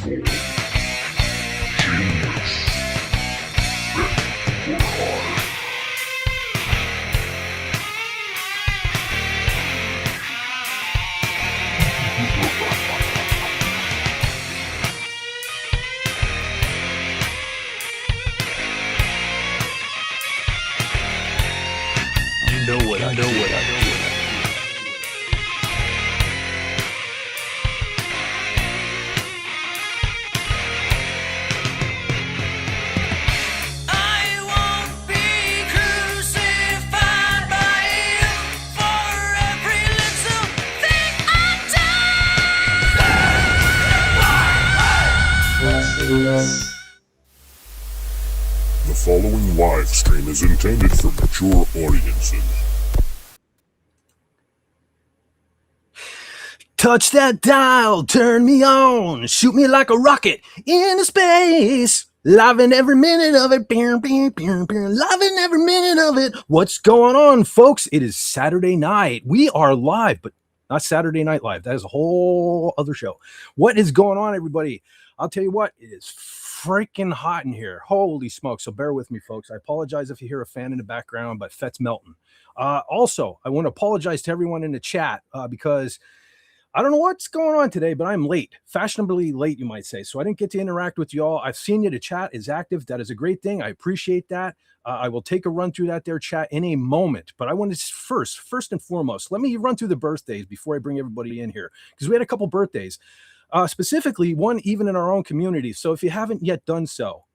The following live stream is intended for mature audiences. Touch that dial, turn me on, shoot me like a rocket into space. Loving every minute of it, loving every minute of it. What's going on, folks? It is Saturday night. We are live, but not Saturday Night Live. That is a whole other show. What is going on, everybody? I'll tell you what, it is freaking hot in here. Holy smoke. So bear with me, folks. I apologize if you hear a fan in the background, but Fet's melting. Also, I want to apologize to everyone in the chat because I don't know what's going on today, but I'm late, fashionably late, you might say. So I didn't get to interact with you all. I've seen you. The chat is active. That is a great thing. I appreciate that. I will take a run through that there chat in a moment. But I want to first and foremost, let me run through the birthdays before I bring everybody in here, because we had a couple birthdays. Specifically, one even in our own community. So if you haven't yet done so,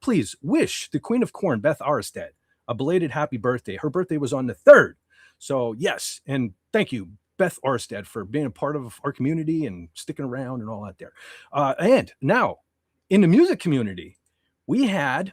please wish the Queen of Corn, Beth Arstead, a belated happy birthday. Her birthday was on the 3rd. So yes, and thank you, Beth Arstead, for being a part of our community and sticking around and all that there. And now, in the music community, we had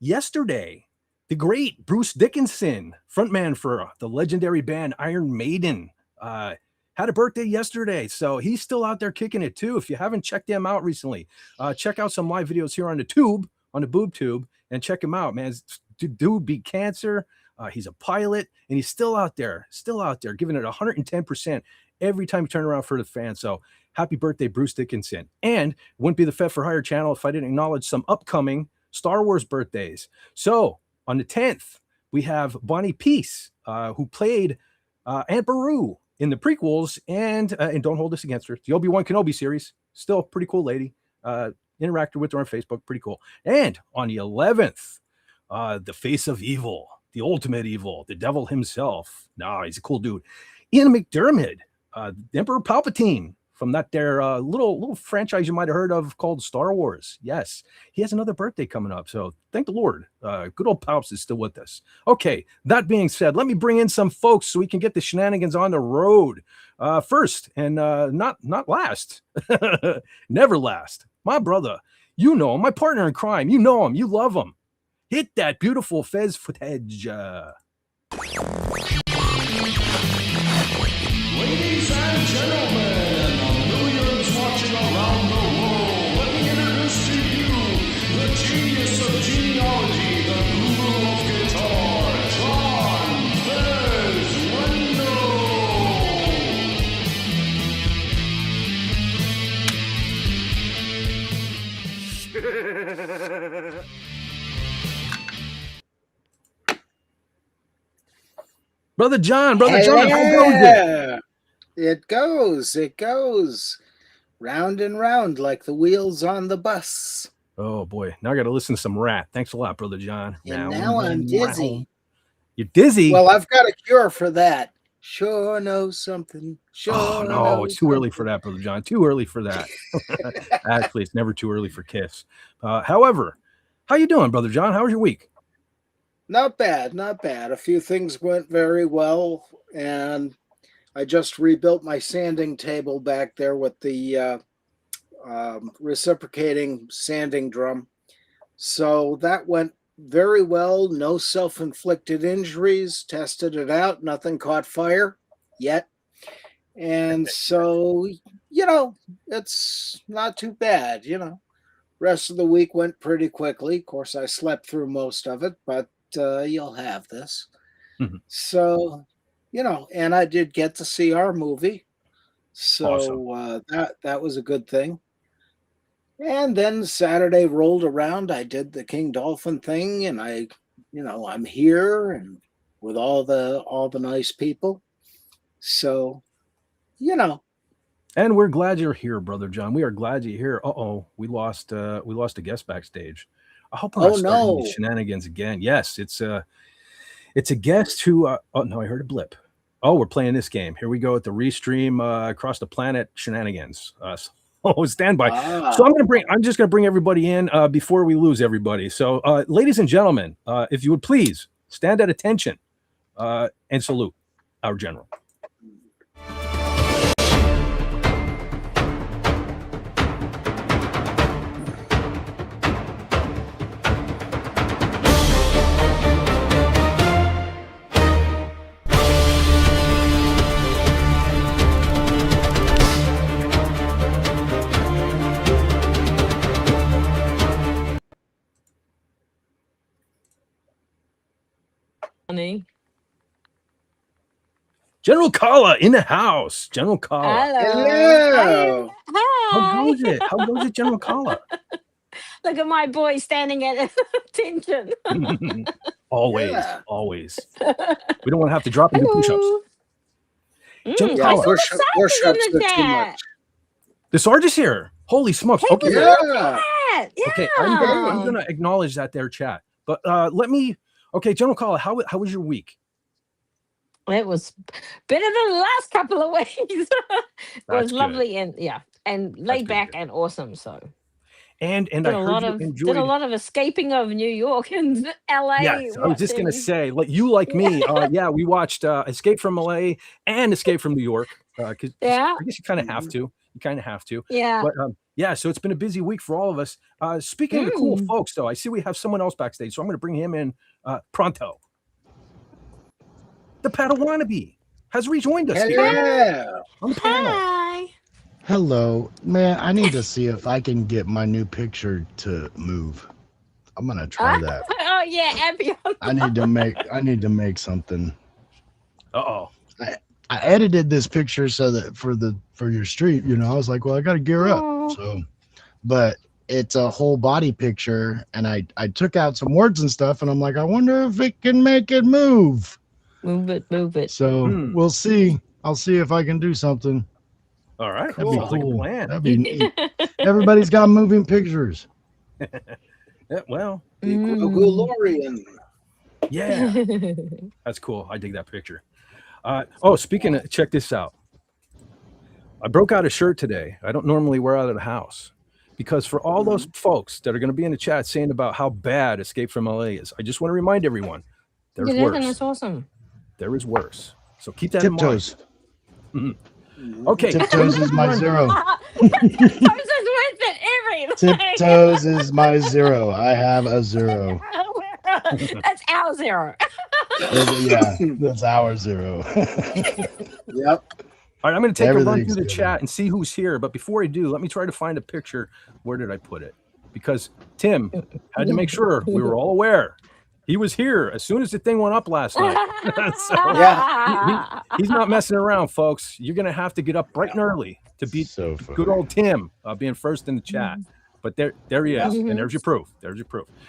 yesterday the great Bruce Dickinson, frontman for the legendary band Iron Maiden, had a birthday yesterday. So he's still out there kicking it too. If you haven't checked him out recently, check out some live videos here on the tube, on the boob tube, and check him out, man. Dude beat cancer. He's a pilot, and he's still out there, giving it 110% every time you turn around for the fans. So happy birthday, Bruce Dickinson. And it wouldn't be the Fet for Hire channel if I didn't acknowledge some upcoming Star Wars birthdays. So on the 10th, we have Bonnie Peace, who played Aunt Beru in the prequels, and don't hold this against her, the Obi-Wan Kenobi series. Still a pretty cool lady. Interacted with her on Facebook, pretty cool. And on the 11th, the face of evil, the ultimate evil, the devil himself. Nah, he's a cool dude. Ian McDermott, Emperor Palpatine, from that there little franchise you might have heard of called Star Wars. Yes, he has another birthday coming up. So thank the Lord. Good old Palps is still with us. Okay, that being said, let me bring in some folks so we can get the shenanigans on the road. First, and not last, never last. My brother, you know him, my partner in crime. You know him, you love him. Hit that beautiful Fez footage. Ladies and gentlemen, millions watching around the world, let me introduce to you the genius of genealogy, the guru of guitar, John Fez Wendo. Brother John, how goes it? It goes round and round like the wheels on the bus. Oh boy, now I got to listen to some Rat. Thanks a lot, Brother John. And now I'm dizzy. You're dizzy? Well, I've got a cure for that. Sure knows something. Sure. Oh no, it's too early for that, Brother John. Too early for that. Actually, it's never too early for Kiss. However, how you doing, Brother John? How was your week? Not bad, not bad. A few things went very well, and I just rebuilt my sanding table back there with the reciprocating sanding drum. So that went very well. No self-inflicted injuries. Tested it out. Nothing caught fire yet. And so, it's not too bad, Rest of the week went pretty quickly. Of course, I slept through most of it, but you'll have this. Mm-hmm. So, and I did get to see our movie. So awesome. that was a good thing. And then Saturday rolled around. I did the King Dolphin thing, and I'm here and with all the nice people. So, And we're glad you're here, Brother John. We are glad you're here. We lost a guest backstage. I hope we're not starting these shenanigans again. Yes, it's a guest who. Oh no, I heard a blip. Oh, we're playing this game. Here we go at the Restream across the planet shenanigans. Stand by. So I'm just gonna bring everybody in before we lose everybody. So, ladies and gentlemen, if you would please stand at attention and salute our general. General Kala in the house. General Kala. Hello. How goes it? How goes it, General Kala? Look at my boy standing at attention. Always. We don't want to have to drop and do push-ups. General Yeah, Kala. push-ups are too much. The Sarge is here. Holy smokes. Hey, Okay. Yeah. Okay, I'm gonna acknowledge that there, chat. But General Kala, how was your week? It was better than the last couple of weeks. It was good. lovely and laid back and awesome. So and did I a heard lot you of enjoyed lot of escaping of New York and LA. Yes, I was just gonna say, like you, like me. We watched Escape from LA and Escape from New York. Because I guess you kind of have to. Yeah. But so it's been a busy week for all of us. Speaking of the cool folks, though, I see we have someone else backstage, so I'm going to bring him in pronto. The Padawannabe has rejoined us here on the panel. Hi. Hello, man. I need to see if I can get my new picture to move. I'm gonna try that. Oh yeah, Abby. I need to make something. Uh-oh. I edited this picture so that for your street, I was like, well, I got to gear up. So, but it's a whole body picture, and I took out some words and stuff, and I'm like, I wonder if it can make it move. Move it. So we'll see. I'll see if I can do something. All right. That'd be Sounds like a cool. plan. That'd be neat. Everybody's got moving pictures. Yeah, well. Equilorian. Yeah. That's cool. I dig that picture. Speaking of, check this out. I broke out a shirt today. I don't normally wear out of the house because for all those folks that are going to be in the chat saying about how bad Escape from LA is, I just want to remind everyone there's worse. That's awesome. There is worse. So keep that in mind. Okay. Tiptoes is my zero. Tiptoes is worth it, everything. Tiptoes is my zero. I have a zero. That's our zero. Yeah, that's our zero. Yep. All right, I'm going to take a run through the chat and see who's here. But before I do, let me try to find a picture. Where did I put it? Because Tim had to make sure we were all aware. He was here as soon as the thing went up last night. He's not messing around, folks. You're going to have to get up bright and early to beat good old Tim being first in the chat. But there he is, and there's your proof.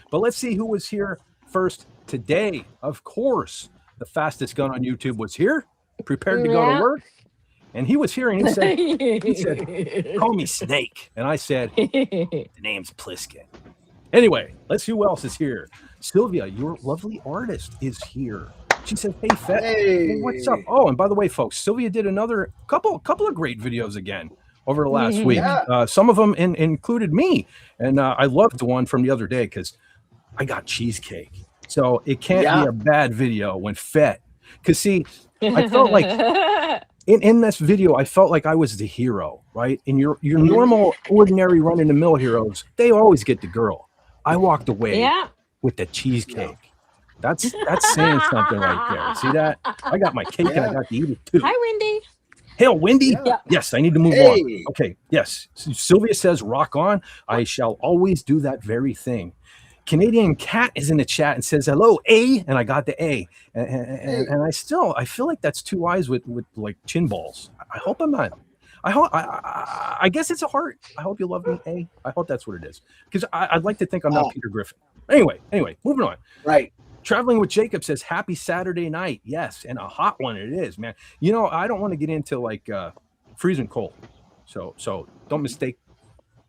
But let's see who was here first today. Of course, the fastest gun on YouTube was here, prepared to go to work. And he was here and he said, call me Snake. And I said, the name's Pliskin. Anyway, let's see who else is here. Sylvia, your lovely artist, is here. She said, hey, Fett, hey, what's up? Oh, and by the way, folks, Sylvia did another couple of great videos again over the last week. Some of them included me. And I loved the one from the other day because I got cheesecake. So it can't be a bad video when Fett. Because, see, I felt like in this video, I felt like I was the hero, right? And your normal, ordinary run-in-the-mill heroes, they always get the girl. I walked away with the cheesecake. That's saying something right there. See that? I got my cake and I got to eat it too. Hi, Wendy. Hail, Wendy. Yes, I need to move on. Okay, yes. Sylvia says, rock on. I shall always do that very thing. Canadian Cat is in the chat and says, hello, A. And I got the A. And I feel like that's two eyes with like chin balls. I hope I'm not. I hope. I guess it's a heart. I hope you love me. A. I hope that's what it is. Because I'd like to think I'm not Peter Griffin. Anyway, moving on. Right. Traveling with Jacob says, happy Saturday night. Yes, and a hot one it is, man. You know, I don't want to get into like freezing cold. So don't mistake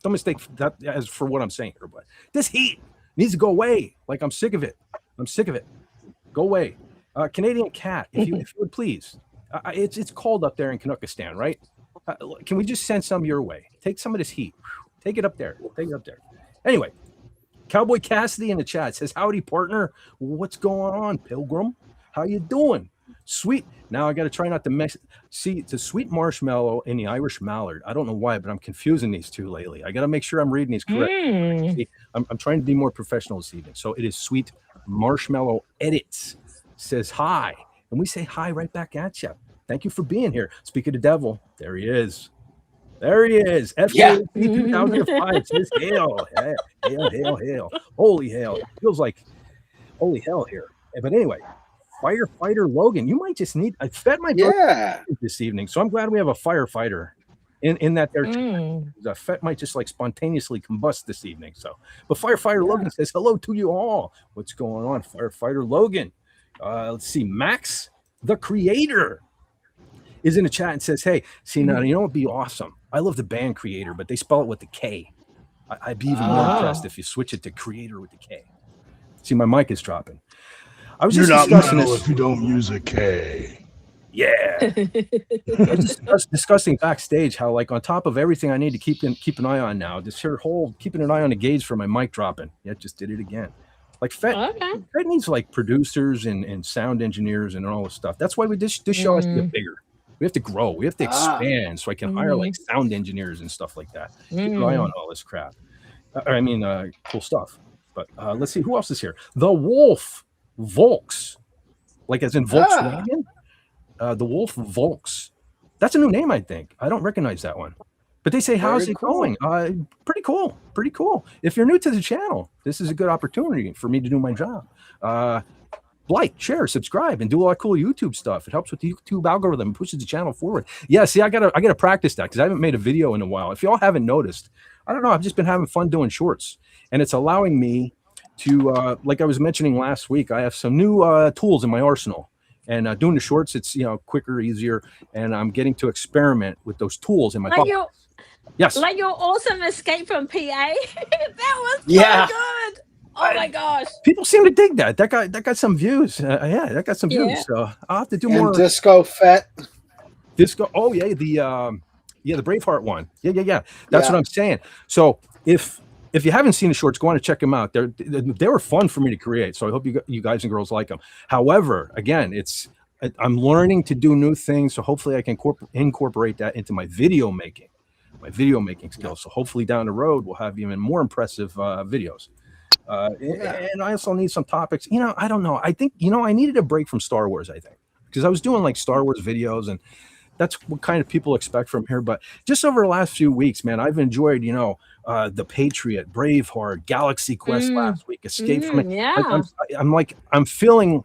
that as for what I'm saying here. But this heat needs to go away. Like I'm sick of it. Go away. Canadian Cat, if you would please. It's cold up there in Canuckistan, right? Can we just send some your way? Take some of this heat. Take it up there. Anyway. Cowboy Cassidy in the chat says, howdy, partner. What's going on, Pilgrim? How you doing? Sweet. Now I got to try not to mess. See, it's a sweet marshmallow and the Irish mallard. I don't know why, but I'm confusing these two lately. I got to make sure I'm reading these correctly. See, I'm trying to be more professional this evening. So it is Sweet Marshmallow Edits. Says hi. And we say hi right back at you. Thank you for being here. Speak of the devil. There he is. FSA 2005 says hail. Hail. Holy hell. It feels like holy hell here. But anyway, firefighter Logan, you might just need. I fed my brother this evening, so I'm glad we have a firefighter in that there. The FET might just like spontaneously combust this evening. So, but firefighter Logan says hello to you all. What's going on, firefighter Logan? Let's see, Max, the creator, is in the chat and says, hey, see, now you know what would be awesome? I love the band Creator, but they spell it with the K. I'd be even more impressed if you switch it to Creator with the K. See, my mic is dropping. I was just discussing this. If you don't use a K. Yeah. I was just discussing backstage how, like, on top of everything I need to keep an eye on now, this here whole keeping an eye on the gauge for my mic dropping. Yeah, just did it again. Like, FET needs, like, producers and sound engineers and all this stuff. That's why this show has to get bigger. We have to grow. We have to expand so I can hire like sound engineers and stuff like that. Keep an eye on all this crap. Cool stuff. But let's see who else is here. The Wolf Volks, like as in Volkswagen. The Wolf Volks. That's a new name, I think. I don't recognize that one. But they say, how's it going? Pretty cool. If you're new to the channel, this is a good opportunity for me to do my job. Like, share, subscribe, and do all that cool YouTube stuff. It helps with the YouTube algorithm, pushes the channel forward. Yeah, see, I gotta practice that because I haven't made a video in a while. If y'all haven't noticed, I don't know, I've just been having fun doing shorts, and it's allowing me to, like I was mentioning last week, I have some new tools in my arsenal. And doing the shorts, it's quicker, easier, and I'm getting to experiment with those tools in my phone. Yes, like your awesome escape from PA. That was so good. Oh my gosh! People seem to dig that. That got some views. That got some views. So I'll have to do more. Disco FET. Disco. Oh yeah, the Braveheart one. Yeah. That's what I'm saying. So if you haven't seen the shorts, go on and check them out. They were fun for me to create. So I hope you guys and girls like them. However, again, I'm learning to do new things. So hopefully I can incorporate that into my video making skills. So hopefully down the road we'll have even more impressive videos. And I also need some topics. I don't know. I think, I needed a break from Star Wars, I think, because I was doing like Star Wars videos and that's what kind of people expect from here. But just over the last few weeks, man, I've enjoyed, The Patriot, Braveheart, Galaxy Quest last week, Escape from it. Yeah. I'm feeling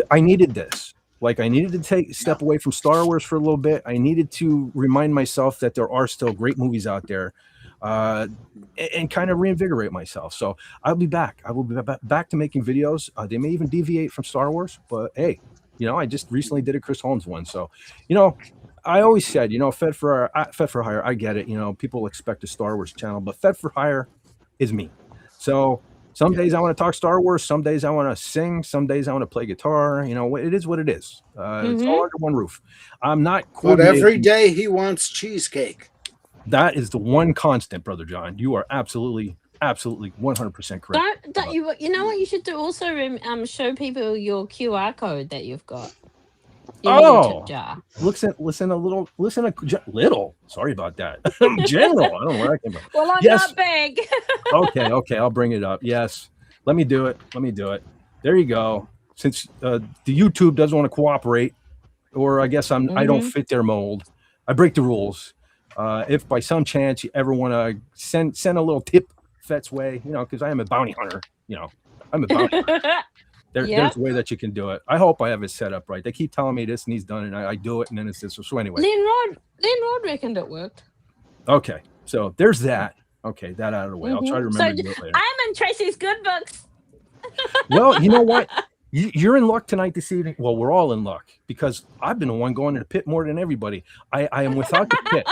I needed this. Like I needed to take a step away from Star Wars for a little bit. I needed to remind myself that there are still great movies out there. And kind of reinvigorate myself. So I'll be back. I will be back to making videos. They may even deviate from Star Wars, but hey, I just recently did a Chris Holmes one. So, I always said, Fed for Hire, I get it. People expect a Star Wars channel, but Fed for Hire is me. So some days I want to talk Star Wars. Some days I want to sing. Some days I want to play guitar. It is what it is. It's all under one roof. I'm not But every day he wants cheesecake. That is the one constant, Brother John. You are absolutely 100% correct. Don't you know what you should do? Also, show people your QR code that you've got. Little. Sorry about that. General. I don't know where I came from. Well, I'm not big. Okay. I'll bring it up. Yes. Let me do it. There you go. Since the YouTube doesn't want to cooperate, or I guess I don't fit their mold, I break the rules. If by some chance you ever want to send a little tip Fet's way, because I am a bounty hunter, I'm a bounty hunter. There's a way that you can do it. I hope I have it set up right. They keep telling me this and he's done it, and I do it, and then it's this. So anyway. Lynn Rod reckoned it worked. Okay, so there's that. Okay, that out of the way. I'll try to remember to do it later. I'm in Tracy's good books. Well, you know what? You're in luck tonight this evening. Well, we're all in luck because I've been the one going to the pit more than everybody. I am without the pit.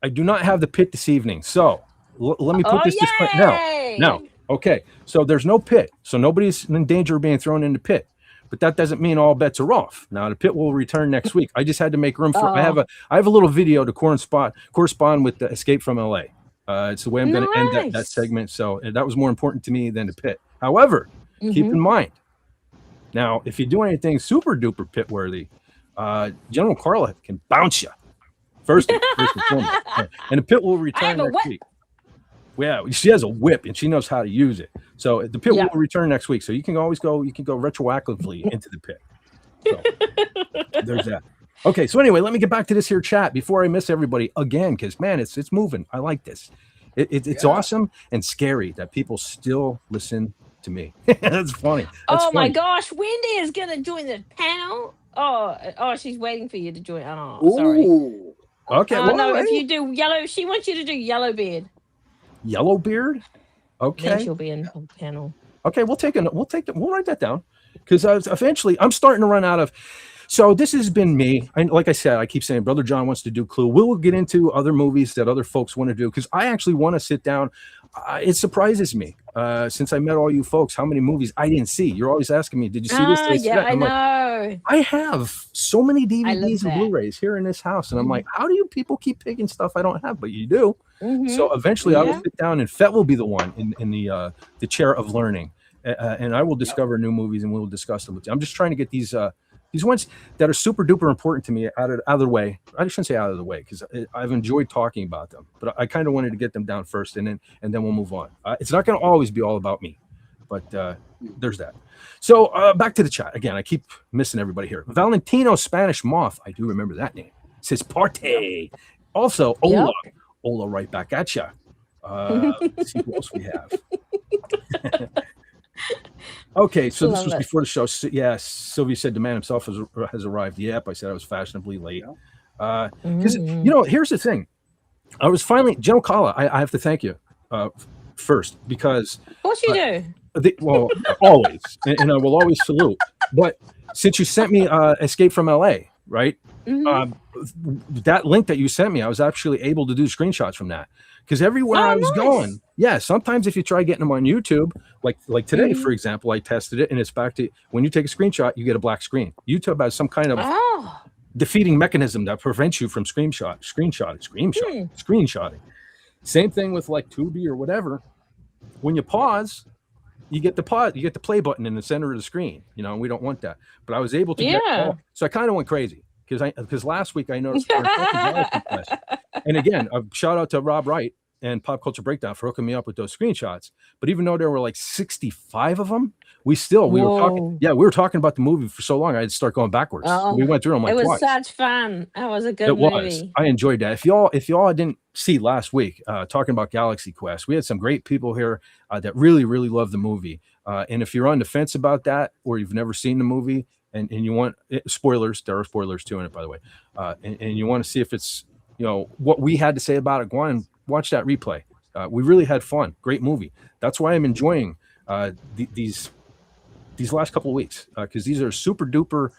I do not have the pit this evening. So let me put this now. Okay, so there's no pit. So nobody's in danger of being thrown in the pit. But that doesn't mean all bets are off. Now the pit will return next week. I just had to make room for. I have a little video to correspond with the Escape from LA. It's the way I'm going to end that segment. So that was more important to me than the pit. However, keep in mind, now if you do anything super duper pit worthy, General Carla can bounce you first and foremost. And the pit will return next week. Yeah, she has a whip and she knows how to use it. So the pit will return next week. So you can always go. You can go retroactively into the pit. So there's that. Okay, so anyway, let me get back to this here chat before I miss everybody again, because man, it's moving. I like this. It's awesome and scary that people still listen to me. That's funny. My gosh, Wendy is gonna join the panel. Oh, she's waiting for you to join. Oh, sorry. Okay. If you do yellow, she wants you to do yellow beard. Yellow beard. Okay. Then she'll be in the panel. Okay, we'll write that down because eventually I'm starting to run out of. So this has been me. And like I said, I keep saying Brother John wants to do Clue. We'll get into other movies that other folks want to do because I actually want to sit down. It surprises me since I met all you folks how many movies I didn't see. You're always asking me, did you see this? Yeah, I know. Like, I have so many DVDs and Blu-rays here in this house. And I'm like, how do you people keep picking stuff I don't have? But you do. So eventually I will sit down and Fett will be the one in the chair of learning. And I will discover new movies and we'll discuss them with you. I'm just trying to get these ones that are super duper important to me out of the way. I shouldn't say out of the way because I've enjoyed talking about them, but I kind of wanted to get them down first and then we'll move on. It's not going to always be all about me, but there's that. So back to the chat again. I keep missing everybody here. Valentino Spanish Moth. I do remember that name. Says Parte. Also, Ola. Ola right back at you. Let's see who else we have. Okay, so this was before the show. Yes, Sylvia said the man himself has arrived. Yep, I said I was fashionably late. Because here's the thing. I was finally General Kala. I have to thank you first because what you do. Well, always, and I will always salute. But since you sent me Escape from LA, right? That link that you sent me, I was actually able to do screenshots from that. Because everywhere I was going, sometimes if you try getting them on YouTube, like today, for example, I tested it and it's back to when you take a screenshot, you get a black screen. YouTube has some kind of defeating mechanism that prevents you from screenshotting. Same thing with like Tubi or whatever. When you pause, you get the play button in the center of the screen. We don't want that. But I was able to get so I kind of went crazy. Because last week I noticed, and again, a shout out to Rob Wright and Pop Culture Breakdown for hooking me up with those screenshots. But even though there were like 65 of them, we were talking about the movie for so long, I had to start going backwards. We went through them like twice. It was was such fun. That was a good movie. I enjoyed that. If y'all didn't see last week, talking about Galaxy Quest, we had some great people here that really, really love the movie. And if you're on the fence about that, or you've never seen the movie, and you want spoilers, there are spoilers too in it, by the way. And you want to see if it's, what we had to say about it, go on and watch that replay. We really had fun. Great movie. That's why I'm enjoying these last couple of weeks because these are super duper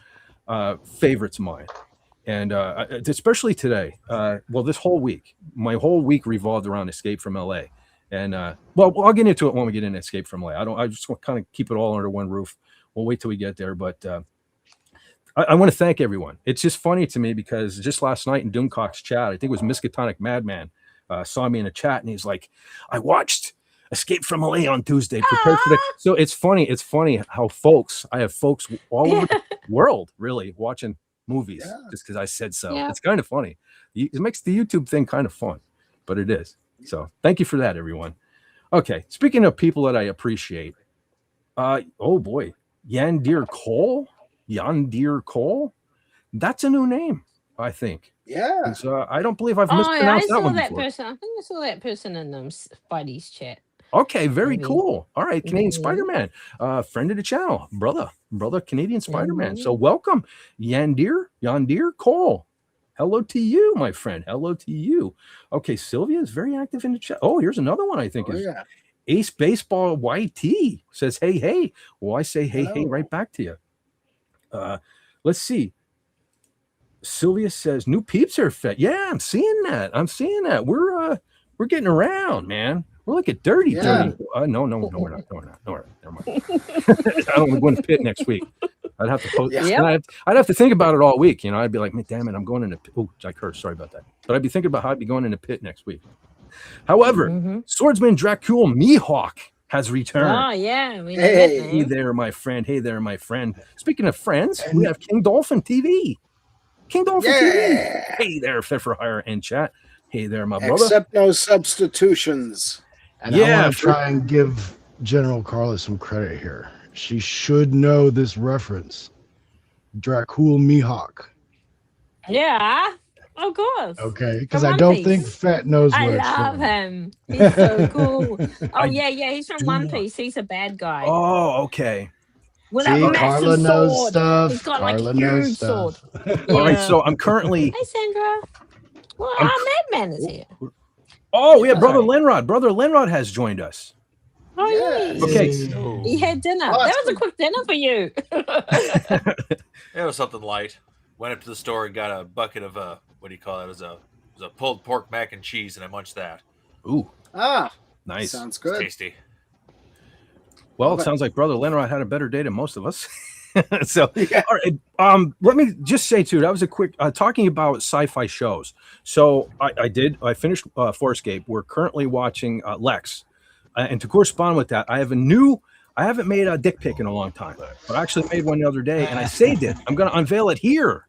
favorites of mine. And especially today, this whole week, my whole week revolved around Escape from LA. And I'll get into it when we get into Escape from LA. I just want to kind of keep it all under one roof. We'll wait till we get there, but I want to thank everyone. It's just funny to me because just last night in Doomcock's chat, I think it was Miskatonic Madman saw me in a chat and he's like, I watched Escape from LA on Tuesday. Prepared for So it's funny how I have folks all over the world really watching movies just because I said so. It's kind of funny. It makes the YouTube thing kind of fun, but it is. So thank you for that, everyone. Okay, speaking of people that I appreciate, oh boy, Yandir Cole, that's a new name, I think. Yeah. I don't believe I've mispronounced that one before. I think I saw that person in Spidey's chat. Okay, very Maybe. cool. All right, Canadian Mhm. Spider-Man, friend of the channel, brother, Canadian Spider-Man. Mhm. So welcome, Yandir Cole. Hello to you, my friend. Hello to you. Okay, Sylvia is very active in the chat. Oh, here's another one I think Oh, is yeah. Ace Baseball YT says, hey. Well, I say hey Hello. right back to you. Let's see. Sylvia says, new peeps are fed. Yeah, I'm seeing that. We're getting around, man. We're like a dirty. Yeah. No, we're not. No, we're not. Never mind. I don't want to go in the pit next week. I'd have to post. Yeah. Yep. I'd have to think about it all week. I'd be like, man, damn it, I'm going in the pit. Oh, I cursed. Sorry about that. But I'd be thinking about how I'd be going in the pit next week. However, Mhm. Swordsman Dracul Mihawk has returned. Oh yeah, we know Hey. that Hey name. there, my friend. Hey there, my friend. Speaking of friends, we have King Dolphin TV. King Dolphin TV. Yeah. Hey there, Fit for Hire and chat. Hey there, my brother. Except no substitutions. And I Yeah, want to try and give General Carla some credit here. She should know this reference. Dracul Mihawk. Yeah, of course. Okay, because From I One don't Piece. think Fett knows I what it's love from. him. He's so cool. Oh I yeah, he's from do One not- Piece. He's a bad guy. Oh, okay. With a See, massive Carla sword. knows stuff. He's got Carla like a knows huge sword. stuff. All right, Yeah. so I'm currently. Hey Sandra. Well, I'm our Madman is here. Oh, yeah, Brother Sorry. Lenrod. Brother Lenrod has joined us. Oh Yeah. yeah. Okay. He had dinner. Oh, That that's was a good. quick dinner for you. It was something light. Went up to the store and got a bucket of what do you call it? It was a pulled pork mac and cheese, and I munched that. Ooh, Ah, nice. sounds It's good. tasty. Well, Love it it. sounds like Brother Lenrod had a better day than most of us. So, Yeah. all right. Let me just say too, that was a quick talking about sci-fi shows. So I finished Farscape. We're currently watching Lex, and to correspond with that, I haven't made a dick pic in a long time, but I actually made one the other day, and I saved it. I'm gonna unveil it here.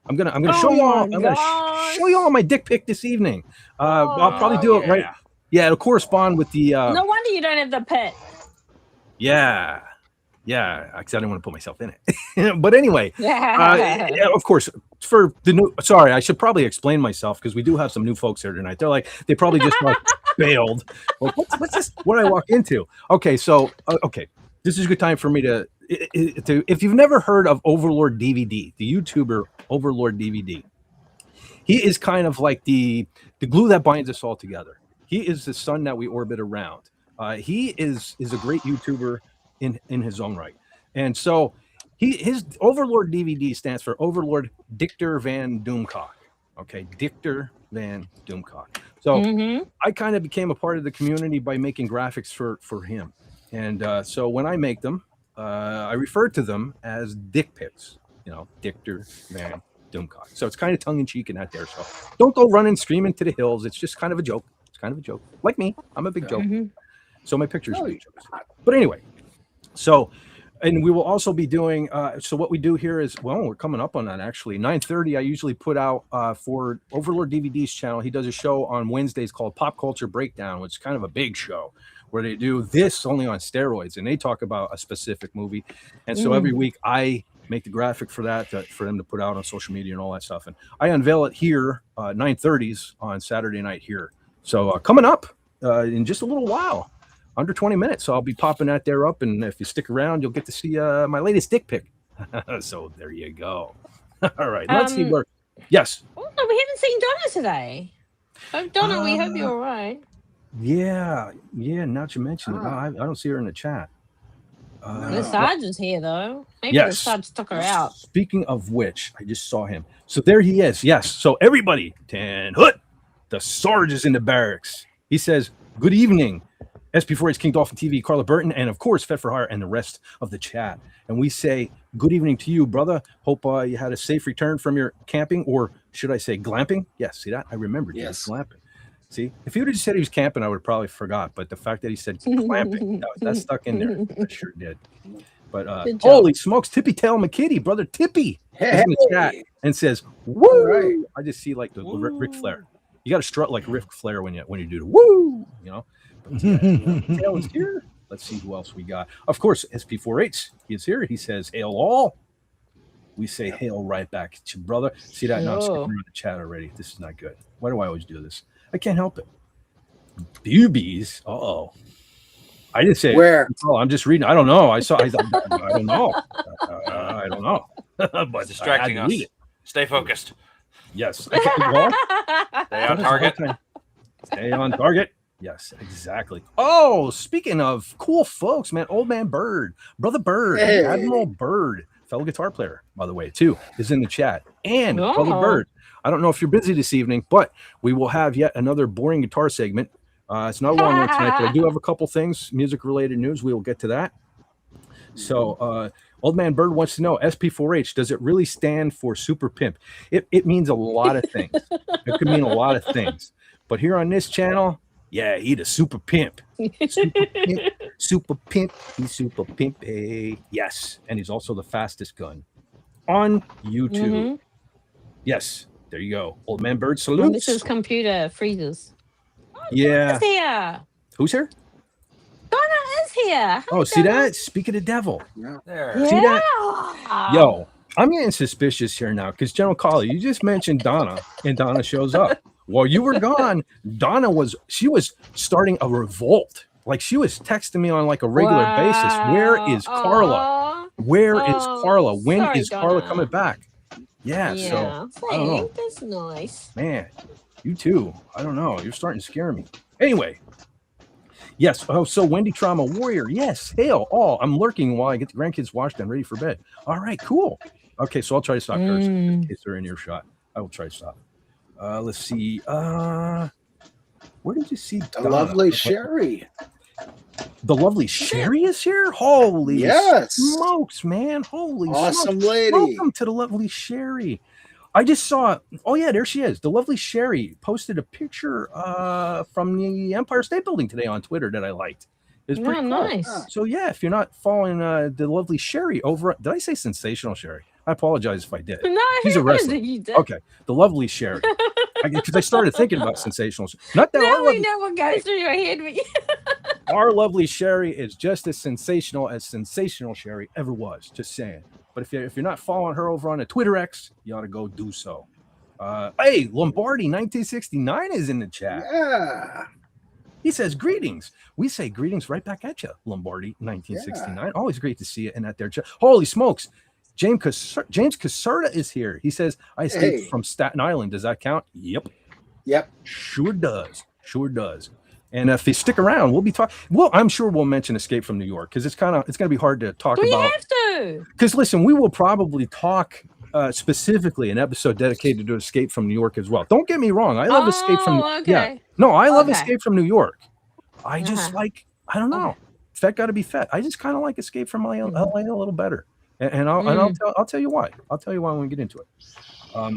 I'm gonna show you all. my I'm gonna gosh. show you all my dick pic this evening. I'll probably do it right. Yeah, it'll correspond with the. No wonder you don't have the pit. Yeah, because I didn't want to put myself in it. But anyway, Yeah. yeah, of course, for the new. Sorry, I should probably explain myself because we do have some new folks here tonight. They probably just like bailed. Like, what's this? What did I walk into? Okay, so okay, this is a good time for me to. If you've never heard of Overlord DVD, the YouTuber Overlord DVD, he is kind of like the glue that binds us all together. He is the sun that we orbit around. He is a great YouTuber in his own right, and so his Overlord DVD stands for Overlord Dictor Van Doomcock. Okay, Dictor Van Doomcock. So Mhm. I kind of became a part of the community by making graphics for him, and so when I make them, I refer to them as dick pics. Dictor Van Doomcock. So it's kind of tongue in cheek in that there. So don't go running screaming to the hills. It's just kind of a joke. It's kind of a joke. Like me, I'm a big joke. Mhm. So my pictures are No, big jokes. But anyway, so, and we will also be doing, so what we do here is, well, we're coming up on that actually. 9:30, I usually put out for Overlord DVD's channel. He does a show on Wednesdays called Pop Culture Breakdown, which is kind of a big show where they do this only on steroids and they talk about a specific movie. And so every week I make the graphic for that for them to put out on social media and all that stuff. And I unveil it here, 9:30s on Saturday night here. So coming up in just a little while. Under 20 minutes. So I'll be popping that there up. And if you stick around, you'll get to see my latest dick pic. So there you go. All right. Let's see where. Yes. Oh, no, we haven't seen Donna today. Oh, Donna, we hope you're all right. Yeah. Now that you mention it, no, I don't see her in the chat. The sergeant's here, though. Maybe the Yes. sergeant took her out. Speaking of which, I just saw him. So there he is. Yes. So everybody, Tan Hood, the Sarge is in the barracks. He says, good evening. SP4H King Dolphin TV, Carla Burton, and of course, Fet for Hire and the rest of the chat. And we say, good evening to you, brother. Hope you had a safe return from your camping, or should I say glamping? Yes, see that? I remembered. Yes. Glamping. See, if he would have just said he was camping, I would have probably forgot. But the fact that he said glamping, that stuck in there. I sure did. But Good job. holy smokes, Tippy Tail McKitty, brother Tippy, is in the chat and says, woo. All right. I just see like the Ric Flair. You got to strut like Ric Flair when you do the woo, Tail is here. Let's see who else we got. Of course, SP4H is here. He says, hail all. We say hail right back at you, brother. See that? Now I'm skipping around the chat already. This is not good. Why do I always do this? I can't help it. Boobies. Uh-oh. I didn't say Where? it. Oh, I'm just reading. I don't know. I don't know. I don't know. But Distracting I had to us. read it. Stay focused. Yes. Well, Stay on target. Stay on target. Yes, exactly. Oh, speaking of cool folks, man, Old Man Bird, Brother Bird, Hey. Admiral Bird, fellow guitar player, by the way, too, is in the chat. And Brother Oh. Bird, I don't know if you're busy this evening, but we will have yet another boring guitar segment. It's not a long one tonight, but I do have a couple things, music-related news. We will get to that. So, Old Man Bird wants to know, SP4H, does it really stand for Super Pimp? It means a lot of things. It could mean a lot of things. But here on this channel, yeah, he the super pimp. Super pimp. He's super pimp. Hey. Yes. And he's also the fastest gun on YouTube. Yes. There you go. Old Man Bird When salutes. Mrs. Computer freezes. Yeah. Donna's here. Who's here? Donna is here. Oh, see that? Speak of the devil. There. See that? Yeah. Yo, I'm getting suspicious here now because General Colley, you just mentioned Donna, and Donna shows up. While you were gone, Donna was starting a revolt. Like she was texting me on like a regular basis. Where is Carla? Aw. Where is Carla? When sorry, is Carla Donna. coming back? Yeah, so I don't know. That's nice. Man, you too. I don't know. You're starting to scare me. Anyway. Yes. Oh, so Wendy Trauma Warrior. Yes. Hail all. I'm lurking while I get the grandkids washed and ready for bed. All right, cool. Okay, so I'll try to stop cursing in case they're in earshot. I will try to stop. Let's see. Where did you see The lovely Sherry. The lovely Sherry is here? Holy Yes. smokes, man. Holy Awesome smokes. lady. Welcome to the lovely Sherry. I just saw, oh yeah, there she is. The lovely Sherry posted a picture from the Empire State Building today on Twitter that I liked. It's pretty cool. Nice. So yeah, if you're not following the lovely Sherry over, did I say sensational Sherry? I apologize if I did. No, She's a wrestler. you did. Okay, the lovely Sherry. Because I started thinking about sensational. Not that Now we know what goes through your head. our lovely Sherry is just as sensational Sherry ever was. Just saying. But if you're not following her over on the Twitter X, you ought to go do so. Hey, Lombardi 1969 is in the chat. Yeah. He says greetings. We say greetings right back at you, Lombardi 1969. Always great to see you in that there chat. Holy smokes. James Caserta is here. He says, I escaped from Staten Island. Does that count? Yep. Sure does. And if you stick around, we'll be talking. Well, I'm sure we'll mention Escape from New York because it's going to be hard to talk about. We have to. Because listen, we will probably talk specifically an episode dedicated to Escape from New York as well. Don't get me wrong. I love Escape from. Okay. Yeah. No, I love Escape from New York. I just like. I don't know. Fet got to be fet. I just kind of like Escape from LA a little better. And I'll tell you why. I'll tell you why when we get into it.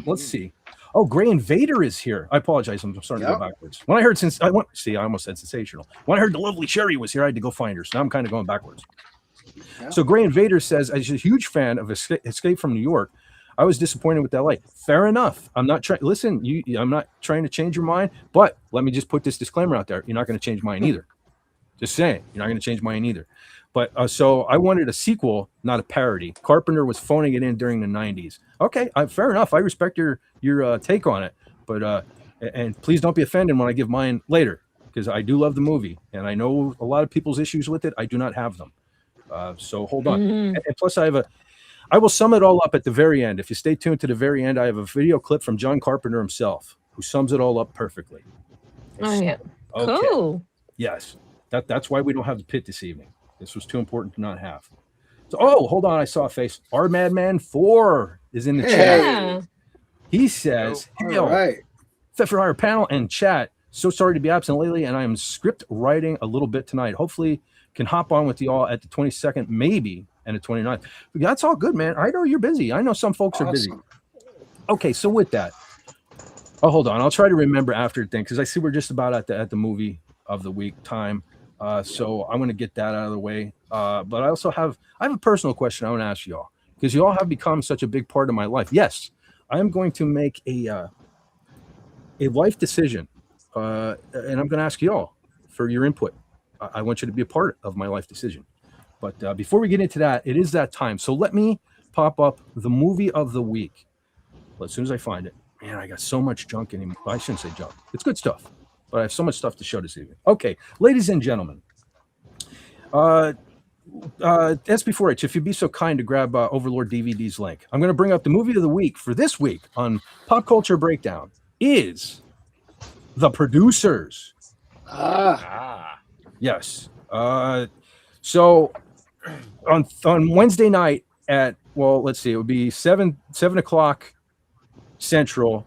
Let's see. Oh, Gray Invader is here. I apologize. I'm starting to go backwards. When I heard I almost said sensational. When I heard the lovely Sherry was here, I had to go find her. So now I'm kind of going backwards. So Gray Invader says, as a huge fan of Escape from New York, I was disappointed with LA. Fair enough. I'm not trying. Listen, I'm not trying to change your mind, but let me just put this disclaimer out there. You're not going to change mine either. Just saying, you're not going to change mine either. But so I wanted a sequel, not a parody. Carpenter was phoning it in during the 90s. Okay, fair enough. I respect your take on it. But and please don't be offended when I give mine later, because I do love the movie and I know a lot of people's issues with it. I do not have them. So hold on. And plus, I will sum it all up at the very end. If you stay tuned to the very end, I have a video clip from John Carpenter himself, who sums it all up perfectly. Oh yeah. Okay. Cool. Yes. That's why we don't have the pit this evening. This was too important to not have. So, hold on. I saw a face. Our Madman 4 is in the chat. He says, All right. Fit for Hire panel and chat. So sorry to be absent lately, and I am script writing a little bit tonight. Hopefully can hop on with you all at the 22nd, maybe, and the 29th. That's all good, man. I know you're busy. I know some folks are busy. Okay, so with that, hold on. I'll try to remember after the thing, because I see we're just about at the movie of the week time. So I'm going to get that out of the way. But I also have a personal question I want to ask you all, because you all have become such a big part of my life. Yes, I am going to make a life decision, and I'm going to ask you all for your input. I want you to be a part of my life decision. But before we get into that, it is that time. So let me pop up the movie of the week. Well, as soon as I find it, man, I got so much junk anymore. I shouldn't say junk. It's good stuff. But I have so much stuff to show this evening. Okay, ladies and gentlemen, SB4H, if you'd be so kind to grab Overlord DVD's link. I'm going to bring up the movie of the week for this week on Pop Culture Breakdown is The Producers. Yes. So on Wednesday night at, well, let's see, it would be 7 o'clock Central,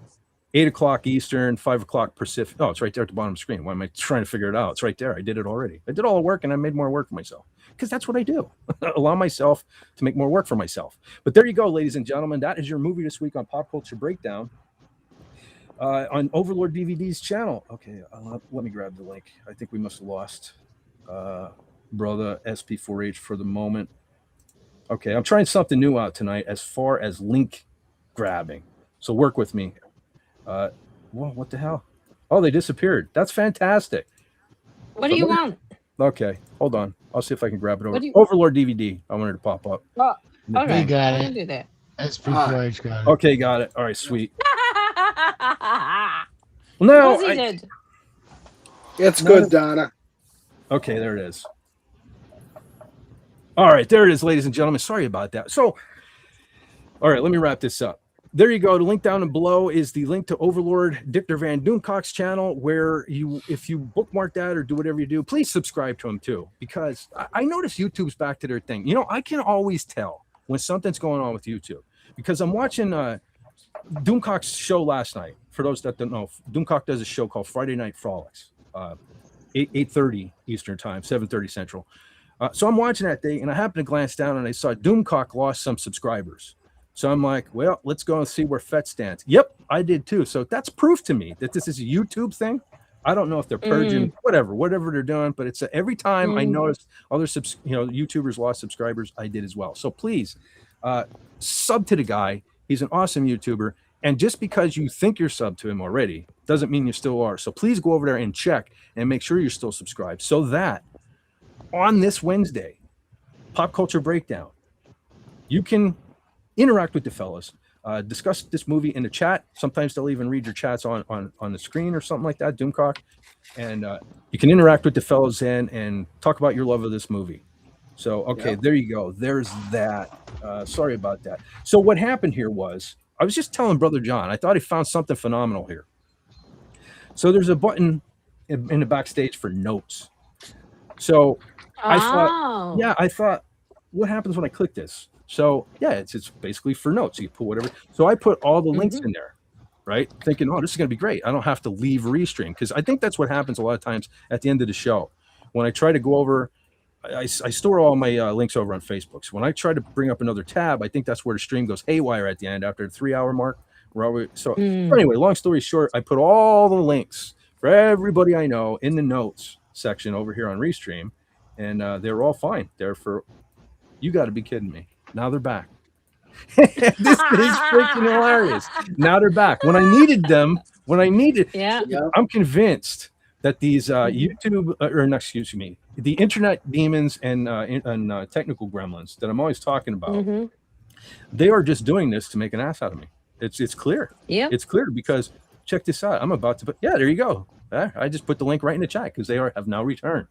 8 o'clock Eastern, 5 o'clock Pacific. Oh, it's right there at the bottom of the screen. Why am I trying to figure it out? It's right there. I did it already. I did all the work and I made more work for myself because that's what I do. Allow myself to make more work for myself. But there you go, ladies and gentlemen. That is your movie this week on Pop Culture Breakdown on Overlord DVD's channel. Okay, let me grab the link. I think we must have lost brother SP4H for the moment. Okay, I'm trying something new out tonight as far as link grabbing. So work with me. Well, what the hell? Oh, they disappeared. That's fantastic. What do you want? Okay, hold on. I'll see if I can grab it over. Overlord DVD. I wanted to pop up. Oh, okay. We got I it. can do that. SP4H got it. Okay, got it. All right, sweet. Well, now What's he did? It's good, Donna. Okay, there it is. All right, there it is, ladies and gentlemen. Sorry about that. So, all right, let me wrap this up. There you go. The link down below is the link to Overlord Dictor Van Doomcock's channel, where if you bookmark that or do whatever you do, please subscribe to him too, because I notice YouTube's back to their thing. You know, I can always tell when something's going on with YouTube because I'm watching Doomcock's show last night. For those that don't know, Doomcock does a show called Friday Night Frolics, 8:30 Eastern Time, 7:30 Central. So I'm watching that day, and I happened to glance down, and I saw Doomcock lost some subscribers. So I'm like, well, let's go and see where FET stands. Yep, I did too. So that's proof to me that this is a YouTube thing. I don't know if they're purging, whatever they're doing, but it's every time I notice other YouTubers lost subscribers, I did as well. So please sub to the guy. He's an awesome YouTuber. And just because you think you're sub to him already doesn't mean you still are. So please go over there and check and make sure you're still subscribed so that on this Wednesday, Pop Culture Breakdown, you can interact with the fellas, discuss this movie in the chat. Sometimes they'll even read your chats on the screen or something like that, Doomcock. And you can interact with the fellas and talk about your love of this movie. So, okay, There you go. There's that. Sorry about that. So what happened here was, I was just telling Brother John, I thought he found something phenomenal here. So there's a button in the backstage for notes. So I thought, what happens when I click this? So yeah, it's basically for notes. You put whatever. So I put all the links in there, right? Thinking, oh, this is going to be great. I don't have to leave Restream, because I think that's what happens a lot of times at the end of the show. When I try to go over, I store all my links over on Facebook. So when I try to bring up another tab, I think that's where the stream goes haywire at the end after the 3-hour mark. Anyway, long story short, I put all the links for everybody I know in the notes section over here on Restream, and they were all fine. You got to be kidding me. Now they're back. This is freaking hilarious. Now they're back. When I needed them, I'm convinced that these the internet demons and technical gremlins that I'm always talking about, they are just doing this to make an ass out of me. It's clear. Yeah, it's clear, because check this out. I'm about to put. Yeah, there you go. I just put the link right in the chat because they have now returned.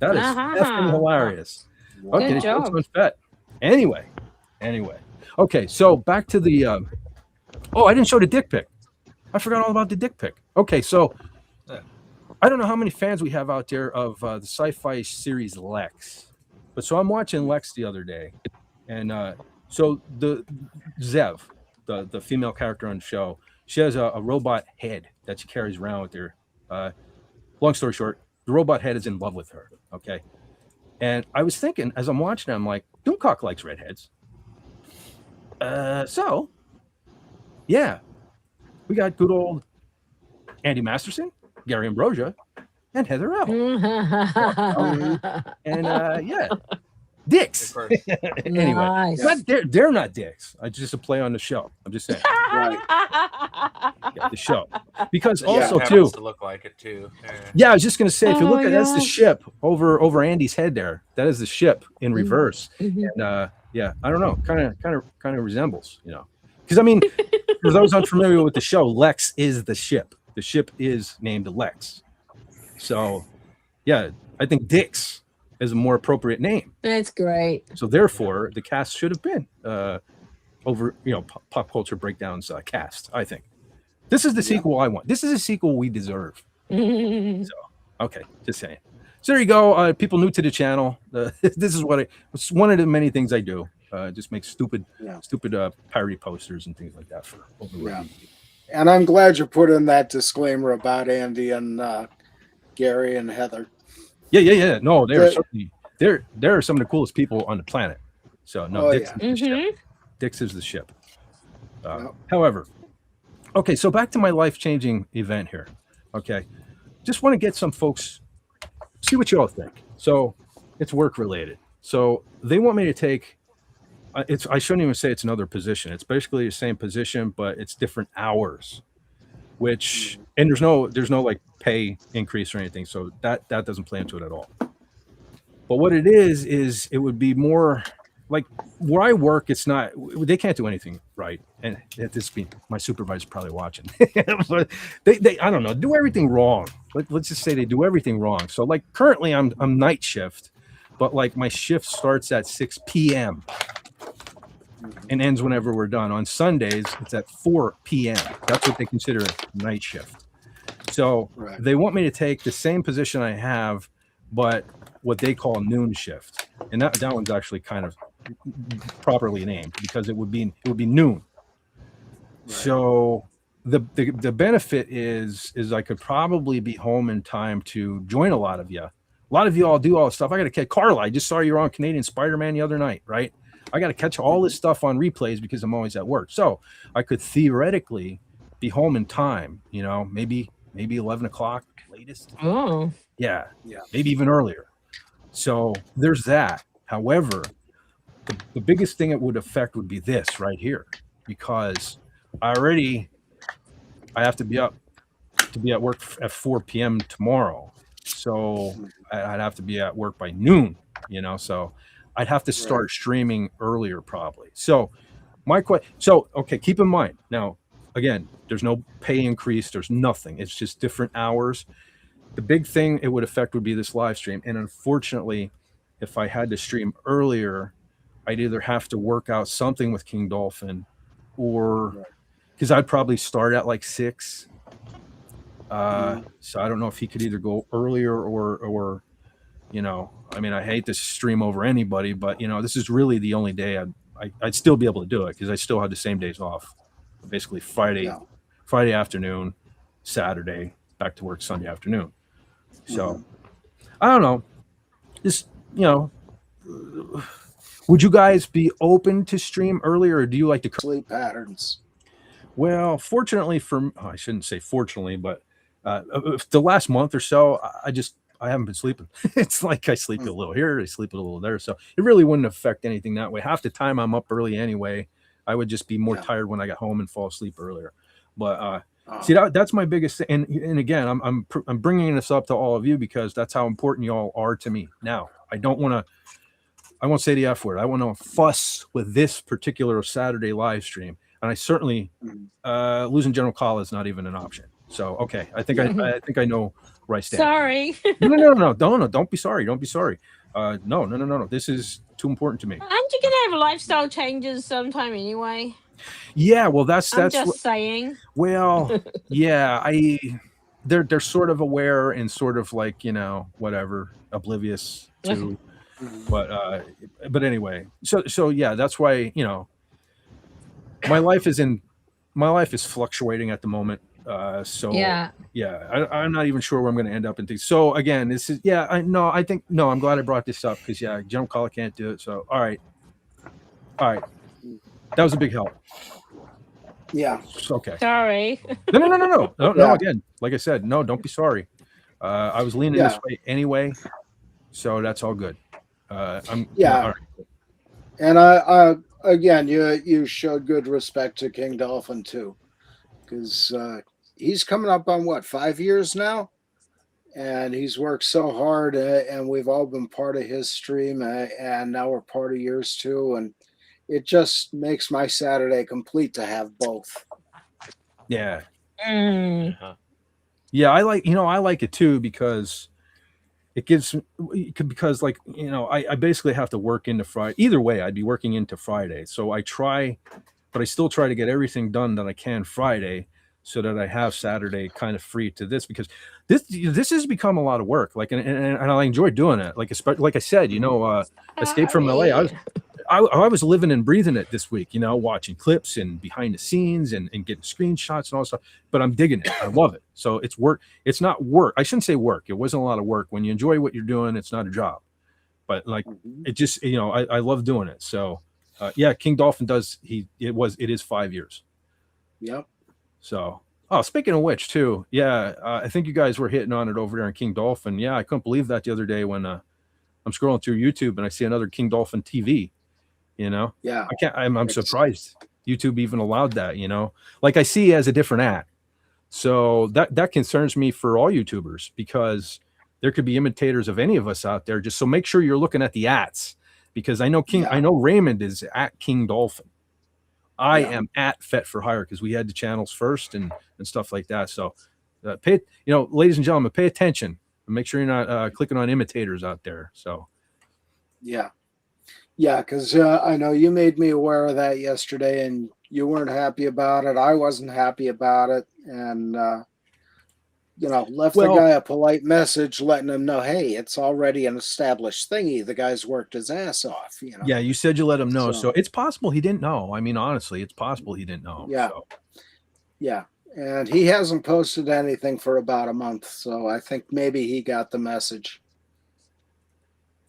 That is effing hilarious. Okay, good job. Anyway. Okay, so back to the. I didn't show the dick pic. I forgot all about the dick pic. Okay, so I don't know how many fans we have out there of the sci-fi series Lex, but so I'm watching Lex the other day, and so the Zev, the female character on the show, she has a robot head that she carries around with her. Long story short, the robot head is in love with her. Okay, and I was thinking as I'm watching, I'm like, Doomcock likes redheads. So yeah, we got good old Andy Masterson, Gary Ambrosia, and Heather L. And dicks. Anyway, Nice. they're not dicks. I just a play on the show. I'm just saying. Right. Yeah, the show, because It also happens too. to look like it too. Yeah, I was just gonna say, if you Oh look my at that's the gosh. ship over Andy's head there. That is the ship in reverse. And yeah, I don't know, kind of resembles, because I mean, for those unfamiliar with the show, Lex is the ship. The ship is named Lex. So yeah, I think dicks as a more appropriate name. That's great. So therefore, the cast should have been over, pop culture breakdowns cast. I think this is the sequel I want. This is a sequel we deserve. So okay, just saying. So there you go. People new to the channel. This is it's one of the many things I do. Just make stupid parody posters and things like that for overrated. And I'm glad you put in that disclaimer about Andy and Gary and Heather. Yeah. No, they're certainly they're some of the coolest people on the planet. So no, Dix is the ship. However, okay, so back to my life-changing event here. Okay, just want to get some folks, see what you all think. So it's work related. So they want me to take. I shouldn't even say it's another position. It's basically the same position, but it's different hours. Which and there's no like pay increase or anything. So that doesn't play into it at all. But what it is it would be more like where I work. It's not. They can't do anything right. And at this being my supervisor's probably watching. But they I don't know, do everything wrong. Let's just say they do everything wrong. So like currently I'm night shift, but like my shift starts at 6 p.m. and ends whenever we're done. On Sundays, it's at 4 p.m. That's what they consider a night shift. So they want me to take the same position I have, but what they call noon shift. And that one's actually kind of properly named because it would be noon. So the benefit is I could probably be home in time to join a lot of you. A lot of you all do all this stuff. I got to catch Carla. I just saw you were on Canadian Spider-Man the other night, right? I got to catch all this stuff on replays because I'm always at work. So I could theoretically be home in time, maybe 11 o'clock latest. Oh. Yeah. Maybe even earlier. So there's that. However, the biggest thing it would affect would be this right here, because I have to be up to be at work at 4 p.m. tomorrow. So I'd have to be at work by noon, so I'd have to start streaming earlier probably. So okay, keep in mind now, again, there's no pay increase. There's nothing. It's just different hours. The big thing it would affect would be this live stream. And unfortunately, if I had to stream earlier, I'd either have to work out something with King Dolphin or because I'd probably start at like 6. So I don't know if he could either go earlier or I hate to stream over anybody, but this is really the only day I'd still be able to do it because I still have the same days off. Basically Friday afternoon, Saturday, back to work Sunday afternoon. So I don't know. Just would you guys be open to stream earlier, or do you like to sleep patterns? Well, fortunately I shouldn't say fortunately, but the last month or so, I haven't been sleeping. It's like I sleep a little here, I sleep a little there. So it really wouldn't affect anything that way. Half the time I'm up early anyway. I would just be more tired when I got home and fall asleep earlier. But see, that's my biggest thing. And again, I'm bringing this up to all of you because that's how important you all are to me. Now, I won't say the F word. I want to fuss with this particular Saturday live stream. And I certainly losing General Call is not even an option. So okay, I think I know where I stand. Sorry. No. Don't be sorry. Don't be sorry. No. This is too important to me. Aren't you gonna have lifestyle changes sometime anyway? Yeah, well, that's just saying. Well, yeah, they're sort of aware and sort of like whatever, oblivious to, but anyway, so yeah, that's why my life is fluctuating at the moment. I'm not even sure where I'm going to end up in things. So again, this is I'm glad I brought this up because General Caller can't do it. So all right, that was a big help. Yeah. Okay. Sorry. No. Again, like I said, no, don't be sorry. I was leaning this way anyway, so that's all good. All right. And I again, you showed good respect to King Dolphin too, because he's coming up on 5 years now, and he's worked so hard, and we've all been part of his stream, and now we're part of yours too, and it just makes my Saturday complete to have both. Yeah. Yeah, I like it too because it gives because like I basically have to work into Friday. Either way, I'd be working into Friday. So I try, but I still try to get everything done that I can Friday, so that I have Saturday kind of free to this, because this has become a lot of work. Like and I enjoy doing it. Like like I said, Escape from LA. I was living and breathing it this week, watching clips and behind the scenes and getting screenshots and all that stuff. But I'm digging it. I love it. So it's work. It's not work. I shouldn't say work. It wasn't a lot of work. When you enjoy what you're doing, it's not a job. But like it just, I love doing it. So yeah, King Dolphin it is 5 years. Yep. So, speaking of which too, yeah, I think you guys were hitting on it over there in King Dolphin. Yeah, I couldn't believe that the other day when I'm scrolling through YouTube and I see another King Dolphin TV. Yeah. I'm surprised YouTube even allowed that. Like I see as a different ad. So that concerns me for all YouTubers, because there could be imitators of any of us out there. Just so make sure you're looking at the ads, because I know Raymond is at King Dolphin. I am at Fet for Hire, because we had the channels first and stuff like that. So ladies and gentlemen, pay attention and make sure you're not clicking on imitators out there. So yeah, because I know you made me aware of that yesterday, and you weren't happy about it. I wasn't happy about it, and left the guy a polite message letting him know, hey, it's already an established thingy. The guy's worked his ass off. Yeah, you said you let him know, so it's possible he didn't know. I mean, honestly, it's possible he didn't know. Yeah, so. Yeah, and he hasn't posted anything for about a month, so I think maybe he got the message.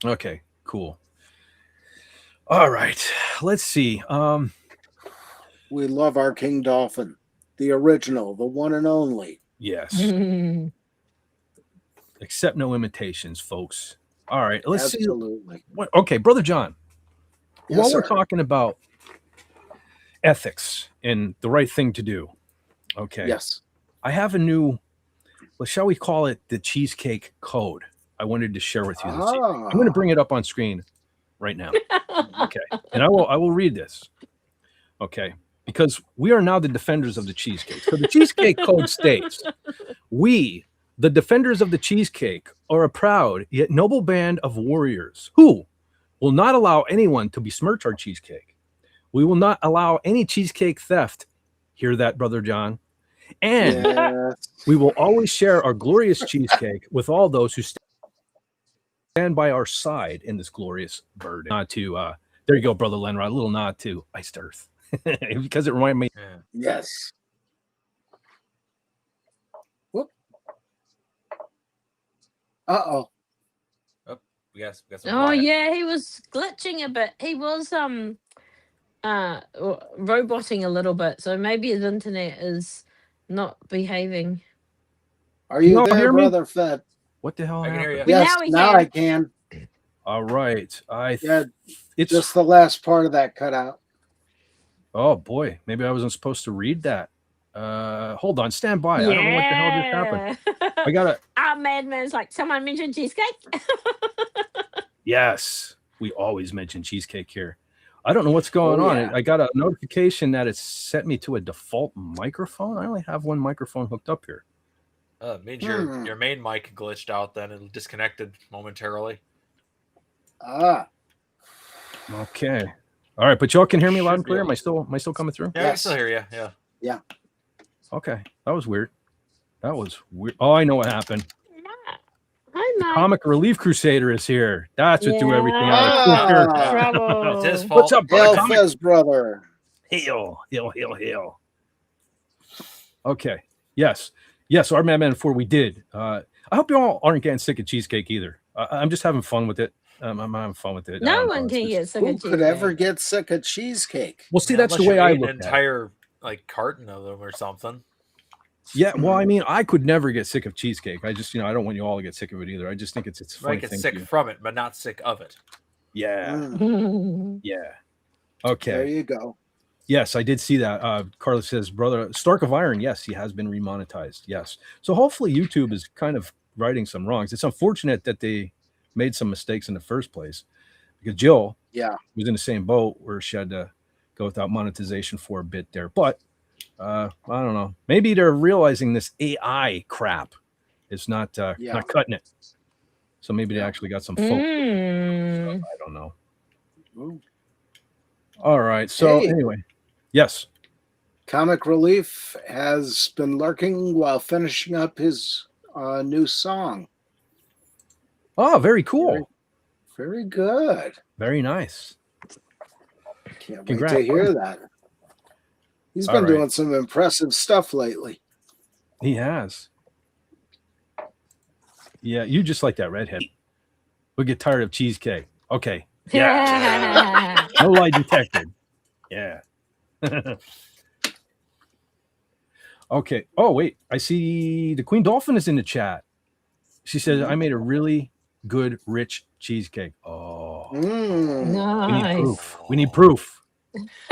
Okay, cool. All right, let's see. We love our King Dolphin, the original, the one and only. Yes. Accept no imitations, folks. All right, let's see. Okay, Brother John. Yes, while sir. we're talking about ethics and the right thing to do, okay. Yes. I have a new, shall we call it the cheesecake code? I wanted to share with you this evening. I'm going to bring it up on screen right now. Okay. And I will read this. Okay. Because we are now the defenders of the cheesecake. So the cheesecake code states, we, the defenders of the cheesecake, are a proud yet noble band of warriors who will not allow anyone to besmirch our cheesecake. We will not allow any cheesecake theft. Hear that, Brother John? And we will always share our glorious cheesecake with all those who stand by our side in this glorious burden. Nod to, there you go, Brother Lenrod, a little nod to Iced Earth. Because it reminded me. Yes. Whoop. Uh-oh. Oh, we got some quiet. Yeah, he was glitching a bit. He was roboting a little bit, so maybe his internet is not behaving. Are you there, Brother Fed? What the hell? I can hear you. Yes, now I can. All right. It's just the last part of that cut out. Oh boy, maybe I wasn't supposed to read that. Hold on, stand by. I don't know what the hell just happened. I gotta. Our madman's like, someone mentioned cheesecake. Yes, we always mention cheesecake here. I don't know what's going on. I got a notification that it set me to a default microphone. I only have one microphone hooked up here. It means your main mic glitched out. Then it disconnected momentarily. Okay. All right, but y'all can hear me loud and clear. Am I still coming through? Yeah, I can still hear you. Yeah. Yeah. Okay, that was weird. Oh, I know what happened. Hi, Mike. Comic Relief Crusader is here. That's what threw everything out. It's his fault. What's up, brother? Fez, brother. Hail. Okay. Yes. Our Madman 4, we did. I hope you all aren't getting sick of cheesecake either. I'm just having fun with it. I'm having fun with it. No one can get sick of cheesecake. Who could ever get sick of cheesecake? Well, see, that's the way I look at it. An entire carton of them or something. Yeah, well, I mean, I could never get sick of cheesecake. I just, I don't want you all to get sick of it either. I just think it's a funny thing. Get sick from it, but not sick of it. Yeah. Yeah. Okay. There you go. Yes, I did see that. Carlos says, brother, Stark of Iron. Yes, he has been remonetized. Yes. So hopefully YouTube is kind of righting some wrongs. It's unfortunate that they made some mistakes in the first place, because Jill was in the same boat where she had to go without monetization for a bit there. But I don't know. Maybe they're realizing this AI crap is not cutting it. So maybe they actually got some folk. Mm. I don't know. Ooh. All right. So Hey. anyway, yes. Comic Relief has been lurking while finishing up his new song. Oh, very cool. Very good. Very nice. Can't wait Congrats. to hear that. He's All been right. doing some impressive stuff lately. He has. Yeah, you just like that redhead. We'll get tired of cheesecake. Okay. Yeah. No lie detected. Yeah. Okay. Oh, wait. I see the Queen Dolphin is in the chat. She says, I made a really good, rich cheesecake. Oh, Mm. we need Nice. proof. We need proof.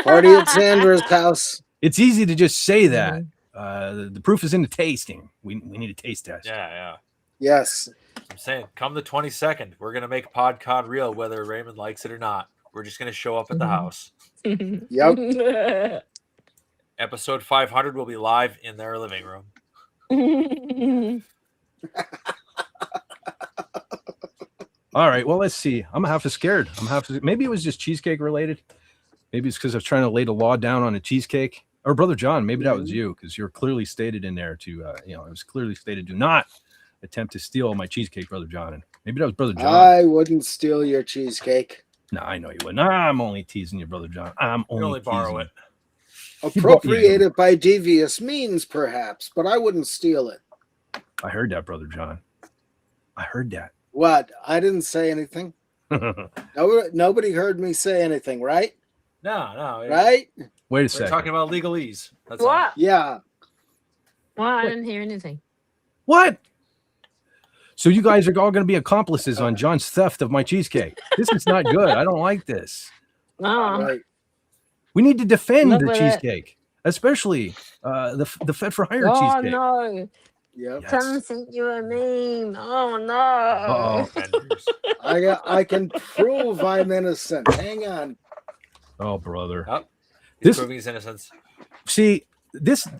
Party at Sandra's house. It's easy to just say that. Mm-hmm. The proof is in the tasting. We need a taste test. Yeah. Yes. I'm saying, come the 22nd, we're gonna make PodCon real, whether Raymond likes it or not. We're just gonna show up at the house. Yep. Episode 500 will be live in their living room. All right. Well, let's see. I'm half as scared. Maybe it was just cheesecake related. Maybe it's because I was trying to lay the law down on a cheesecake. Or Brother John, maybe that was you, because you're clearly stated in there to, it was clearly stated, do not attempt to steal my cheesecake, Brother John. And maybe that was Brother John. I wouldn't steal your cheesecake. No, I know you wouldn't. I'm only teasing you, Brother John. I'm We only borrow it. Appropriated by devious means, perhaps, but I wouldn't steal it. I heard that, Brother John. I heard that. What? I didn't say anything. Nobody heard me say anything, right? No. Right? Wait a We're second. talking about legalese. That's all. What? Yeah. Well, I didn't hear anything. What? So you guys are all going to be accomplices on John's theft of my cheesecake. This is not good. I don't like this. Oh, Right. We need to defend Look the at it. cheesecake, especially the Fed for Hire oh cheesecake. no. Yep. Yes. Someone sent you a meme. Oh no. Uh-oh. Vendors. I can prove I'm innocent. Hang on. Oh, brother. Oh, he's This- proving his innocence. See,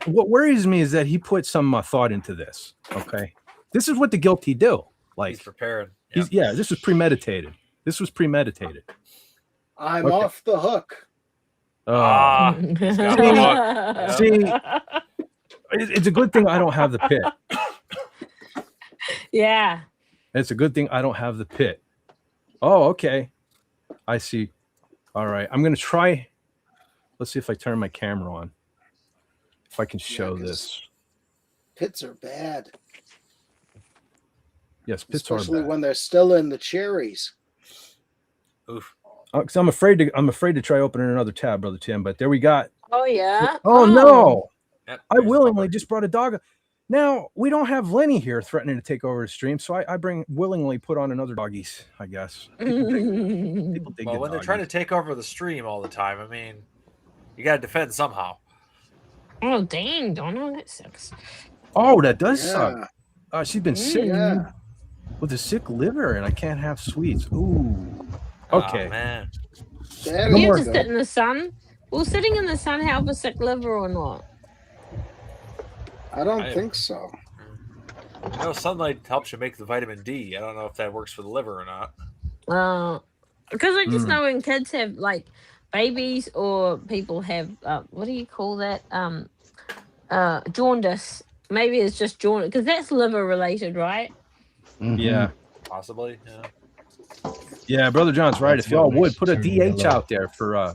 what worries me is that he put some thought into this. Okay. This is what the guilty do. He's Like, prepared. this was premeditated. This was premeditated. I'm Okay. off the hook. Ah, he's got the hook. See, it's a good thing I don't have the pit. Yeah. It's a good thing I don't have the pit. Oh, okay. I see. All right. I'm going to try. Let's see if I turn my camera on. If I can show 'cause this. Pits are bad, Yes, pits are especially bad. when they're still in the cherries. Oof. 'Cause I'm afraid to try opening another tab, Brother Tim, but there we got. Oh yeah. Oh, no. Yep, I there's willingly Bubba. just brought a dog. Now, we don't have Lenny here threatening to take over the stream, so I willingly put on another doggies, I guess. People dig Well, the when they're trying to doggies. take over the stream all the time, I mean, you got to defend somehow. Oh dang, Donna, that sucks. Oh, that does suck. Yeah. She's been sick Yeah. with a sick liver, and I can't have sweets. Ooh. Okay. Oh, man. That No You more- have to sit in the sun. Will sitting in the sun help a sick liver or not? I don't I- think so. I know sunlight helps you make the vitamin D. I don't know if that works for the liver or not. Because I just Mm. know when kids have like babies or people have what do you call that? Jaundice. Maybe it's just jaundice because that's liver related, right? Mhm. Yeah. Possibly. Yeah. Yeah, Brother John's right. That's If y'all what would makes put a it DH yellow. out there for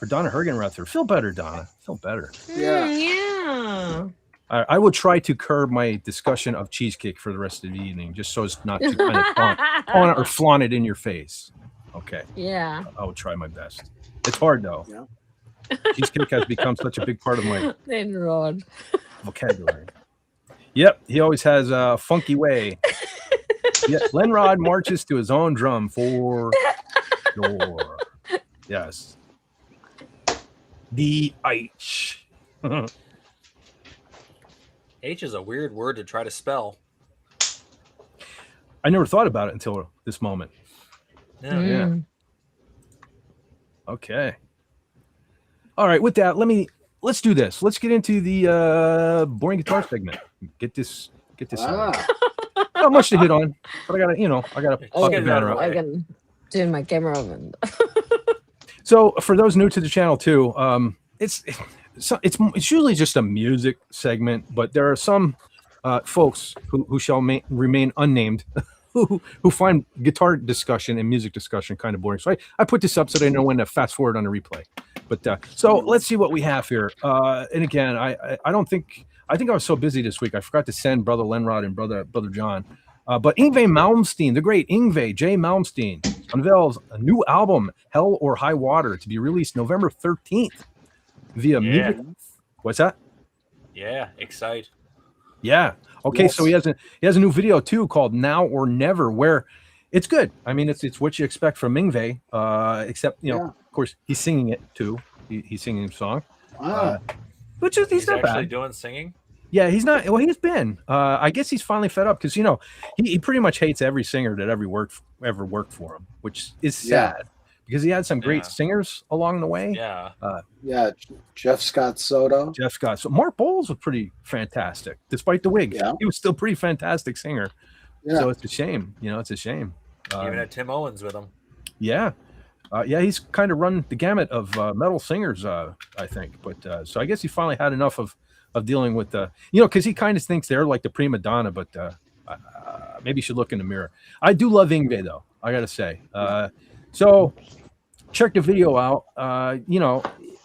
Donna Hergenrether. Feel better, Donna. Feel better. Yeah. Yeah. I will try to curb my discussion of cheesecake for the rest of the evening, just so as not to kind of taunt or flaunt it in your face. Okay, Yeah. I will try my best. It's hard though. Yeah. Cheesecake has become such a big part of my Then Rod. vocabulary. Yep, he always has a funky way. Yeah, Lenrod marches to his own drum for sure. Yes. The H. H is a weird word to try to spell. I never thought about it until this moment. Yeah. Yeah. Mm. Okay. All right. With that, let's do this. Let's get into the boring guitar segment. Get this out. Ah, not much to hit on, but I gotta plug the get it out of banner the up. way. I can do my camera oven. So for those new to the channel too, it's usually just a music segment, but there are some folks who shall remain unnamed who find guitar discussion and music discussion kind of boring. So I put this up so they know when to fast forward on the replay. But so let's see what we have here. And again, I think I was so busy this week I forgot to send Brother Lenrod and Brother John. But Yngwie Malmsteen, the great Yngwie J. Malmsteen, unveils a new album, Hell or High Water, to be released November 13th via music. What's that? Yeah, excite. Yeah. Okay, Yes. so he has a new video too called Now or Never, where it's good. I mean, it's what you expect from Yngwie, except of course he's singing it too. He's singing the song, which is he's not actually bad. doing singing. Yeah, he's not. Well, he's been. I guess he's finally fed up because he pretty much hates every singer that ever worked for him, which is sad because he had some great singers along the way. Yeah. Jeff Scott Soto. So Mark Bowles was pretty fantastic, despite the wig. Yeah. He was still a pretty fantastic singer. Yeah. So it's a shame. It's a shame. Even had Tim Owens with him. Yeah. He's kind of run the gamut of metal singers, I think. But so I guess he finally had enough of dealing with because he kind of thinks they're like the prima donna, but maybe you should look in the mirror. I do love Yngwie though, I gotta say. So check the video out.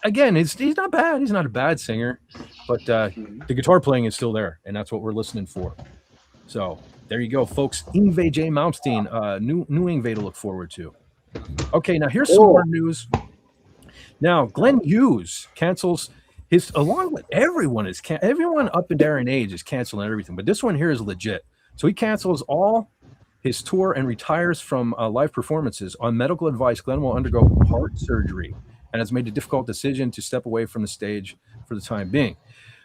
Again, he's not bad. He's not a bad singer, but the guitar playing is still there, and that's what we're listening for. So there you go, folks. Yngwie J. Malmsteen, new Yngwie to look forward to. Okay, now here's some more news. Now, Glenn Hughes cancels his, along with everyone up in their age is canceling everything, but this one here is legit. So he cancels all his tour and retires from live performances. On medical advice, Glenn will undergo heart surgery and has made a difficult decision to step away from the stage for the time being.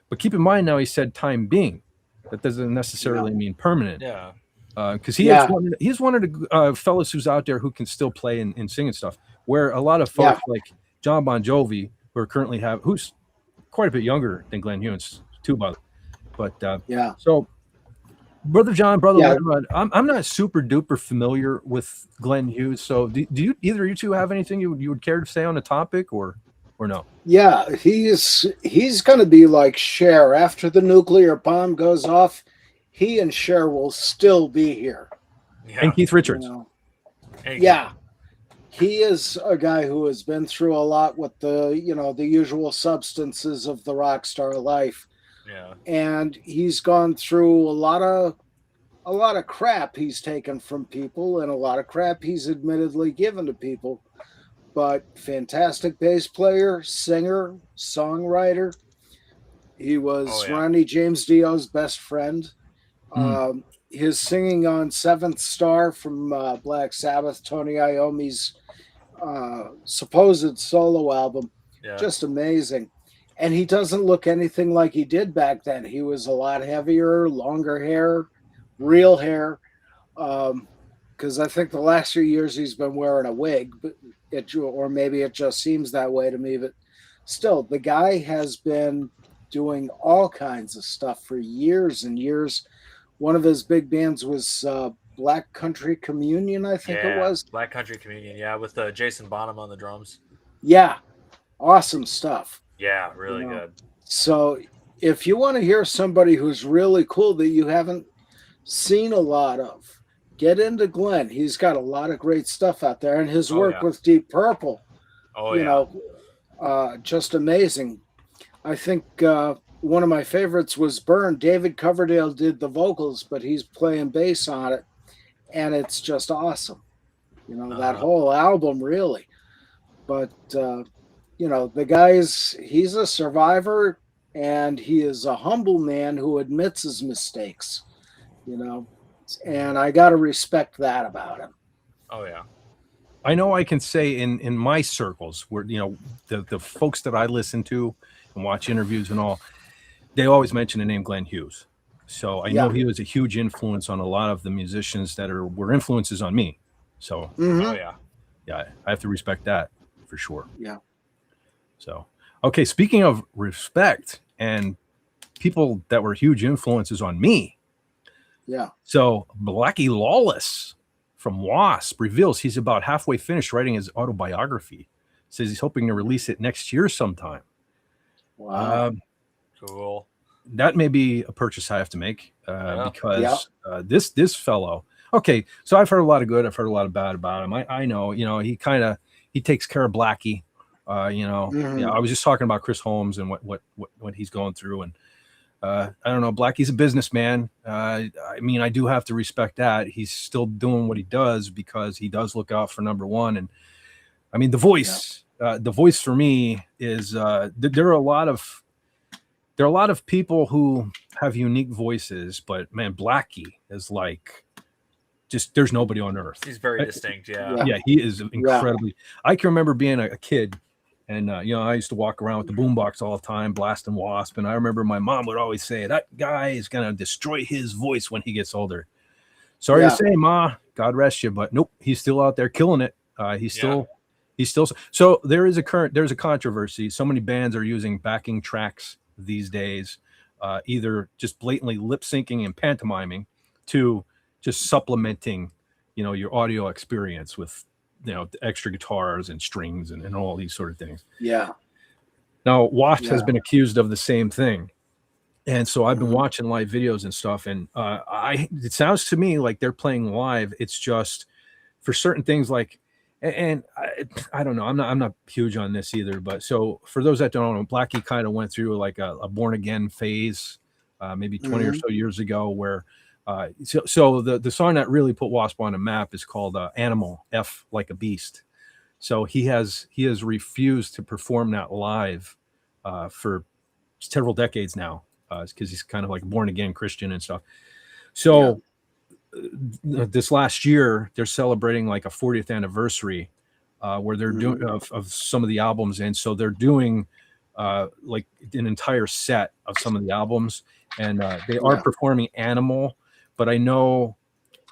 But keep in mind now, he said time being. That doesn't necessarily mean permanent. Yeah. Because he's one of the fellas who's out there who can still play and sing and stuff. Where a lot of folks like John Bon Jovi, who's quite a bit younger than Glenn Hughes, too, but So, Brother John, Lenrod, I'm not super duper familiar with Glenn Hughes. So, do you either of you two have anything you would care to say on the topic, or no? Yeah, he's going to be like Cher. After the nuclear bomb goes off, he and Cher will still be here. Yeah. And Keith Richards. Yeah. He is a guy who has been through a lot with the usual substances of the rock star life. Yeah. And he's gone through a lot of crap he's taken from people and a lot of crap he's admittedly given to people. But fantastic bass player, singer, songwriter. He was Ronnie James Dio's best friend. His singing on Seventh Star from Black Sabbath, Tony Iommi's supposed solo album, just amazing. And he doesn't look anything like he did back then. He was a lot heavier, longer hair, real hair. Because I think the last few years he's been wearing a wig, or maybe it just seems that way to me. But still, the guy has been doing all kinds of stuff for years and years. One of his big bands was Black Country Communion, I think it was. Black Country Communion, with Jason Bonham on the drums. Yeah, awesome stuff. Yeah, really good. So if you want to hear somebody who's really cool that you haven't seen a lot of, get into Glenn. He's got a lot of great stuff out there. And his work with Deep Purple, just amazing. I think one of my favorites was Burn. David Coverdale did the vocals, but he's playing bass on it. And it's just awesome. That whole album, really. But, the he's a survivor, and he is a humble man who admits his mistakes, and I got to respect that about him. Oh, yeah. I know I can say in my circles where, the folks that I listen to and watch interviews and all, they always mention the name Glenn Hughes. So I know he was a huge influence on a lot of the musicians that were influences on me. So, I have to respect that for sure. Yeah. So, okay. Speaking of respect and people that were huge influences on me, Yeah. So Blackie Lawless from Wasp reveals he's about halfway finished writing his autobiography. Says he's hoping to release it next year sometime. Wow. Cool. That may be a purchase I have to make because Yeah. This fellow. Okay, so I've heard a lot of good. I've heard a lot of bad about him. I know, he takes care of Blackie. Mhm. I was just talking about Chris Holmes and what he's going through, and I don't know. Blackie's a businessman. I mean, I do have to respect that he's still doing what he does because he does look out for number one. And I mean, the voice for me is there are a lot of people who have unique voices, but man, Blackie is like just there's nobody on earth. He's very distinct. Yeah. Yeah, he is incredibly. I can remember being a kid. And, I used to walk around with the boombox all the time, blasting Wasp. And I remember my mom would always say, that guy is going to destroy his voice when he gets older. Sorry to say, Ma, God rest you. But nope, he's still out there killing it. He's still. So there's a controversy. So many bands are using backing tracks these days, either just blatantly lip syncing and pantomiming to just supplementing, your audio experience with extra guitars and strings and all these sort of things. Yeah. Now, Wasp has been accused of the same thing. And so I've been watching live videos and stuff. And it sounds to me like they're playing live. It's just for certain things like, and I don't know, I'm not huge on this either. But so for those that don't know, Blackie kind of went through like a born again phase, maybe 20 or so years ago where, so the song that really put Wasp on the map is called Animal, F like a beast. So he has refused to perform that live for several decades now because he's kind of like a born again Christian and stuff. So this last year they're celebrating like a 40th anniversary where they're doing of some of the albums, and so they're doing like an entire set of some of the albums, and they are performing Animal. But I know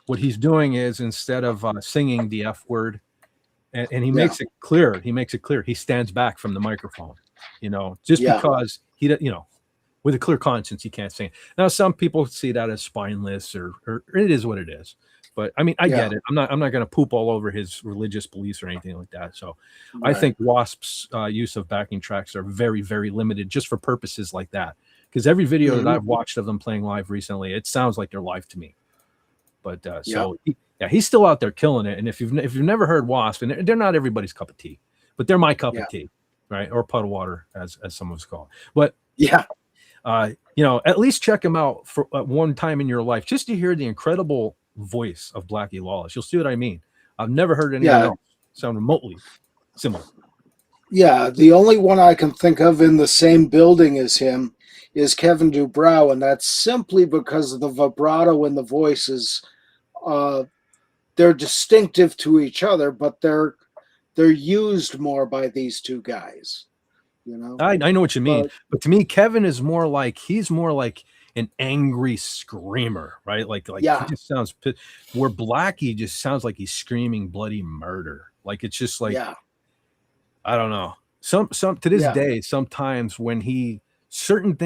what he's doing is instead of singing the F word, and he makes it clear. He stands back from the microphone, because he, with a clear conscience, he can't sing. Now, some people see that as spineless, or it is what it is. But I mean, I get it. I'm not going to poop all over his religious beliefs or anything like that. So, I think Wasp's use of backing tracks are very, very limited, just for purposes like that. Because every video that I've watched of them playing live recently, it sounds like they're live to me. But he's still out there killing it. And if you've never heard Wasp, and they're not everybody's cup of tea, but they're my cup of tea, right? Or puddle water, as some of us call it. But at least check them out for one time in your life, just to hear the incredible voice of Blackie Lawless. You'll see what I mean. I've never heard anyone else sound remotely similar. Yeah, the only one I can think of in the same building as him is Kevin Dubrow, and that's simply because of the vibrato in the voices. They're distinctive to each other, but they're used more by these two guys. I know what you mean, but to me, Kevin is more like an angry screamer, right? Like he just sounds. Where Blackie just sounds like he's screaming bloody murder. Like it's just like I don't know. Some to this day, sometimes when he certain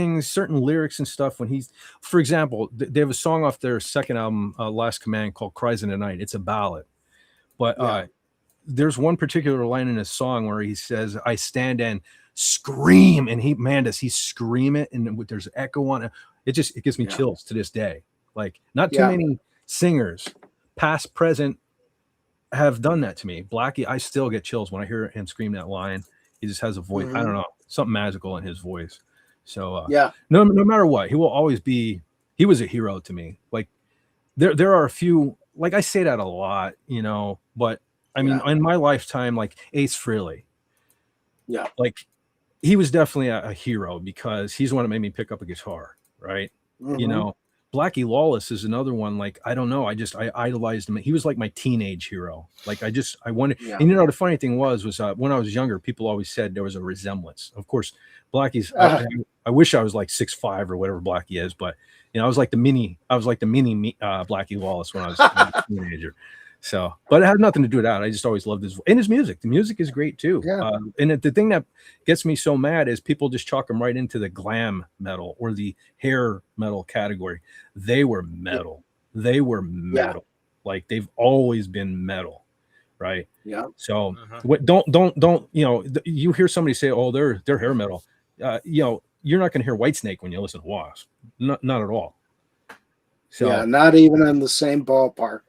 lyrics and stuff, when he's, for example, they have a song off their second album, Last Command, called "Cries in the Night." It's a ballad, but there's one particular line in his song where he says, "I stand and scream," and does he scream it, and there's echo on it. It gives me chills to this day. Like not too many singers, past, present, have done that to me. Blackie, I still get chills when I hear him scream that line. He just has a voice. I don't know, something magical in his voice. So no matter what, he will always be. He was a hero to me. Like there are a few. Like I say that a lot, but I mean, in my lifetime, like Ace Frehley. Yeah, like he was definitely a hero because he's the one that made me pick up a guitar, right? Blackie Lawless is another one. Like, I don't know. I idolized him. He was like my teenage hero. Like, I wanted, and the funny thing was when I was younger, people always said there was a resemblance. Of course, Blackie's, I wish I was like 6'5" or whatever Blackie is, but I was like the mini Blackie Lawless when I was a teenager. So, but it had nothing to do with that. I just always loved his voice. And his music. The music is great too. And the thing that gets me so mad is people just chalk him right into the glam metal or the hair metal category. They were metal. they were metal. Like they've always been metal, right? Yeah. So don't you hear somebody say, "Oh, they're hair metal," you're not going to hear Whitesnake when you listen to Wasp, not at all. So yeah, not even in the same ballpark.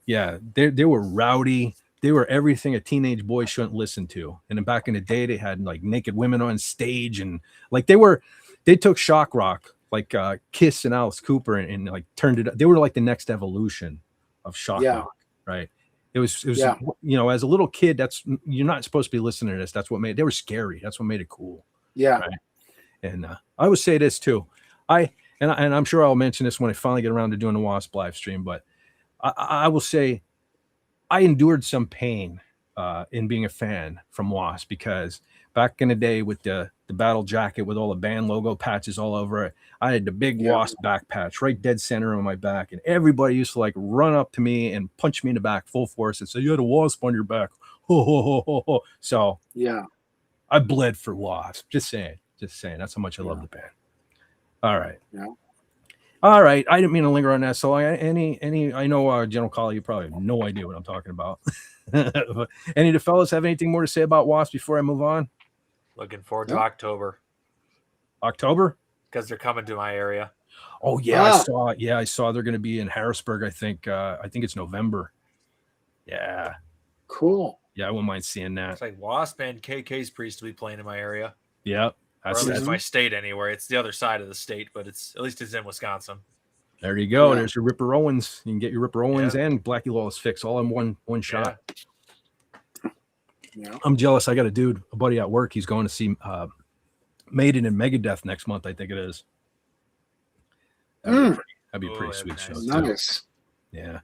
yeah, they were rowdy. They were everything a teenage boy shouldn't listen to. And then back in the day, they had like naked women on stage, and like they took shock rock, like Kiss and Alice Cooper, and like turned it. They were like the next evolution of shock rock, right? It was as a little kid, you're not supposed to be listening to this. That's what made they were scary. That's what made it cool. Yeah. Right? And I would say this too. And I'm sure I'll mention this when I finally get around to doing the Wasp live stream, but I will say I endured some pain in being a fan from Wasp, because back in the day with the battle jacket with all the band logo patches all over it, I had the big Wasp back patch right dead center on my back, and everybody used to like run up to me and punch me in the back full force and say, "You had a Wasp on your back." Ho, ho, ho, ho, ho. So yeah, I bled for Wasp. Just saying. That's how much I love the band. All right. Yeah. All right. I didn't mean to linger on that. So I know General Colley, you probably have no idea what I'm talking about. Any of the fellas have anything more to say about Wasp before I move on? Looking forward to October. October? Because they're coming to my area. Oh yeah, I saw it. Yeah, I saw they're going to be in Harrisburg. I think it's November. Yeah. Cool. Yeah, I wouldn't mind seeing that. It's like Wasp and KK's Priest to be playing in my area. Yeah. Or at least my state anywhere. It's the other side of the state, but at least it's in Wisconsin. There you go. Yeah. There's your Ripper Owens. You can get your Ripper Owens and Blackie Lawless fix all in one shot. Yeah. I'm jealous. I got a buddy at work. He's going to see Maiden and Megadeth next month, I think it is. That'd be a pretty sweet show. Nice. Yeah.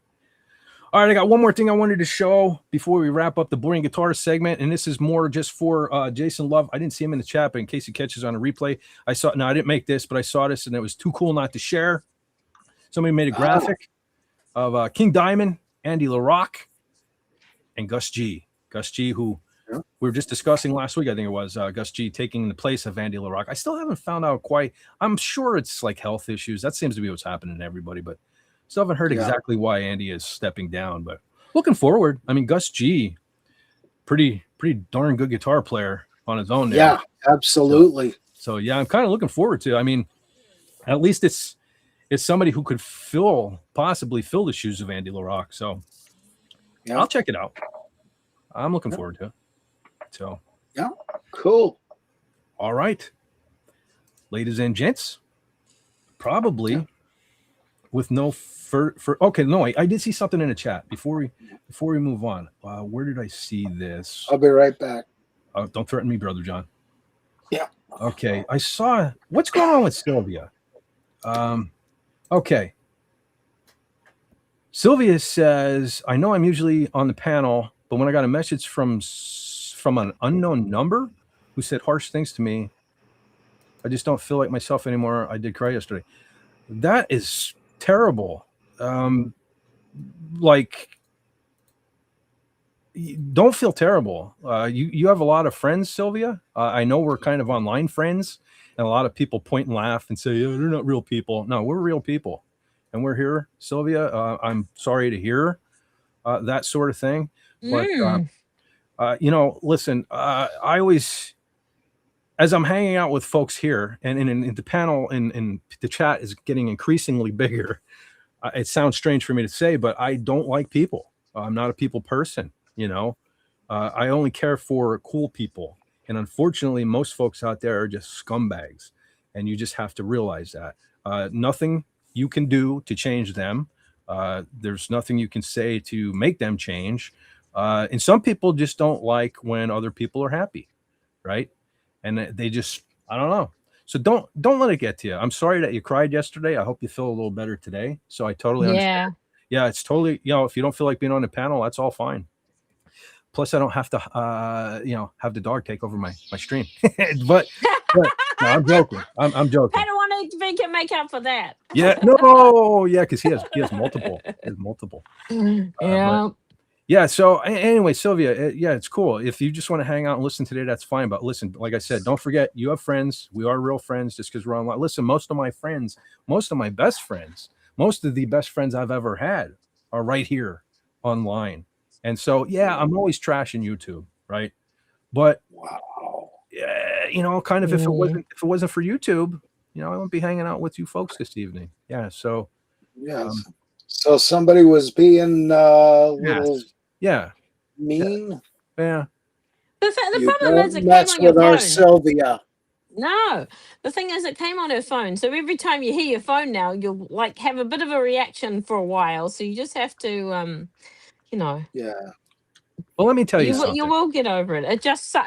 All right, I got one more thing I wanted to show before we wrap up the boring guitar segment, and this is more just for Jason Love. I didn't see him in the chat, but in case he catches on a replay, I didn't make this, but I saw this, and it was too cool not to share. Somebody made a graphic of King Diamond, Andy LaRock, and Gus G. Gus G, who we were just discussing last week, I think it was Gus G taking the place of Andy LaRock. I still haven't found out quite. I'm sure it's like health issues. That seems to be what's happening to everybody, but still haven't heard exactly why Andy is stepping down. But looking forward. I mean, Gus G, pretty darn good guitar player on his own. There. Yeah, absolutely. So yeah, I'm kind of looking forward to. I mean, at least it's somebody who could possibly fill the shoes of Andy LaRock. So I'll check it out. I'm looking forward to it. So yeah, cool. All right, ladies and gents, probably with no okay, no, I did see something in the chat before we move on. Where did I see this? I'll be right back. Don't threaten me, Brother John. Yeah. Okay, I saw what's going on with Sylvia. Okay. Sylvia says, I know I'm usually on the panel, but when I got a message from an unknown number who said harsh things to me, I just don't feel like myself anymore. I did cry yesterday. That is terrible. Like, don't feel terrible. You have a lot of friends, Sylvia. I know we're kind of online friends, and a lot of people point and laugh and say, "Yeah, they're not real people." No, we're real people, and we're here, Sylvia. I'm sorry to hear that sort of thing, but listen. I always, as I'm hanging out with folks here, and in the panel, and the chat is getting increasingly bigger. It sounds strange for me to say, but I don't like people. I'm not a people person. I only care for cool people. And unfortunately, most folks out there are just scumbags. And you just have to realize that. Nothing you can do to change them. There's nothing you can say to make them change. And some people just don't like when other people are happy. Right. And they just, I don't know. So don't let it get to you. I'm sorry that you cried yesterday. I hope you feel a little better today. So I totally understand. Yeah, it's totally, if you don't feel like being on the panel, that's all fine. Plus, I don't have to, have the dog take over my stream. but no, I'm joking. I'm joking. I don't want to make him make up for that. Yeah, no, yeah, because he has multiple. Yeah. So anyway, Sylvia, it's cool. If you just want to hang out and listen today, that's fine. But listen, like I said, don't forget you have friends. We are real friends just because we're online. Listen, most of my best friends, most of the best friends I've ever had are right here online. And so, yeah, I'm always trashing YouTube, right? But Wow. yeah, you know, kind of if it wasn't for YouTube, you know, I wouldn't be hanging out with you folks this evening. Yeah. So Yes. So somebody was being little yeah, mean. yeah. The You problem is don't it came mess on your with our phone. Sylvia. No, the thing is, it came on her phone. So every time you hear your phone now, you'll like have a bit of a reaction for a while. So you just have to, you know, Yeah. Well, let me tell you you something. will get over it. It's like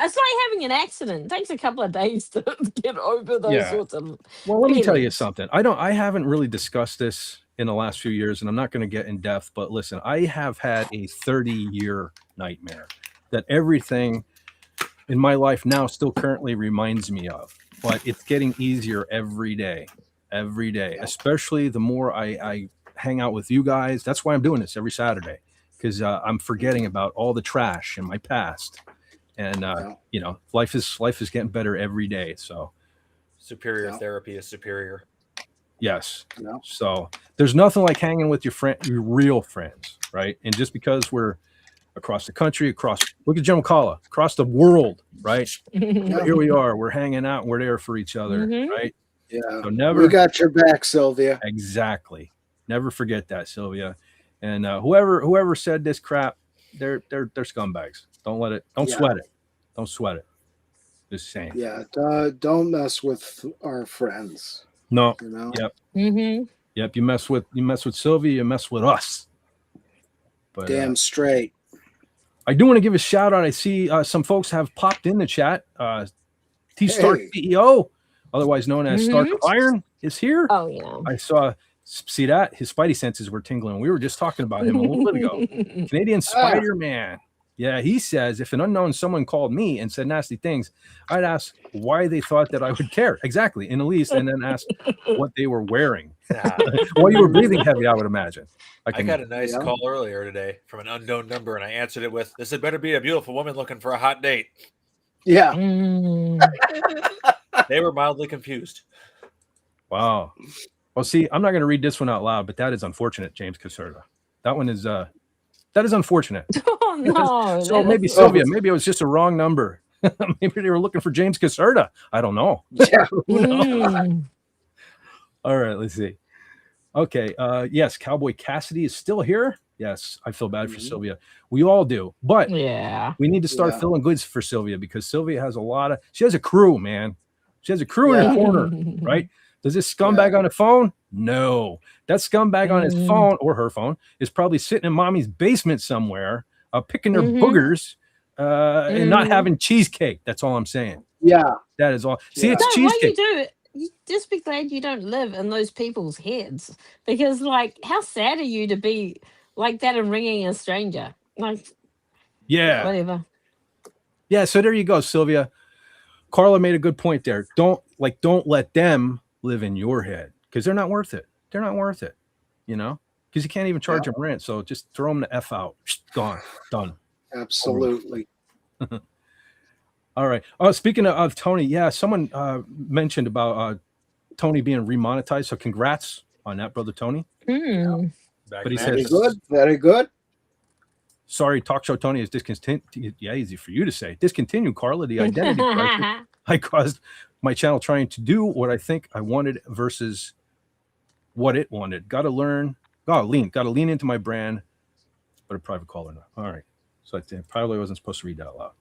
having an accident. It takes a couple of days to get over those sorts of. Well, let me tell you feelings. something. I haven't really discussed this in the last few years, and I'm not going to get in depth, but listen, I have had a 30-year nightmare that everything in my life now still currently reminds me of, but it's getting easier every day, especially the more I hang out with you guys. That's why I'm doing this every Saturday, because I'm forgetting about all the trash in my past. And, you know, life is getting better every day. So Superior therapy is superior. yes. Yeah. So there's nothing like hanging with your real friends, right? And just because we're across the country, look at General Kala, across the world, right? But here we are, we're hanging out and we're there for each other, right? Yeah. So We got your back, Sylvia. Exactly. Never forget that, Sylvia. And whoever said this crap, they're scumbags. Don't sweat it. Don't sweat it. Just saying. Yeah. Don't mess with our friends. No. You know? Yep. Yep. You mess with Sylvia, you mess with us. But damn straight. I do want to give a shout out. I see some folks have popped in the chat. T Stark CEO, otherwise known as Stark of Iron, is here. Oh yeah. I see that his spidey senses were tingling. We were just talking about him a little bit ago. Canadian Spider-Man. Yeah, he says, if an unknown someone called me and said nasty things, I'd ask why they thought that I would care. Exactly, in Elise, and then ask what they were wearing. Well, you were breathing heavy, I would imagine. I got a nice call earlier today from an unknown number, and I answered it with, "This had better be a beautiful woman looking for a hot date." Yeah. They were mildly confused. Wow. Well, see, I'm not going to read this one out loud, but that is unfortunate, James Caserta. That one is that is unfortunate. Oh no. So maybe Sylvia, maybe it was just a wrong number. Maybe they were looking for James Caserta. I don't know. Yeah. All right, let's see. Okay. Yes, Cowboy Cassidy is still here. Yes, I feel bad for Sylvia. We all do, but we need to start feeling good for Sylvia, because Sylvia has she has a crew, man. She has a crew in the corner, right? Does this scumbag on the phone? No. That scumbag on his phone, or her phone, is probably sitting in mommy's basement somewhere, picking their boogers and not having cheesecake. That's all I'm saying. Yeah. That is all. See, it's cheesecake. What you do, you just be glad you don't live in those people's heads, because, like, how sad are you to be like that and ringing a stranger? Like, whatever. Yeah, so there you go, Sylvia. Carla made a good point there. Don't let them live in your head, because they're not worth it. They're not worth it, you know, because you can't even charge them rent. So just throw them the F out. Gone. Done. Absolutely. All right. Speaking of Tony, someone mentioned about Tony being remonetized. So congrats on that, brother Tony. But he says, very good. Sorry, Talk Show Tony is discontinued. Yeah, easy for you to say. Discontinue, Carla, the identity crisis I caused my channel trying to do what I think I wanted versus what it wanted. Got to lean into my brand, but a private caller now. All right. So I think probably wasn't supposed to read that out loud.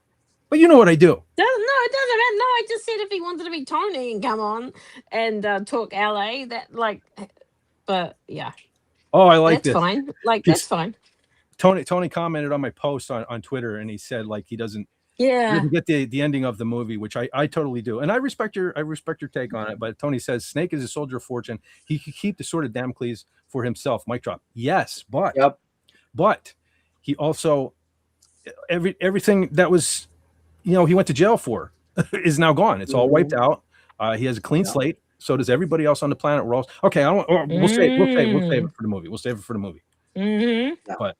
But you know what I do. No, it doesn't matter. No, I just said if he wanted to be Tony and come on and talk LA, but yeah. Oh, I like this. That's fine. Like, that's fine. Tony commented on my post on Twitter, and he said, like, he doesn't get the ending of the movie, which I totally do. And I respect your take on it. But Tony says Snake is a soldier of fortune. He could keep the sword of Damocles for himself. Mic drop. Yes, but he also everything that was, he went to jail for is now gone. It's all wiped out. He has a clean slate. So does everybody else on the planet. We're all okay. We'll save it for the movie. We'll save it for the movie. But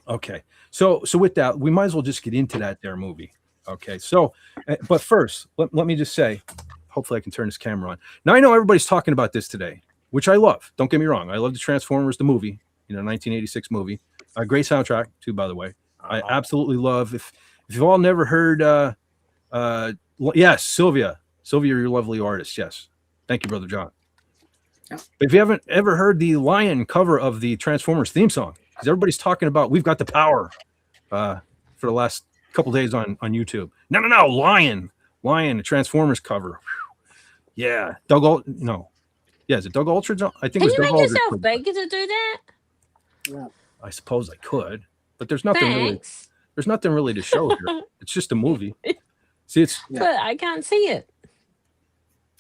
okay. So with that, we might as well just get into that there movie. Okay. So, but first, let me just say, hopefully I can turn this camera on. Now I know everybody's talking about this today. which I love. Don't get me wrong. I love the Transformers, the movie, 1986 movie. Great soundtrack too, by the way. I absolutely love. If you've all never heard, yes, Sylvia, you're a lovely artist. Yes, thank you, Brother John. Yeah. But if you haven't ever heard the Lion cover of the Transformers theme song, because everybody's talking about "We've Got the Power" for the last couple days on YouTube. No, Lion, the Transformers cover. Yeah, Doug Aldrich. No, yeah, is it Doug Aldrich? I think Can it was you Doug make Aldrich. yourself bigger to do that? Yeah. I suppose I could, but there's nothing really. Thanks. There's nothing really to show here. It's just a movie. See, it's. Yeah. But I can't see it.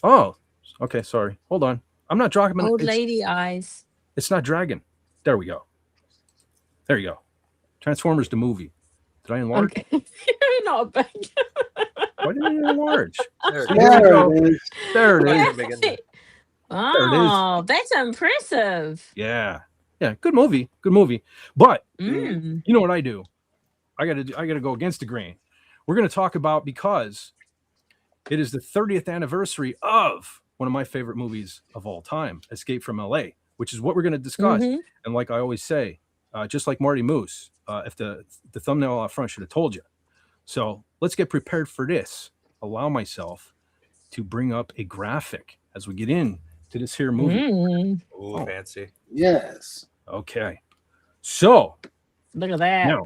Oh, okay. Sorry. Hold on. I'm not dragging. Old lady eyes. It's not dragging. There we go. There you go. Transformers the movie. Did I enlarge? Okay. You're not big. Why did I enlarge? There There it is. There it is. There it is. Oh, that's impressive. Yeah. Good movie. But Mm. you know what I do? I gotta go against the grain. We're gonna talk about, because it is the 30th anniversary of one of my favorite movies of all time, Escape from LA, which is what we're gonna discuss. Mhm. And like I always say, just like Marty Moose, if the thumbnail out front should have told you. So let's get prepared for this. Allow myself to bring up a graphic as we get in to this here movie. Mm. Ooh, fancy. Yes. Okay. So Look at that.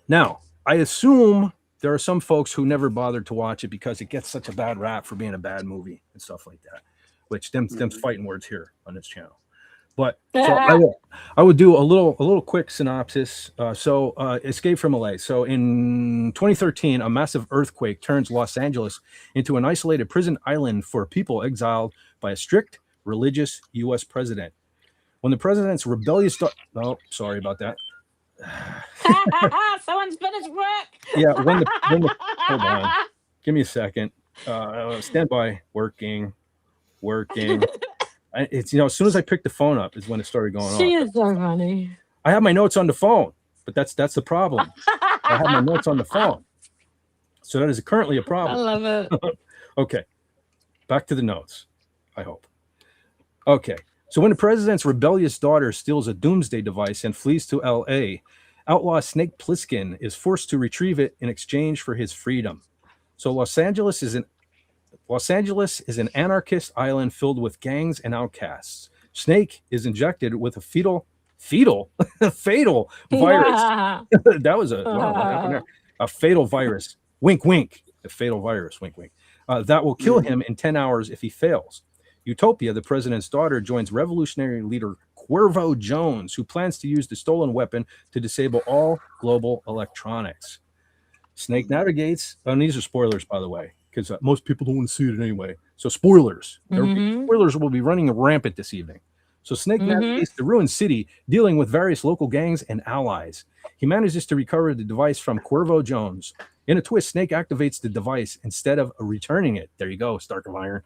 now, I assume there are some folks who never bothered to watch it because it gets such a bad rap for being a bad movie and stuff like that, which them's fighting words here on this channel. But so I would do a little quick synopsis. Escape from LA. So in 2013, a massive earthquake turns Los Angeles into an isolated prison island for people exiled by a strict religious U.S. president. When the president's rebellious sorry about that. Someone's finished work. Yeah, when the hold on. Give me a second. Stand by. Working. It's as soon as I picked the phone up is when it started going She on. is so funny. I have my notes on the phone, but that's the problem. I have my notes on the phone, so that is currently a I problem. love it. Okay, back to the notes. I hope. Okay, so when the president's rebellious daughter steals a doomsday device and flees to L.A., outlaw Snake Plissken is forced to retrieve it in exchange for his freedom. So Los Angeles is an anarchist island filled with gangs and outcasts. Snake is injected with a fatal virus. That was a fatal virus. Wink, wink. A fatal virus. Wink, wink. That will kill him in 10 hours if he fails. Utopia, the president's daughter, joins revolutionary leader Cuervo Jones, who plans to use the stolen weapon to disable all global electronics. Snake navigates, and these are spoilers, by the way, because most people don't want to see it anyway. So spoilers. Spoilers will be running rampant this evening. So Snake navigates the ruined city, dealing with various local gangs and allies. He manages to recover the device from Cuervo Jones. In a twist, Snake activates the device instead of returning it. There you go, Stark of Iron.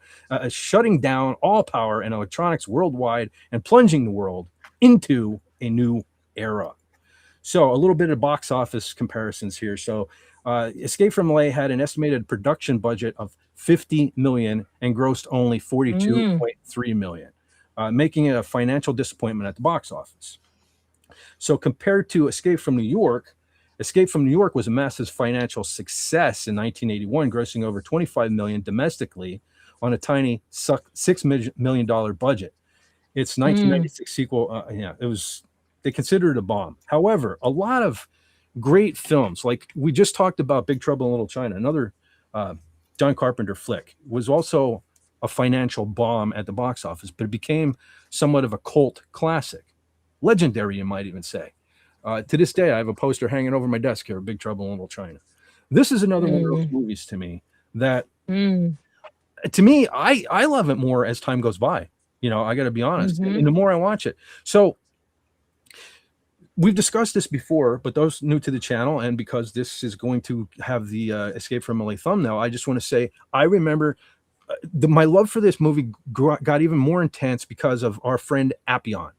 Shutting down all power and electronics worldwide and plunging the world into a new era. So a little bit of box office comparisons here. So Escape from LA had an estimated production budget of $50 million and grossed only $42.3 million, making it a financial disappointment at the box office. So compared to Escape from New York was a massive financial success in 1981, grossing over $25 million domestically on a tiny $6 million budget. Its 1996 sequel, they considered it a bomb. However, a lot of great films, like we just talked about Big Trouble in Little China, another John Carpenter flick, was also a financial bomb at the box office, but it became somewhat of a cult classic. Legendary, you might even say. To this day, I have a poster hanging over my desk here, Big Trouble in Little China. This is another one of those movies to me that, to me, I love it more as time goes by. I got to be honest. And the more I watch it. So we've discussed this before, but those new to the channel, and because this is going to have the Escape from LA thumbnail, I just want to say, I remember my love for this movie got even more intense because of our friend Appion.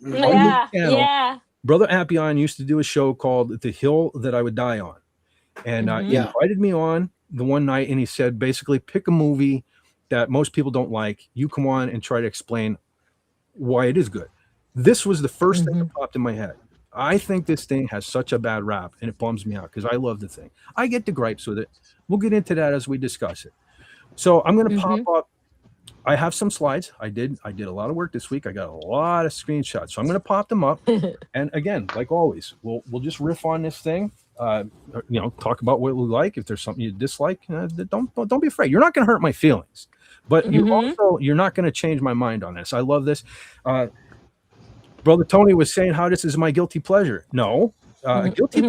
Yeah. Brother Appion used to do a show called The Hill That I Would Die On. And he invited me on the one night, and he said, basically, pick a movie that most people don't like, you come on and try to explain why it is good. This was the first thing that popped in my head. I think this thing has such a bad rap, and it bums me out because I love the thing. I get the gripes with it. We'll get into that as we discuss it. So I'm going to pop up. I have some slides. I did a lot of work this week. I got a lot of screenshots, so I'm going to pop them up. And again, like always, we'll just riff on this thing. Talk about what we like. If there's something you dislike, don't be afraid. You're not going to hurt my feelings, but you're not going to change my mind on this. I love this. Brother Tony was saying how this is my guilty pleasure. No, a guilty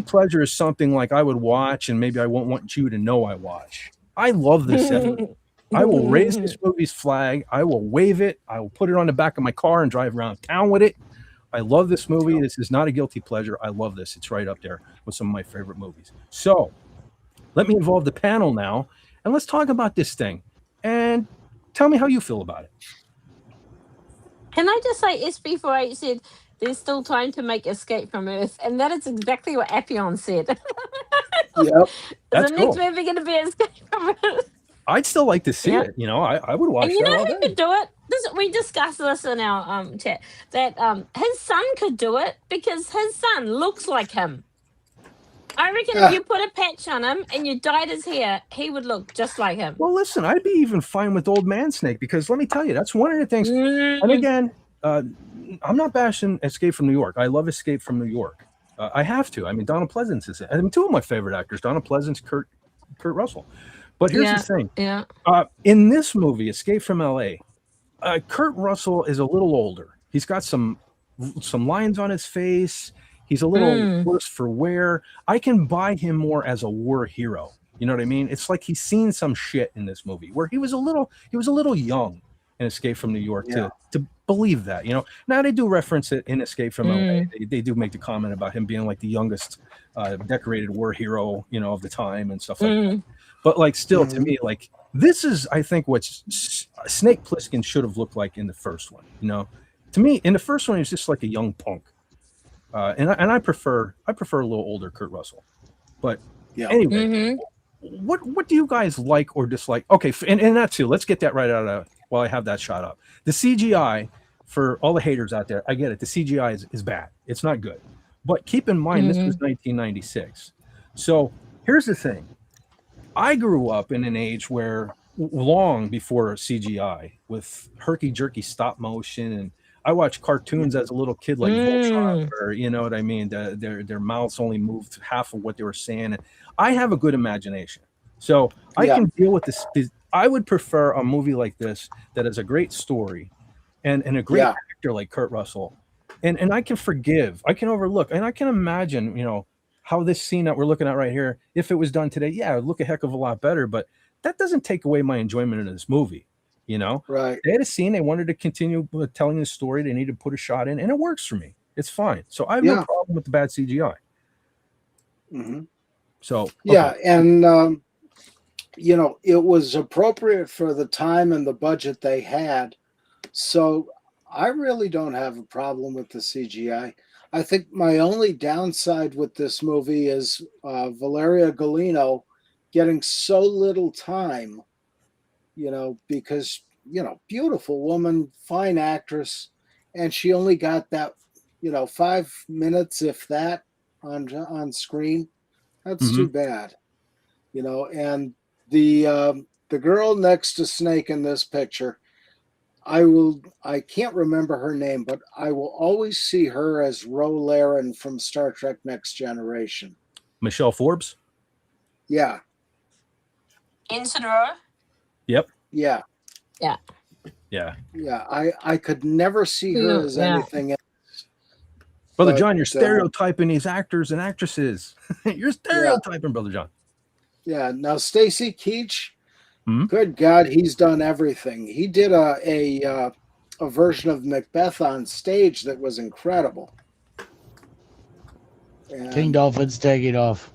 pleasure is something like I would watch, and maybe I won't want you to know I watch. I love this. I will raise this movie's flag. I will wave it. I will put it on the back of my car and drive around town with it. I love this movie. This is not a guilty pleasure. I love this. It's right up there with some of my favorite movies. So let me involve the panel now, and let's talk about this thing. And tell me how you feel about it. Can I just say, SB48 said there's still time to make Escape from Earth, and that is exactly what Appion said. Yep. That's the cool. next movie going to be Escape from Earth. I'd still like to see it. I would watch and you that know all who day. could do it? We discussed this in our chat, that his son could do it because his son looks like him. I reckon if you put a patch on him and you dyed his hair, he would look just like him. Well, listen, I'd be even fine with Old Man Snake because let me tell you, that's one of the things. And again, I'm not bashing Escape from New York. I love Escape from New York. I have to. I mean, Donald Pleasance is it. I mean, two of my favorite actors, Donald Pleasance, Kurt Russell. But here's the thing. Yeah. In this movie, Escape from L.A., Kurt Russell is a little older. He's got some lines on his face. He's a little worse for wear. I can buy him more as a war hero. You know what I mean? It's like he's seen some shit in this movie where he was a little young in Escape from New York to believe that. Now they do reference it in Escape from LA. They do make the comment about him being like the youngest decorated war hero, of the time and stuff like that. But like still to me, like this is, I think, what Snake Plissken should have looked like in the first one. To me, in the first one, he's just like a young punk. And I prefer a little older Kurt Russell. But anyway, what do you guys like or dislike? Okay, and that too. Let's get that right out of while I have that shot up. The CGI, for all the haters out there, I get it. The CGI is bad. It's not good. But keep in mind, this was 1996. So here's the thing. I grew up in an age where long before CGI with herky-jerky stop motion, and I watched cartoons as a little kid like Voltron, or you know what I mean? Their mouths only moved half of what they were saying. And I have a good imagination. So I can deal with this. I would prefer a movie like this that has a great story and a great actor like Kurt Russell. And I can forgive, I can overlook, and I can imagine, how this scene that we're looking at right here, if it was done today, it would look a heck of a lot better. But that doesn't take away my enjoyment of this movie. Right. They had a scene, they wanted to continue telling the story, they needed to put a shot in, and it works for me. It's fine. So I have no problem with the bad CGI. So and it was appropriate for the time and the budget they had. So I really don't have a problem with the CGI. I think my only downside with this movie is Valeria Golino getting so little time, because, beautiful woman, fine actress, and she only got that, 5 minutes, if that, on screen. That's too bad, and the girl next to Snake in this picture, I can't remember her name, but I will always see her as Ro Laren from Star Trek Next Generation. Michelle Forbes? Ensign Ro? Yep. Yeah. I could never see her as anything else. Brother John, you're stereotyping these actors and actresses. You're stereotyping, Brother John. Yeah. Now, Stacy Keach, good God, he's done everything. He did a version of Macbeth on stage that was incredible. And, King Dolphins, take it off.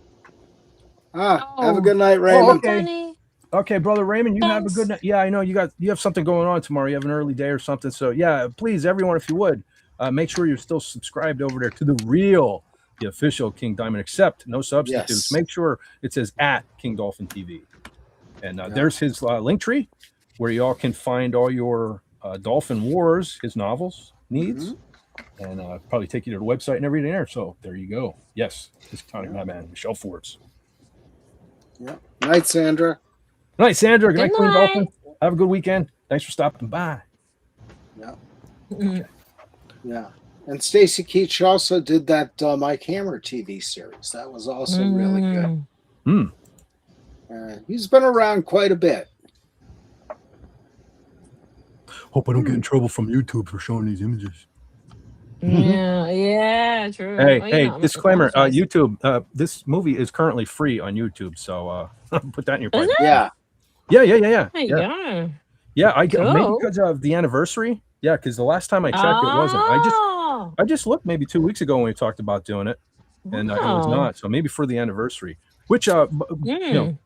Have a good night, Raymond. Okay, Brother Raymond, you have a good night. Yeah, I know you have something going on tomorrow. You have an early day or something. So yeah, please, everyone, if you would, make sure you're still subscribed over there to the official King Diamond, except no substitutes. Yes. Make sure it says @King Dolphin TV. And there's his link tree where y'all can find all your Dolphin Wars, his novels needs, and probably take you to the website and everything there. So there you go. Yes, this Tonic Madman, Michelle Forbes. Yeah. Night, Sandra. Good night, Sandra. Good night, Good Queen night. Dolphin. Have a good weekend. Thanks for stopping by. Yeah. Mm. Yeah. And Stacy Keach also did that Mike Hammer TV series. That was also really good. Mm. He's been around quite a bit. Hope I don't get in trouble from YouTube for showing these images. Yeah, true. Hey, Well, hey, you know, disclaimer, I'm- YouTube, this movie is currently free on YouTube, so put that in your Is pipe. it? Yeah. Yeah. There you go. Yeah, maybe Cool. because of the anniversary. Yeah, because the last time I checked, it wasn't. Oh, I just looked maybe 2 weeks ago when we talked about doing it, and it was wow. not. So maybe for the anniversary. Which, you know,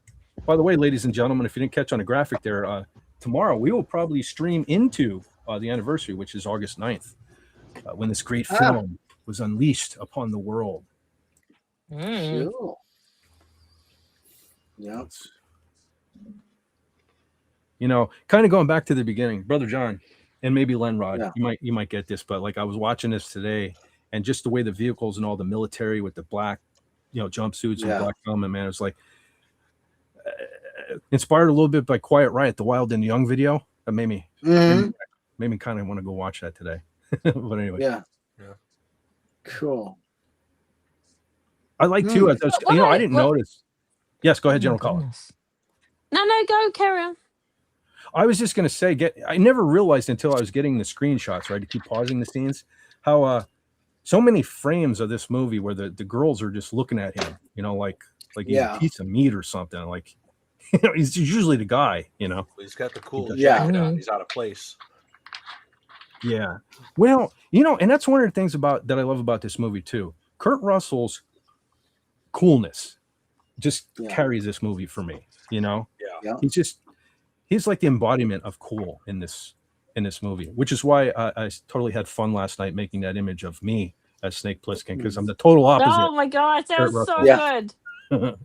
by the way, ladies and gentlemen, if you didn't catch on the graphic there, tomorrow we will probably stream into the anniversary, which is August 9th, when this great film was unleashed upon the world. Cool. Yeah. You know, kind of going back to the beginning, Brother John, and maybe Lenrod, Yeah. you might get this, but like I was watching this today, and just the way the vehicles and all the military with the black, you know, jumpsuits and black helmet, man, it was like inspired a little bit by Quiet Riot, the Wild and Young video. That made me kind of want to go watch that today. But anyway, Yeah. Cool. I like too. I didn't notice. Yes, go ahead, General Collins. Goodness. No, go carry on. I was just gonna say, I never realized until I was getting the screenshots, right, to keep pausing the scenes, how so many frames of this movie where the girls are just looking at him, you know, like he's a piece of meat or something. Like, you know, he's usually the guy, you know. He's got the cool Yeah. jacket on. He's out of place. Yeah. Well, you know, and that's one of the things that I love about this movie too. Kurt Russell's coolness just carries this movie for me, you know. Yeah. He's like the embodiment of cool in this movie, which is why I totally had fun last night making that image of me as Snake Plissken, because I'm the total opposite. Oh my gosh, that Kurt was so Russell. good.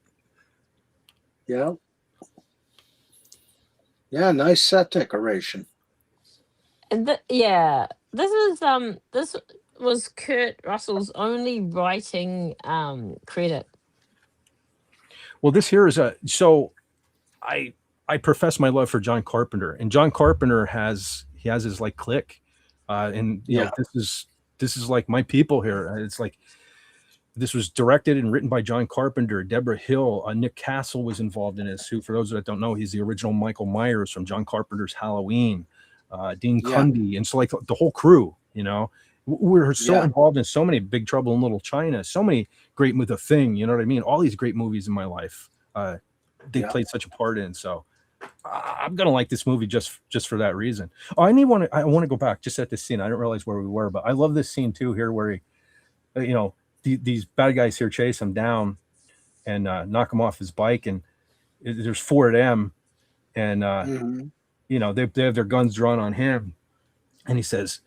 Yeah. Yeah, nice set decoration. And this was Kurt Russell's only writing credit. Well, this here is I profess my love for John Carpenter, and John Carpenter has his like clique, and you know, this is like my people here. It's like this was directed and written by John Carpenter, Deborah Hill, Nick Castle was involved in this. Who, for those that don't know, he's the original Michael Myers from John Carpenter's Halloween. Dean Cundy, and so like the whole crew, you know, we're so involved in so many Big Trouble in Little China, so many great with The Thing, you know what I mean? All these great movies in my life, they played such a part in. So I'm gonna like this movie just for that reason. Oh, I want to go back just at this scene. I didn't realize where we were, but I love this scene too here where he, you know, these bad guys here chase him down and knock him off his bike, and there's 4 of them, and you know, they have their guns drawn on him, and he says,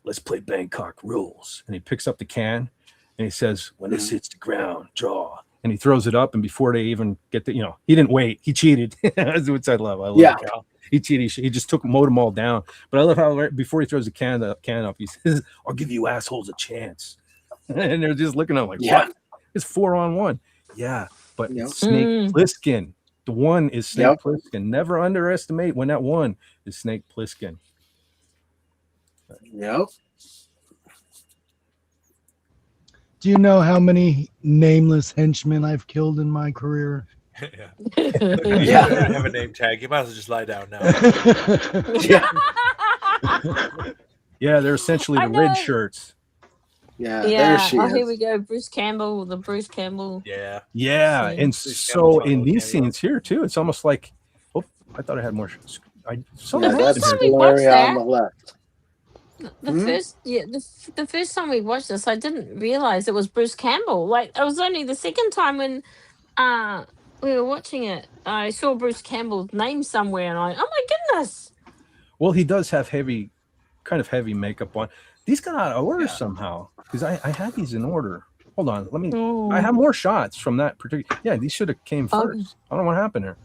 let's play Bangkok rules. And he picks up the can and he says, when this hits the ground, draw. And he throws it up, and before they even get the, you know, he didn't wait. He cheated. That's what I love. I love how he cheated. He just mowed them all down. But I love how right before he throws the can up, he says, I'll give you assholes a chance. And they're just looking at him like, what? It's 4-on-1. Yeah, but it's Snake Plissken. The one is Snake Plissken. Never underestimate when that one is Snake Plissken. Yep. Do you know how many nameless henchmen I've killed in my career? You have a name tag. You might as well just lie down now. Yeah, they're essentially the red shirts. Yeah, there she is. Here we go. Bruce Campbell. Yeah. And so in these scenes here too, it's almost like, oh, I thought I had more. That's Larry on the left. The first time we watched this, I didn't realize it was Bruce Campbell. Like, it was only the second time when we were watching it, I saw Bruce Campbell's name somewhere, and oh my goodness. Well, he does have kind of heavy makeup on. These got out of order somehow, because I had these in order. Hold on, let me. I have more shots from that particular. Yeah, these should have came first. I don't know what happened here.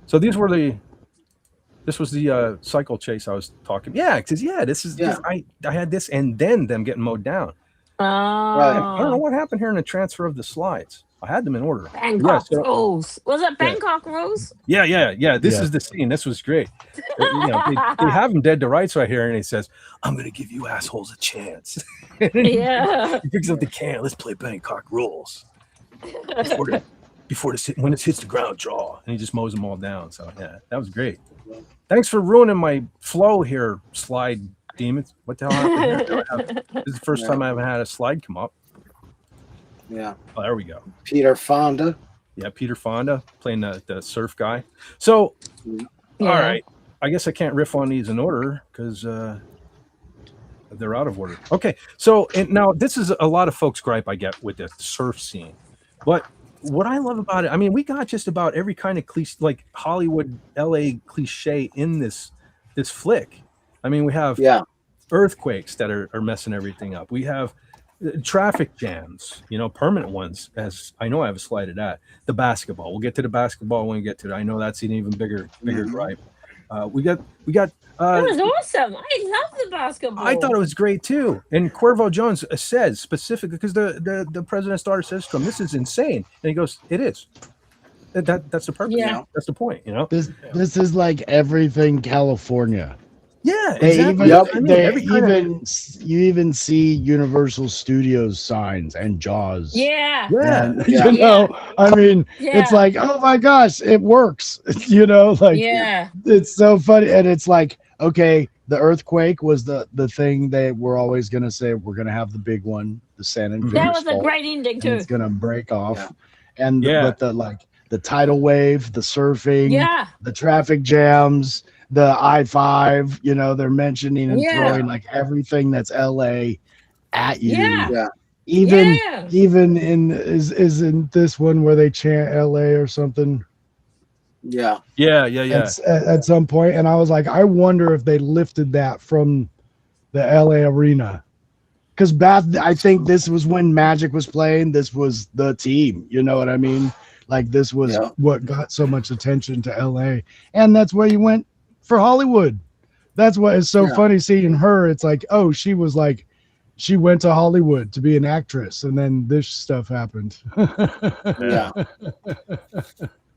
So this was the cycle chase I was talking. Yeah, because I had this and then them getting mowed down. Oh, I don't know what happened here in the transfer of the slides. I had them in order. Bangkok rules. Was it Bangkok rules? Yeah. This is the scene. This was great. They have him dead to rights right here, and he says, "I'm going to give you assholes a chance." Yeah. He picks up the can. Let's play Bangkok rules. When this hits the ground, draw, and he just mows them all down. So yeah, that was great. Thanks for ruining my flow here, slide demons. What the hell happened here? This is the first time I haven't had a slide come up. Yeah. Oh, there we go. Peter Fonda. Yeah, Peter Fonda playing the surf guy. So, all right. I guess I can't riff on these in order because they're out of order. Okay. So, and now this is a lot of folks' gripe I get with the surf scene. But what I love about it, I mean, we got just about every kind of cliche, like Hollywood, LA cliche in this flick. I mean, we have earthquakes that are messing everything up. We have traffic jams, permanent ones, as I know I have a slide of that. The basketball. We'll get to the basketball when we get to it. I know that's an even bigger gripe. We got That was awesome. I love the basketball. I thought it was great too. And Cuervo Jones says specifically, because the president's daughter says to him, "This is insane," and he goes, "It is." That's the purpose. Yeah. That's the point. This is like everything California. Yeah, exactly. You even see Universal Studios signs and Jaws. Yeah. And, I mean, it's like, oh my gosh, it works. It's so funny. And it's like, okay, the earthquake was the thing they were always going to say, we're going to have the big one, the San Andreas. That was a great ending too. It's going to break off. And but the tidal wave, the surfing, the traffic jams, the I-5, they're mentioning and throwing like everything that's LA at you. Yeah. Even in this one where they chant LA or something. Yeah. At some point, and I was like, I wonder if they lifted that from the LA arena. Because I think this was when Magic was playing. This was the team. You know what I mean? Like this was what got so much attention to LA, and that's where you went for Hollywood. That's what is so funny seeing her. It's like, oh, she went to Hollywood to be an actress, and then this stuff happened.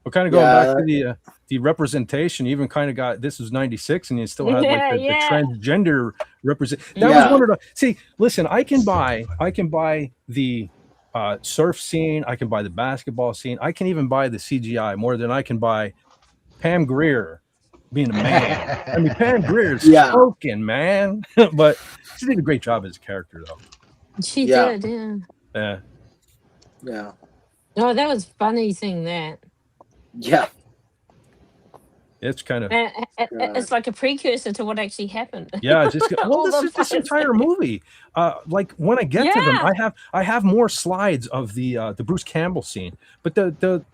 Well, kind of going back to the representation, even kind of got, this was 96 and you still had like the transgender represent. That was one of the, see, listen, I can buy the surf scene. I can buy the basketball scene. I can even buy the CGI more than I can buy Pam Grier being a man. I mean, Pam Grier's spoken, man. But she did a great job as a character, though. She did, Yeah. Oh, that was funny seeing that. Yeah. It's kind of it's like a precursor to what actually happened. Yeah, just this entire movie. Like when I get to them, I have more slides of the Bruce Campbell scene, but the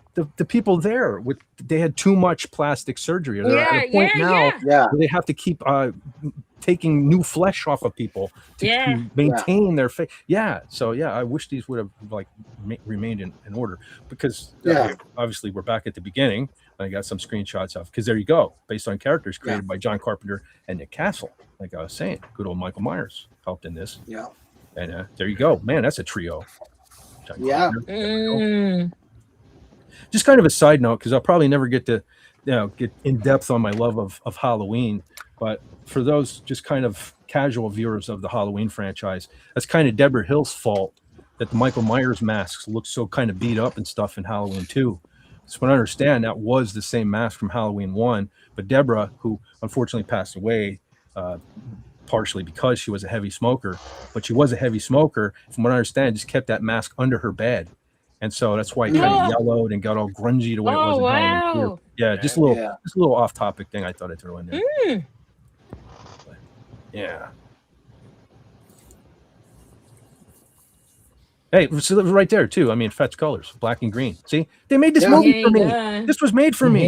people there they had too much plastic surgery. They're at a point now where they have to keep taking new flesh off of people to maintain their face. So I wish these would have like remained in order, because obviously we're back at the beginning. I got some screenshots of, because there you go, based on characters created by John Carpenter and Nick Castle. Like I was saying, good old Michael Myers helped in this. And there you go, man. That's a trio. Just kind of a side note, because I'll probably never get to get in depth on my love of Halloween, but for those just kind of casual viewers of the Halloween franchise, that's kind of Deborah Hill's fault that the Michael Myers masks look so kind of beat up and stuff in Halloween 2. So when I understand, that was the same mask from Halloween 1, but Deborah, who unfortunately passed away partially because she was a heavy smoker, but she was a heavy smoker, from what I understand, just kept that mask under her bed. And so that's why it kind of yellowed and got all grungy the way it was in Halloween 2. Yeah, just a little off-topic thing I thought I'd throw in there. But, hey, so right there too. I mean, fetch colors, black and green. See, they made this movie for me. This was made for me.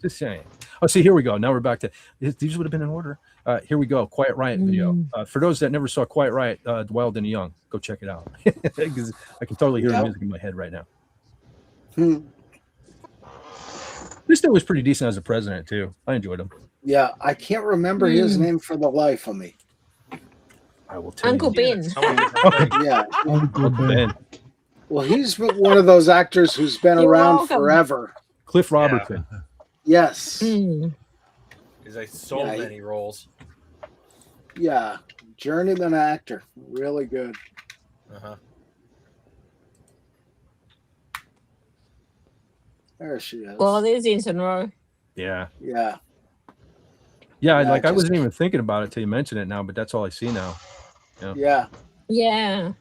Just saying. Oh, see, here we go. Now we're back to these would have been in order. Here we go. Quiet Riot video. For those that never saw Quiet Riot, The Wild and the Young, go check it out. Because I can totally hear the music in my head right now. This dude was pretty decent as a president too. I enjoyed him. Yeah, I can't remember his name for the life of me. I will tell Uncle you. Ben. So many different things. Yeah. Uncle Ben. Well, he's one of those actors who's been You're around welcome. forever. Cliff Robertson. Yes. Mm. He's like so Yeah, many roles. Yeah. Journeyman actor. Really good. Uh-huh. There she is. Well, there's Ensign Rowe. Yeah. Yeah. Yeah, Yeah, like I just- wasn't even thinking about it till you mentioned it now, but that's all I see now. Yeah. Yeah.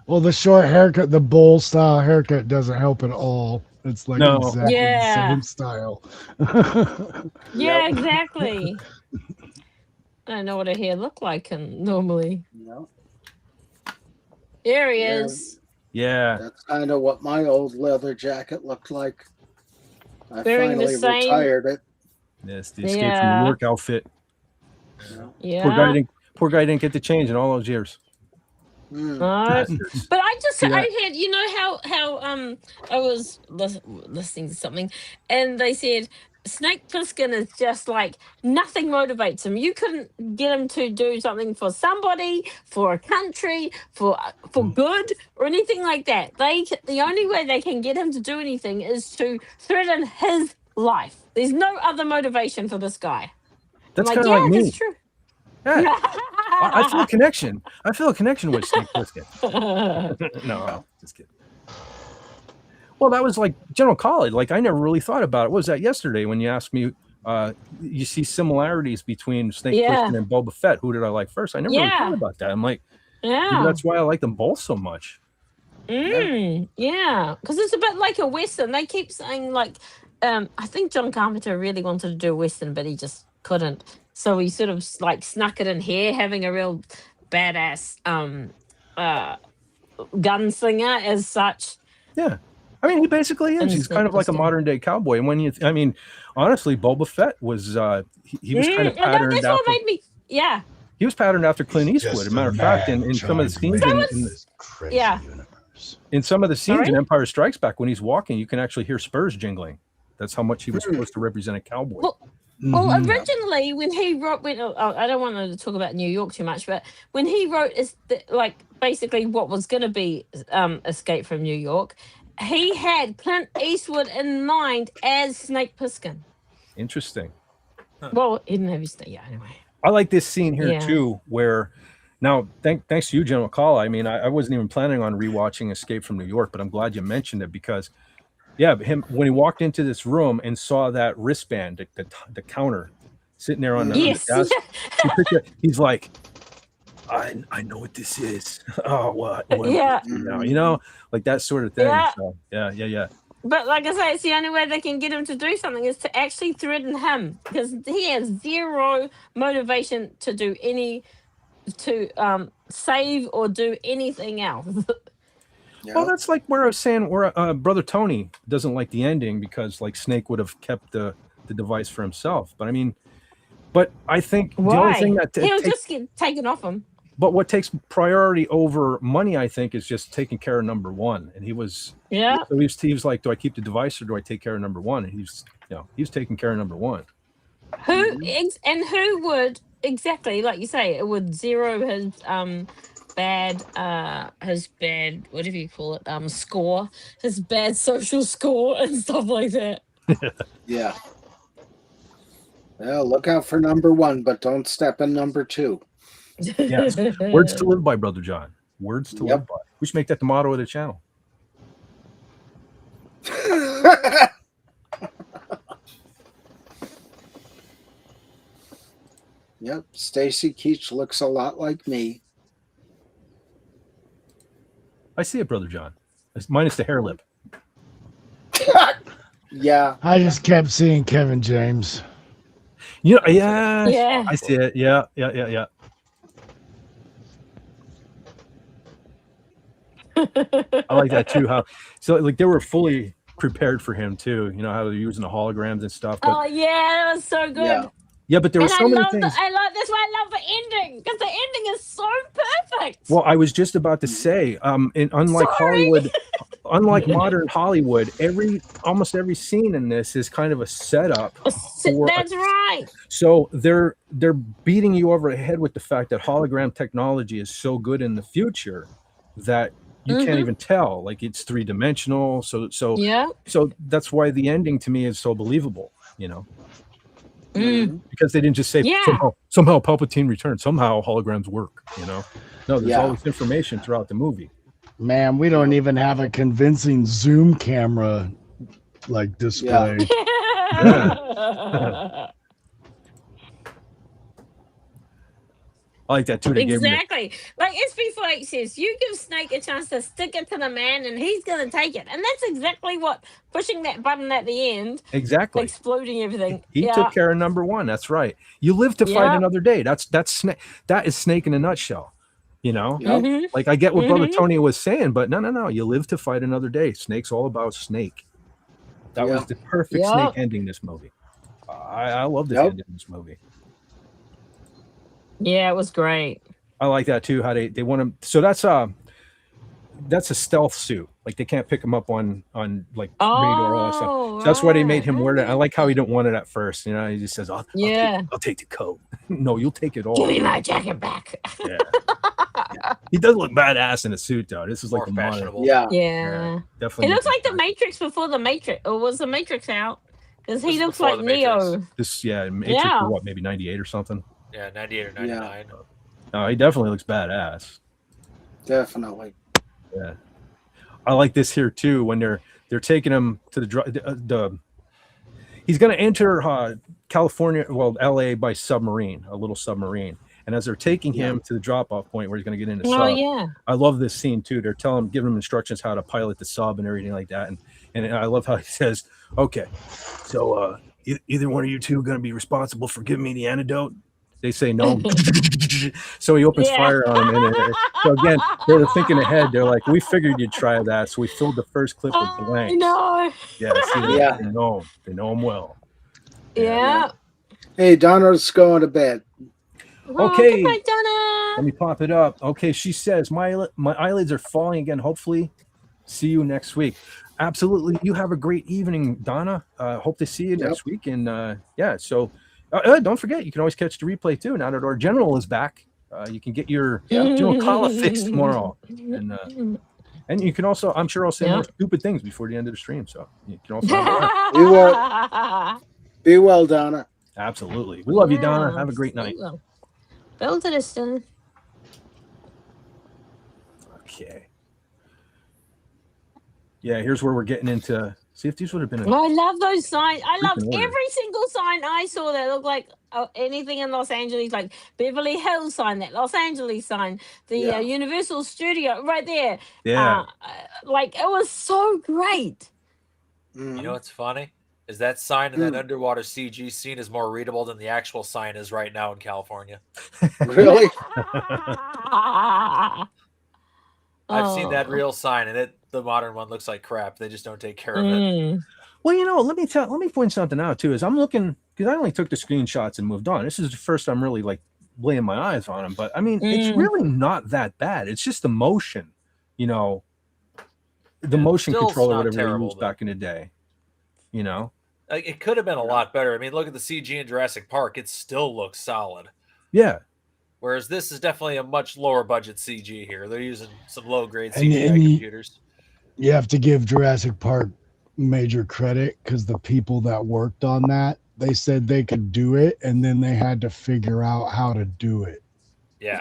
Well, the short haircut, the bowl style haircut doesn't help at all. It's like No. exactly Yeah. the same style. Yeah, exactly. I don't know what her hair looked like normally. No. There he Yeah. is. Yeah. That's kind of what my old leather jacket looked like. I Wearing the finally same- retired it. Yes, the Escape from Yeah. New York outfit. Yeah. Poor guy didn't get the change in all those years. Mm. No. Bastards. But I just See that? I had how I was listening to something and they said Snake Plissken is just like nothing motivates him. You couldn't get him to do something for somebody, for a country, for good or anything like that. The only way they can get him to do anything is to threaten his life. There's no other motivation for this guy. That's I'm kind of like me. It's true. Yeah. I feel a connection. I feel a connection with Snake Plissken. No, just kidding. Well, that was like General College. Like I never really thought about it. What was that yesterday when you asked me? You see similarities between Snake Yeah. Plissken and Boba Fett. Who did I like first? I never really Yeah. thought about that. I'm like, maybe Yeah. that's why I like them both so much. Yeah, because it's a bit like a western. They keep saying like, I think John Carpenter really wanted to do a western, but he just couldn't. So he sort of like snuck it in here, having a real badass gunslinger as such. Yeah. I mean, he basically is. And He's Snake kind of like a Plissken. modern day cowboy. And I mean, honestly, Boba Fett was he was kind of patterned That's after. what made me. Yeah, He was patterned after Clint Just Eastwood. As a a matter of fact, in mad some of the scenes giant in this crazy Yeah. universe. in some of the scenes Sorry? in Empire Strikes Back, when he's walking, you can actually hear spurs jingling. That's how much he was supposed to represent a cowboy. Well, Well, Mhm. originally, when he wrote, I don't want to talk about New York too much, but when he wrote, like basically what was going to be Escape from New York, he had Clint Eastwood in mind as Snake Plissken. Interesting. Well, he didn't have his yeah. Anyway, I like this scene here Yeah. too, where now thanks to you, General Call. I mean, I wasn't even planning on rewatching Escape from New York, but I'm glad you mentioned it because, yeah, him when he walked into this room and saw that wristband, the counter, sitting there on the yes, desk, he's like, I know what this is. Oh, what Yeah. you know, like that sort of thing. Yeah. So, yeah. But like I say, it's the only way they can get him to do something is to actually threaten him because he has zero motivation to do save or do anything else. Well, that's like where I was saying where Brother Tony doesn't like the ending because like Snake would have kept the device for himself. But I mean, I think the only Why? thing that He'll just get taken off him. but what takes priority over money, I think, is just taking care of number one. And he was he was like, do I keep the device or do I take care of number one? And he's taking care of number one. Who would exactly like you say it would zero his bad whatever you call it score, his bad social score and stuff like that. Yeah. Well, look out for number one, but don't step in number two. Yes. Words to live by, Brother John. Words to Yep. live by. We should make that the motto of the channel. Yep, Stacy Keach looks a lot like me. I see it, Brother John. Minus the hair lip. Yeah. I just kept seeing Kevin James. Yeah. Yeah. I see it. Yeah. I like that too. How so like they were fully prepared for him too. You know how they're using the holograms and stuff. But, Oh yeah, that was so good. yeah, but there were And so I many love things. that's why I love the ending because the ending is so perfect. Well, I was just about to say, and unlike Sorry. unlike modern Hollywood, almost every scene in this is kind of a setup. That's right. So they're beating you over the head with the fact that hologram technology is so good in the future that you can't even tell. Like it's 3-dimensional. So Yeah. So that's why the ending to me is so believable, you know. Mm. Because they didn't just say Yeah. somehow Palpatine returned, somehow holograms work, you know. No, there's Yeah. all this information throughout the movie. Man, we don't even have a convincing zoom camera like display. I like that too. They gave him the- Exactly. Like SB48 says, you give Snake a chance to stick it to the man and he's going to take it. And that's exactly what pushing that button at the end, exactly. exploding everything. He took care of number one. That's right. You live to fight another day. That's Snake. That is Snake in a nutshell. You know, like I get what Brother Tony was saying, but no. You live to fight another day. Snake's all about Snake. That was the perfect Snake ending this movie. I love this ending of this movie. Yeah, it was great. I like that too. How they want him. So that's a stealth suit. Like they can't pick him up on like radar or all that stuff. So that's why they made him wear that. I like how he didn't want it at first. You know, he just says, "I'll take the coat." No, you'll take it all. Give me my jacket back. Yeah. He does look badass in a suit though. This is like the fashionable. Yeah. Definitely. He looks like the Matrix before the Matrix. Or was the Matrix out? Because he looks like Neo. This Matrix for what, maybe 98 or something? Yeah, 98 or 99. No, he definitely looks badass. Definitely. Yeah. I like this here too when they're taking him to the he's going to enter California, well, LA by submarine, a little submarine. And as they're taking him to the drop-off point where he's going to get in the sub, I love this scene too. They're giving him instructions how to pilot the sub and everything like that. And I love how he says, "Okay, so either one of you two going to be responsible for giving me the antidote?" They say no. So he opens fire on him. And so again, they were thinking ahead. They're like, "We figured you'd try that." So we filled the first clip with blanks. No. Yeah, they know him well. Yeah. Hey, Donna's going to bed. Okay. Good night, Donna. Let me pop it up. Okay, she says, my eyelids are falling again. Hopefully, see you next week. Absolutely. You have a great evening, Donna. Hope to see you next week. And so don't forget, you can always catch the replay too. Now that our general is back, you can get your General Kala fix tomorrow. And you can also, I'm sure I'll say more stupid things before the end of the stream. So you can also be well, Donna. Absolutely. We love you, Donna. Have a great night. Build it, Aston. Okay. Yeah, here's where we're getting into. See if these would have been. I love those signs. I love every single sign I saw that looked like anything in Los Angeles, like Beverly Hills sign, that Los Angeles sign, the Universal Studio right there. Yeah. Like it was so great. You know what's funny? Is that sign in that underwater CG scene is more readable than the actual sign is right now in California. Really? I've seen that real sign, and the modern one looks like crap. They just don't take care of it. Well, let me point something out too. Is I'm looking, because I only took the screenshots and moved on. This is the first I'm really like laying my eyes on them. But I mean, it's really not that bad. It's just the motion, the motion control or whatever they used back in the day. It could have been a lot better. I mean, look at the CG in Jurassic Park. It still looks solid. Yeah. Whereas this is definitely a much lower budget CG here. They're using some low grade CGI computers. You have to give Jurassic Park major credit because the people that worked on that, they said they could do it and then they had to figure out how to do it. Yeah.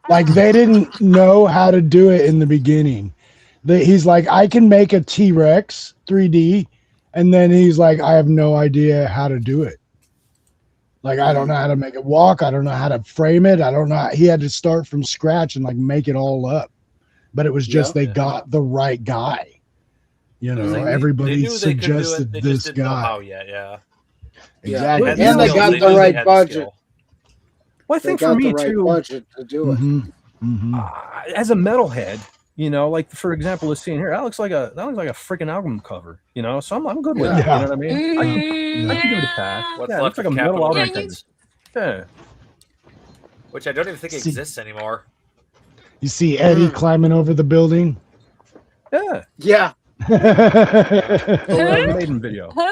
Like they didn't know how to do it in the beginning. He's like, I can make a T-Rex 3D. And then he's like, I have no idea how to do it. Like, I don't know how to make it walk. I don't know how to frame it. I don't know. He had to start from scratch and like make it all up. But it was just they got the right guy. Everybody suggested this guy. How yet, Exactly. And they got the right budget. Well, I think for me too, budget to do it. As a metalhead, like for example, this scene here, that looks like a freaking album cover, so I'm good with it. You know what I mean? I can give it a pass. What's left looks like a metal album cover. Yeah. Which I don't even think exists anymore. You see Eddie climbing over the building? Yeah, Yeah. for Iron Maiden video. Who?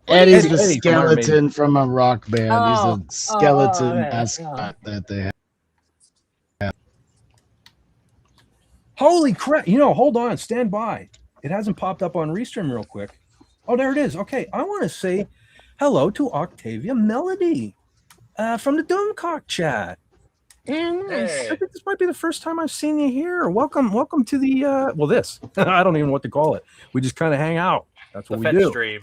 Eddie's Eddie the from Iron Maiden. skeleton from a rock band. He's Oh, a skeleton okay, mascot that they have. Holy crap! You know, hold on, stand by. It hasn't popped up on Restream real quick. Oh, there it is. Okay, I want to say hello to Octavia Melody from the Doomcock chat. Nice. I think this might be the first time I've seen you here. Welcome to the this. I don't even know what to call it. We just kind of hang out. That's what we do. Stream.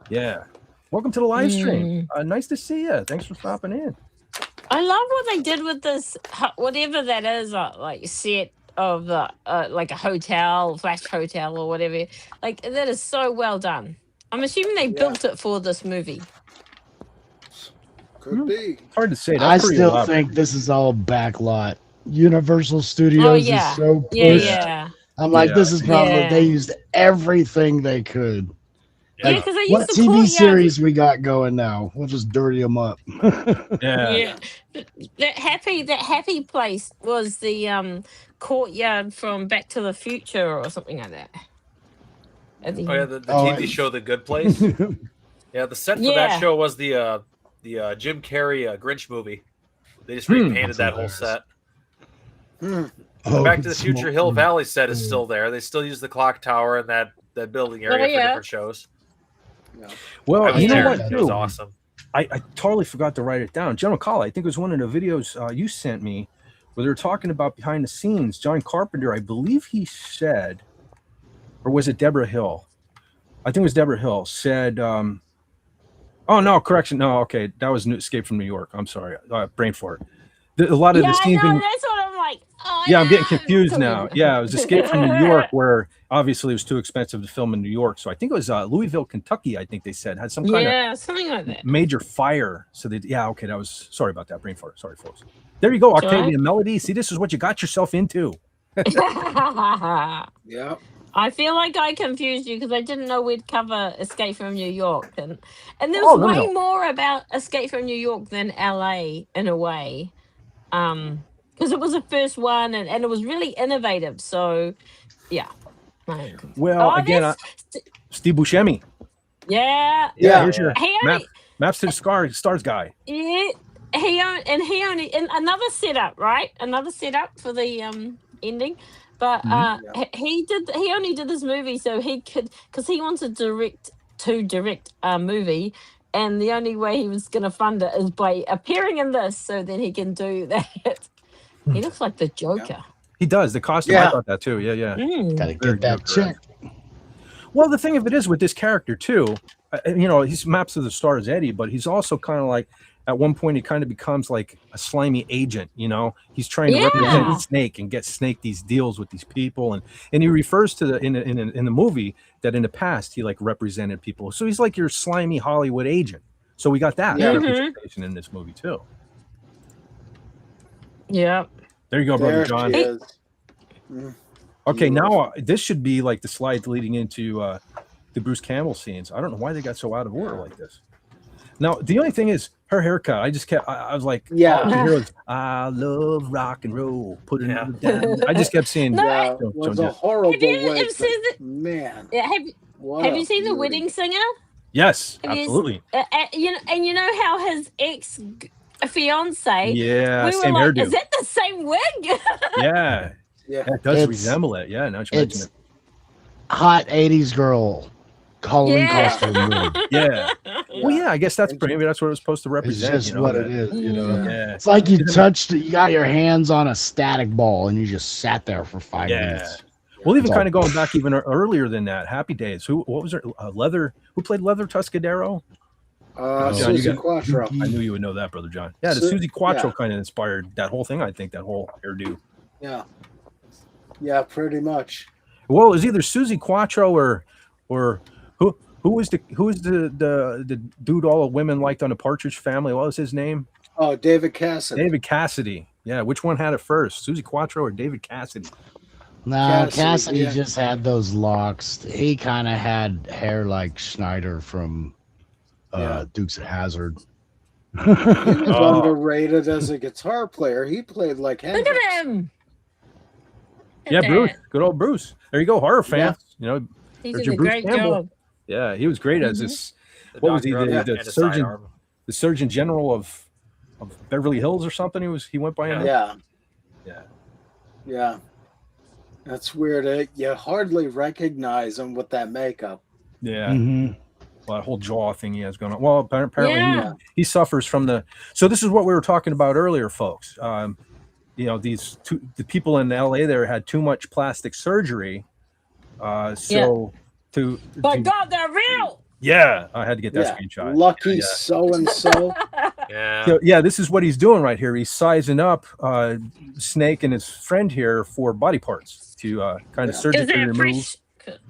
Yeah. Welcome to the live stream. Nice to see you. Thanks for stopping in. I love what they did with this, whatever that is, like set of the like a hotel, flash hotel, or whatever. Like that is so well done. I'm assuming they built it for this movie. Could be. It's hard to say. That's I pretty still elaborate. think this is all backlot. Universal Studios Oh yeah, is so pushed. yeah. I'm like, Yeah. this is probably Yeah. they used everything they could. Yeah, because I What used to TV courtyard. series we got going now? We'll just dirty them up. Yeah. That happy place was the courtyard from Back to the Future or something like that. At the Oh yeah, end. the Oh, TV show The Good Place. Yeah, the set for Yeah. that show was the Jim Carrey Grinch movie. They just Hmm. repainted that whole set. Hmm. Oh, Back to the it's Future small. Hill Valley set is still there. They still use the clock tower and that building area Oh, for yeah. different shows. Well, I was you know there. what? It was Too? awesome. I totally forgot to write it down. General Call, I think it was one of the videos you sent me where they were talking about behind the scenes. John Carpenter, I believe he said, or was it Deborah Hill? I think it was Deborah Hill said, oh, no, correction. No, okay. That was Escape from New York. I'm sorry. Brain fart. A lot of Yeah, the I scenes know. being, That's what I'm like. Oh, yeah, I'm getting no. confused now. Yeah, it was Escape from New York, where obviously it was too expensive to film in New York. So I think it was Louisville, Kentucky. I think they said had some kind of Yeah, something like that. major fire. So they, yeah, okay, that was sorry about that brain fart. Sorry, folks. There you go, It's all Octavia right. Melody. See, this is what you got yourself into. Yeah. I feel like I confused you because I didn't know we'd cover Escape from New York, and there's Oh, no, way no. more about Escape from New York than LA in a way, because it was the first one and it was really innovative. So, yeah. Well, Oh, again, that's- Steve Buscemi. yeah, Yeah. Here's your he map, only, maps to the stars guy. yeah, he only in another setup, right? Another setup for the ending. But he only did this movie so he could, because he wanted to direct a movie, and the only way he was going to fund it is by appearing in this, so then he can do that. He looks like the Joker. He does the costume. I Yeah. thought that too. Yeah, yeah. Gotta Very get that good. check. Well, the thing of it is with this character too, you know, he's Maps of the Stars Eddie, but he's also kind of like at one point he kind of becomes like a slimy agent. You know, he's trying to Yeah. represent Snake and get Snake these deals with these people, and he refers to in the movie that in the past he like represented people. So he's like your slimy Hollywood agent. So we got that Yeah. representation in this movie too. Yeah. There you go, brother There John. she is. Okay, now this should be like the slide leading into the Bruce Campbell scenes. I don't know why they got so out of order like this. Now, the only thing is her haircut. I just kept, I was like, Yeah. all I could hear was, I love rock and roll. Put it down. I just kept seeing. No, Yeah, Joan it was Jett. a horrible Have you way. ever seen but man, Yeah, what have a you seen The beauty. Wedding Singer? Yes, Have you- absolutely. You know how his ex fiance. Yeah, we were same like, hairdo. is that the same wig? Yeah, Yeah. that does It's- resemble it. Yeah, now that you mention It's hot 80s girl Halloween Yeah. costume. Wig. it. Yeah. Well, yeah, I guess that's And- maybe that's what it was supposed to It's represent. just you know, what that- it is, you know. Yeah. It's like you touched it, you got your hands on a static ball and you just sat there for 5 Yeah. minutes. Well, even It's all- kind of going back even earlier than that, Happy Days. What was her? Leather. Who played Leather Tuscadero? John, you Susie got- Quattro. I knew you would know that, brother John. Yeah, the Su- Susie Quattro yeah. kind of inspired that whole thing. I think that whole hairdo. Yeah. Yeah, pretty much. Well, it was either Susie Quattro or who was the dude all the women liked on the Partridge Family? What was his name? Oh, David Cassidy. David Cassidy. Yeah, which one had it first, Susie Quattro or David Cassidy? Nah, Cassidy, Cassidy yeah. just had those locks. He kind of had hair like Schneider from Yeah. Dukes of Hazzard. He was Oh. underrated as a guitar player. He played like Look Hendrix. at him. at Yeah, that. Bruce. Good old Bruce. There you go, horror fans. Yeah. You know, He there's did your a Bruce great Campbell. job. Yeah, he was great as Mhm. this. The What was he? doctor The and a surgeon, sidearm. the Surgeon General of Beverly Hills or something. He went by. in Yeah. Yeah. Yeah. That's weird. You hardly recognize him with that makeup. Yeah. Mhm. Well, that whole jaw thing he has going on. Well, apparently Yeah. he suffers from the. So this is what we were talking about earlier, folks. You know, the people in LA there had too much plastic surgery. So to But God, they're real. yeah, I had to get that Yeah. screenshot. Lucky Yeah. so and so. Yeah. So yeah, this is what he's doing right here. He's sizing up Snake and his friend here for body parts to kind of Yeah. surgically Is there remove. fresh?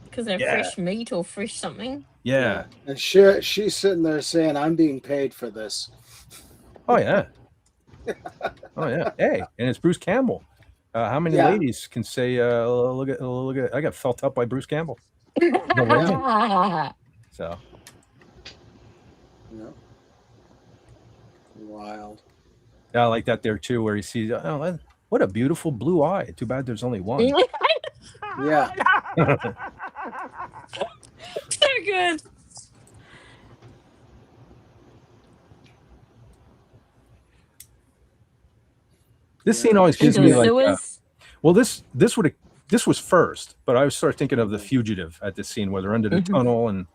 Because they're Yeah. fresh meat or fresh something. Yeah. And she's sitting there saying, "I'm being paid for this." Oh yeah. Oh yeah. Hey, and it's Bruce Campbell. How many Yeah. ladies can say, "Look at, I got felt up by Bruce Campbell." The legend. So Yeah. Wild. yeah, I like that there too, where he sees, oh, what a beautiful blue eye. Too bad there's only one. Yeah. So good. This scene always gives Into me the like, sewers. well, this was first, but I was sort of thinking of The Fugitive at this scene where they're under the Mhm. tunnel and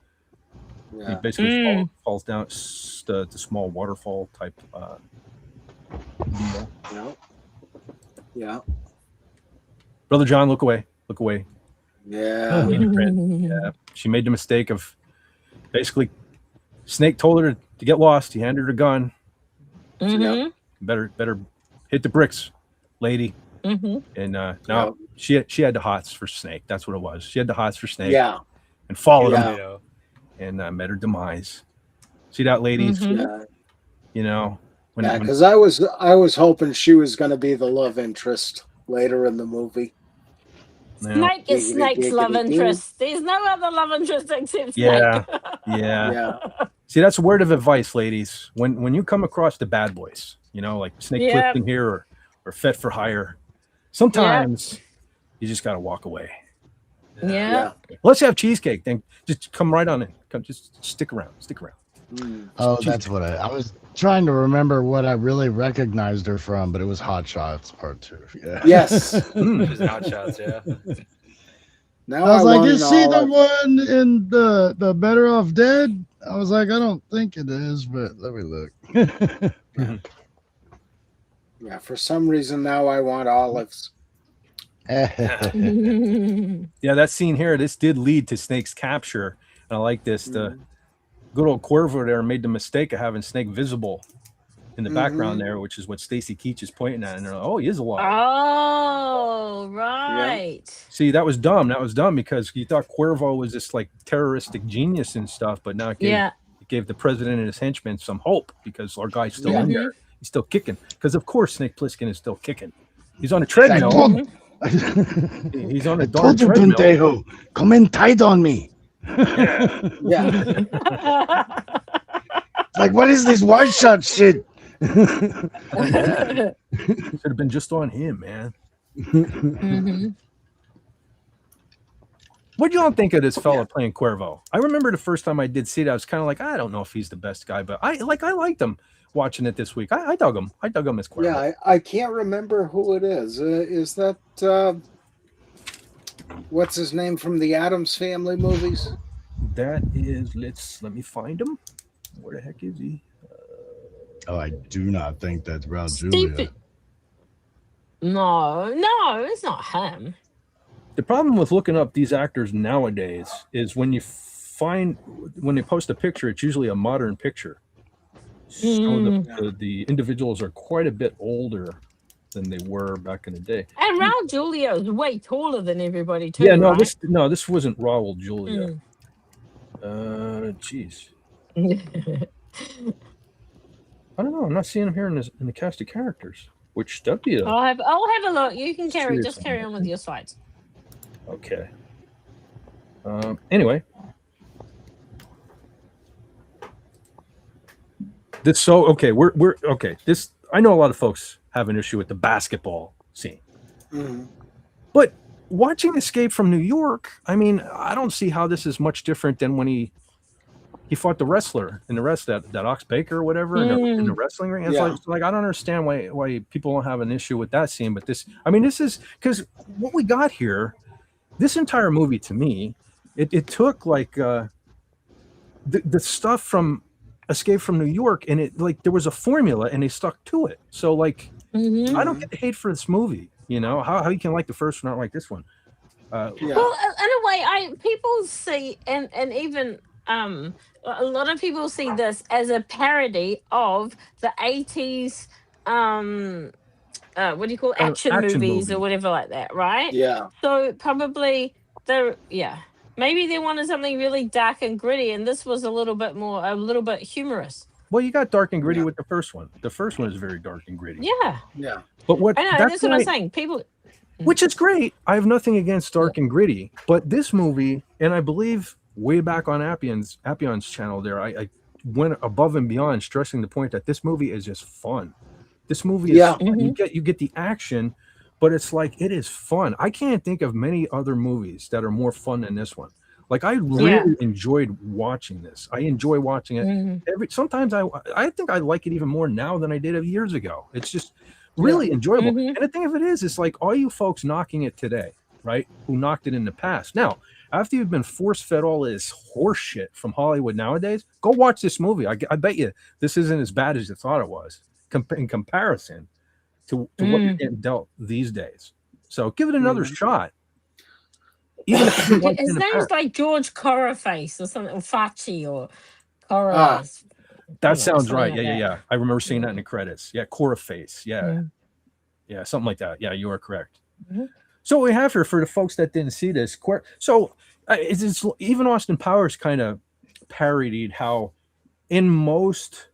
he Yeah. basically falls down the small waterfall type. Deal. Yeah. Yeah. Brother John, look away, look away. Yeah. Yeah, she made the mistake of basically Snake told her to get lost. He handed her a gun. Mhm. Better hit the bricks, lady. Mhm. And now she had the hots for Snake. That's what it was. She had the hots for Snake. Yeah. And followed Yeah. him You know. and met her demise. See that, ladies? Mhm. Yeah. You know, when, Yeah. when Because I was hoping she was going to be the love interest later in the movie. you know, Snake is Snake's love Giggity-giggity-goo. interest. There's no other love interest except Snake. yeah, yeah. Yeah. See, that's a word of advice, ladies. When you come across the bad boys, you know, like Snake Yeah. Plissken here or Fet for Hire, sometimes you just gotta walk away. Yeah. Let's have cheesecake. Then just come right on in. Come, just stick around. Stick around. Mm. Oh, that's what I was trying to remember what I really recognized her from, but it was Hot Shots Part 2. Yeah. Yes. Just outshots, yeah. Now I was like, want is an she the olive. one in the Better Off Dead? I was like, I don't think it is, but let me look. Yeah. For some reason now I want olives. Yeah, that scene here, this did lead to Snake's capture. And I like this. The good old Cuervo there made the mistake of having Snake visible in the background there, which is what Stacy Keach is pointing at. And they're like, oh, he is alive. Oh, right. See, that was dumb. That was dumb because you thought Cuervo was this like terroristic genius and stuff, but now it gave the president and his henchmen some hope because our guy's still in there. He's still kicking. Because of course Snake Plissken is still kicking. He's on a treadmill. He's on a darn told you, treadmill. Pendejo, come and tide on me. Yeah. Like, what is this one shot shit? Should have been just on him, man. Mhm. What do y'all think of this fella playing Cuervo? I remember the first time I did see it, I was kind of like, I don't know if he's the best guy, but I liked him watching it this week. I dug him. I dug him as Cuervo. Yeah. I can't remember who it is. Is that what's his name from the Addams Family movies? That is, let me find him. Where the heck is he? Oh, I do not think that's Raul Steve- Julia. No, it's not him. The problem with looking up these actors nowadays is when they post a picture, it's usually a modern picture. So the individuals are quite a bit older than they were back in the day. And Raul Julia is way taller than everybody too. Yeah, no, right? this wasn't Raul Julia. Jeez. I don't know. I'm not seeing him here in the cast of characters. Which that'd be a I'll have a look. You can Serious just carry on with your slides. okay. Anyway, we're okay. I know a lot of folks have an issue with the basketball scene, Mhm. but watching Escape from New York, I mean, I don't see how this is much different than when he fought the wrestler in the rest that Ox Baker or whatever in the wrestling ring. It's like I don't understand why people don't have an issue with that scene, but this is because what we got here, this entire movie to me, it took like the stuff from Escape from New York, and it like there was a formula and they stuck to it. So like I don't get the hate for this movie. You know how you can like the first one, not like this one. Well, in a way, people see and even a lot of people see this as a parody of the 80s what do you call it? Action movies movie. or whatever like that, right? Yeah. So probably maybe they wanted something really dark and gritty, and this was a little bit humorous. Well, you got dark and gritty with the first one. The first one is very dark and gritty. Yeah. But what I know, that's what I'm saying. People, which is great. I have nothing against dark and gritty, but this movie, and I believe way back on Appion's channel there, I went above and beyond, stressing the point that this movie is just fun. This movie is fun. You get the action, but it's like it is fun. I can't think of many other movies that are more fun than this one. Like I really enjoyed watching this. I enjoy watching it. Sometimes I think I like it even more now than I did years ago. It's just really enjoyable. And the thing of it is, it's like all you folks knocking it today, right? Who knocked it in the past. Now, after you've been force-fed all this horse shit from Hollywood nowadays, go watch this movie. I bet you this isn't as bad as you thought it was in comparison to what you're getting dealt these days. So give it another shot. Even if his name's like George Coraface or something, or Facci or Coraface. That sounds right. Yeah. I remember seeing that in the credits. Yeah, Coraface. Yeah, something like that. Yeah, you are correct. So what we have here for the folks that didn't see this, so it's even Austin Powers kind of parodied how in most,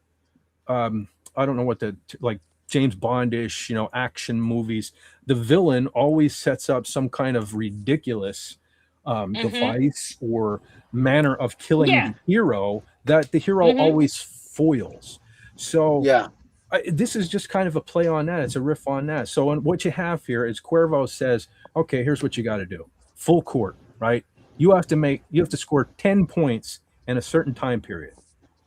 I don't know what like James Bond-ish, action movies, the villain always sets up some kind of ridiculous device or manner of killing the hero that the hero always foils. So this is just kind of a play on that. It's a riff on that. So what you have here is Cuervo says, okay, here's what you got to do. Full court, right? You have to score 10 points in a certain time period.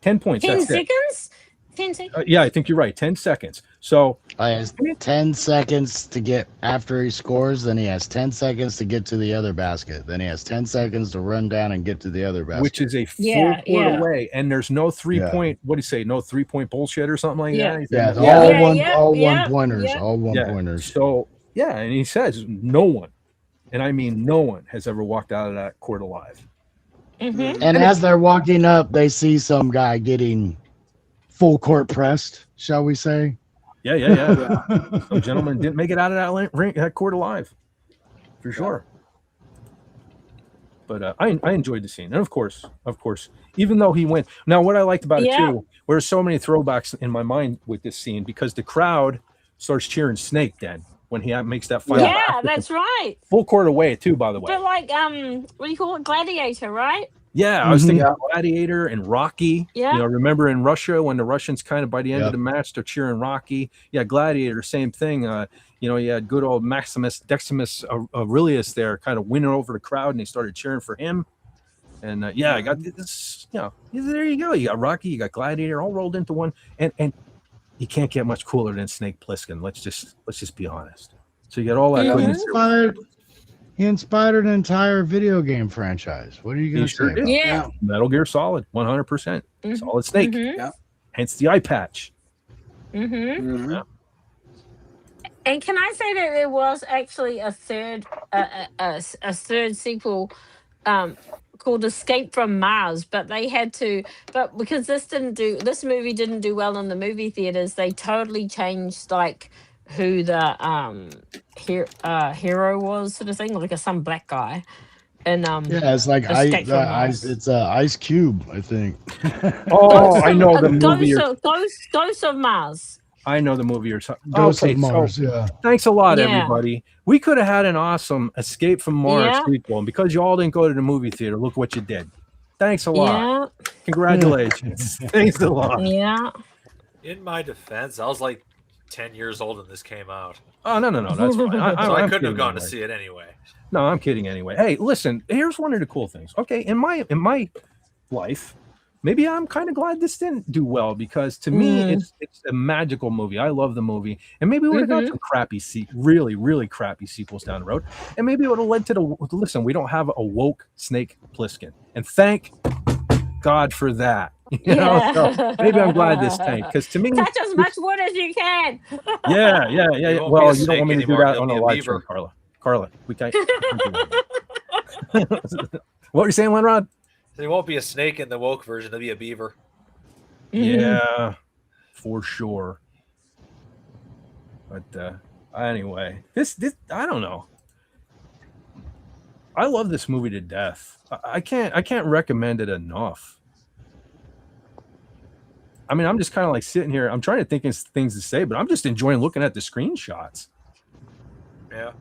10 points. 10 seconds? 10 seconds? Yeah, I think you're right. 10 seconds. So he has 10 seconds to get after he scores. Then he has 10 seconds to get to the other basket. Then he has 10 seconds to run down and get to the other basket. Which is a full court away. And there's no 3-point, what do you say? No 3-point bullshit or something like that? Yeah, all one pointers. All one pointers. So, and he says no one, and I mean no one, has ever walked out of that court alive. And as they're walking up, they see some guy getting full court pressed, shall we say? Yeah. Some gentleman didn't make it out of that court alive, for sure. But I enjoyed the scene, and of course, even though he went. Now, what I liked about it too, there's so many throwbacks in my mind with this scene because the crowd starts cheering Snake then when he makes that final. Yeah, that's right. Full court away too, by the way. But like what do you call it? Gladiator, right? Yeah, I was thinking Gladiator and Rocky. Yeah. Remember in Russia when the Russians kind of by the end of the match they're cheering Rocky. Yeah, Gladiator, same thing. You had good old Decimus Aurelius there, kind of winning over the crowd, and they started cheering for him. And I got this. There you go. You got Rocky, you got Gladiator, all rolled into one. And you can't get much cooler than Snake Plissken. Let's just be honest. So you got all that goodness. He inspired an entire video game franchise. What are you going to say? Yeah. Metal Gear Solid, 100%. Solid Snake. Hence the eye patch. And can I say that there was actually a third sequel called Escape from Mars, but they had to, because this movie didn't do well in the movie theaters, they totally changed like who the hero was, sort of thing, like some black guy. And it's like it's Ice Cube, I think. I know the movie. Ghost of Mars. I know the movie you're talking. Ghost of Mars. Thanks a lot, everybody. We could have had an awesome Escape from Mars sequel, and because you all didn't go to the movie theater, look what you did. Thanks a lot. Congratulations. Thanks a lot. Yeah. In my defense, I was like 10 years old when this came out. Oh no, that's fine. So I I'm couldn't have kidding gone to anyway. see it anyway. No, I'm kidding anyway. Hey, listen, here's one of the cool things. Okay, in my life, maybe I'm kind of glad this didn't do well, because to me it's a magical movie. I love the movie, and maybe we would have got some crappy really crappy sequels down the road, and maybe it would have led to listen, we don't have a woke Snake Plissken, and thank God for that. You know, so maybe I'm glad this tanked, because to me, touch as much wood as you can. yeah. won't Well, be a you don't want me to do snake that anymore, on a he'll be a live stream, beaver. Carla, we can't. What were you saying, Lenrod? There won't be a snake in the woke version. There'll be a beaver. Yeah, for sure. But anyway, this I don't know. I love this movie to death. I can't recommend it enough. I mean, I'm just kind of like sitting here. I'm trying to think of things to say, but I'm just enjoying looking at the screenshots. Yeah.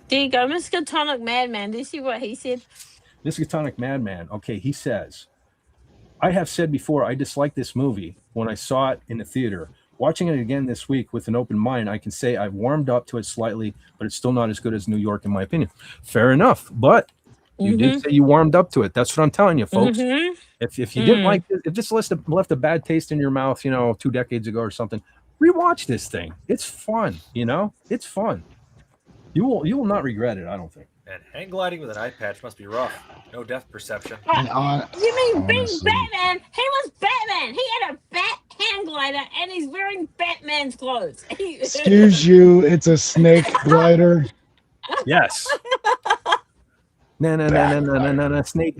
There you go, Miskatonic Madman. Do you see what he said? Miskatonic Madman. Okay, he says, I have said before I dislike this movie when I saw it in the theater. Watching it again this week with an open mind, I can say I've warmed up to it slightly, but it's still not as good as New York, in my opinion. Fair enough, but you did say you warmed up to it. That's what I'm telling you, folks. If you didn't like it, if this left a bad taste in your mouth, 2 decades ago or something, rewatch this thing. It's fun, It's fun. You will not regret it, I don't think. And hang gliding with an eye patch must be rough. No depth perception. You mean being Batman? He was Batman. He had a bat hang glider, and he's wearing Batman's clothes. Excuse you, it's a snake glider. Yes. No, snake.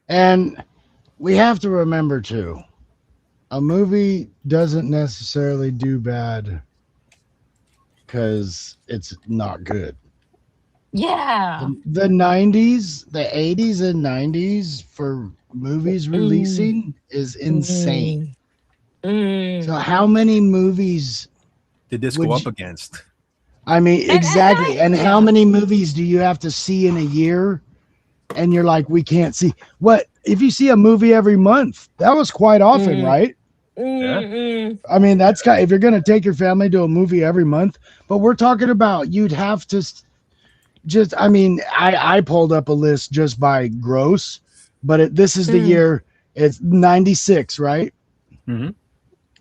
And we have to remember too, a movie doesn't necessarily do bad because it's not good. Yeah. The 90s, the 80s and 90s for movies releasing is insane. So how many movies did this go up against? I mean, exactly. And how many movies do you have to see in a year? And you're like, we can't see. What if you see a movie every month? That was quite often, right? Yeah. I mean, that's kind of, if you're going to take your family to a movie every month, but we're talking about you'd have to just, I mean, I pulled up a list just by gross, but this is the year, it's 96, right? Mm-hmm.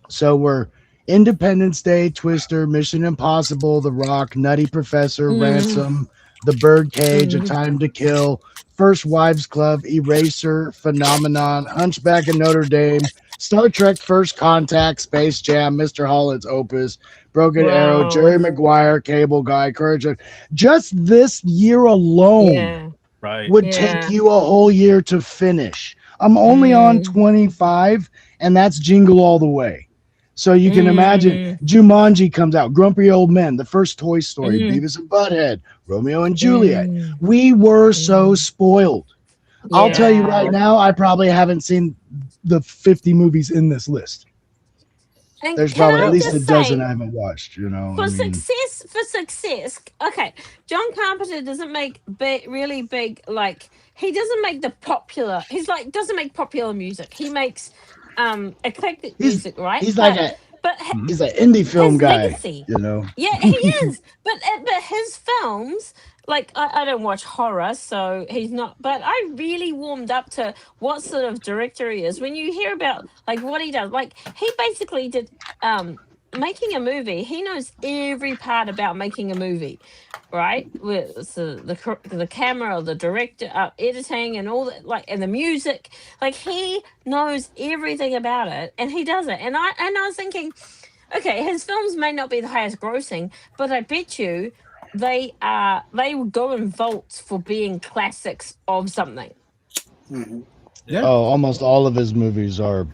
So we're Independence Day, Twister, Mission Impossible, The Rock, Nutty Professor, Ransom, The Birdcage, A Time to Kill, First Wives Club, Eraser, Phenomenon, Hunchback of Notre Dame, Star Trek First Contact, Space Jam, Mr. Holland's Opus, Broken Arrow, Jerry Maguire, Cable Guy, Courage. Just this year alone would take you a whole year to finish. I'm only on 25, and that's Jingle All the Way. So you can imagine Jumanji comes out, Grumpy Old Men, the first Toy Story, Beavis and Butthead, Romeo and Juliet. We were so spoiled. I'll tell you right now, I probably haven't seen the 50 movies in this list. And there's probably at least a dozen I haven't watched, success. Okay, John Carpenter doesn't make really big, like, he doesn't make the popular. He's like, doesn't make popular music. He makes eclectic music, right? He's like he's an indie film guy, legacy. Yeah, he is. But his films, like, I don't watch horror, so he's not. But I really warmed up to what sort of director he is when you hear about like what he does. Like, he basically did making a movie. He knows every part about making a movie, right? With the camera, the director, editing, and all that, like, and the music. Like, he knows everything about it, and he does it. And I was thinking, okay, his films may not be the highest grossing, but I bet you they would go in vaults for being classics of something. Yeah. Oh, almost all of his movies are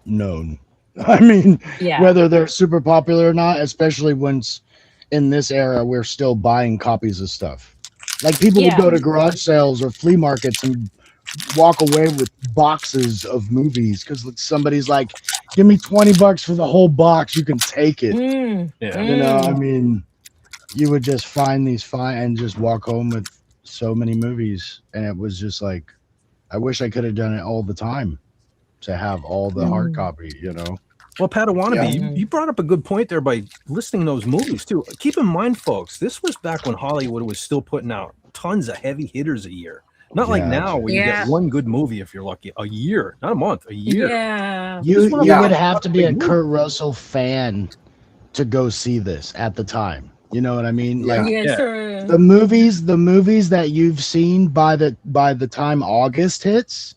known. I mean, whether they're super popular or not, especially once in this era, we're still buying copies of stuff. Like, people would go to garage sales or flea markets and walk away with boxes of movies because somebody's like, give me $20 for the whole box. You can take it. I mean, you would just find these and just walk home with so many movies. And it was just like, I wish I could have done it all the time. to have all the hard copy, you know. Well, Padawannabe, Yeah. you brought up a good point there by listing those movies too. Keep in mind, folks, this was back when Hollywood was still putting out tons of heavy hitters a year. Not like Yeah. now where you Yeah. get one good movie if you're lucky. A year, not a month, a year. Yeah. You This one- would have to be a Big movie. Kurt Russell fan to go see this at the time. You know what I mean? Like Yeah, Yeah. true. the movies that you've seen by the time August hits,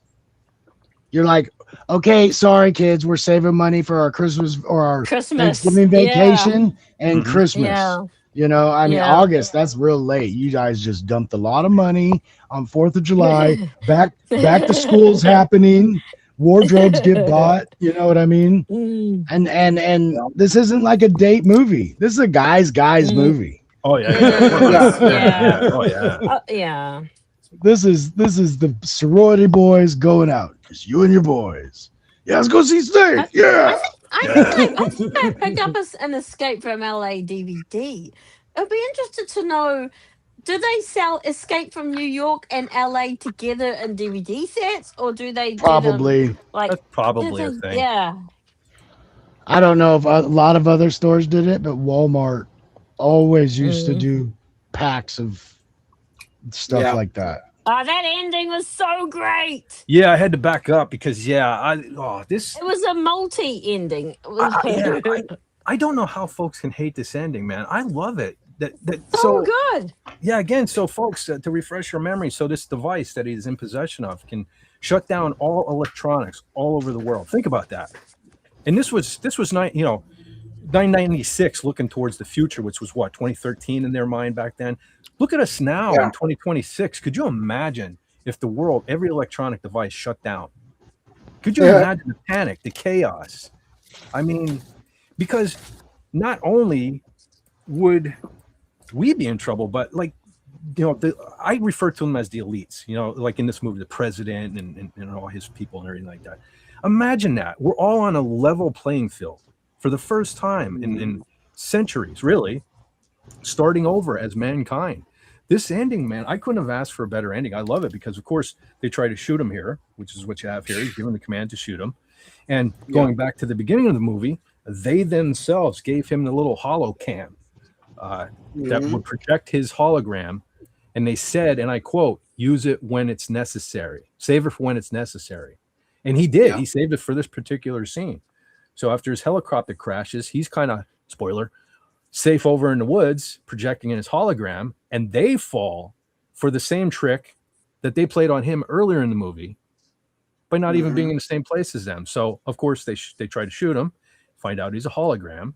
you're like, okay, sorry kids, we're saving money for our Christmas or our Christmas. Thanksgiving vacation and Mhm. Christmas. Yeah. You know, I mean, Yeah. August, that's real late. You guys just dumped a lot of money on 4th of July. Back to school's happening. Wardrobes get bought. You know what I mean? Mm. And this isn't like a date movie. This is a guys Mm. movie. Oh yeah, Yeah. Oh yeah. Yeah. This is the sorority boys going out. Just you and your boys. Yeah, let's go see Snake. Yeah. I think I picked up an Escape from LA DVD. I'd be interested to know, do they sell Escape from New York and LA together in DVD sets, or do they do them, Probably. like That's probably a do they- thing. Yeah. I don't know if a lot of other stores did it, but Walmart always used to Mm. do packs of stuff Yeah. like that. Oh, that ending was so great. Yeah, I had to back up because this It was a multi-ending. It was I don't know how folks can hate this ending, man. I love it. so good. Yeah, again, so folks, to refresh your memory, so this device that he's in possession of can shut down all electronics all over the world. Think about that. And this was 996, looking towards the future, which was what, 2013 in their mind back then. Look at us now in 2026. Could you imagine if the world, every electronic device shut down? Could you imagine the panic, the chaos? I mean, because not only would we be in trouble, but like, I refer to them as the elites, like in this movie, the president and all his people and everything like that. Imagine that. We're all on a level playing field for the first time in centuries, really, starting over as mankind. This ending, man, I couldn't have asked for a better ending. I love it because, of course, they try to shoot him here, which is what you have here. He's given the command to shoot him. And going back to the beginning of the movie, they themselves gave him the little holo cam that would project his hologram. And they said, and I quote, use it when it's necessary. Save it for when it's necessary. And he did. Yeah. He saved it for this particular scene. So after his helicopter crashes, he's kind of, spoiler, safe over in the woods, projecting in his hologram, and they fall for the same trick that they played on him earlier in the movie by not even being in the same place as them. So, of course, they try to shoot him, find out he's a hologram,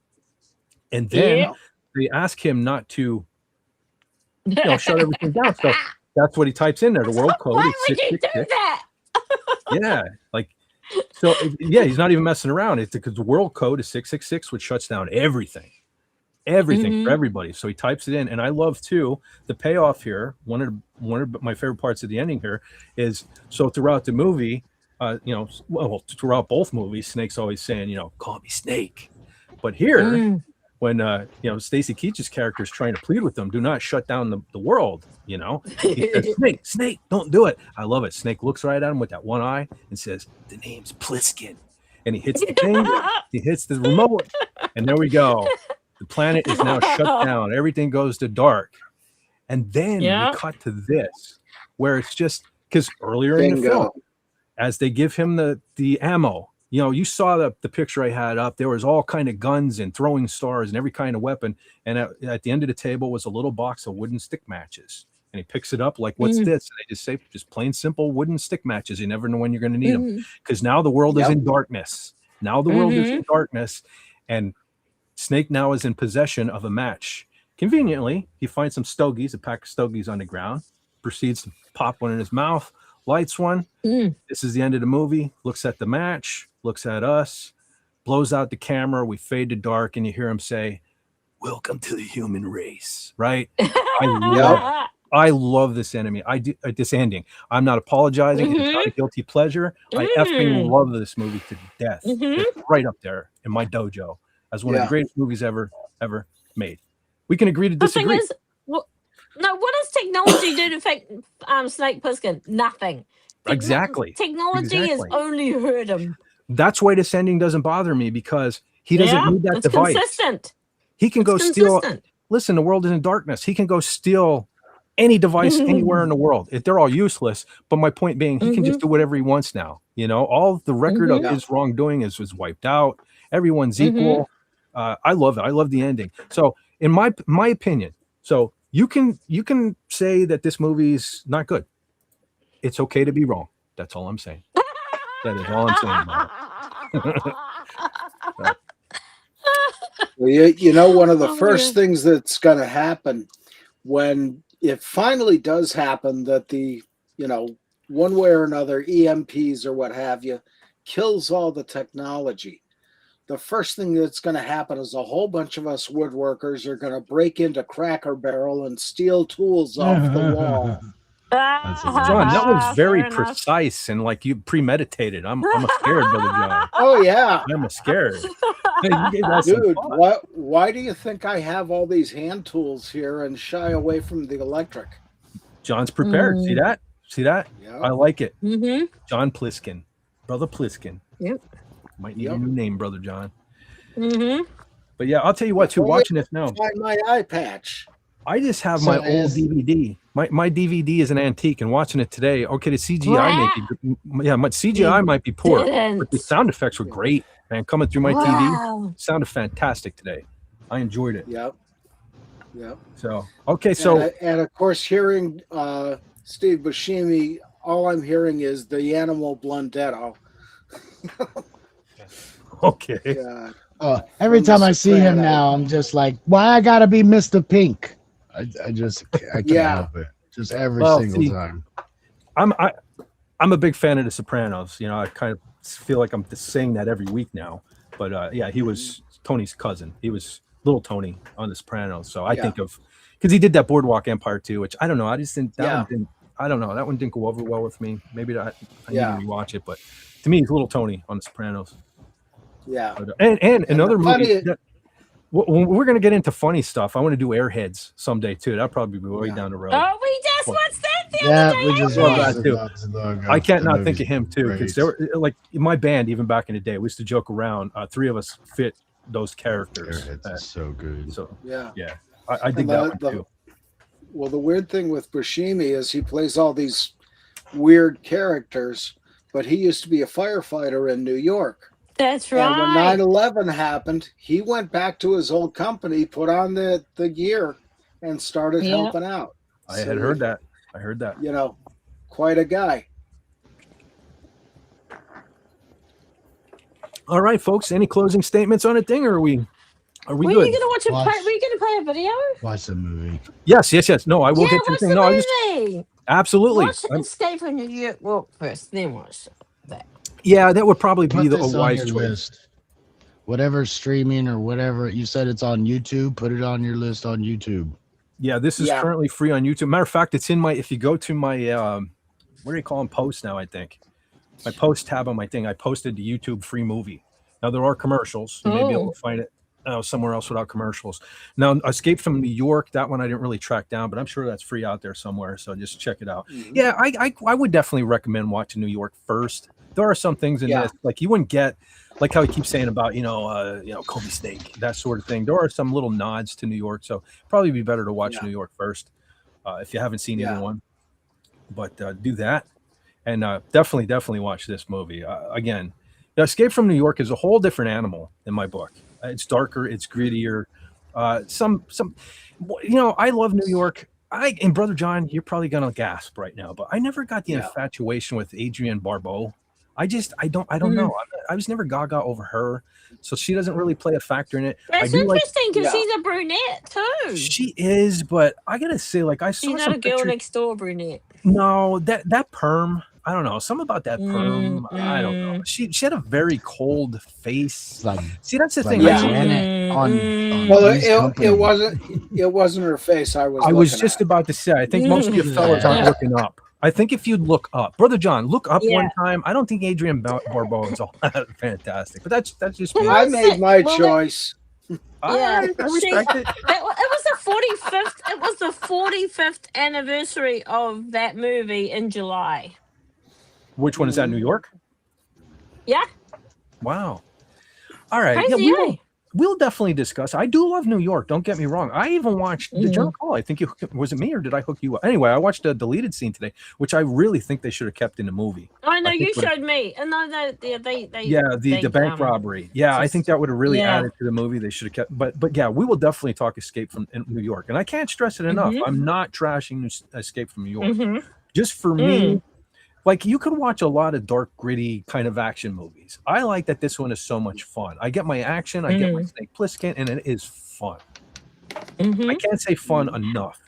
and then they ask him not to shut everything down. So that's what he types in there. The world code Why is would you do 666. that? Yeah, so he's not even messing around. It's because the world code is 666, which shuts down everything for everybody. So he types it in, and I love too the payoff here. One of my favorite parts of the ending here is, so throughout the movie, throughout both movies, Snake's always saying, call me Snake, but here. When Stacy Keach's character is trying to plead with them, do not shut down the world. He says, Snake, don't do it. I love it. Snake looks right at him with that one eye and says, the name's Pliskin. And he hits the thing, he hits the remote, and there we go. The planet is now shut down. Everything goes to dark. And then we cut to this, where it's just because earlier in the film, as they give him the ammo, you saw the picture I had up. There was all kind of guns and throwing stars and every kind of weapon. And at the end of the table was a little box of wooden stick matches. And he picks it up like, what's this? And they just say, just plain simple wooden stick matches. You never know when you're going to need them. Because now the world is in darkness. Now the world is in darkness. And Snake now is in possession of a match. Conveniently, he finds some stogies, a pack of stogies on the ground, proceeds to pop one in his mouth, lights one. This is the end of the movie. Looks at the match, looks at us, blows out the camera. We fade to dark, and you hear him say, "Welcome to the human race." Right? I love this enemy. This ending. I'm not apologizing. It's not a guilty pleasure. I effing love this movie to death. It's right up there in my dojo as one of the greatest movies ever made. We can agree to disagree. The thing is, what does technology do to fake Snake Plissken? Nothing. Exactly. Technology has Exactly. only hurt him. That's why this ending doesn't bother me, because he doesn't need that it's device. consistent. He can It's go steal. consistent. Listen, the world is in darkness. He can go steal any device anywhere in the world. They're all useless. But my point being, he can just do whatever he wants now. You know, all the record of his wrongdoing is wiped out. Everyone's equal. I love it. I love the ending. So, in my opinion, so you can say that this movie's not good. It's okay to be wrong. That's all I'm saying. That is all I'm saying about it. Well, you know, one of the first things that's going to happen when it finally does happen that the, you know, one way or another, EMPs or what have you, kills all the technology. The first thing that's going to happen is a whole bunch of us woodworkers are going to break into Cracker Barrel and steal tools off the wall. John, that was very precise and like you premeditated. I'm scared, Brother John. Oh yeah, I'm scared. Dude, why do you think I have all these hand tools here and shy away from the electric? John's prepared. See that? See that? Yep. I like it. John Pliskin, Brother Pliskin. Yep. Might need a new name, Brother John. But yeah, I'll tell you what. Too, watching this now. Find my eye patch. I just have my old DVD. My DVD is an antique, and watching it today. Okay, the CGI my CGI might be poor, but the sound effects were great. Man, coming through my TV, sounded fantastic today. I enjoyed it. Yep. So okay, so and of course, hearing Steve Buscemi, all I'm hearing is the animal blundetto. Okay. Every time I see him now, I'm just like, why I gotta be Mr. Pink? I can't help it. Just every single time. I'm a big fan of The Sopranos. You know, I kind of feel like I'm just saying that every week now. But yeah, he was Tony's cousin. He was little Tony on The Sopranos. So I think of, because he did that Boardwalk Empire too, which I don't know. I just didn't. That one didn't. I don't know. That one didn't go over well with me. Maybe I need to rewatch it. But to me, it's little Tony on The Sopranos. Yeah. And another movie. We're going to get into funny stuff. I want to do Airheads someday too. That'll probably be way down the road. Oh, we just watched that the other day. We just watched that too. I can't not think of him too, because there were, like my band, even back in the day, we used to joke around. Three of us fit those characters. Airheads is so good. So yeah, I dig that one too. Well, the weird thing with Buscemi is he plays all these weird characters, but he used to be a firefighter in New York. That's right. And when 9/11 happened, he went back to his old company, put on the gear, and started helping out. I had heard that. I heard that. You know, quite a guy. All right, folks. Any closing statements on a thing, or are we good? Were you going to watch a? Were you going to play a video? Watch the movie. Yes. No, I will get to watch the the thing. movie. Absolutely. Watch Escape from New York walk first, then watch that. Yeah, that would probably be Put a this on wise your choice. list. Whatever streaming or whatever you said it's on YouTube, put it on your list on YouTube. Yeah, this is currently free on YouTube. Matter of fact, it's in my. If you go to my, what do you call them? Posts now, I think. My post tab on my thing. I posted the YouTube free movie. Now there are commercials. You may be able to find it somewhere else without commercials. Now, Escape from New York. That one I didn't really track down, but I'm sure that's free out there somewhere. So just check it out. Yeah, I would definitely recommend watching New York first. There are some things in this, like you wouldn't get, like how he keeps saying about, Kobe steak, that sort of thing. There are some little nods to New York. So probably be better to watch New York first if you haven't seen either one. But do that. And definitely watch this movie. Again, Escape from New York is a whole different animal in my book. It's darker. It's grittier. I love New York. And Brother John, you're probably going to gasp right now, but I never got the infatuation with Adrienne Barbeau. I don't know. I was never gaga over her, so she doesn't really play a factor in it. That's interesting because she's a brunette too. She is, but I gotta say, like I saw she's not a girl next door brunette. No, that perm. I don't know. Something about that perm. I don't know. She had a very cold face. See, that's the thing. It wasn't her face. I was just about to say. I think most of you fellas aren't looking up. I think if you'd look up, Brother John, look up one time. I don't think Adrienne Barbeau is all that fantastic, but that's just me. I made my choice. I respect it. It was the 45th anniversary of that movie in July. Which one is that? New York? Yeah. Wow. All right. Crazy, Yeah, eh? we'll definitely discuss. I do love New York. Don't get me wrong. I even watched the General Call. I think was it me or did I hook you up? Anyway, I watched a deleted scene today, which I really think they should have kept in the movie. I know I you think showed me. And no, they the bank robbery. Yeah, I think that would have really added to the movie. They should have kept. But yeah, we will definitely talk Escape from New York, and I can't stress it enough. I'm not trashing Escape from New York. Just for me. Like, you could watch a lot of dark, gritty kind of action movies. I like that this one is so much fun. I get my action, I get my Snake Plissken, and it is fun. I can't say fun enough,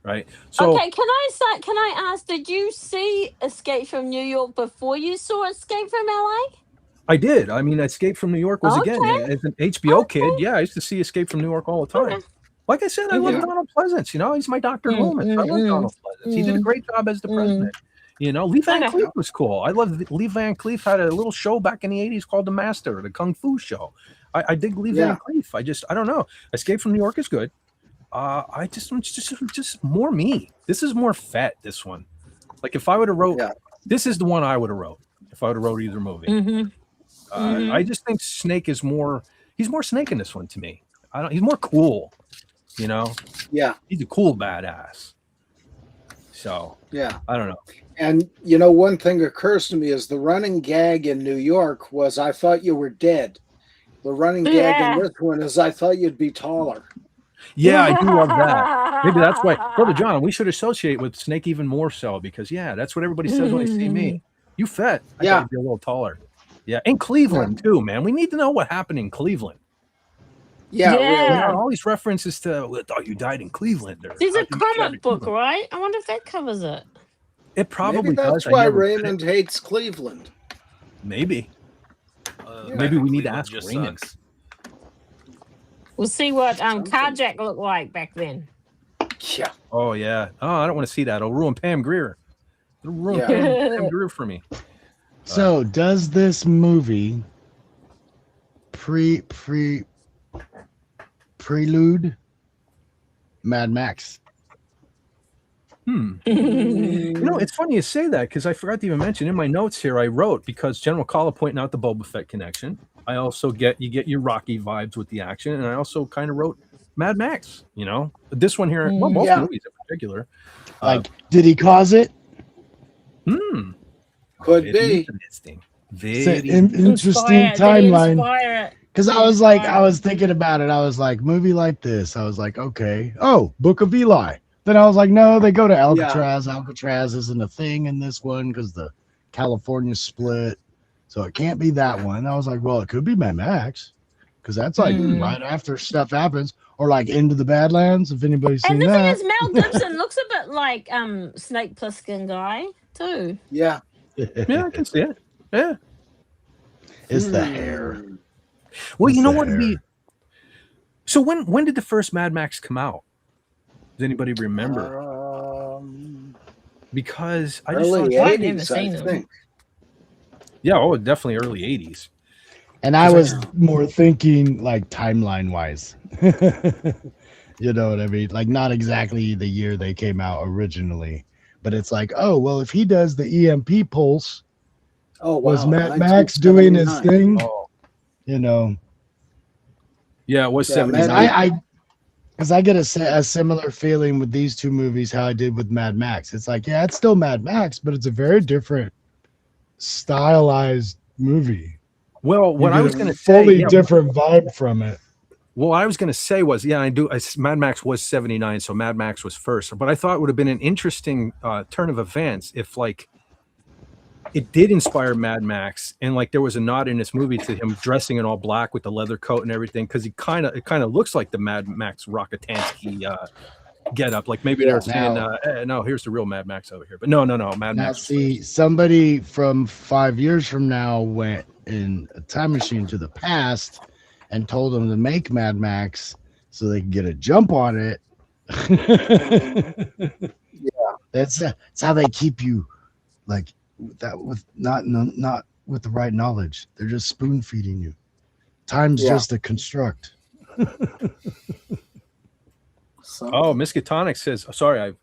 right? So, okay, can I ask, did you see Escape from New York before you saw Escape from LA? I did. I mean, Escape from New York was, again, as an HBO kid, yeah, I used to see Escape from New York all the time. Like I said, I love Donald Pleasance. You know, he's my Dr. Loomis. I love Donald Pleasance. He did a great job as the president. You know, Lee Van Cleef was cool. I love Lee Van Cleef. Had a little show back in the 80s called The Master, the Kung Fu show. I dig Lee Van Cleef. I don't know. Escape from New York is good. Just more me. This is more fat, this one. Like, if I would have wrote, this is the one I would have wrote if I would have wrote either movie. I just think Snake is more, he's more Snake in this one to me. He's more cool, you know? Yeah. He's a cool badass. So, I don't know. And, you know, one thing occurs to me is the running gag in New York was, I thought you were dead. The running gag in this one is, I thought you'd be taller. Yeah, I do love that. Maybe that's why, Brother John, we should associate with Snake even more so, because, that's what everybody says when they see me. You fat. I thought you'd be a little taller. Yeah, in Cleveland, too, man. We need to know what happened in Cleveland. Yeah. Really. You know, all these references to, I thought you died in Cleveland. There's a comic book, right? I wonder if that covers it. It probably Maybe that's does. why Raymond hates Cleveland. Maybe. Maybe we need to ask Raymond. Sucks. We'll see what Carjack looked like back then. Yeah. Oh, yeah. Oh, I don't want to see that. It'll ruin Pam Grier. It'll ruin Pam Grier for me. So, does this movie prelude Mad Max? You know, it's funny you say that, because I forgot to even mention in my notes here, I wrote, because General Kala pointing out the Boba Fett connection, I also get your Rocky vibes with the action, and I also kind of wrote Mad Max, you know? This one here, well, both movies in particular. Like, did he cause it? Could be. Interesting. Interesting timeline. Because I was thinking about it. I was like, movie like this. I was like, okay. Oh, Book of Eli. Then I was like, no, they go to Alcatraz. Yeah. Alcatraz isn't a thing in this one because the California split. So it can't be that one. I was like, well, it could be Mad Max because that's like right after stuff happens, or like Into the Badlands, if anybody's seen that. And the thing is, Mel Gibson looks a bit like Snake Plissken guy too. Yeah. Yeah, I can see it. Yeah. It's the hair. Well, you know what would be. So when did the first Mad Max come out? Does anybody remember? Because I just early saw 80s, I think. Yeah, definitely early 80s. And I was more thinking like timeline wise. You know what I mean? Like not exactly the year they came out originally, but it's like, oh, well, if he does the EMP pulse, was Mad Max doing his thing? Oh. You know? Yeah, it was 79. Because I get a similar feeling with these two movies, how I did with Mad Max. It's like, yeah, it's still Mad Max, but it's a very different stylized movie. Well, what I was going to say, fully different vibe from it. Well, what I was going to say was, Mad Max was 79, so Mad Max was first. But I thought it would have been an interesting turn of events if, like, it did inspire Mad Max, and like there was a nod in this movie to him dressing in all black with the leather coat and everything, because it kind of looks like the Mad Max Rockatansky get up. Like maybe they're saying, no, here's the real Mad Max over here. But no, Mad Max. See, somebody from 5 years from now went in a time machine to the past and told them to make Mad Max so they can get a jump on it. That's how they keep you like that, with not with the right knowledge. They're just spoon feeding you. Time's just a construct. Oh, Miskatonic says, sorry,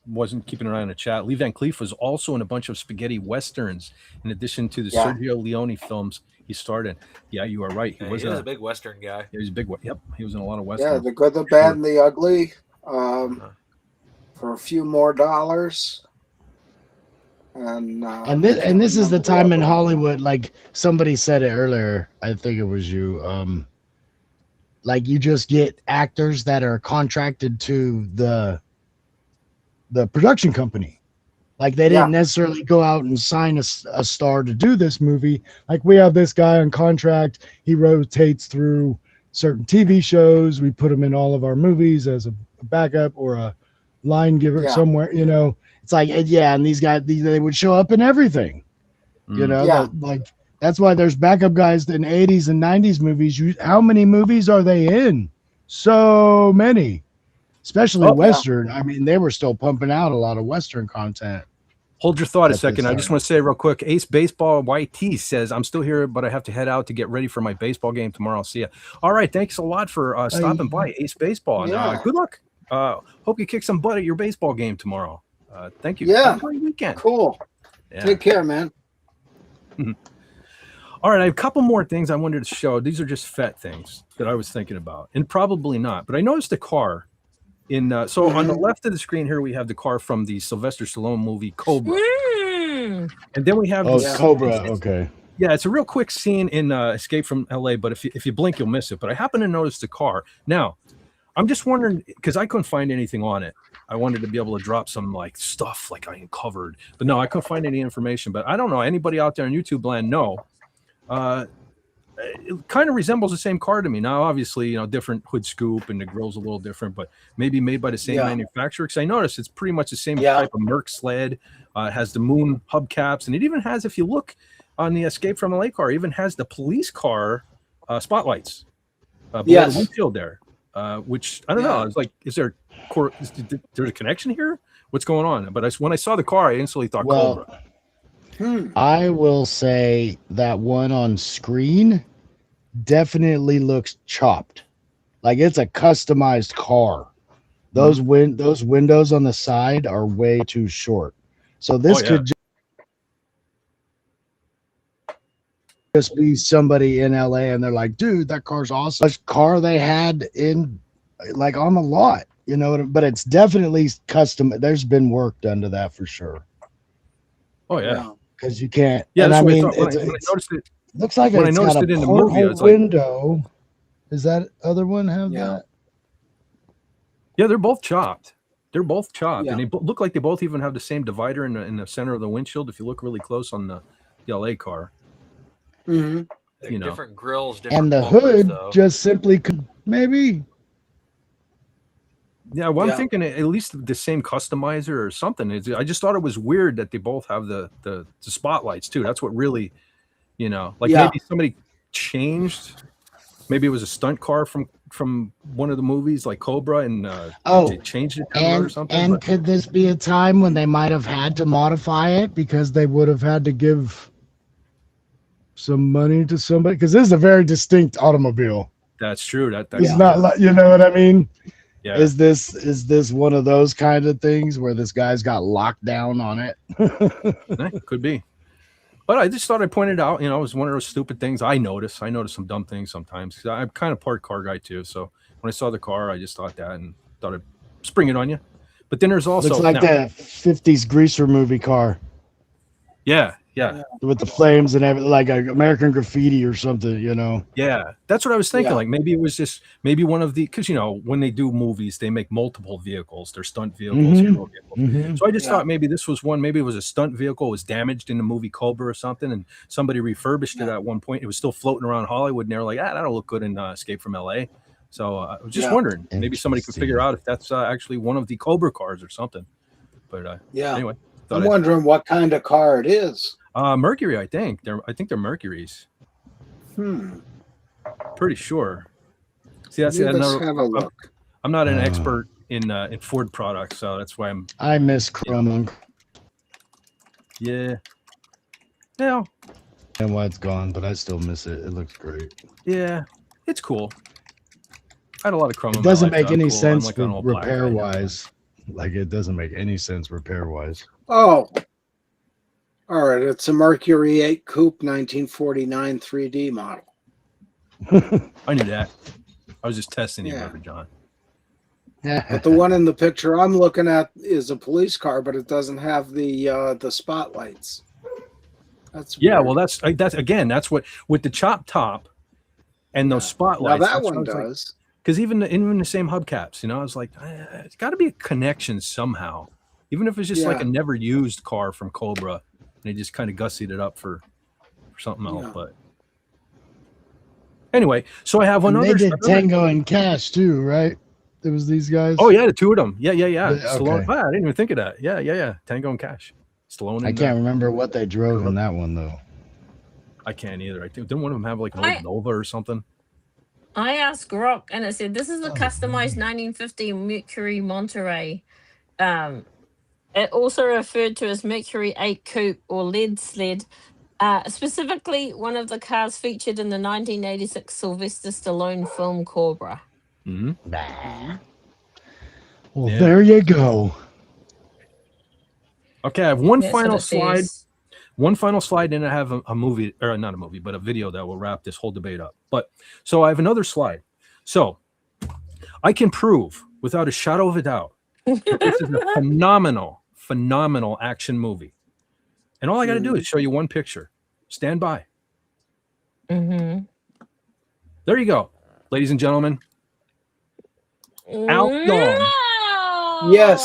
wasn't keeping an eye on the chat. Lee Van Cleef was also in a bunch of spaghetti westerns, in addition to the Yeah. Sergio Leone films he starred in. Yeah, you are right. He was a big Western guy. He was a big one. Yep, he was in a lot of Yeah, westerns. The Good, the Bad, and the Ugly. For a few more dollars. And this is the time in Hollywood, like somebody said it earlier, I think it was you, like you just get actors that are contracted to the production company. Like they didn't necessarily go out and sign a star to do this movie. Like we have this guy on contract, he rotates through certain TV shows, we put him in all of our movies as a backup or a line giver somewhere, you know. It's like, and these guys, they would show up in everything, you know. Like that's why there's backup guys in 80s and 90s movies. How many movies are they in? So many, especially Western. I mean, they were still pumping out a lot of Western content. Hold your thought a second. I just want to say real quick, Ace Baseball YT says, I'm still here, but I have to head out to get ready for my baseball game tomorrow. I'll see you. All right. Thanks a lot for stopping by, Ace Baseball. And good luck. Hope you kick some butt at your baseball game tomorrow. Thank you. Yeah. Have a great weekend. Cool. Yeah. Take care, man. All right. I have a couple more things I wanted to show. These are just FET things that I was thinking about, and probably not. But I noticed a car in. So on the left of the screen here, we have the car from the Sylvester Stallone movie Cobra. And then we have Cobra. Okay. Yeah, it's a real quick scene in Escape from LA, but if you blink, you'll miss it. But I happen to notice the car. Now, I'm just wondering, because I couldn't find anything on it. I wanted to be able to drop some like stuff like I uncovered, but no, I couldn't find any information. But I don't know, anybody out there in YouTube land know. It kind of resembles the same car to me. Now, obviously, you know, different hood scoop and the grill's a little different, but maybe made by the same manufacturer. Because I noticed it's pretty much the same type of Merc sled. It has the moon hubcaps, and it even has, if you look on the Escape from LA car, even has the police car spotlights below the windshield there. Which I don't know. It's like, is there a connection here? What's going on? But when I saw the car, I instantly thought Cobra. I will say that one on screen definitely looks chopped. Like it's a customized car. Those windows on the side are way too short. So this could just be somebody in LA and they're like, dude, that car's awesome. This car they had in like on the lot, you know, but it's definitely custom. There's been work done to that for sure. Oh yeah. Because you can't. Yeah, and that's I what mean, I thought. When I noticed it, looks like when it's I noticed got it a in the movie, I was window. like, Does that other one have that? yeah, they're both chopped. They're both chopped, and they look like they both even have the same divider in the center of the windshield. If you look really close on the LA car, Mm-hmm. Like you know, different grills, different And the bumpers, hood though. just simply could maybe. yeah. Well, I'm thinking at least the same customizer or something. I just thought it was weird that they both have the spotlights too. That's what really, you know, like maybe somebody changed. Maybe it was a stunt car from one of the movies, like Cobra, and they changed it or something. And could this be a time when they might have had to modify it because they would have had to give some money to somebody? Because this is a very distinct automobile. That's true. That's It's not like, you know what I mean? Yeah. Is this one of those kind of things where this guy's got locked down on it? Could be. But I just thought I'd point it out. You know, it was one of those stupid things I notice. I notice some dumb things sometimes because I'm kind of part car guy too. So when I saw the car, I just thought that and thought I'd spring it on you. But then there's also looks like that 50s greaser movie car. Yeah. With the flames and everything, like a American Graffiti or something, you know. Yeah, that's what I was thinking. Like maybe it was just one of the, because you know when they do movies, they make multiple vehicles. They're stunt vehicles, hero vehicles. So I just thought maybe this was one. Maybe it was a stunt vehicle, was damaged in the movie Cobra or something, and somebody refurbished it at one point. It was still floating around Hollywood, and they were like, that'll look good in Escape from LA. So I was just wondering, maybe somebody could figure out if that's actually one of the Cobra cars or something. But anyway, I'm wondering what kind of car it is. Mercury, I think they're Mercuries. Pretty sure. See, that's Let's have a look. I'm not an expert in Ford products, so that's why I miss Chrome. Yeah. Yeah. And why it's gone, but I still miss it. It looks great. Yeah, it's cool. I had a lot of chrome. It doesn't make any sense repair wise. Like it doesn't make any sense repair wise. Oh, all right. It's a Mercury 8 Coupe 1949 3D model. I knew that. I was just testing you, Yeah. Reverend John. But the one in the picture I'm looking at is a police car, but it doesn't have the spotlights. That's Yeah, weird. well, that's again, that's what with the chop top and those now spotlights. that one like, does. because even the same hubcaps, I was like, it's got to be a connection somehow, even if it's just like a Yeah. never used car from Cobra, and they just kind of gussied it up for something else. Yeah. But anyway, so I have And another. they did Tango and Cash too, right? It was these guys. Oh yeah, the two of them. Yeah. Stallone. Okay. Wow, I didn't even think of that. Yeah. Tango and Cash. Stallone. I can't remember what they drove in that one though. I can't either. I think didn't one of them have like an old Nova or something? I asked Rock, and it said this is a customized 1950 Mercury Monterey. It also referred to as Mercury 8 Coupe or lead sled. Specifically, one of the cars featured in the 1986 Sylvester Stallone film Cobra. Mm-hmm. Well, there you go. Okay, I have one That's what final it slide. says. One final slide, and I have a movie, or not a movie, but a video that will wrap this whole debate up. But so I have another slide. So I can prove without a shadow of a doubt that this is a phenomenal action movie. And all I got to do is show you one picture. Stand by. Mm-hmm. There you go, ladies and gentlemen. Outlaw No! Yes.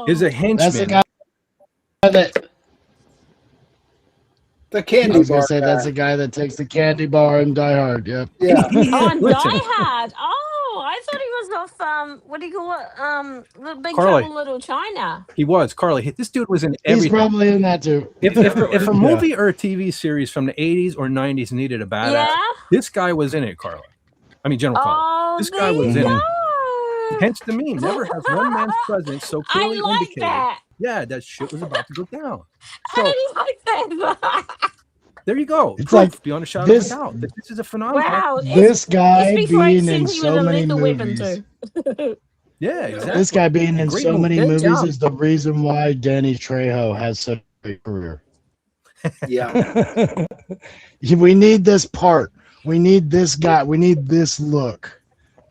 is a henchman. That's the guy that The I candy was gonna bar say guy. that's the guy that takes the candy bar and Die Hard. Yep. Yeah. Oh, and Listen. Die Hard. Oh, I thought he was off. What do you call it? The Big Carly. Trouble in Little China. He was Carly. This dude was in He's everything. probably in that too. If a movie or a TV series from the 80s or 90s needed a badass, Yeah. this guy was in it, Carla. I mean, General Carla. Oh, This guy there was you in it. go. Hence the meme. Never has one man's presence so I clearly like indicated. that. Yeah, that shit was about to go down. I So like that. there you go. It's Proof like beyond a shadow this- of a doubt that this is a phenomenon. Wow. This guy It's before he being in sent you so with a many lethal weapon movies. too. Yeah, exactly. This guy being in Great so movie. many Good movies job. is the reason why Danny Trejo has such a great career. Yeah. We need this part. We need this guy. We need this look.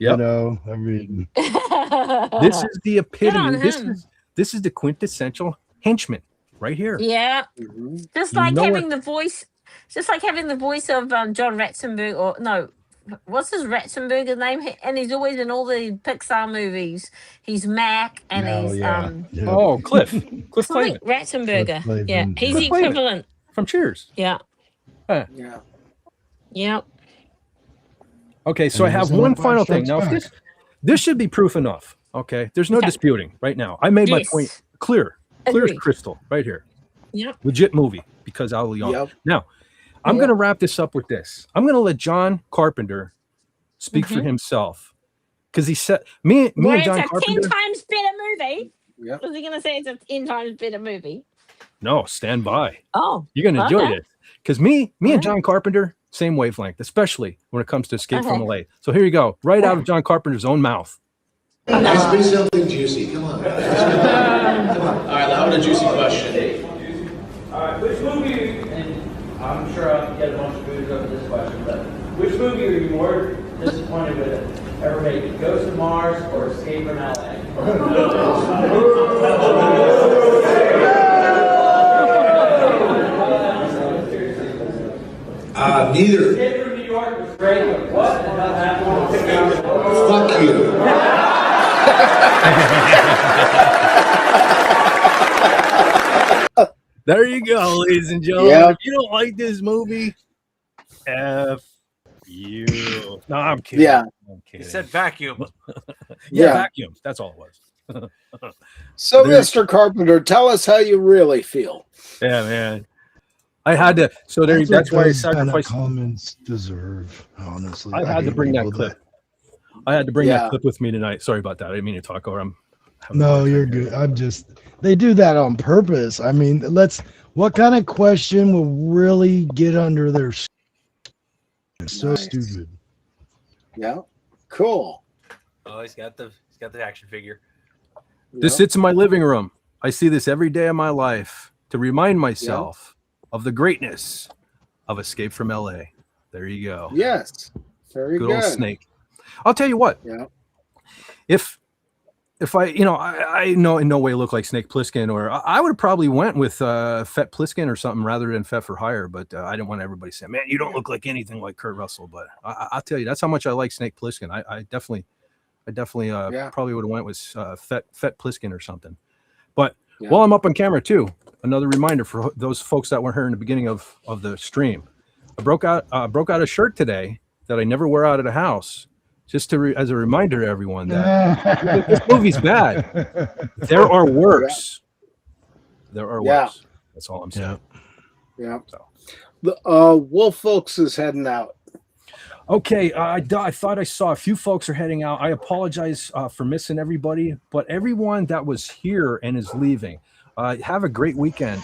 Yep. You know, I mean, This is the epitome. on This him. is the quintessential henchman right here. Yeah. Mhm. Just You like know having the voice, just like having the voice of John Ratzenberg, or no, what's his Ratzenberger's name? And he's always in all the Pixar movies. He's Mac, and no, he's yeah. Yeah. Oh, Cliff something Clavin Ratzenberger. Cliff Yeah, Clavin. he's the Cliff Clavin. equivalent. from Cheers. Yeah, Yeah. yeah. Okay, so I And have there's one Empire final thing. Strikes Now, Back. this should be proof enough. Okay, there's no Okay. disputing right now. I made my Yes. point clear as Agreed. crystal right here. Yep. Legit movie because Al Young. Yep. Now, I'm Yep. going to wrap this up with this. I'm going to let John Carpenter speak for himself because he said me Well, and it's John a 10 Carpenter. times better movie. Yep. Was he going to say it's a 10 times better movie? No, stand by. Oh, You're going to enjoy Okay. this because me and Alright. John Carpenter, same wavelength, especially when it comes to Escape from Okay. LA. So here you go, right out of John Carpenter's own mouth. Ask me something juicy. Come on. Come on. All right, how about a juicy question? All right, which movie, and I'm sure I'll get a bunch of movies over this question, but which movie are you more disappointed with ever made? Ghost of Mars or Escape from LA? Neither. Escape from New York was great, but what the hell happened? Fuck you. There you go, ladies and gentlemen. Yep. If you don't like this movie, F you. No, I'm kidding. Yeah. I'm He kidding. said vacuum. yeah, Yeah. vacuums. That's all it was. So, There- Mr. Carpenter, tell us how you really feel. Yeah, man. I had to. So there. That's why I those kind of sacrificed. comments deserve. Honestly, I had to hate bring that people clip. I had to bring Yeah. that clip with me tonight. Sorry about that. I didn't mean to talk over. I'm. having a No, hard time you're here. good. I'm just. They do that on purpose. I mean, let's. What kind of question will really get under their? It's so Nice. stupid. Yeah. Cool. Oh, he's got the action figure. This sits in my living room. I see this every day of my life to remind myself of the greatness of Escape from LA. There you go. Yes. Very Good good. old Snake. I'll tell you what. Yeah. If I, I know in no way look like Snake Plissken, or I would have probably went with Fet Plissken or something rather than Fet for Hire, but I didn't want everybody to say, man, you don't look like anything like Kurt Russell. But I'll tell you, that's how much I like Snake Plissken. I definitely probably would have went with Fet Plissken or something. But while I'm up on camera too, another reminder for those folks that weren't here in the beginning of the stream, I broke out a shirt today that I never wear out of the house. Just as a reminder to everyone that this movie's bad. There are worse. There are worse. That's all I'm saying. Yeah. The Wolf folks is heading out. Okay, I thought I saw a few folks are heading out. I apologize for missing everybody, but everyone that was here and is leaving, have a great weekend.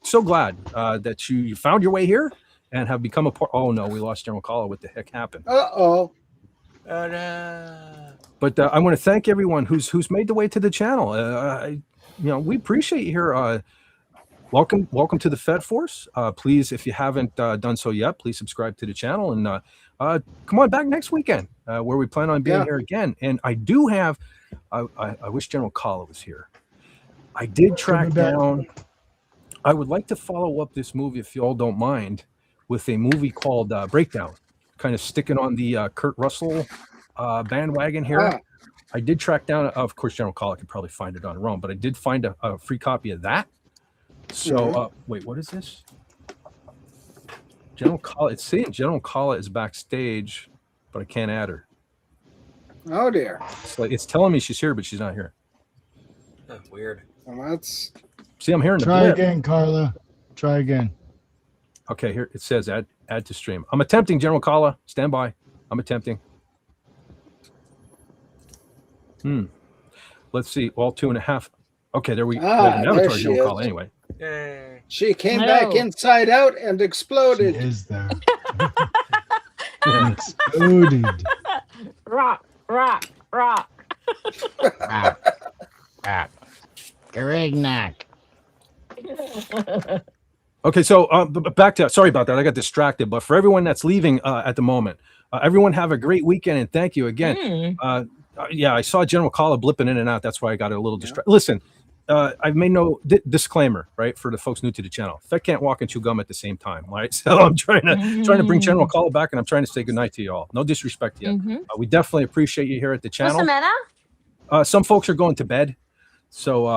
So glad that you found your way here and have become a part. Oh no, we lost General Calla. What the heck happened? Uh-oh. But I want to thank everyone who's made the way to the channel. We appreciate you here. Welcome to the Fed Force. Please, if you haven't done so yet, please subscribe to the channel and come on back next weekend where we plan on being here again. And I do have. I wish General Calla was here. I did track down. I would like to follow up this movie, if you all don't mind, with a movie called Breakdown. Kind of sticking on the Kurt Russell bandwagon here. I did track down, of course, General Calla could probably find it on her own, but I did find a free copy of that. So, wait, what is this? General Calla, it's saying General Calla is backstage, but I can't add her. Oh, dear. It's telling me she's here, but she's not here. Weird. Well, that's... See, I'm hearing the Try blip. again, Carla. Try again. Okay, here it says add to stream. I'm attempting, General Calla. Stand by. I'm attempting. Let's see. All 2.5. Okay, there we go. There she General is. Calla anyway. Yay. She came back inside out and exploded. She is there. Exploded. Rock. Garignac. Okay, so back to, sorry about that. I got distracted. But for everyone that's leaving at the moment, everyone have a great weekend and thank you again. I saw General Calla blipping in and out. That's why I got a little distracted. Listen, I've made no disclaimer, right, for the folks new to the channel. If I can't walk and chew gum at the same time, right? So I'm trying to bring General Calla back, and I'm trying to say goodnight to you all. No disrespect yet. We definitely appreciate you here at the channel. What's the matter? Some folks are going to bed, so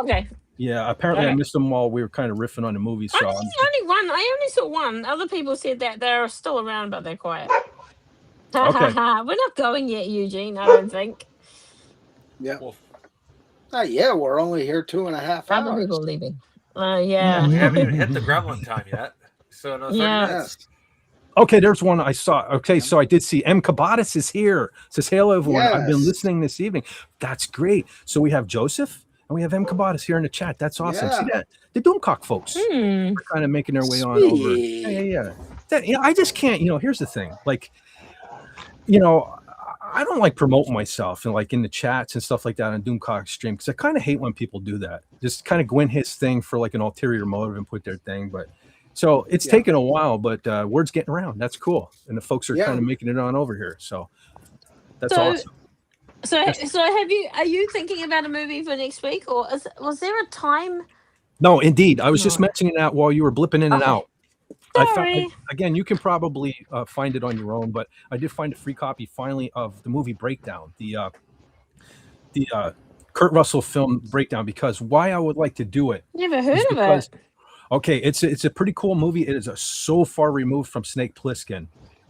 okay. Yeah, apparently I missed them while we were kind of riffing on the movie. So Only one. I only saw one. Other people said that they're still around, but they're quiet. Okay. We're not going yet, Eugene. I don't think. Yeah. We're only here 2.5 Other hours. people leaving. We haven't even hit the gremlin time yet. So another 30 minutes. Okay, there's one I saw. Okay, so I did see M. Kabatis is here. Says, hello, everyone. I've been listening this evening. That's great. So we have Joseph and we have M. Kabatis here in the chat. That's awesome. See that? The Doomcock folks are kind of making their way on over. Yeah. I just can't, here's the thing. Like, I don't like promoting myself and like in the chats and stuff like that on Doomcock stream because I kind of hate when people do that. Just kind of go in his thing for like an ulterior motive and put their thing. But so it's taken a while, but word's getting around. That's cool, and the folks are kind of making it on over here. So that's awesome. So are you thinking about a movie for next week, or was there a time? No, indeed. I was just mentioning that while you were blipping in and out. Sorry. Again, you can probably find it on your own, but I did find a free copy finally of the movie Breakdown, the Kurt Russell film Breakdown, because why I would like to do it. Never heard of it. Okay, it's a pretty cool movie. It is so far removed from Snake Plissken.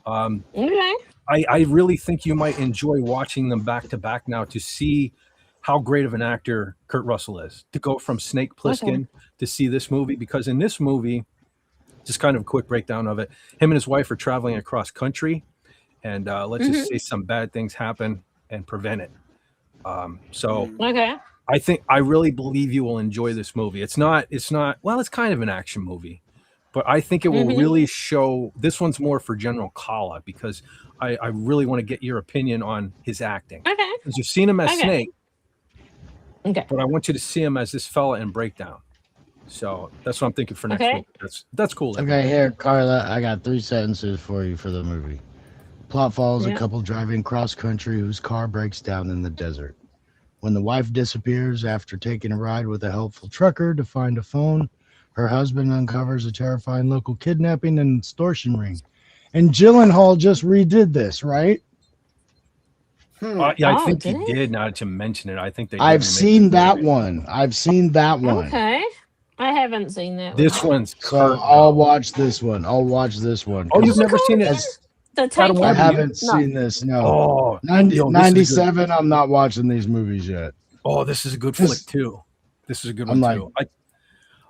Okay. I really think you might enjoy watching them back to back now to see how great of an actor Kurt Russell is. To go from Snake Plissken to see this movie, because in this movie, just kind of a quick breakdown of it. Him and his wife are traveling across country, and let's just say some bad things happen and prevent it. I really believe you will enjoy this movie. It's kind of an action movie, but I think it will really show. This one's more for General Calla because I really want to get your opinion on his acting. Okay. Because you've seen him as Snake, Okay. but I want you to see him as this fella in Breakdown. So that's what I'm thinking for next Okay. week. That's cool. Okay, here, Carla, I got 3 sentences for you for the movie. Plot follows a Yeah. couple driving cross country whose car breaks down in the desert. When the wife disappears after taking a ride with a helpful trucker to find a phone, her husband uncovers a terrifying local kidnapping and extortion ring. And Gyllenhaal just redid this, right? Yeah, I Oh, think did he he? did. Now that you mention it, I think they. did I've remake seen the that movie. one. I've seen that one. Okay. I haven't seen that This one. one's So Kurt. I'll watch this one. I'll watch this one. Oh, you've What's it never called seen it? again? The Adam, Take what I have you? haven't No. seen this. No. Oh, 90, yo, this is a good. 97. I'm not watching these movies yet. Oh, this is a good This- flick too. This is a good I'm one like- too.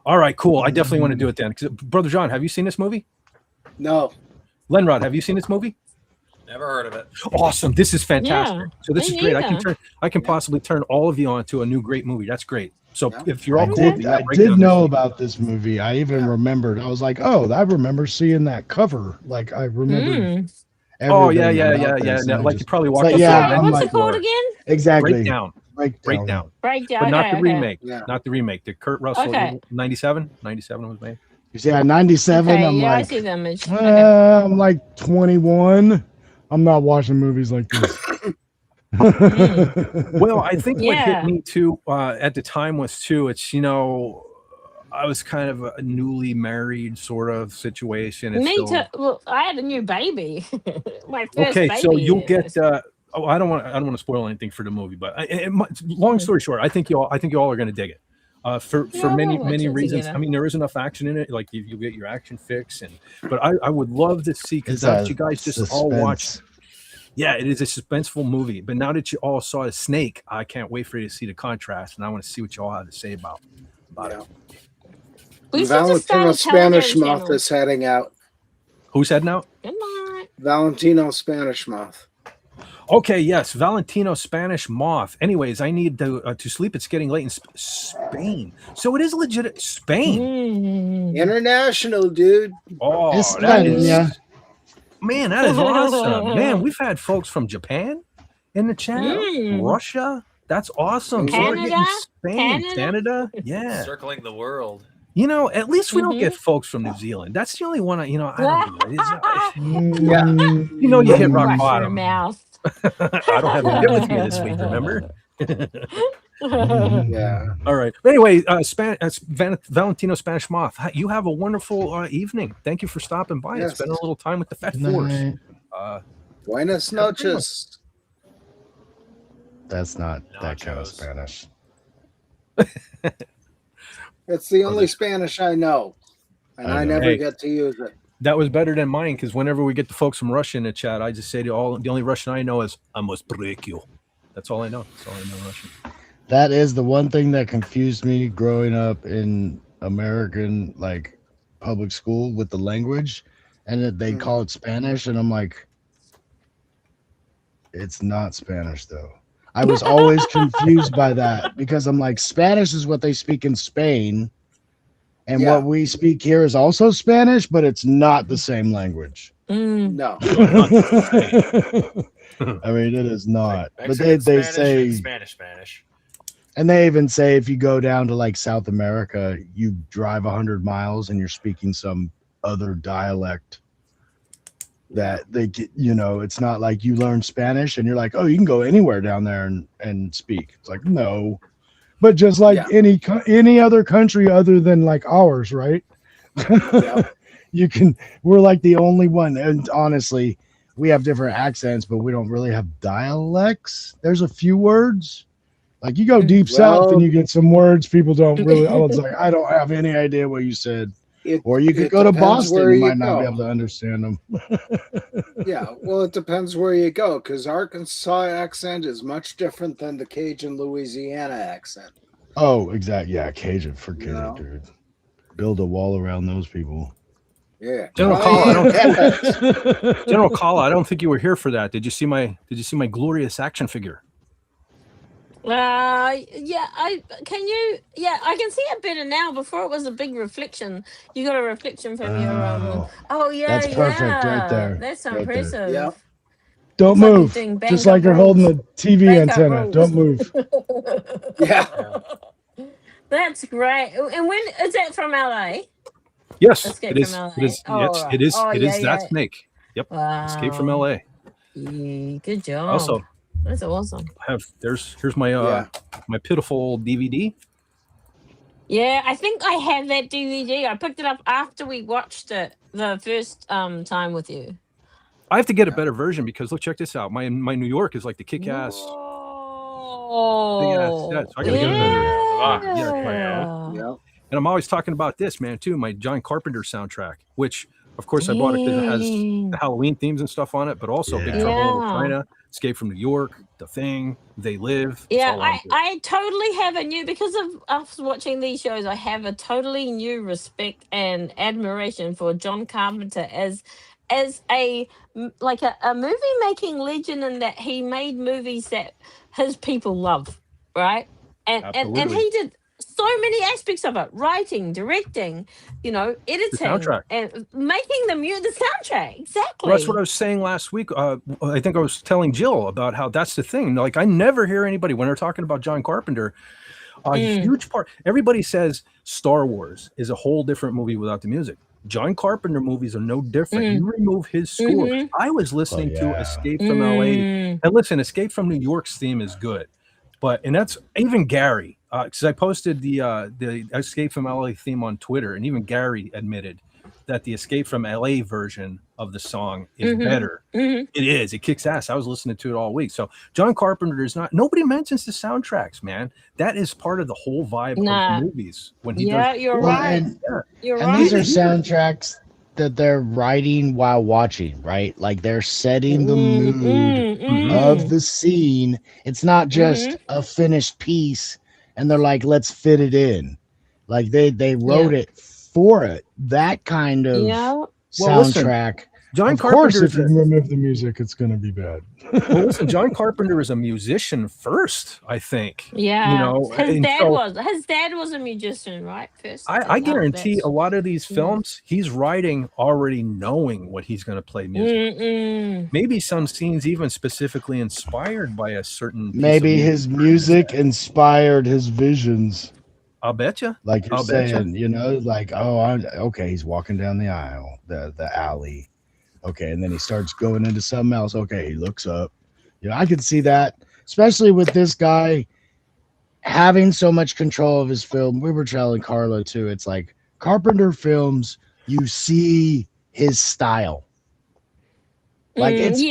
All right, cool. I definitely want to do it then. 'Cause, Brother John, have you seen this movie? No. Lenrod, have you seen this movie? Never heard of it. Awesome. This is fantastic. Yeah, So this me is great. neither. I can possibly turn all of you on to a new great movie. That's great. So Yeah. if you're all I cool with did, that, I break did down know this- about this movie. I even remembered. I was like, oh, I remember seeing that cover. Like, I remember. Oh yeah, everything yeah. about this, and I Like you just- probably it's walked like, up yeah, to I'm What's like, it called again? exactly. Breakdown. Breakdown. Breakdown. But not Okay, the okay. remake. Yeah. Not the remake. The Kurt Russell Okay. 97 was made. You see, at 97, Okay, I'm yeah, I like, see the image. Okay. I'm like 21. I'm not watching movies like this. Well, I think what Yeah. hit me too at the time was too. It's I was kind of a newly married sort of situation. It's Me still- too. Well, I had a new baby. My first Okay, baby. so you'll get. I don't want to spoil anything for the movie, but long story short, I think you all are going to dig it. For Yeah, many we'll watch many it reasons. together. I mean, there is enough action in it. Like you get your action fix, but I would love to see because It's now a that you guys just all watched. suspense. Yeah, it is a suspenseful movie. But now that you all saw the snake, I can't wait for you to see the contrast, and I want to see what you all have to say about it. We should just start Valentino a Spanish Telegram Moth channel. is heading out. Who's heading out? Good night. Valentino Spanish Moth. Okay, yes, Valentino Spanish Moth. Anyways, I need to sleep. It's getting late in Spain, so it is legit. Spain. International, dude. Oh, that España. is, man, that is awesome. Man, we've had folks from Japan in the chat, Russia. That's awesome. So we're getting Spain, Canada. Yeah. Circling the world. At least we don't get folks from New Zealand. That's the only one I don't do it. Yeah. You hit rock Wash your bottom. mouth. I don't have a bit with me this week, remember? Yeah. All right. Anyway, Valentino Spanish Moth, you have a wonderful evening. Thank you for stopping by and Yes. spending a little time with the Fat Good Force. night. Buenas noches. That's not that kind of Nachos. Spanish. It's the only Spanish I know, and I I know. never Hey. get to use it. That was better than mine because whenever we get the folks from Russia in the chat, I just say to all, the only Russian I know is I must break you. That's all I know. That's all I know Russian. That is the one thing that confused me growing up in American public school with the language, and that they call it Spanish, and I'm like, it's not Spanish though. I was always confused by that because I'm like, Spanish is what they speak in Spain, and Yeah. what we speak here is also Spanish, but it's not the same language. No. I mean, it is not. But Mexican they Spanish say, and Spanish. and they even say if you go down to South America, you drive 100 miles and you're speaking some other dialect that they get, it's not like you learn Spanish and you're like, oh, you can go anywhere down there and speak. It's like, no, but just like any other country other than ours, right? We're like the only one. And honestly, we have different accents, but we don't really have dialects. There's a few words. You go deep south and you get some words people don't really. I was like, I don't have any idea what you said. Or you could it go to depends Boston, where you you might not be go. able to understand them. Yeah, well, it depends where you go, because Arkansas accent is much different than the Cajun Louisiana accent. Oh, exactly. Yeah, Cajun, forget No. it, dude. Build a wall around those people. Yeah. General Well, Call, yeah. General Kala, I don't think you were here for that. Did you see my glorious action figure? I can see it better now. Before it was a big reflection. You got a reflection from your Oh. oh yeah, That's perfect right there. That's Right there. impressive. Yeah. Don't It's like move. he's doing Just bang like up you're holding rules. the TV Bang up antenna. rules. Don't move. Yeah. That's great. And when is that from LA? Yes, Escape it from is. LA. It is. Oh, Yes, right. it is. Oh, It yeah, is that yeah. snake. Yep. Escape from Wow. L.A. Good job. Also, That's awesome. here's my Yeah. my pitiful DVD. Yeah, I think I have that DVD. I picked it up after we watched it the first time with you. I have to get a better version because look, check this out. My New York is like the kick-ass big ass set, so I gotta get a better. Yeah. Yeah. And I'm always talking about this, man, too. My John Carpenter soundtrack, which of course I bought it because it has the Halloween themes and stuff on it, but also Big Trouble in Little Yeah. China, Escape from New York, The Thing, They Live. It's Yeah, all on here. I totally have a new, because of us watching these shows, I have a totally new respect and admiration for John Carpenter as a like a movie making legend, in that he made movies that his people love, right? And Absolutely. he did so many aspects of it: writing, directing, editing, soundtrack. and making the soundtrack. Exactly. Well, that's what I was saying last week. I think I was telling Jill about how that's the thing. Like, I never hear anybody when they're talking about John Carpenter. A huge part. Everybody says Star Wars is a whole different movie without the music. John Carpenter movies are no different. You remove his score. I was listening to Escape from LA, and listen, Escape from New York's theme is good, and that's even Gary, because I posted the Escape from LA theme on Twitter, and even Gary admitted that the Escape from LA version of the song is better. It is. It kicks ass. I was listening to it all week. So John Carpenter is not. Nobody mentions the soundtracks, man. That is part of the whole vibe of the movies. When he does. You're Well, right. You're right. And these are soundtracks that they're writing while watching, right? Like they're setting the mood of the scene. It's not just a finished piece and they're like, let's fit it in. Like they wrote it for it. That kind of soundtrack. John of Carpenter, course, if you remove the music, it's going to be bad. Well, listen, John Carpenter is a musician first, I think. Yeah, his and dad so was a musician, right? First, I guarantee a lot of these films, he's writing already knowing what he's going to play music. Maybe some scenes even specifically inspired by a certain. Maybe his music inspired his visions. I'll bet you. Like you're saying, like, okay, he's walking down the aisle, the alley. Okay, and then he starts going into something else. Okay, he looks up. I could see that, especially with this guy having so much control of his film. We were telling Carla too. It's like Carpenter films, you see his style. Like it's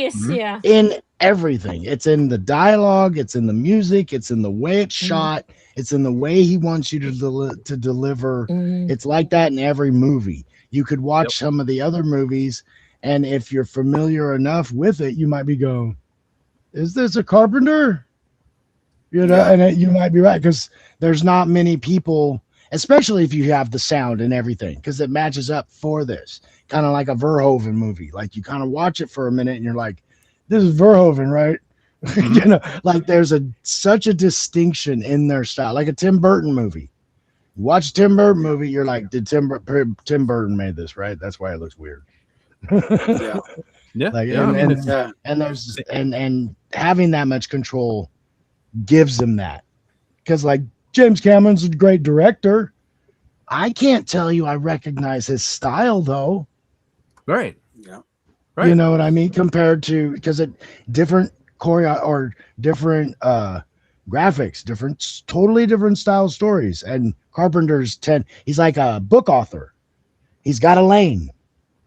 in everything. It's in the dialogue, it's in the music, it's in the way it's shot, it's in the way he wants you to deliver. It's like that in every movie. You could watch some of the other movies, and if you're familiar enough with it, you might be going, is this a Carpenter? And you might be right, because there's not many people, especially if you have the sound and everything, because it matches up for this. Kind of like a Verhoeven movie. Like you kind of watch it for a minute and you're like, this is Verhoeven, right? Like there's such a distinction in their style, like a Tim Burton movie. You watch a Tim Burton movie, you're like, did Tim Burton made this, right? That's why it looks weird. And having that much control gives them that, because like James Cameron's a great director. I can't tell you I recognize his style though. Right. Yeah. Right. You know what I mean? Compared to, because it different choreo or different graphics, totally different style stories. And Carpenter's he's like a book author. He's got a lane.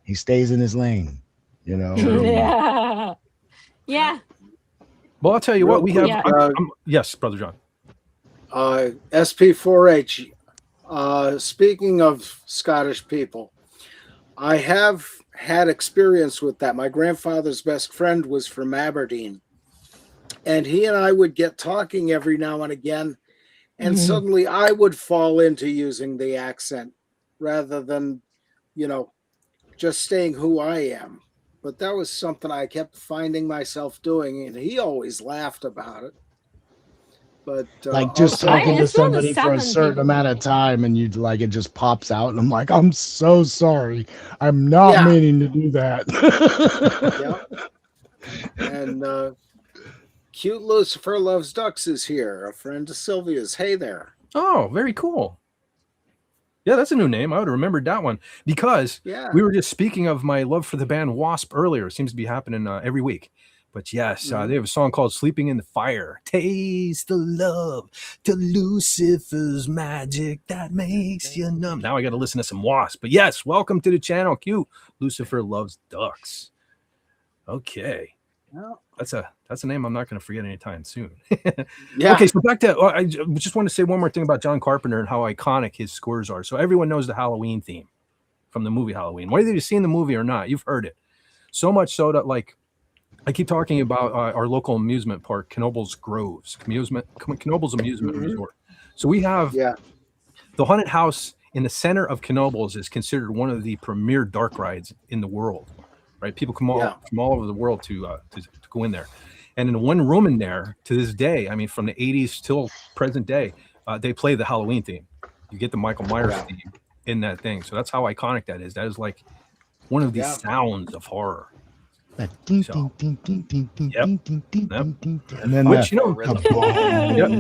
He stays in his lane, Yeah. Well, I'll tell you what, we have. Yes, Brother John. SP4H. Speaking of Scottish people, I have had experience with that. My grandfather's best friend was from Aberdeen, and he and I would get talking every now and again, and suddenly I would fall into using the accent rather than, just staying who I am. But that was something I kept finding myself doing, and he always laughed about it. But like just talking to somebody for a certain amount of time, and you'd like, it just pops out, and I'm like, I'm so sorry, I'm not meaning to do that. And cute Lucifer Loves Ducks is here, a friend of Sylvia's. Hey there. Oh, very cool. Yeah, that's a new name. I would have remembered that one because Yeah. we were just speaking of my love for the band Wasp earlier. It seems to be happening every week. But yes, they have a song called Sleeping in the Fire. Taste the love to Lucifer's magic that makes you numb. Now I got to listen to some Wasp. But yes, welcome to the channel. Cute Lucifer Loves Ducks. Okay. Well, That's a name I'm not going to forget anytime soon. yeah. Okay, so back to I just want to say one more thing about John Carpenter and how iconic his scores are. So everyone knows the Halloween theme from the movie Halloween. Whether you've seen the movie or not, you've heard it. So much so that like I keep talking about our local amusement park, Knoebels Groves, Knoebels Amusement Resort. So we have the haunted house in the center of Knoebels is considered one of the premier dark rides in the world. Right, people come from all over the world to go in there, and in one room in there to this day, I mean, from the 80s till present day, they play the Halloween theme. You get the Michael Myers theme in that thing, so that's how iconic that is. That is like one of the sounds of horror. And then Which,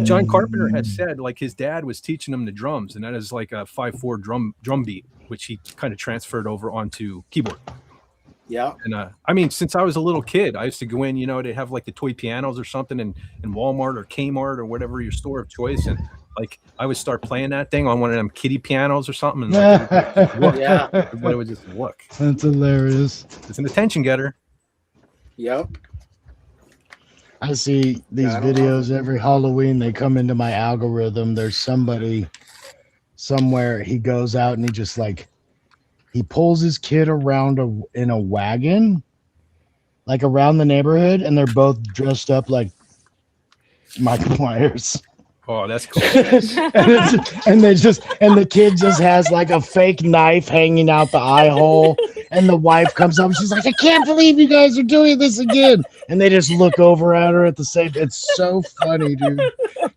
John Carpenter has said like his dad was teaching him the drums, and that is like a 5/4 drum beat, which he kind of transferred over onto keyboard. Yeah. And I mean, since I was a little kid, I used to go in, they have like the toy pianos or something in Walmart or Kmart or whatever your store of choice. And like I would start playing that thing on one of them kiddie pianos or something. And everybody would just look. That's hilarious. It's an attention getter. Yep. I see these videos every Halloween. They come into my algorithm. There's somebody somewhere. He goes out and he just like, he pulls his kid around in a wagon, like around the neighborhood, and they're both dressed up like Michael Myers. Oh, that's cool. and the kid just has like a fake knife hanging out the eye hole, and the wife comes up and she's like, I can't believe you guys are doing this again. And they just look over at her at the same. It's so funny, dude.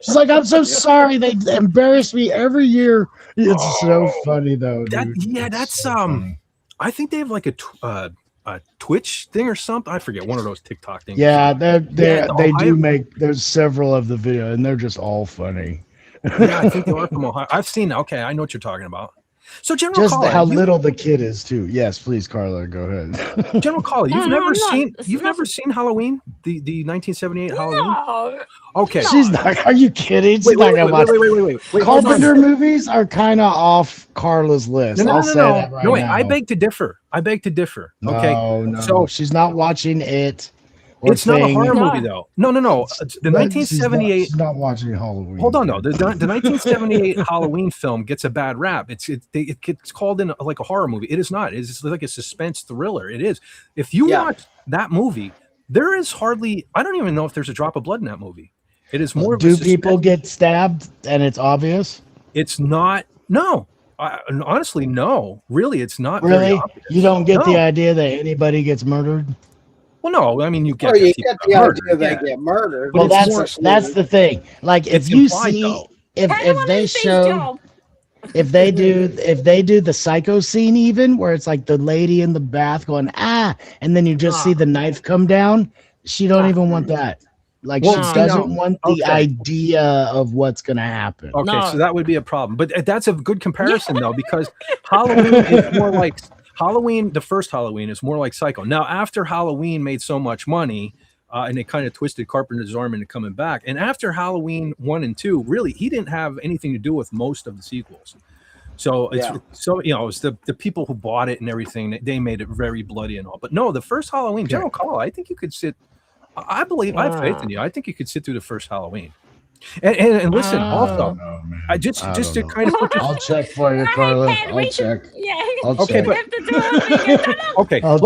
She's like, I'm so sorry. They embarrass me every year. It's so funny though, dude. That's I think they have like a Twitch thing or something. I forget, one of those TikTok things. Yeah, they do make. There's several of the video, and they're just all funny. Yeah, I think they are from Ohio. I've seen. Okay, I know what you're talking about. So, General just Caller, how little the kid is too. Yes, please, Carla, go ahead. General Caller, you've never seen Halloween, the 1978 Halloween? No. Okay, she's not. Are you kidding? She's not gonna watch. Wait. Carpenter movies are kind of off Carla's list. I'll say that right now. I beg to differ. Okay, no. So she's not watching it. It's not a horror movie though. No. The 1978. She's not watching Halloween. Hold on though. The 1978 Halloween film gets a bad rap. It gets called in like a horror movie. It is not. It's like a suspense thriller. It is. If you watch that movie, there is hardly. I don't even know if there's a drop of blood in that movie. It is more. Do people get stabbed and it's obvious? It's not. No. Honestly, no. Really, it's not. Really, very obvious. You don't get the idea that anybody gets murdered. Well, no, I mean you get. You get the idea they get murdered. Well, that's the thing. Like if you see if they show if they do the psycho scene even where it's like the lady in the bath going and then you just see the knife come down, she don't even want that. Like she doesn't want the idea of what's gonna happen. Okay, so that would be a problem. But that's a good comparison though, because Halloween is more like. Halloween, the first Halloween, is more like Psycho. Now, after Halloween made so much money, and they kind of twisted Carpenter's arm into coming back, and after Halloween 1 and 2, really, he didn't have anything to do with most of the sequels. So it's it's the people who bought it and everything. They made it very bloody and all. But no, the first Halloween, General Call, I think you could sit. I believe I have faith in you. I think you could sit through the first Halloween. And listen, also, I just to kind of. I'll check for you, Carla. I'll check. Yeah. Okay, but okay. All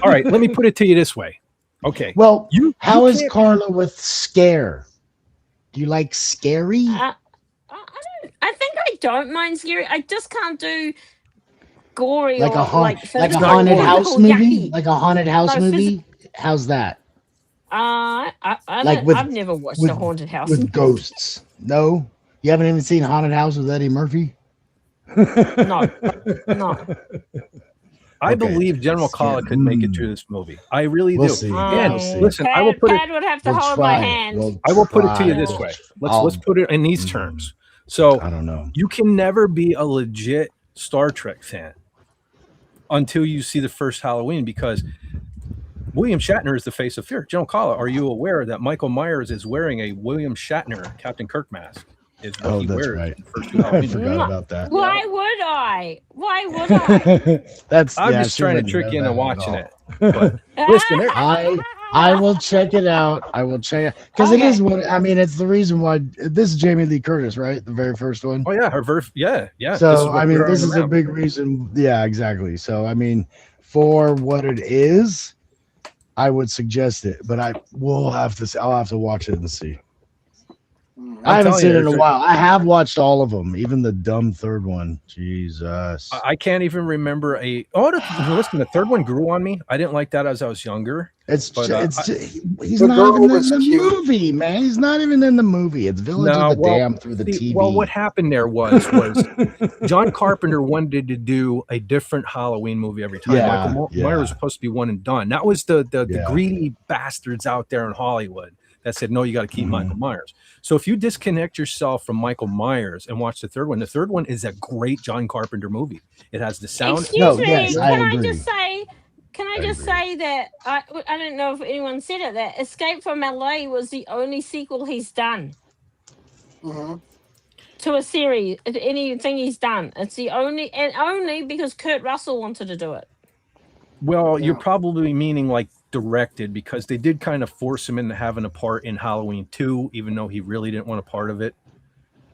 right. Let me put it to you this way. Okay. Well, how is Carla with scare? Do you like scary? I think I don't mind scary. I just can't do gory like or a haunted house movie. Like a haunted house movie. How's that? I've never watched a haunted house with ghosts. No, you haven't even seen Haunted House with Eddie Murphy. No. I Okay, believe General it's Kala getting- could make it through this movie. I really We'll do. see. And We'll see. listen, I will put it. Pad would have to We'll hold my try it. hand. We'll I will put it to you try this it. way. I'll- Let's put it in these terms. So I don't know. you can never be a legit Star Trek fan until you see the first Halloween, because William Shatner is the face of fear. General Kala, are you aware that Michael Myers is wearing a William Shatner Captain Kirk mask? Is what Oh, he that's wears right. in the first two I Halloween. forgot about that. Why would I? Why would I? That's. I'm yeah, just she trying to wouldn't trick know you into that at watching all. it. But listen, I will check it out. I will check it because it is what I mean. It's the reason why this is Jamie Lee Curtis, right? The very first one. oh yeah, her verse, yeah. So I mean, we're this on is a around. big reason. Yeah, exactly. So I mean, for what it is, I would suggest it, but I'll have to watch it and see. I haven't telling seen you, it in a there's while. I have watched all of them, even the dumb third one. Jesus. I can't even remember listen, the third one grew on me. I didn't like that as I was younger. He's The not girl even was in the cute. movie, man. He's not even in the movie. It's Village of the Damned through the TV. Well, what happened there was John Carpenter wanted to do a different Halloween movie every time. Yeah, Michael yeah. Myers was supposed to be one and done. That was the Yeah. greedy bastards out there in Hollywood that said, no, you got to keep Michael Myers. So if you disconnect yourself from Michael Myers and watch the third one is a great John Carpenter movie. It has the sound. Excuse me. yes, I Can I agree. just say? Can I just say that I don't know if anyone said it, that Escape from LA was the only sequel he's done to a series, anything he's done. It's the only because Kurt Russell wanted to do it. Well, you're probably meaning like directed, because they did kind of force him into having a part in Halloween 2, even though he really didn't want a part of it.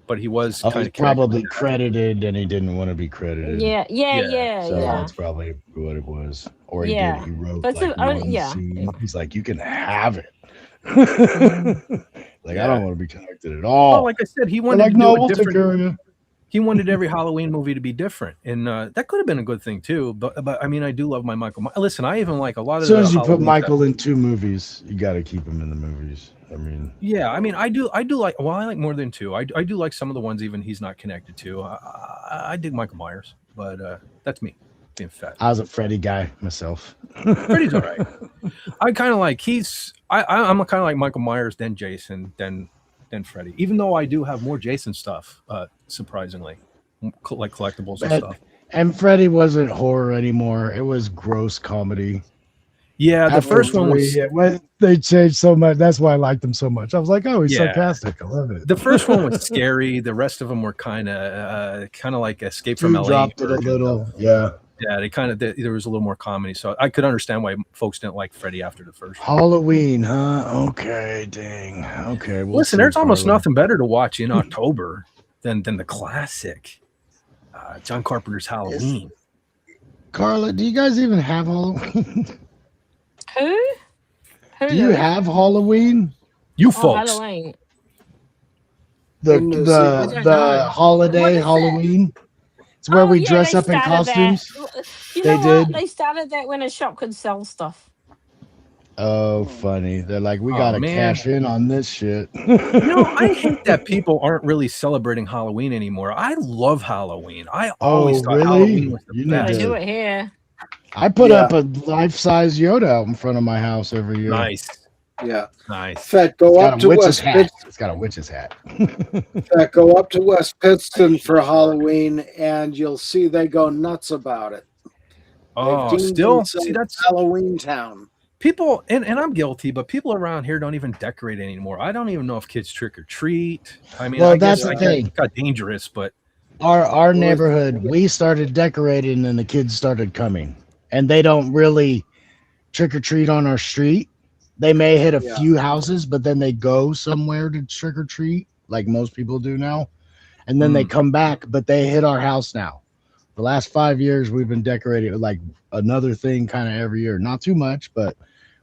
But he was He's kind of probably credited, and he didn't want to be credited. Yeah. So that's probably what it was. Or he did. He wrote That's like one yeah. scene. He's like, you can have it. Like, Yeah. I don't want to be connected at all. Well, like I said, he They're wanted like, to no, do we'll a take care of different. you. He wanted every Halloween movie to be different, and that could have been a good thing too. But I mean, I do love my Michael. Listen, I even like a lot of. As soon the as you put Halloween Michael in 2 movies, you got to keep him in the movies. I mean, yeah, I mean, I do like. Well, I like more than 2. I do like some of the ones even he's not connected to. I dig Michael Myers, but that's me being fat. I was a Freddy guy myself. Freddy's all right. I kind of like I'm kind of like Michael Myers, then Jason, then Freddy. Even though I do have more Jason stuff, surprisingly, like collectibles and stuff. And Freddy wasn't horror anymore. It was gross comedy. Yeah, the After first one was. 3, they changed so much. That's why I liked them so much. I was like, oh, he's Yeah. sarcastic. I love it. The first one was scary. The rest of them were kind of like Escape from LA. Dropped it a little. Yeah. Yeah, they kind of there was a little more comedy, so I could understand why folks didn't like Freddy after the first. Halloween, huh? Okay, dang. Okay. We'll Listen, see, there's almost Carla. nothing better to watch in October than the classic John Carpenter's Halloween. Carla, do you guys even have Halloween? Who? Do you have Halloween? You Oh, folks. Halloween. The holiday What is Halloween? It's where we dress they up in started that. costumes. You They know what? did. They started that when a shop could sell stuff. Oh, funny. They're like, we Oh, gotta man. cash in on this shit. I hate that people aren't really celebrating Halloween anymore. I love Halloween. I always thought really? Halloween was the You need best. They to- do it here. I put up a life-size Yoda out in front of my house every year. Nice. Yeah. Nice. In fact, go It's up got to a witch's West hat. Pittston. It's got a witch's hat. In fact, go up to West Pittston for Halloween, and you'll see they go nuts about it. Oh, They've deemed still? themselves See, that's Halloween town. people, and I'm guilty, but people around here don't even decorate anymore. I don't even know if kids trick or treat. I mean, Well, I guess that's the I guess thing. it got dangerous, but Our neighborhood, we started decorating and the kids started coming. And they don't really trick or treat on our street. They may hit a few houses, but then they go somewhere to trick or treat, like most people do now. And then they come back, but they hit our house now. The last 5 years, we've been decorating like another thing kind of every year. Not too much, but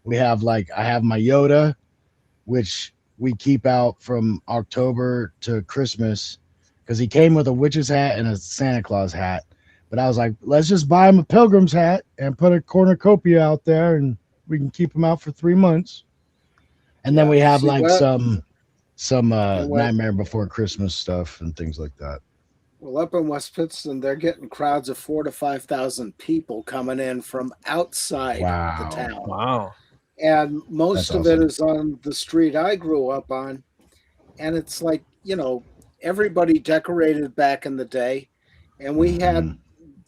we have I have my Yoda, which we keep out from October to Christmas because he came with a witch's hat and a Santa Claus hat. But I was like, let's just buy him a pilgrim's hat and put a cornucopia out there and we can keep him out for 3 months. And then we have see like that? some Nightmare Before Christmas stuff and things like that. Well, up in West Pittston, they're getting crowds of 4,000 to 5,000 people coming in from outside the Wow. town. Wow. And most That's of it awesome. is on the street I grew up on. And it's like, everybody decorated back in the day. And we had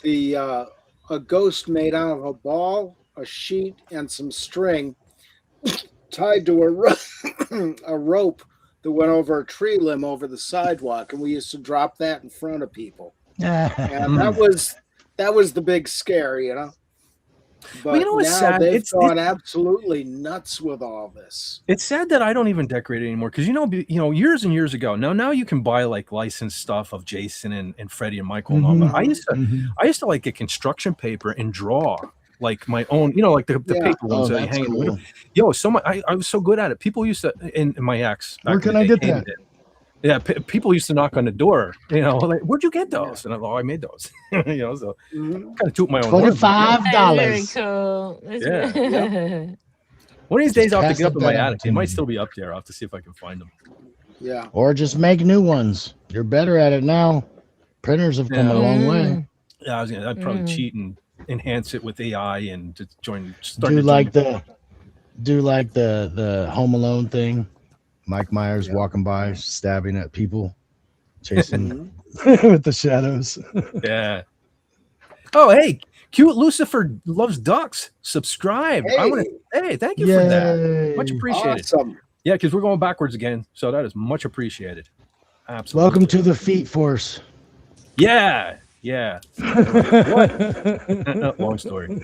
the a ghost made out of a ball, a sheet, and some string tied to a rope that went over a tree limb over the sidewalk. And we used to drop that in front of people. And that was the big scare, But you know what's now sad? they've It's gone absolutely nuts with all this. It's sad that I don't even decorate it anymore because years and years ago. Now you can buy like licensed stuff of Jason and Freddie and Michael and all. But I used to like get construction paper and draw like my own, like the paper ones that you hang in the window. Yo, so much I was so good at it. People used to, and my ex. Where can I get that? Yeah, people used to knock on the door, like, where'd you get those? And I made those, so kind of toot my own horn. $25. Very cool. Yeah. One of these days I'll have to get up in my attic. It might still be up there. I'll have to see if I can find them. Yeah. Or just make new ones. You're better at it now. Printers have come a long way. Yeah, I'd probably cheat and enhance it with AI and just do like the Home Alone thing. Mike Myers walking by, stabbing at people, chasing with the shadows. Yeah. Oh, hey, cute Lucifer loves ducks. Subscribe. Hey, Thank you for that. Much appreciated. Awesome. Yeah, because we're going backwards again, so that is much appreciated. Absolutely. Welcome to the Feet Force. Yeah. Long story.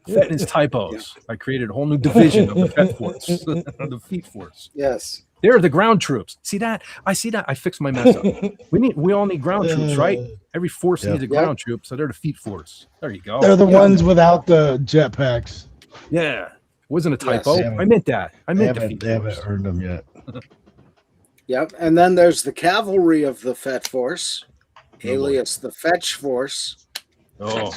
Fet is typos. I created a whole new division of the Fet Force, the Feet Force. Yes. They're the ground troops. See that? I see that. I fixed my mess up. We all need ground troops, right? Every force needs a ground troop, so they're the Feet Force. There you go. They're the ones without the jetpacks. Yeah. It wasn't a typo. Yes. I meant that. They haven't earned them yet. Yep. And then there's the cavalry of the Fet Force, alias the Fetch Force. Oh.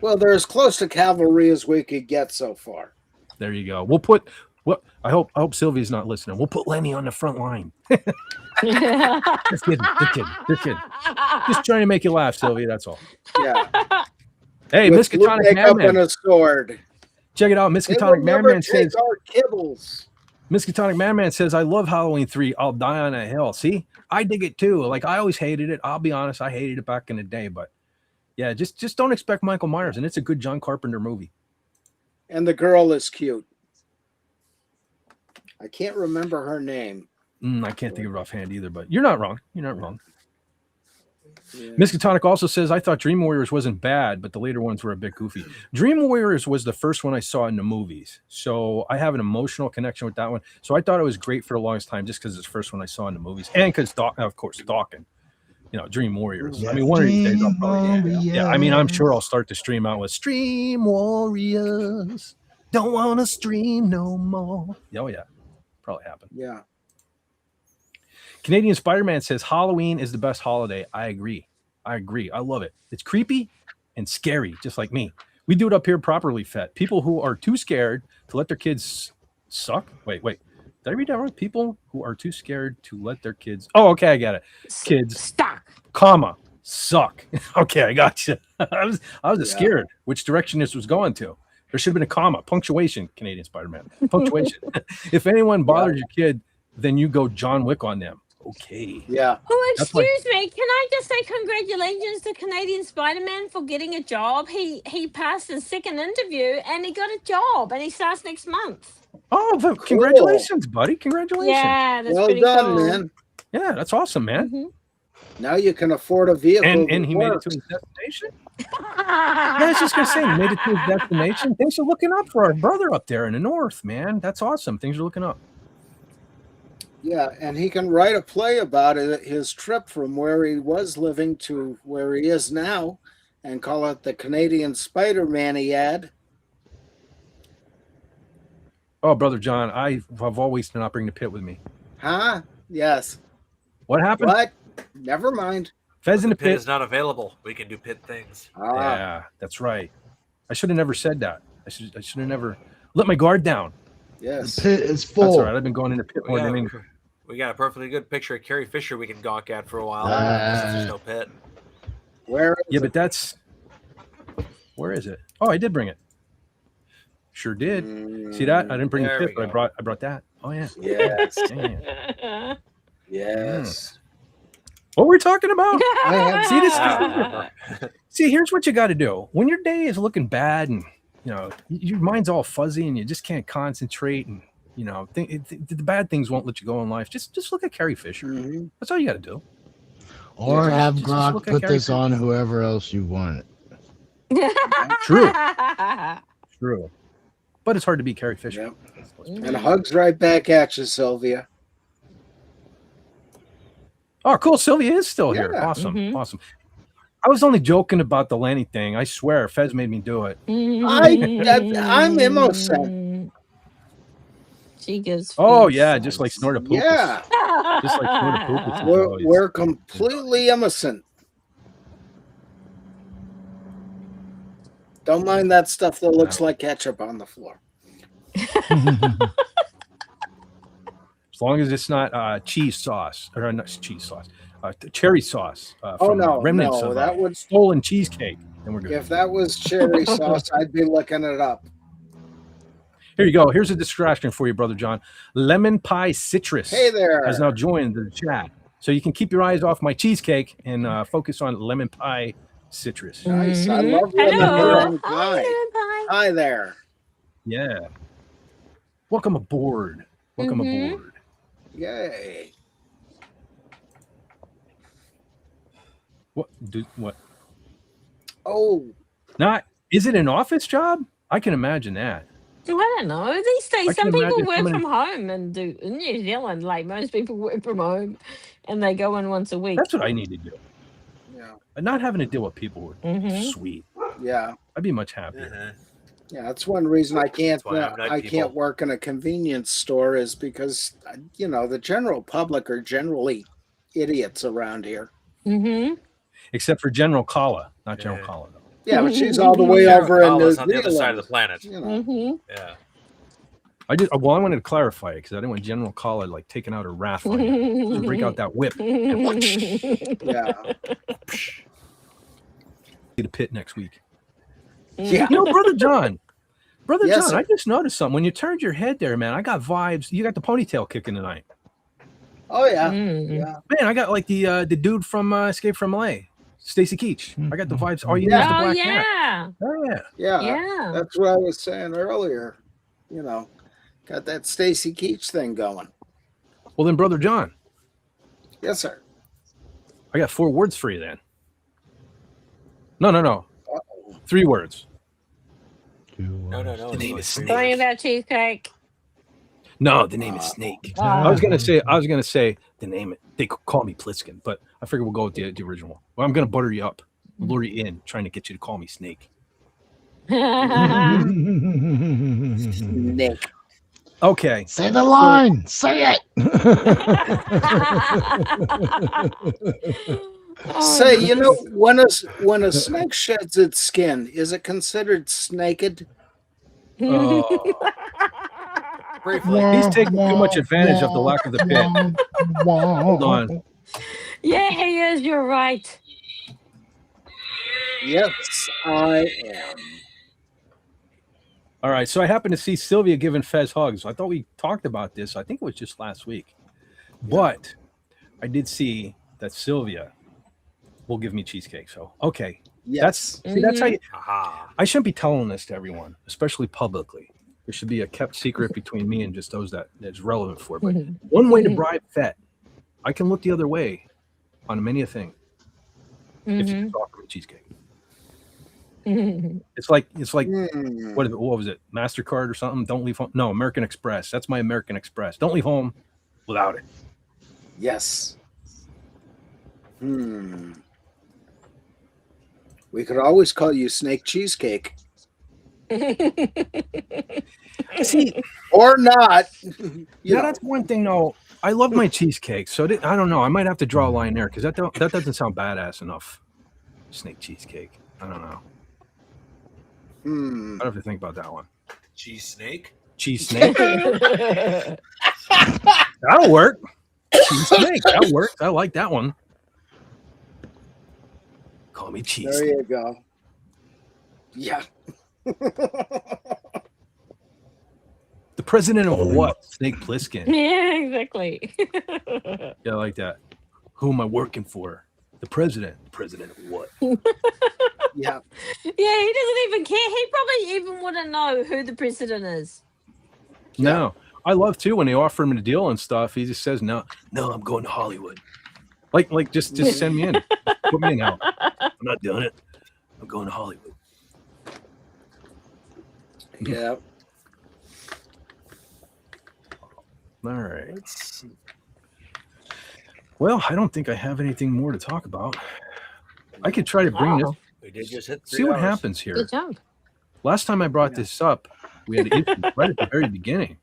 Well, they're as close to cavalry as we could get so far. There you go. We'll put I hope Sylvia's not listening. We'll put Lenny on the front line. Just kidding. Just trying to make you laugh, Sylvia. That's all. Yeah. Hey, With Miskatonic makeup Madman. and a sword. Check it out. Miskatonic Madman says our kibbles. Miskatonic Madman says, I love Halloween 3. I'll die on a hill. See, I dig it too. Like, I always hated it. I'll be honest, I hated it back in the day. But yeah, just don't expect Michael Myers, and it's a good John Carpenter movie. And the girl is cute. I can't remember her name. I can't think of it offhand either, but you're not wrong. You're not wrong. Yeah. Miskatonic also says, I thought Dream Warriors wasn't bad, but the later ones were a bit goofy. Dream Warriors was the first one I saw in the movies. So I have an emotional connection with that one. So I thought it was great for the longest time just because it's the first one I saw in the movies. And because, of course, Dawkins, Dream Warriors. Yeah. I mean, one of these days I'll probably, Warriors. I mean, I'm sure I'll start to stream out with Stream Warriors. Don't want to stream no more. Oh, yeah. Probably happen. Yeah. Canadian Spider-Man says Halloween is the best holiday. I agree. I love it. It's creepy and scary, just like me. We do it up here properly, Fet. People who are too scared to let their kids suck. Wait. Did I read that wrong? People who are too scared to let their kids. Oh, okay, I got it. Kids, suck. Okay, I got you. I was scared which direction this was going to. There should have been a comma, punctuation. Canadian Spider-Man, punctuation. If anyone bothers your kid, then you go John Wick on them. Okay. Yeah. Oh, excuse me. Can I just say congratulations to Canadian Spider-Man for getting a job? He passed his second interview and he got a job and he starts next month. Oh, congratulations, buddy. Congratulations. Yeah, that's Well pretty done, cool. man. Yeah, that's awesome, man. Mm-hmm. Now you can afford a vehicle. And he made it to his destination? I was just going to say, he made it to his destination. Things are looking up for our brother up there in the north, man. That's awesome. Things are looking up. Yeah, and he can write a play about it, his trip from where he was living to where he is now, and call it the Canadian Spider-Man-iad. Oh, Brother John, I've always to not bring the pit with me. Huh? Yes. What happened? What? Never mind. Fez in the Pit pit. is not available. We can do pit things. Yeah, that's right. I should have never said that. I should have never let my guard down. Yes. The pit is full. That's all right. I've been going in the pit more than We got a perfectly good picture of Carrie Fisher we can gawk at for a while. Since there's no pit. Where? Yeah, but that's where is it? Oh, I did bring it. Sure did. See that? I didn't bring There the we pit, but go. I brought that. Oh yeah. Yes. Yeah. Yes. What were we talking about? See this? Ah. See, here's what you got to do. When your day is looking bad and your mind's all fuzzy and you just can't concentrate and the bad things won't let you go in life. Just look at Carrie Fisher. Mhm. That's all you got to do. Or have Just Glock look at put Carrie this Fisher. on whoever else you want. True. True. But it's hard to beat Carrie Fisher. Yep. And hugs right back at you, Sylvia. Oh, cool. Sylvia is still here. Yeah. Awesome. Awesome. I was only joking about the landing thing. I swear, Fez made me do it. I'm innocent. She gives. Oh, feet yeah. Just like size. Snortapookus. Yeah. Just like Snortapookus. We're completely innocent. Don't mind that stuff that looks like ketchup on the floor. As long as it's not cheese sauce, or not cheese sauce, cherry sauce. Oh, From, no, remnants no, of that would- stolen cheesecake. Then we're good. If that was cherry sauce, I'd be looking it up. Here you go. Here's a distraction for you, Brother John. Lemon Pie Citrus Hey there. has now joined the chat. So you can keep your eyes off my cheesecake and focus on Lemon Pie Citrus. Nice. I love Hello. lemon Hi, pie. Lemon Pie. Hi there. Yeah. Welcome aboard. Welcome aboard. Yay. What? Oh, Is it an office job? I can imagine that. I don't know. These I days, can some people imagine work coming from home and do in New Zealand. Like most people work from home, and they go in once a week. That's what I need to do. yeah. And not having to deal with people would be sweet. Yeah. I'd be much happier. Yeah, that's one reason I can't. That's why I'm not I people. can't work in a convenience store is because the general public are generally idiots around here. Except for General Kala, not General Kala. Though. Yeah, but she's all the way over in New Kala's on the other side of the Zealand. planet. You know. Yeah. I wanted to clarify it because I didn't want General Kala like taking out her wrath on you. So break out that whip. Yeah. Get a pit next week. Yeah. Brother John. Brother Yes, John, sir. I just noticed something. When you turned your head there, man, I got vibes. You got the ponytail kicking tonight. Oh yeah. Mm. Yeah. Man, I got like the dude from Escape from LA, Stacy Keach. I got the vibes. All you need is the Oh black hat. yeah, Oh yeah. Yeah. yeah. That's what I was saying earlier. Got that Stacy Keach thing going. Well then, Brother John, Yes, sir. I got 4 words for you then. No. Uh-oh. 3 words. No. The name is Snake. Something about cheesecake. No, the name is Snake. Oh. I was gonna say the name. They call me Pliskin, but I figure we'll go with the original. Well, I'm gonna butter you up, lure you in, trying to get you to call me Snake. Nick. Okay. Say the line. Say it. Say, when a snake sheds its skin, is it considered snaked? Oh, Briefly. he's taking too much advantage of the lack of the pit. Hold on. Yeah, he is. You're right. Yes, I am. All right. So I happened to see Sylvia giving Fez hugs. I thought we talked about this. I think it was just last week, but I did see that Sylvia will give me cheesecake. So okay. Yes. That's how you. Aha. I shouldn't be telling this to everyone, especially publicly. There should be a kept secret between me and just those that's relevant for. But one way to bribe Fett, I can look the other way on many a thing. If you offer me cheesecake, it's like what was it? MasterCard or something? Don't leave home. No, American Express. That's my American Express. Don't leave home without it. Yes. We could always call you Snake Cheesecake. See, or not. yeah, that's one thing though. I love my cheesecake, so I don't know. I might have to draw a line there because that doesn't sound badass enough. Snake cheesecake. I don't know. I have to think about that one. Cheese snake. Cheese snake. That'll work. Cheesecake. That works. I like that one. Call me cheese. There you go. Yeah. The president of what? Snake Plissken. Yeah, exactly. Yeah, I like that. Who am I working for? The president. The president of what? Yeah. Yeah, he doesn't even care. He probably even wouldn't know who the president is. No. I love too when they offer him a deal and stuff. He just says, no, I'm going to Hollywood. Like just send me in. Put me in hell. I'm not doing it. I'm going to Hollywood. Yeah. All right. Well, I don't think I have anything more to talk about. I could try to bring this. We did just hit 3 See what hours. happens here. Good job. Last time I brought this up, we had issues right at the very beginning.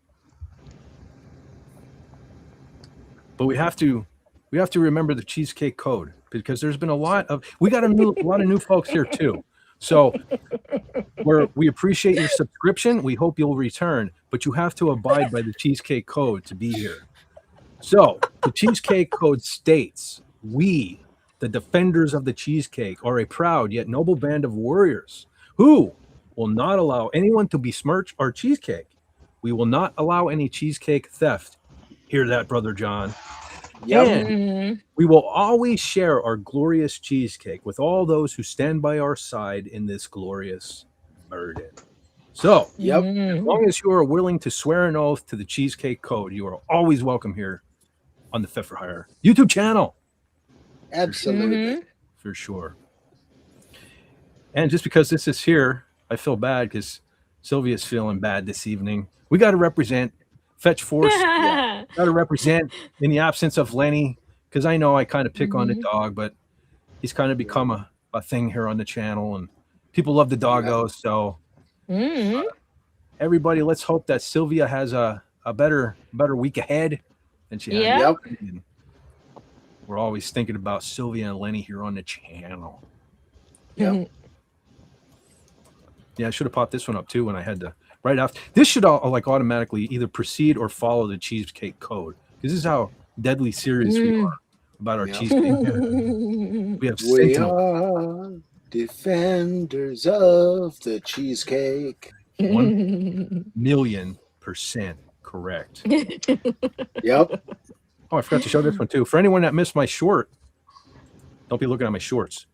But we have to remember the cheesecake code because there's been a lot of lot of new folks here too. So we appreciate your subscription. We hope you'll return, but you have to abide by the cheesecake code to be here. So the cheesecake code states, we, the defenders of the cheesecake, are a proud yet noble band of warriors who will not allow anyone to besmirch our cheesecake. We will not allow any cheesecake theft. Hear that, Brother John? Yep. And we will always share our glorious cheesecake with all those who stand by our side in this glorious burden. So, Yep. as long as you are willing to swear an oath to the cheesecake code, you are always welcome here on the Fit for Hire YouTube channel. Absolutely. For sure. And just because this is here, I feel bad because Sylvia's feeling bad this evening. We got to represent Fetch Force. Got to represent in the absence of Lenny, because I know I kind of pick on the dog, but he's kind of become a thing here on the channel, and people love the doggo. So everybody, let's hope that Sylvia has a better week ahead than she had. Yeah. Yep. And we're always thinking about Sylvia and Lenny here on the channel. Yep. Yeah, I should have popped this one up too when I had to. Right after this should like automatically either proceed or follow the cheesecake code. This is how deadly serious we are about our cheesecake. We have We Sentinel. are defenders of the cheesecake. 1,000,000% correct. Yep. Oh, I forgot to show this one too. For anyone that missed my short, don't be looking at my shorts.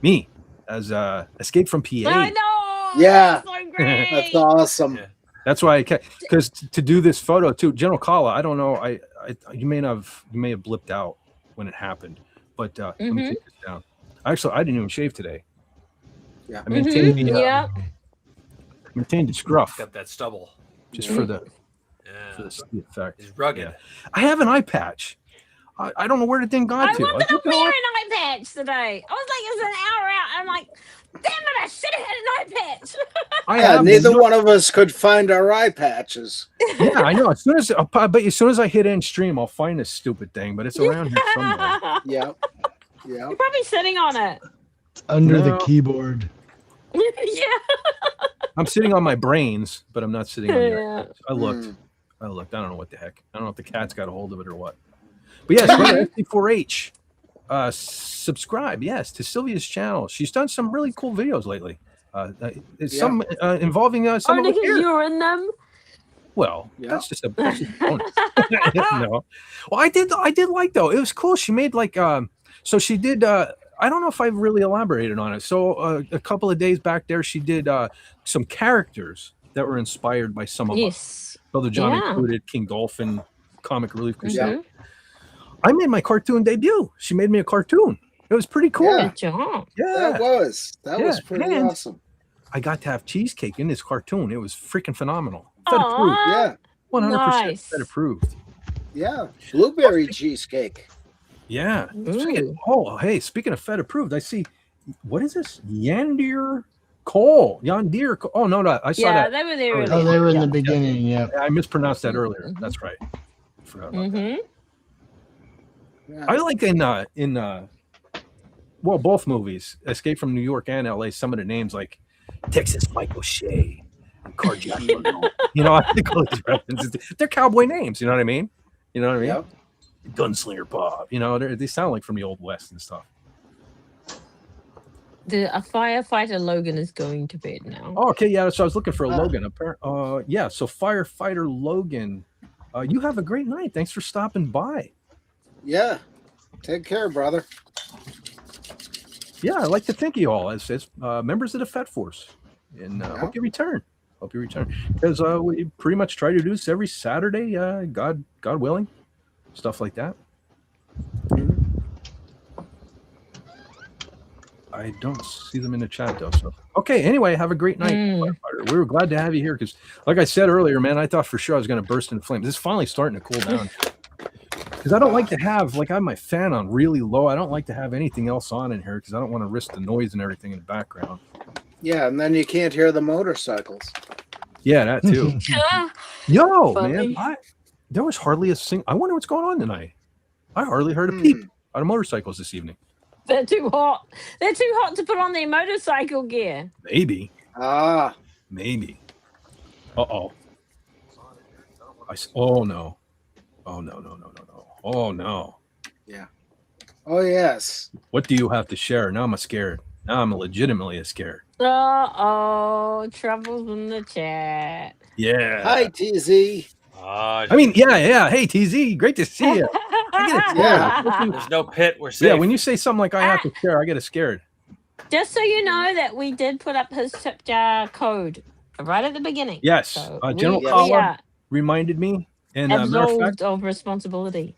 Me as Escape from PA. I know. Yeah. That's so great. That's awesome. Yeah. That's why because to do this photo too, General Kala, I don't know. You may have blipped out when it happened, but let me take this down. Actually, I didn't even shave today. Yeah. I maintained Yeah. the scruff Got that stubble. just for the Yeah. effect. He's rugged. Yeah. I have an eye patch. I don't know where the thing got I to. wanted to wear an eye patch today. I was like, it was an hour out. I'm like, damn it, I should have had an eye patch. Yeah, neither one of us could find our eye patches. Yeah, I know. As soon as I hit end stream, I'll find this stupid thing, but it's around here somewhere. Yep. Yep. You're probably sitting on it. Under the No. keyboard. Yeah. I'm sitting on my brains, but I'm not sitting on your. Yeah. I looked. I don't know what the heck. I don't know if the cat's got a hold of it or what. But yes, FD4H. Subscribe, yes, to Sylvia's channel. She's done some really cool videos lately. Some involving some of Only the because hair. you're in them. Well, Yeah. that's just a bonus. No. Well, I did like though. It was cool. She made like so she did I don't know if I've really elaborated on it. So a couple of days back there, she did some characters that were inspired by some of us. Yes. Brother John Yeah. included, King Dolphin, Comic Relief Crusade. Mhm. I made my cartoon debut. She made me a cartoon. It was pretty cool. Yeah. Good job. Yeah. That was pretty and- awesome. I got to have cheesecake in this cartoon. It was freaking phenomenal. Fed approved. Aw. Yeah. 100% Nice. fed approved. Yeah. Blueberry cheesecake. Yeah. Ooh. Oh, hey, speaking of Fed approved, I see, what is this? Yandir Cole. Oh, no, I saw Yeah, that. they were there Oh, Oh, earlier. they were in the beginning. Yeah. I mispronounced that earlier. That's right. I forgot about that. Mm-hmm. Yeah. I like well, both movies, Escape from New York and LA, some of the names like Texas Michael Shea and Cargiano. I think all these references. They're cowboy names, you know what I mean? You know what I mean? Yep. Gunslinger Bob. You know, they sound like from the Old West and stuff. A firefighter Logan is going to bed now. Oh, okay, yeah. So I was looking for a Logan. Yeah. So firefighter Logan, you have a great night. Thanks for stopping by. Yeah. Take care, brother. Yeah, I'd like to thank you all as members of the Fed Force, and hope you return. Hope you return, because we pretty much try to do this every Saturday, God willing, stuff like that. I don't see them in the chat though. So okay. Anyway, have a great night. We were glad to have you here because, like I said earlier, man, I thought for sure I was going to burst into flames. It's finally starting to cool down. Because I don't like to have, like, I have my fan on really low. I don't like to have anything else on in here because I don't want to risk the noise and everything in the background. Yeah, and then you can't hear the motorcycles. Yeah, that too. Yo, Funny. man, there was hardly a single. I wonder what's going on tonight. I hardly heard a peep out of motorcycles this evening. They're too hot. They're too hot to put on their motorcycle gear. Maybe. Maybe. Uh-oh. Oh, no. Oh, no. Oh, no. Yeah. Oh, yes. What do you have to share? Now I'm scared. Now I'm legitimately scared. Uh-oh. Troubles in the chat. Yeah. Hi, TZ. I mean, yeah. Hey, TZ, great to see you. There's no pit. We're safe. Yeah, when you say something like I have to share, I get scared. Just so you know that we did put up his tip jar code right at the beginning. Yes. So General we Kawa are reminded me. And matter of absolved fact, of responsibility.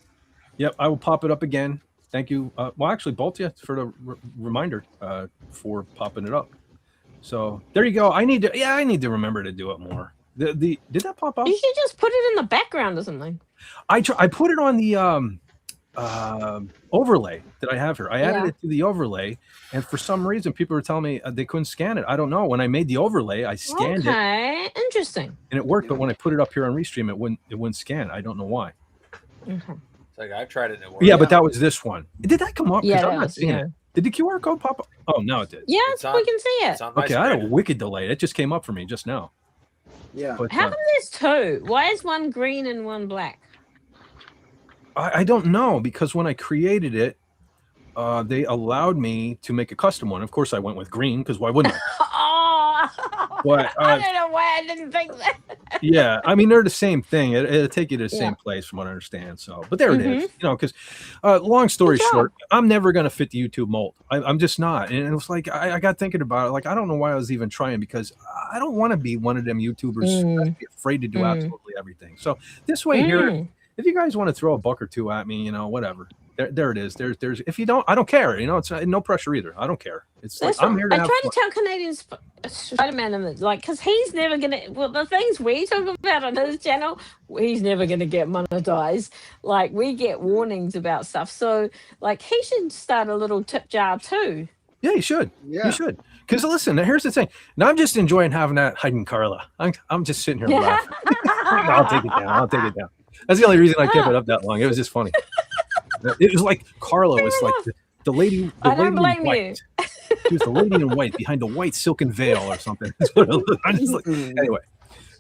Yep, I will pop it up again. Thank you. Well, actually, both of you for the reminder for popping it up. So there you go. I need to remember to do it more. Did that pop up? You should just put it in the background or something. I put it on the overlay that I have here. I added it to the overlay, and for some reason, people were telling me they couldn't scan it. I don't know. When I made the overlay, I scanned it. Okay, interesting. And it worked, but when I put it up here on Restream, it wouldn't scan. I don't know why. Okay. It's like I tried it and it worked. Yeah, but that was this one. Did that come up? Yeah, I'm not seeing it. Did the QR code pop up? Oh, no, it did. Yeah, we can see it. Okay, I had a wicked delay. It just came up for me just now. Yeah. But, How come there's two? Why is one green and one black? I don't know, because when I created it, they allowed me to make a custom one. Of course, I went with green because why wouldn't I? But, I don't know why I didn't think that. Yeah, I mean, they're the same thing. It'll take you to the same place from what I understand. So, but there it is. You know, because long story short, I'm never going to fit the YouTube mold. I'm just not. And it was like, I got thinking about it. Like, I don't know why I was even trying, because I don't want to be one of them YouTubers that's be afraid to do absolutely everything. So this way here, if you guys want to throw a buck or two at me, you know, whatever. There it is. There's. If you don't, I don't care. You know, it's no pressure either. I don't care. It's like I'm here to have fun. I try to tell Canadian Spider-Man, like, because he's never gonna. Well, the things we talk about on his channel, he's never gonna get monetized. Like, we get warnings about stuff, so like he should start a little tip jar too. Yeah, you should. Yeah. You should. Because listen, here's the thing. Now I'm just enjoying having that hiding Carla. I'm just sitting here laughing. I'll take it down. That's the only reason I kept it up that long. It was just funny. It was like Carla was like the lady. I don't blame in white. you. She was the lady in white behind the white silken veil or something. I'm just like, anyway,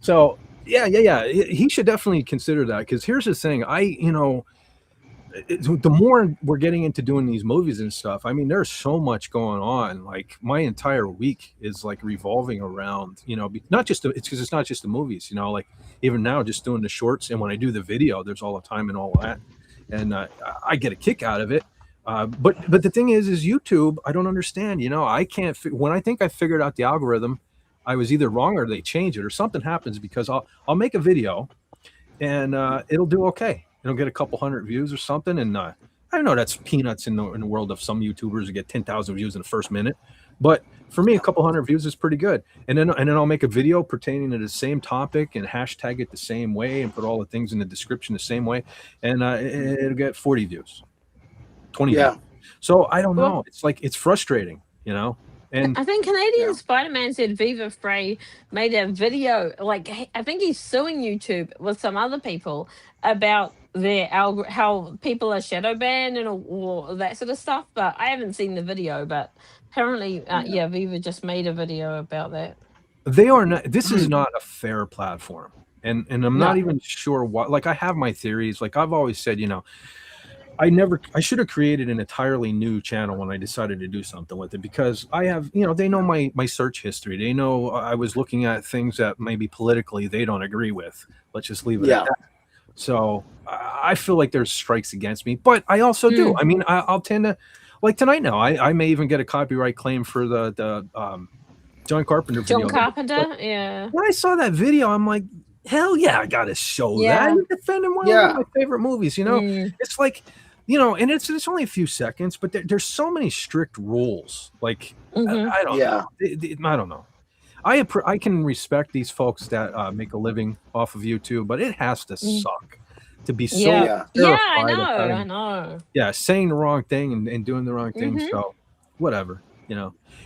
so yeah. He should definitely consider that, because here's the thing. The more we're getting into doing these movies and stuff, I mean, there's so much going on. Like, my entire week is like revolving around, you know, not just it's because it's not just the movies, you know, like even now just doing the shorts, and when I do the video, there's all the time and all that, and I get a kick out of it. But the thing is YouTube, I don't understand. You know, I can't. When I think I figured out the algorithm, I was either wrong or they change it or something happens, because I'll make a video, and it'll do okay. It'll get a couple hundred views or something, and I know that's peanuts in the world of some YouTubers who get 10,000 views in the first minute. But for me, a couple hundred views is pretty good. And then I'll make a video pertaining to the same topic and hashtag it the same way and put all the things in the description the same way, and it'll get 40 views, 20 views. So I don't know. It's like, it's frustrating, you know. And I think Canadian Spider-Man said Viva Frey made a video, like, I think he's suing YouTube with some other people about their how people are shadow banned and or that sort of stuff. But I haven't seen the video. But apparently, Viva just made a video about that. They are not. This is not a fair platform. and I'm not even sure why. Like, I have my theories. Like, I've always said, I should have created an entirely new channel when I decided to do something with it, because I have, they know my search history. They know I was looking at things that maybe politically they don't agree with. Let's just leave it at that. So I feel like there's strikes against me, but I also do. I mean, I'll tend to, like tonight now, I may even get a copyright claim for the John Carpenter video. John Carpenter, yeah. When I saw that video, I'm like, hell yeah, I got to show that. You're defending one of my favorite movies, It's like, and it's only a few seconds, but there's so many strict rules. Like, I don't know. I don't know. I can respect these folks that make a living off of YouTube, but it has to suck to be so I know. Yeah, saying the wrong thing and doing the wrong thing. So whatever,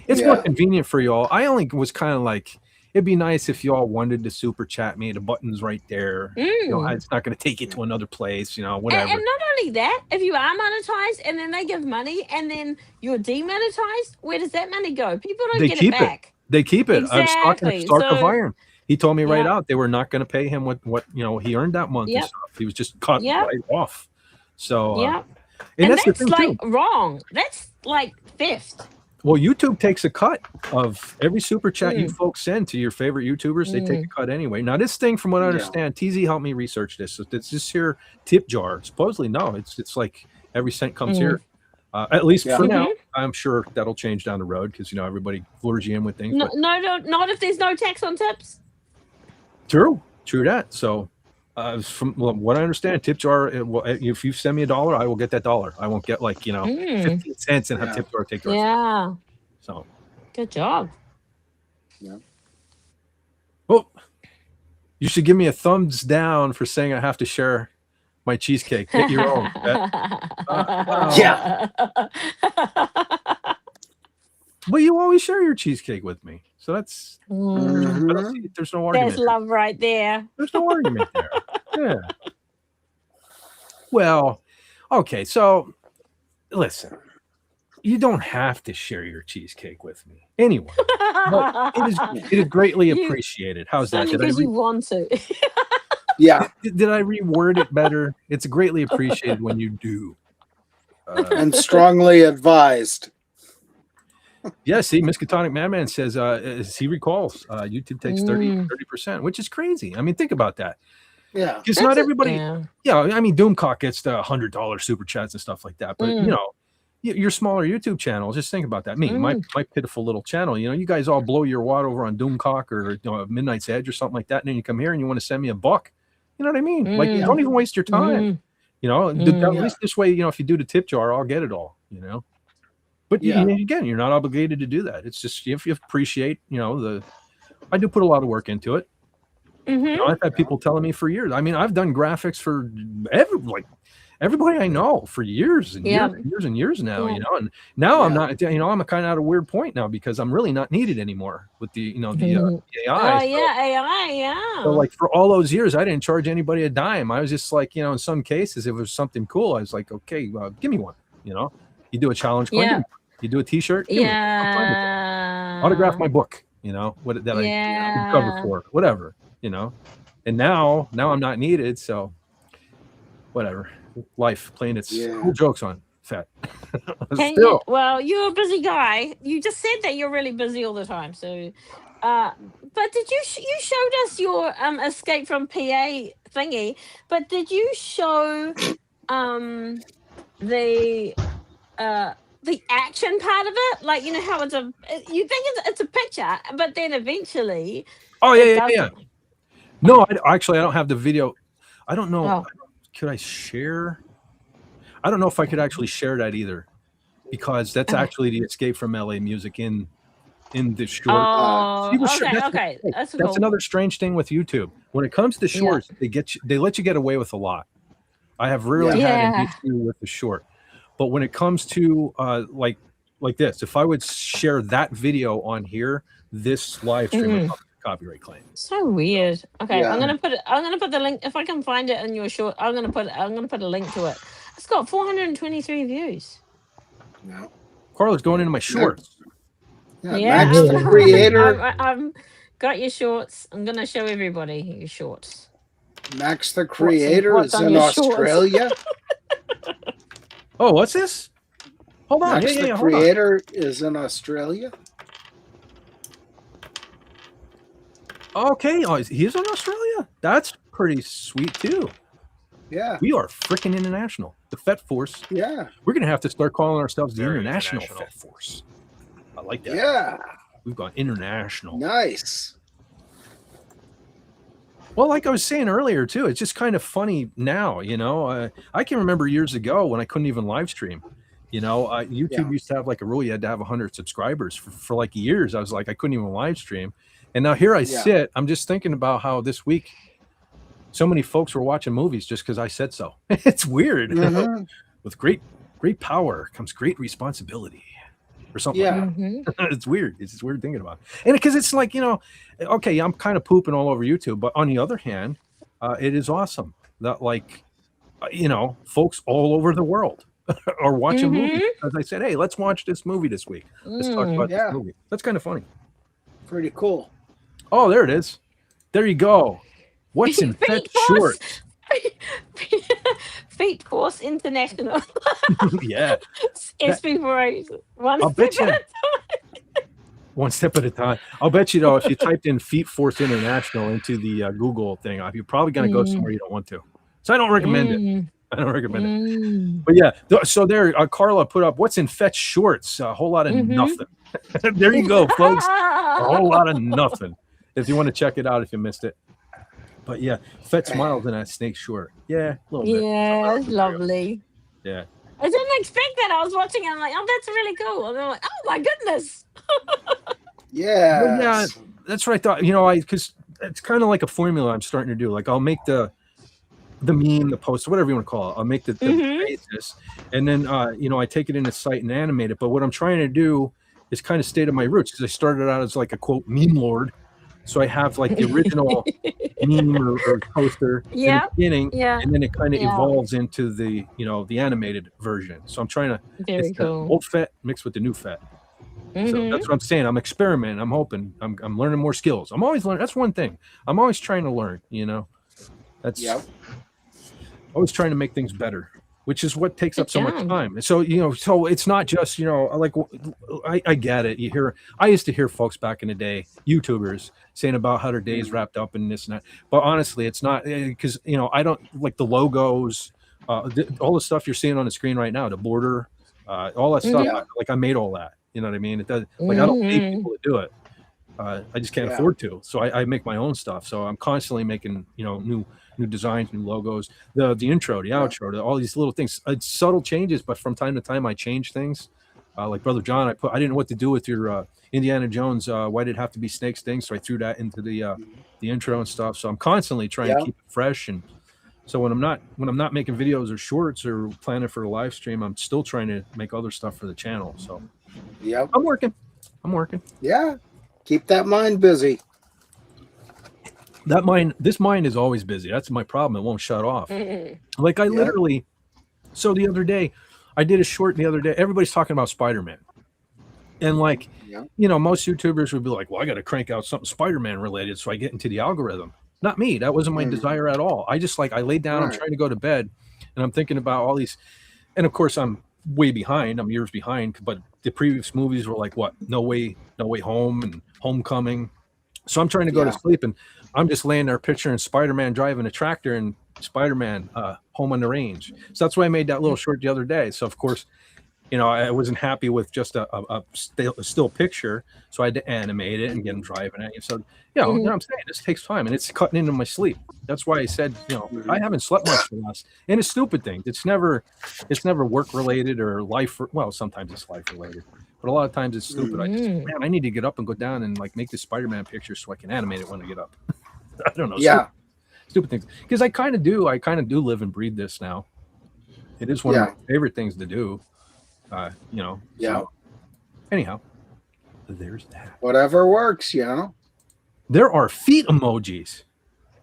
it's more convenient for y'all. I only was kind of like, it'd be nice if you all wanted to super chat me. The button's right there. It's not going to take you to another place, whatever. And not only that, if you are monetized and then they give money and then you're demonetized, where does that money go? People don't get it back. They keep it. Exactly. Stark of Iron. He told me right out they were not going to pay him what he earned that month and stuff. He was just cut right off. So and that's like wrong. That's like theft. Well, YouTube takes a cut of every super chat you folks send to your favorite YouTubers. They take a cut anyway. Now, this thing, from what I understand, TZ helped me research this. So it's this here tip jar. Supposedly, no, it's like every cent comes here. At least for now. I'm sure that'll change down the road because everybody lures you in with things. No, not if there's no tax on tips. True that. So, from what I understand, tip jar. If you send me $1, I will get that $1. I won't get 15 cents and have tip jar take the rest. Yeah. So, good job. Yeah. Well, you should give me a thumbs down for saying I have to share my cheesecake. Get your own. Yeah. Well, you always share your cheesecake with me, so that's there's no argument. There's love right there. There's no argument there. Yeah. Well, okay. So, listen, you don't have to share your cheesecake with me anyway. But it is greatly appreciated. How's that? Because you want to. Yeah. Did I reword it better? It's greatly appreciated when you do. And strongly advised. Yeah, see, Miskatonic Madman says, as he recalls, YouTube takes 30%, which is crazy. I mean, think about that. Yeah. Because not everybody, I mean, Doomcock gets the $100 super chats and stuff like that. But, your smaller YouTube channel, just think about that. Me, my pitiful little channel, you guys all blow your wad over on Doomcock or Midnight's Edge or something like that. And then you come here and you want to send me $1. You know what I mean? Like, don't even waste your time. At least this way, if you do the tip jar, I'll get it all, But again, you're not obligated to do that. It's just if you appreciate, I do put a lot of work into it. I've had people telling me for years. I mean, I've done graphics for everybody I know for years and years now. And now I'm not. I'm kind of at a weird point now because I'm really not needed anymore with the AI. AI. So like for all those years, I didn't charge anybody a dime. I was just like, in some cases, if it was something cool, I was like, okay, give me one. You do a challenge claim, you do a T-shirt, autograph my book, what that I cover for, whatever, And now I'm not needed, so whatever. Life playing its cool jokes on Fat. Well, you're a busy guy. You just said that you're really busy all the time. So, but did you showed us your escape from PA thingy? But did you show the action part of it, like how it's you think it's a picture, but then eventually no, actually I don't have the video. I don't know. Could I share? I don't know if I could actually share that either, because that's actually the Escape from LA music in the short. That's another strange thing with YouTube. When it comes to shorts, they let you get away with a lot. I have rarely had an issue with the short. But when it comes to like this, if I would share that video on here, this live stream would copyright claim. So weird. Okay, I'm gonna put the link if I can find it in your short. I'm gonna put a link to it. It's got 423 views. Carla's going into my shorts. Max the creator. Got your shorts. I'm gonna show everybody your shorts. Max the Creator what's is on in your shorts? Australia. Oh, what's this? Hold on. Max Yeah, the yeah, hold on. Creator is in Australia. Okay. Oh, he's in Australia? That's pretty sweet, too. Yeah. We are freaking international. The FET Force. Yeah. We're going to have to start calling ourselves the Very International international. FET Force. I like that. Yeah. We've gone international. Nice. Well, like I was saying earlier, too, it's just kind of funny now, you know. I can remember years ago when I couldn't even live stream. You know, YouTube used to have like a rule you had to have 100 subscribers for like years. I was like, I couldn't even live stream. And now here I sit. I'm just thinking about how this week so many folks were watching movies just because I said so. It's weird. Mhm. With great power comes great responsibility. Or something. Yeah. It's weird. It's just weird thinking about it. And because it's like, you know, okay, I'm kind of pooping all over YouTube, but on the other hand, it is awesome that, like, you know, folks all over the world are watching movies. As I said, hey, let's watch this movie this week. Let's talk about this movie. That's kind of funny. Pretty cool. Oh, there it is. There you go. What's in FET shorts? Feet Force International. Yeah. SB4. I'll bet you. One step at a time. I'll bet you, though, if you typed in Feet Force International into the Google thing, you're probably going to go somewhere you don't want to. So I don't recommend it. I don't recommend it. But yeah, so there, Carla put up, what's in FET shorts? A whole lot of nothing. There you go, folks. A whole lot of nothing. If you want to check it out, if you missed it. But yeah, FET smiles in that snake short. Yeah, a little bit. Yeah, it's lovely. Yeah. I didn't expect that. I was watching it. I'm like, oh, that's really cool. And I'm like, oh my goodness. Yeah. Yeah, that's what I thought. You know, because it's kind of like a formula I'm starting to do. Like, I'll make the meme, the post, whatever you want to call it. I'll make the basis, and then you know, I take it in the site and animate it. But what I'm trying to do is kind of stay to my roots, because I started out as like a quote meme lord. So I have like the original meme or poster in the beginning, and then it kind of evolves into the, you know, the animated version. So I'm trying to it's the old FET mixed with the new FET. So that's what I'm saying. I'm experimenting. I'm hoping. I'm learning more skills. I'm always learning. That's one thing. I'm always trying to learn. You know, that's always trying to make things better, which is what takes up so much time. So, you know, so it's not just, you know, like, I get it. I used to hear folks back in the day, YouTubers, saying about how their days wrapped up and this and that. But honestly, it's not, because, you know, I don't like the logos, all the stuff you're seeing on the screen right now, the border, all that stuff. Like, I made all that. You know what I mean? It does, like, I don't pay people to do it. I just can't afford to. So I make my own stuff. So I'm constantly making, you know, new designs, new logos, the intro, the outro, all these little things. It's subtle changes, but from time to time I change things. Like Brother John, I didn't know what to do with your Indiana Jones. Why did it have to be snake sting? So I threw that into the intro and stuff. So I'm constantly trying to keep it fresh. And so when I'm not making videos or shorts or planning for a live stream, I'm still trying to make other stuff for the channel. So I'm working. Yeah. Keep that mind busy. This mind is always busy. That's my problem. It won't shut off. Like, I literally, so the other day, I did a short the other day. Everybody's talking about Spider-Man. And like, you know, most YouTubers would be like, well, I got to crank out something Spider-Man related so I get into the algorithm. Not me. That wasn't my desire at all. I just, like, I laid down, I'm trying to go to bed, and I'm thinking about all these. And of course, I'm way behind. I'm years behind. But the previous movies were like, what? No Way Home and Homecoming. So I'm trying to go to sleep, and I'm just laying there picturing Spider-Man driving a tractor and Spider-Man home on the range. So that's why I made that little short the other day. So of course, you know, I wasn't happy with just a still picture, so I had to animate it and get him driving it. So, you know what I'm saying? This takes time, and it's cutting into my sleep. That's why I said, you know, I haven't slept much for the last. And it's stupid things. It's never work related or life. Well, sometimes it's life related, but a lot of times it's stupid. I need to get up and go down and like make the Spider-Man picture so I can animate it when I get up. I don't know. Stupid things, because I kind of do live and breathe this now. It is one of my favorite things to do. You know. So, anyhow, there's that. Whatever works, you know. There are feet emojis.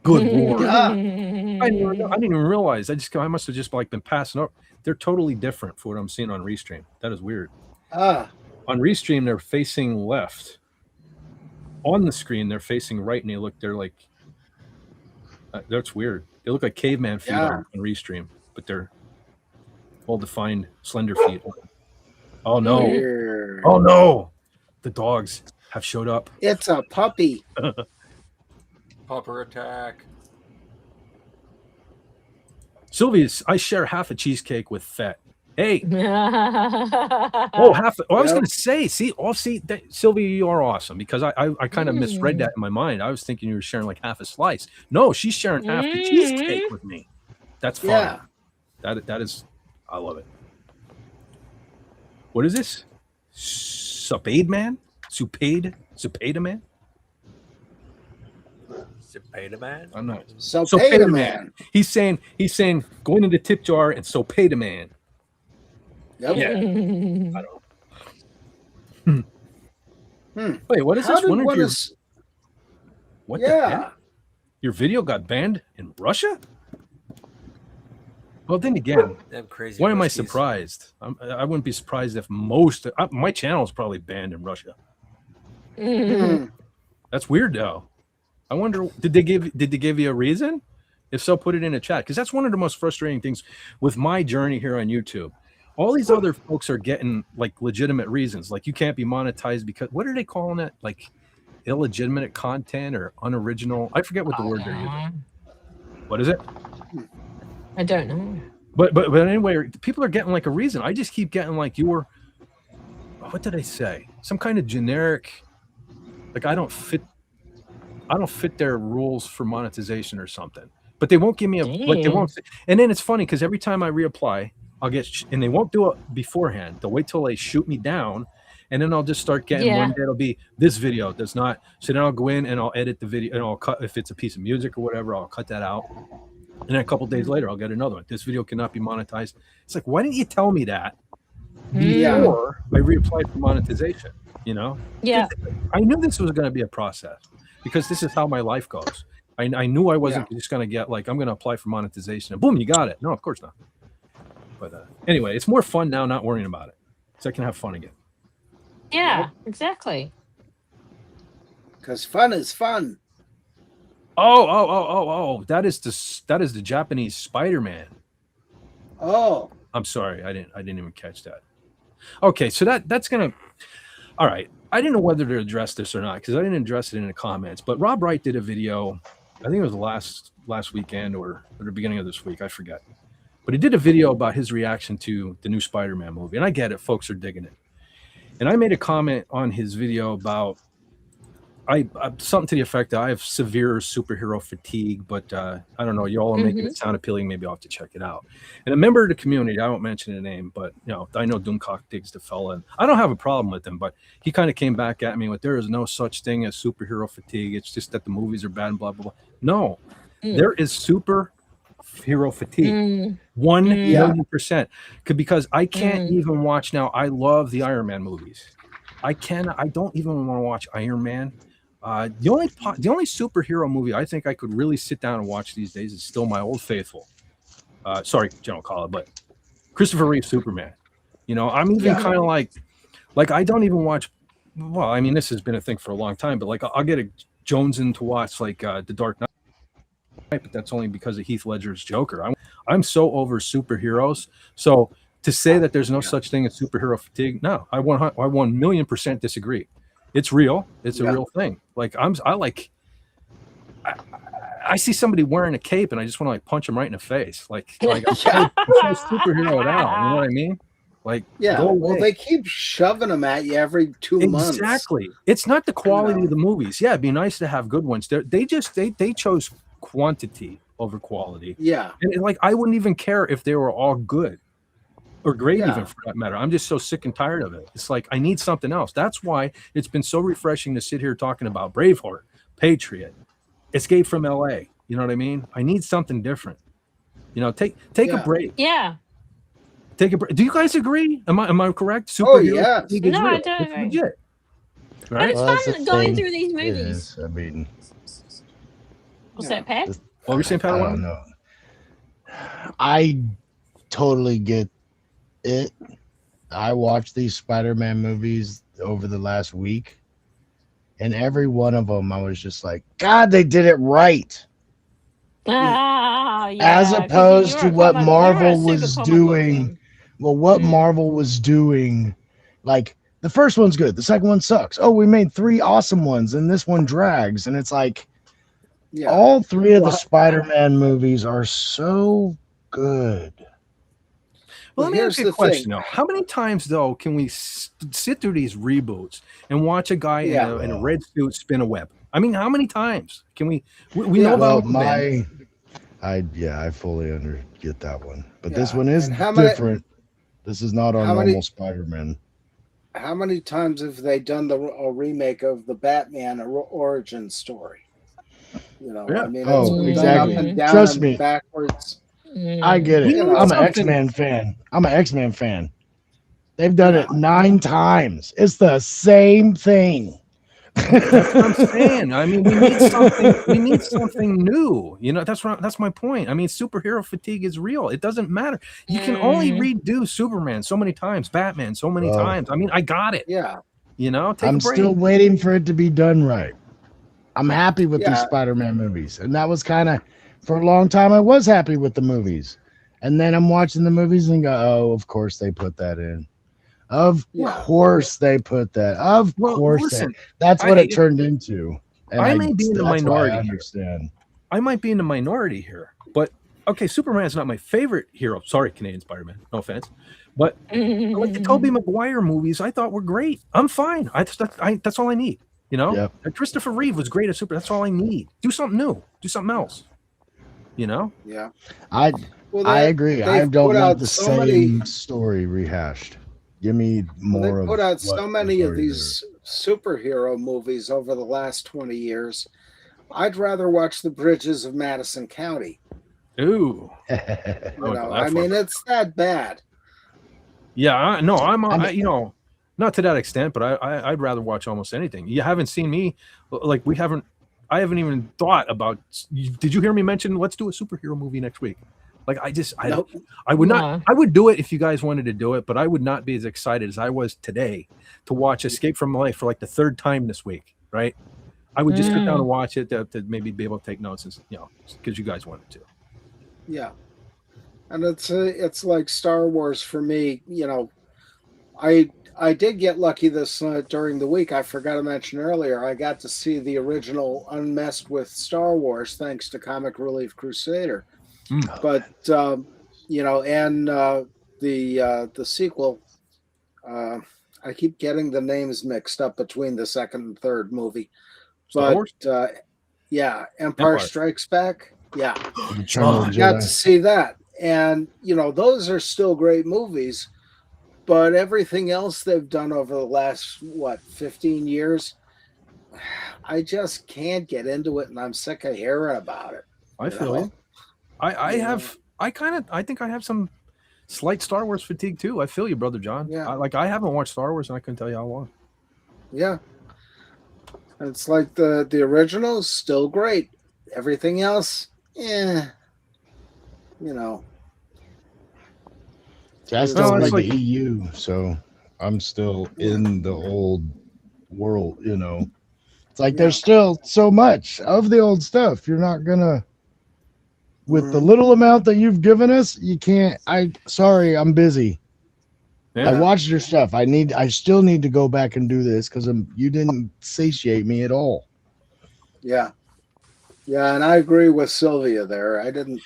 Good Lord. I didn't even realize. I must have just like been passing up. They're totally different for what I'm seeing on Restream. That is weird. On Restream, they're facing left. on the screen they're facing right, and they're like that's weird. They look like caveman feet on Restream, but they're well defined, slender feet. Oh no! Weird. Oh no! The dogs have showed up. It's a puppy. Pupper attack. Sylvia, I share half a cheesecake with Fett. Hey. Oh, half. Oh, I was going to say, Sylvia, you are awesome, because I kind of misread that in my mind. I was thinking you were sharing like half a slice. No, she's sharing half the cheesecake with me. That's fine. Yeah. That is, I love it. What is this? Supade man? Supade man? Supade man? I'm not. Supade man. He's saying go into the tip jar and Supade man. Yep. Yeah. I don't know. Wait, what is this? What the heck? Your video got banned in Russia? Well, then again, why am I surprised? I wouldn't be surprised if my channel is probably banned in Russia. That's weird, though. I wonder, did they give you a reason? If so, put it in the chat, because that's one of the most frustrating things with my journey here on YouTube. All these other folks are getting like legitimate reasons, like you can't be monetized because what are they calling it? Like illegitimate content or unoriginal? I forget what the word they're using. What is it? I don't know. But anyway, people are getting like a reason. I just keep getting like what did I say? Some kind of generic, like I don't fit their rules for monetization or something. But they won't give me they won't. And then it's funny because every time I reapply, I'll get, and they won't do it beforehand. They'll wait till they shoot me down, and then I'll just start getting one day it'll be this video does not. So then I'll go in and I'll edit the video and I'll cut, if it's a piece of music or whatever, I'll cut that out. And then a couple days later, I'll get another one. This video cannot be monetized. It's like, why didn't you tell me that before I reapplied for monetization? You know? Yeah. I knew this was going to be a process because this is how my life goes. I knew I wasn't just going to get like, I'm going to apply for monetization and boom, you got it. No, of course not. But anyway, it's more fun now not worrying about it. So I can have fun again. Yeah, exactly. Because fun is fun. Oh! That is the Japanese Spider-Man. Oh, I'm sorry, I didn't even catch that. Okay, so that's gonna. All right, I didn't know whether to address this or not because I didn't address it in the comments. But Rob Wright did a video. I think it was last weekend or the beginning of this week. I forget. But he did a video about his reaction to the new Spider-Man movie, and I get it, folks are digging it. And I made a comment on his video about something to the effect that I have severe superhero fatigue, but I don't know, y'all are making it sound appealing. Maybe I'll have to check it out. And a member of the community, I won't mention the name, but I know Doomcock digs the fella, and I don't have a problem with him, but he kind of came back at me with there is no such thing as superhero fatigue. It's just that the movies are bad and blah, blah, blah. No, there is superhero fatigue. 1,000,000%. Because I can't even watch now. I love the Iron Man movies. I don't even want to watch Iron Man. The only superhero movie I think I could really sit down and watch these days is still my old faithful. Sorry, General Collar, but Christopher Reeve Superman. I'm even kind of like I don't even watch. Well, I mean, this has been a thing for a long time, but like I'll get a Jonesin to watch like The Dark Knight, but that's only because of Heath Ledger's Joker. I'm so over superheroes. So to say that there's no such thing as superhero fatigue, no, I 1,000,000% disagree. It's real. It's a real thing. Like I see somebody wearing a cape and I just want to like punch them right in the face. Like I'm so superhero it out. You know what I mean? Like well, they keep shoving them at you every 2 months. Exactly. It's not the quality of the movies. Yeah, it'd be nice to have good ones. They chose quantity over quality. Yeah. And like I wouldn't even care if they were all good. Or great, even for that matter. I'm just so sick and tired of it. It's like I need something else. That's why it's been so refreshing to sit here talking about Braveheart, Patriot, Escape from LA. You know what I mean? I need something different. Take a break. Yeah. Take a break. Do you guys agree? Am I correct? No, I don't agree. Legit. Right? Well, But that's it's fun the going thing. through these It movies. is. I mean, What's that, Pat? What were you saying, I Padawan? don't know. I totally get it. I watched these Spider-Man movies over the last week, and every one of them, I was just like, God, they did it right. Ah, As yeah. 'cause opposed to you're a what comic, you're a Marvel super was comic book doing. fan. Well, what Marvel was doing, like the first one's good, the second one sucks. Oh, we made 3 awesome ones, and this one drags. And it's like Yeah. all 3 of the Well, Spider-Man movies are so good. Well, let me here's ask you the a question thing. though. How many times though can we sit through these reboots and watch a guy Yeah. in a red suit spin a web? I mean, how many times can we know Yeah. about Well, Ben. I fully get that one. But this Yeah. one is And how many different. This is not our how normal many Spider-Man. how many times have they done a remake of the Batman origin story? You know, Yeah. I mean, it's Oh, been done up exactly. and down Trust and me, backwards. I get We it. You need I'm know, an something. X-Men fan. I'm an X-Men fan. They've done Yeah. it 9 times. It's the same thing. That's what I'm saying. I mean, we need something. We need something new. You know, that's my point. I mean, superhero fatigue is real. It doesn't matter. You can only redo Superman so many times, Batman so many Well, times. I mean, I got it. Yeah. You know, take a I'm break. still waiting for it to be done right. I'm happy with these Yeah. Spider-Man movies. And that was kind of, for a long time, I was happy with the movies. And then I'm watching the movies and go, oh, of course they put that in. Of Yeah. course they put that. Of Well, course listen, that's what it turned into. And I may be in the that's why I minority here. understand. I might be in the minority here, but okay, Superman's not my favorite hero. Sorry, Canadian Spider-Man. No offense, but like the Tobey Maguire movies, I thought were great. I'm fine. That's all I need. You know, Yep. And Christopher Reeve was great as Super. That's all I need. Do something new. Do something else. You know. Yeah. I Well, agree. I they've don't put want out the so same many. story rehashed. Give me Well, more they of put out what so was many of already these superhero movies over the last 20 years. I'd rather watch The Bridges of Madison County. Ooh. there. You know, I mean, it's that bad. Yeah. No, I'm- you know, not to that extent, but I'd rather watch almost anything. You haven't seen me, like I haven't even thought about. Did you hear me mention let's do a superhero movie next week? Like Nope. I would No. not. I would do it if you guys wanted to do it, but I would not be as excited as I was today to watch Escape from Life for like the 3rd time this week. Right? I would just sit down and watch it to maybe be able to take notes, and because you guys wanted to. Yeah. And it's like Star Wars for me. You know, I did get lucky this during the week. I forgot to mention earlier. I got to see the original unmessed with Star Wars thanks to Comic Relief Crusader. But you know, and the sequel. I keep getting the names mixed up between the 2nd and 3rd movie. Star Wars? Yeah, Empire Strikes Back. Yeah. Return of the I got Jedi. to see that. And, you know, those are still great movies, but everything else they've done over the last, 15 years, I just can't get into it, and I'm sick of hearing about it. I feel you. I think I have some slight Star Wars fatigue too. I feel you, brother John. Yeah. I haven't watched Star Wars and I couldn't tell you how long. Yeah. It's like the original's still great. Everything else, you know. See, I still it's like the like- EU, so I'm still in the old world, you know. It's like there's still so much of the old stuff. You're not gonna, with the little amount that you've given us, you can't. Sorry, I'm busy. Yeah. I watched your stuff. I still need to go back and do this because you didn't satiate me at all. Yeah. Yeah, and I agree with Sylvia there. I didn't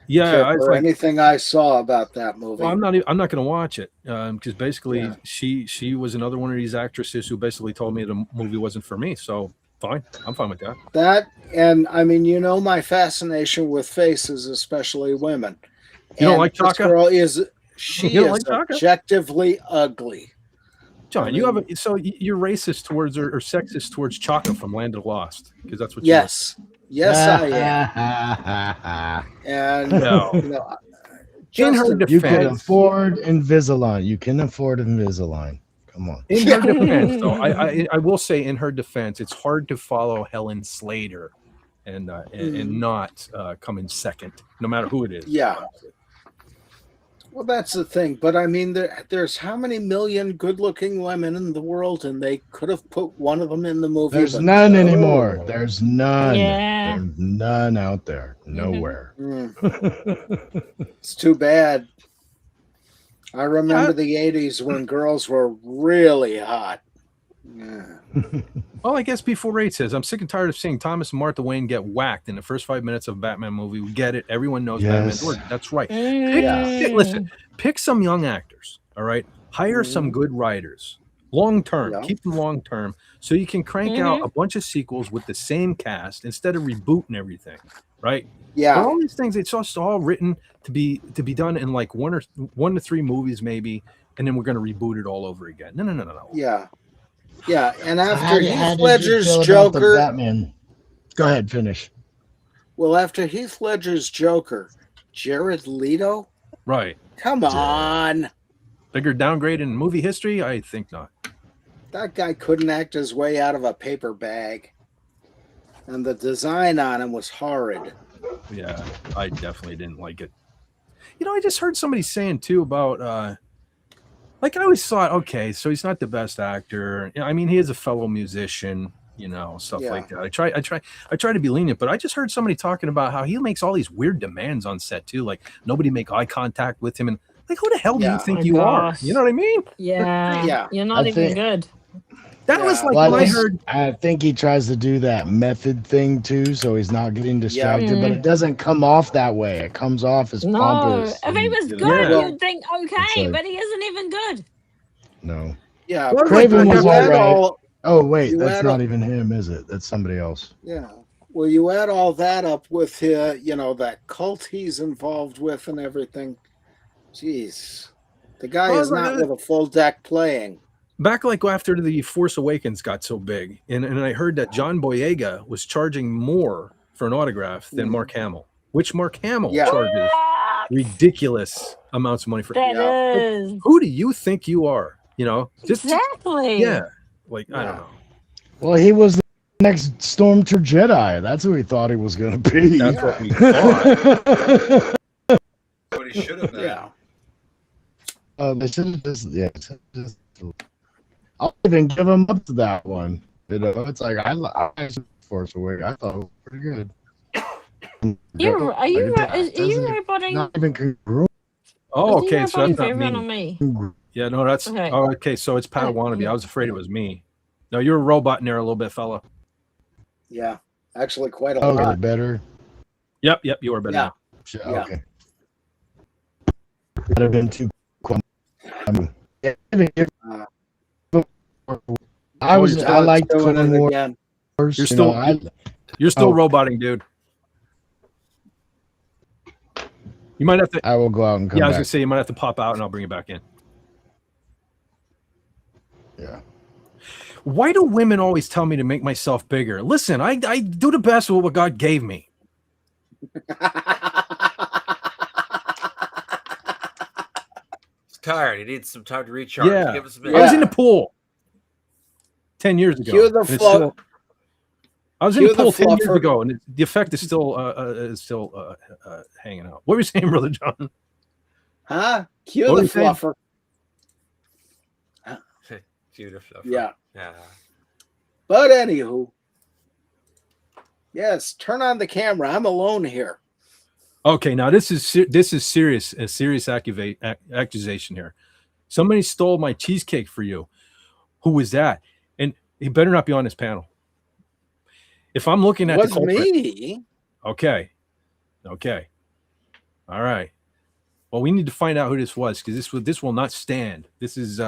care it's for like, anything I saw about that movie. well, I'm not going to watch it because basically she was another one of these actresses who basically told me the movie wasn't for me. So fine, I'm fine with that. That, and I mean, you know, my fascination with faces, especially women. You don't And like this Chaka? girl she You don't is like Chaka? objectively ugly. John, you're racist towards or sexist towards Chaka from Land of the Lost because that's what. Yes, I am. And No. you know, In her Justin, You can defense, afford Invisalign. You can afford Invisalign. Come on. in her defense, though, I will say in her defense, it's hard to follow Helen Slater and not come in second, no matter who it is. Yeah. Well, that's the thing. But I mean, there's how many million good-looking women in the world, and they could have put one of them in the movie. There's but none no. anymore. There's none. Yeah. There's none out there. Nowhere. It's too bad. I remember the 80s when girls were really hot. Yeah. Well, I guess B48 says, I'm sick and tired of seeing Thomas and Martha Wayne get whacked in the first 5 minutes of a Batman movie. We get it. Everyone knows Yes. Batman's origin. That's right. Mm. Listen, pick some young actors, all right? Hire some good writers. Long term. Yeah. Keep them long term so you can crank out a bunch of sequels with the same cast instead of rebooting everything, right? Yeah. But all these things, it's just all written to be done in like 1 to 3 movies maybe, and then we're going to reboot it all over again. No. Yeah. Yeah. And How after did Heath you Ledger's feel about the Joker, Batman? Go ahead, finish. well, after Heath Ledger's Joker, Jared Leto? Right. Come on. Bigger downgrade in movie history? I think not. That guy couldn't act his way out of a paper bag. And the design on him was horrid. Yeah, I definitely didn't like it. You know, I just heard somebody saying too about like I always thought, okay, so he's not the best actor. I mean, he is a fellow musician, you know, stuff like that. I try to be lenient, but I just heard somebody talking about how he makes all these weird demands on set too, like nobody make eye contact with him, and like who the hell do you think you are? You know what I mean? Yeah. Yeah. You're not even good. That was like Well, when I heard. I think he tries to do that method thing too, so he's not getting distracted. But it doesn't come off that way. It comes off as No. pompous. If he was and, good, yeah. you'd think okay, It's like- but he isn't even good. No. Yeah. Well, Craven like, was you all add right. all- Oh wait, you that's add not all- even him, is it? That's somebody else. Yeah. Well, you add all that up with that cult he's involved with and everything. Jeez. The guy Well, is not with a full deck playing. Back like after the Force Awakens got so big, and I heard that John Boyega was charging more for an autograph than Mark Hamill, which Mark Hamill charges ridiculous amounts of money for. That is. Who do you think you are? You know, just Exactly. yeah. Like I don't know. Well, he was the next Stormtrooper Jedi. That's who he thought he was going to be. That's what we thought. What he should have been. Yeah. They should have just I'll even give him up to that one. You know, it's like I Force Awakens. I thought it was pretty good. Are you roboting? Not even congruent. Oh, Is he okay. So roboting that's not favorite on me. me? Yeah, no, that's Okay. oh, okay. So it's Pat Wannabe. I was afraid it was me. No, you're a robot in there a little bit, fella. Yeah. Actually, quite a Okay, lot. better. Yep, you are better Yeah. now. Yeah. Okay. Would have been too. I like doing Clone it Wars. again. You're You still know, you're still Oh. roboting, dude. You might have to. I will go out and come Yeah, I was back. gonna say you might have to pop out, and I'll bring you back in. Yeah. Why do women always tell me to make myself bigger? Listen, I do the best with what God gave me. He's tired. He needs some time to recharge. Yeah, Give us a I minute. was in the pool 10 years ago. Cue the and it's flow. still- I was in the Cue the pool 10 years fluffer. ago, and the effect is still hanging out. What were you saying, Brother John? Huh? Cue What the were you saying? fluffer. Beautiful. Yeah. Yeah. But anywho. Yes, turn on the camera. I'm alone here. Okay, now this is serious, a serious accusation here. Somebody stole my cheesecake for you. Who was that? And he better not be on this panel. If I'm looking at Was the culprit, me. okay, all right. Well, we need to find out who this was because this will not stand. This is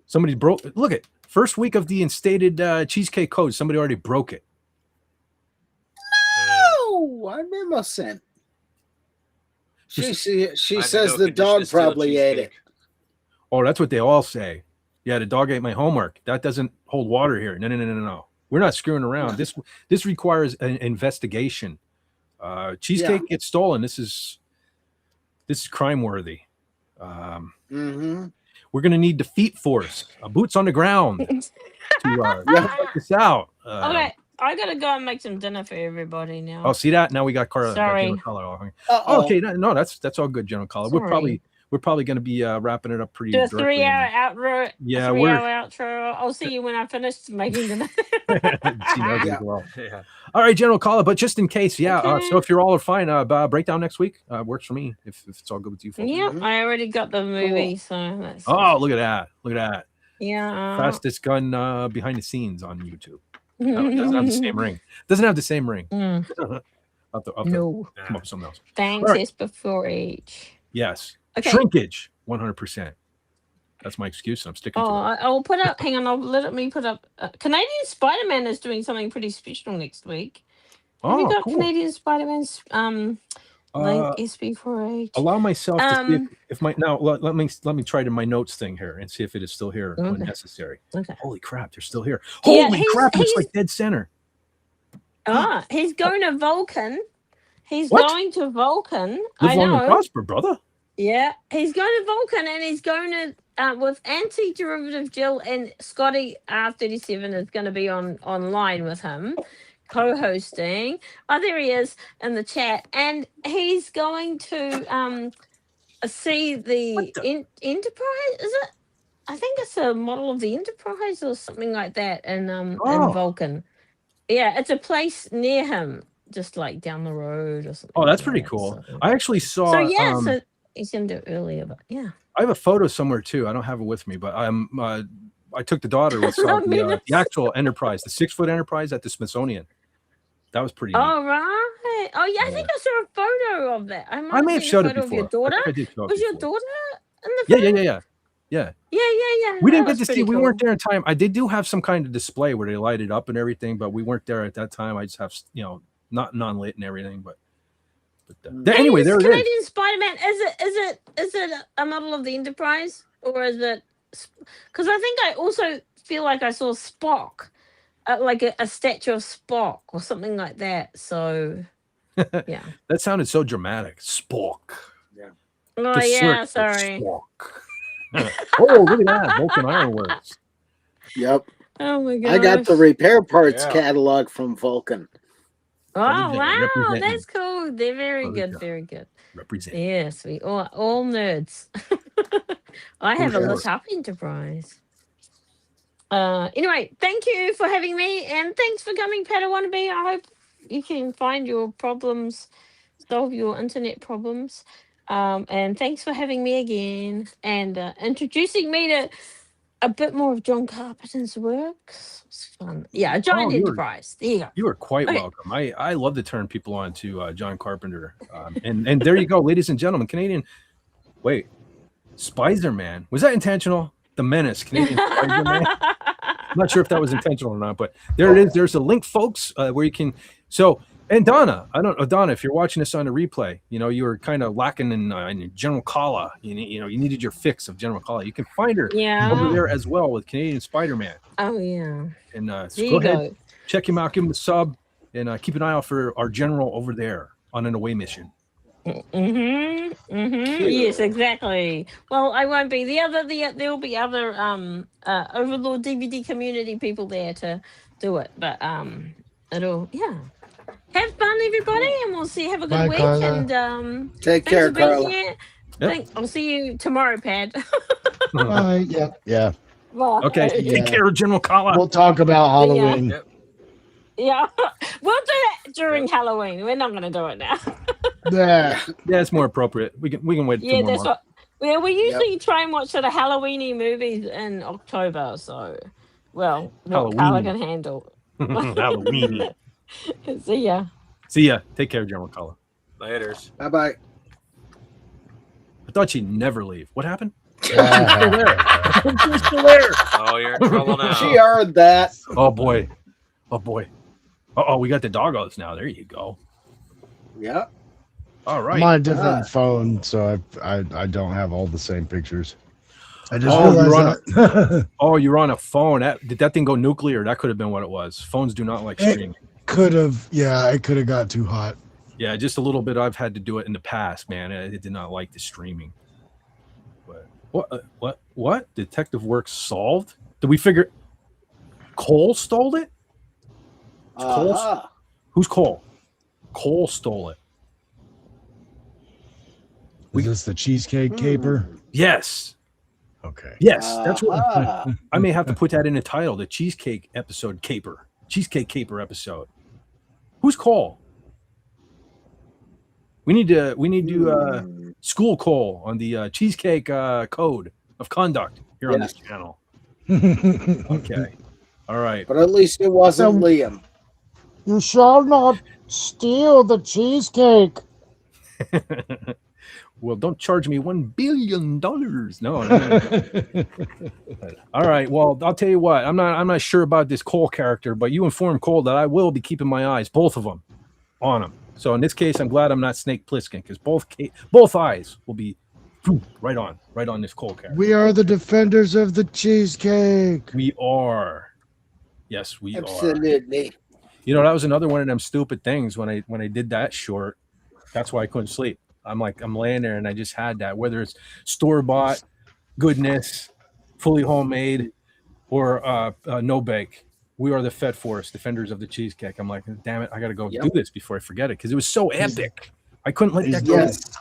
somebody broke. Look at first week of the instated cheesecake code. Somebody already broke it. Oh, I'm innocent. She I says know the condition dog is still a probably ate it. cheesecake. Oh, that's what they all say. Yeah, the dog ate my homework. That doesn't hold water here. No. We're not screwing around. This requires an investigation. Cheesecake gets stolen. This is crime worthy. Mm-hmm. We're going to need the feet force, boots on the ground to check this out. Okay. I gotta go and make some dinner for everybody now. Oh, see that? Now we got Sorry. General Caller. Uh-oh. Okay, no, that's all good, General Caller. Sorry. We're probably going to be wrapping it up pretty. Do a directly. 3-hour outro. Yeah, a 3-hour outro. I'll see you when I finish making dinner. She knows Yeah. as well. Yeah. All right, General Caller, but just in case, yeah. Okay. So if you're all fine, breakdown next week works for me. If it's all good with you folks. Yeah, Mhm. I already got the movie, so that's Oh, look at that! Look at that! yeah. Fastest gun behind the scenes on YouTube. It doesn't have the same ring. Doesn't have the same ring. Mm, I'll have to no. come up with something else. Thanks, All right. yes, before each. Yes. Okay. Shrinkage, 100%. That's my excuse. And I'm sticking to it. I'll put up. Hang on, let me put up. Canadian Spider-Man is doing something pretty special next week. Have you got Cool. Canadian Spider-Man's link SB4H? Allow myself to see if my now let me try to my notes thing here and see if it is still here when Okay. necessary. Okay. Holy crap, they're still here. Yeah, Holy he's- crap, it's he's- like dead center. He's going to Vulcan. He's What? going to Vulcan. Live I long and know. prosper, brother. Yeah, he's going to Vulcan and he's going to with anti-derivative Jill and Scotty R37 is going to be online with him, co-hosting. Oh, there he is in the chat, and he's going to see the Enterprise. Is it? I think it's a model of the Enterprise or something like that in Vulcan. Yeah, it's a place near him, just like down the road or something. Oh, that's like pretty that, cool. so- I actually saw. So yeah, so he's gonna do it earlier, but yeah. I have a photo somewhere too. I don't have it with me, but I took the daughter with Not the actual Enterprise, the 6-foot Enterprise at the Smithsonian. That was pretty. Neat. Oh right. Oh yeah, I think I saw a photo of that. I may have seen showed a it photo before. of your daughter. I think I did show it Was your before. daughter in the photo? Yeah. Yeah. We didn't That get to was see. pretty We weren't cool. there in time. They do have some kind of display where they light it up and everything, but we weren't there at that time. I just have not non-lit and everything, but anyway, Hey, there this it is. Canadian Spider-Man. Is it a model of the Enterprise or is it? Because I think I also feel like I saw Spock, like a statue of Spock or something like that. So yeah. That sounded so dramatic. Spock. Oh The yeah, circle sorry. Spock. Oh, look at that. Vulcan Ironworks. Yep. Oh my god. I got the repair parts Yeah. catalog from Vulcan. Oh wow, Representing. that's cool. They're very Brother good, John. very good. Represent. Yes, we all nerds. I have a sure. lit up Enterprise. Anyway, thank you for having me, and thanks for coming, Padawannabe. I hope you can find your problems, solve your internet problems. And thanks for having me again and introducing me to a bit more of John Carpenter's works. It's fun. Yeah, a giant you were- enterprise. There you go. You are quite Okay. welcome. I love to turn people on to John Carpenter. And there you go, ladies and gentlemen. Canadian. Wait, Spider-Man. Was that intentional? The Menace, Canadian Spider-Man. I'm not sure if that was intentional or not, but there it is. There's a link, folks, where you can. So, and Donna, Donna, if you're watching this on the replay, you were kind of lacking in General Kala. You needed your fix of General Kala. You can find her Yeah. over there as well with Canadian Spider-Man. Oh yeah. And There so you go ahead, go. check him out, give him a sub, and keep an eye out for our general over there on an away mission. Yes, exactly. Well, I won't be. There will be other Overlord DVD community people there to do it. But it'll have fun, everybody, and we'll see. Have a good Bye, week, Carla. and Take thanks care, for being Carla. here. Yep. I'll see you tomorrow, Pad. Bye. Yeah. Bye. Okay, Yeah. take care of General Kala. We'll talk about Halloween. Yep. Yeah, we'll do that during Halloween. We're not going to do it now. Yeah. Yeah, it's more appropriate. We can wait. Yeah, two more that's months. what. Yeah, we usually try and watch sort of Halloweeny movies in October. So, what Carla Halloween. can handle. Halloween. See ya. See ya. Take care, General Kala. Laters. Bye bye. I thought she'd never leave. What happened? Yeah. She's still there. Oh, you're in trouble now. She earned that. Oh boy. Oh, we got the doggos now. There you go. Yeah. All right. I'm on a different phone, so I don't have all the same pictures. I just Oh, you're realized that. Oh, you're on a phone. Did that thing go nuclear? That could have been what it was. Phones do not like streaming. Could have, yeah, it could have got too hot. Yeah, just a little bit. I've had to do it in the past, man. It did not like the streaming. But what? Detective work solved? Did we figure Cole stole it? It's Cole's. Aha. Who's Cole? Cole stole it. Is this the cheesecake caper? Yes. Okay. Yes. That's what Aha. I may have to put that in the title, the cheesecake episode caper. Cheesecake caper episode. Who's Cole? We need to school Cole on the cheesecake code of conduct here on this channel. Okay. All right. But at least it wasn't Liam. You shall not steal the cheesecake. Well, don't charge me $1 billion. No. All right. Well, I'll tell you what. I'm not sure about this Cole character, but you informed Cole that I will be keeping my eyes, both of them, on him. So in this case, I'm glad I'm not Snake Plissken, because both eyes will be right on this Cole character. We are the defenders of the cheesecake. We are. Yes, we are. Absolutely. You know, that was another one of them stupid things when I did that short. That's why I couldn't sleep. I'm laying there and I just had that, whether it's store-bought goodness, fully homemade, or no bake. We are the Fed Force, defenders of the cheesecake. I'm like, damn it, I got to go do this before I forget it, because it was so epic. I couldn't let that go. Yes.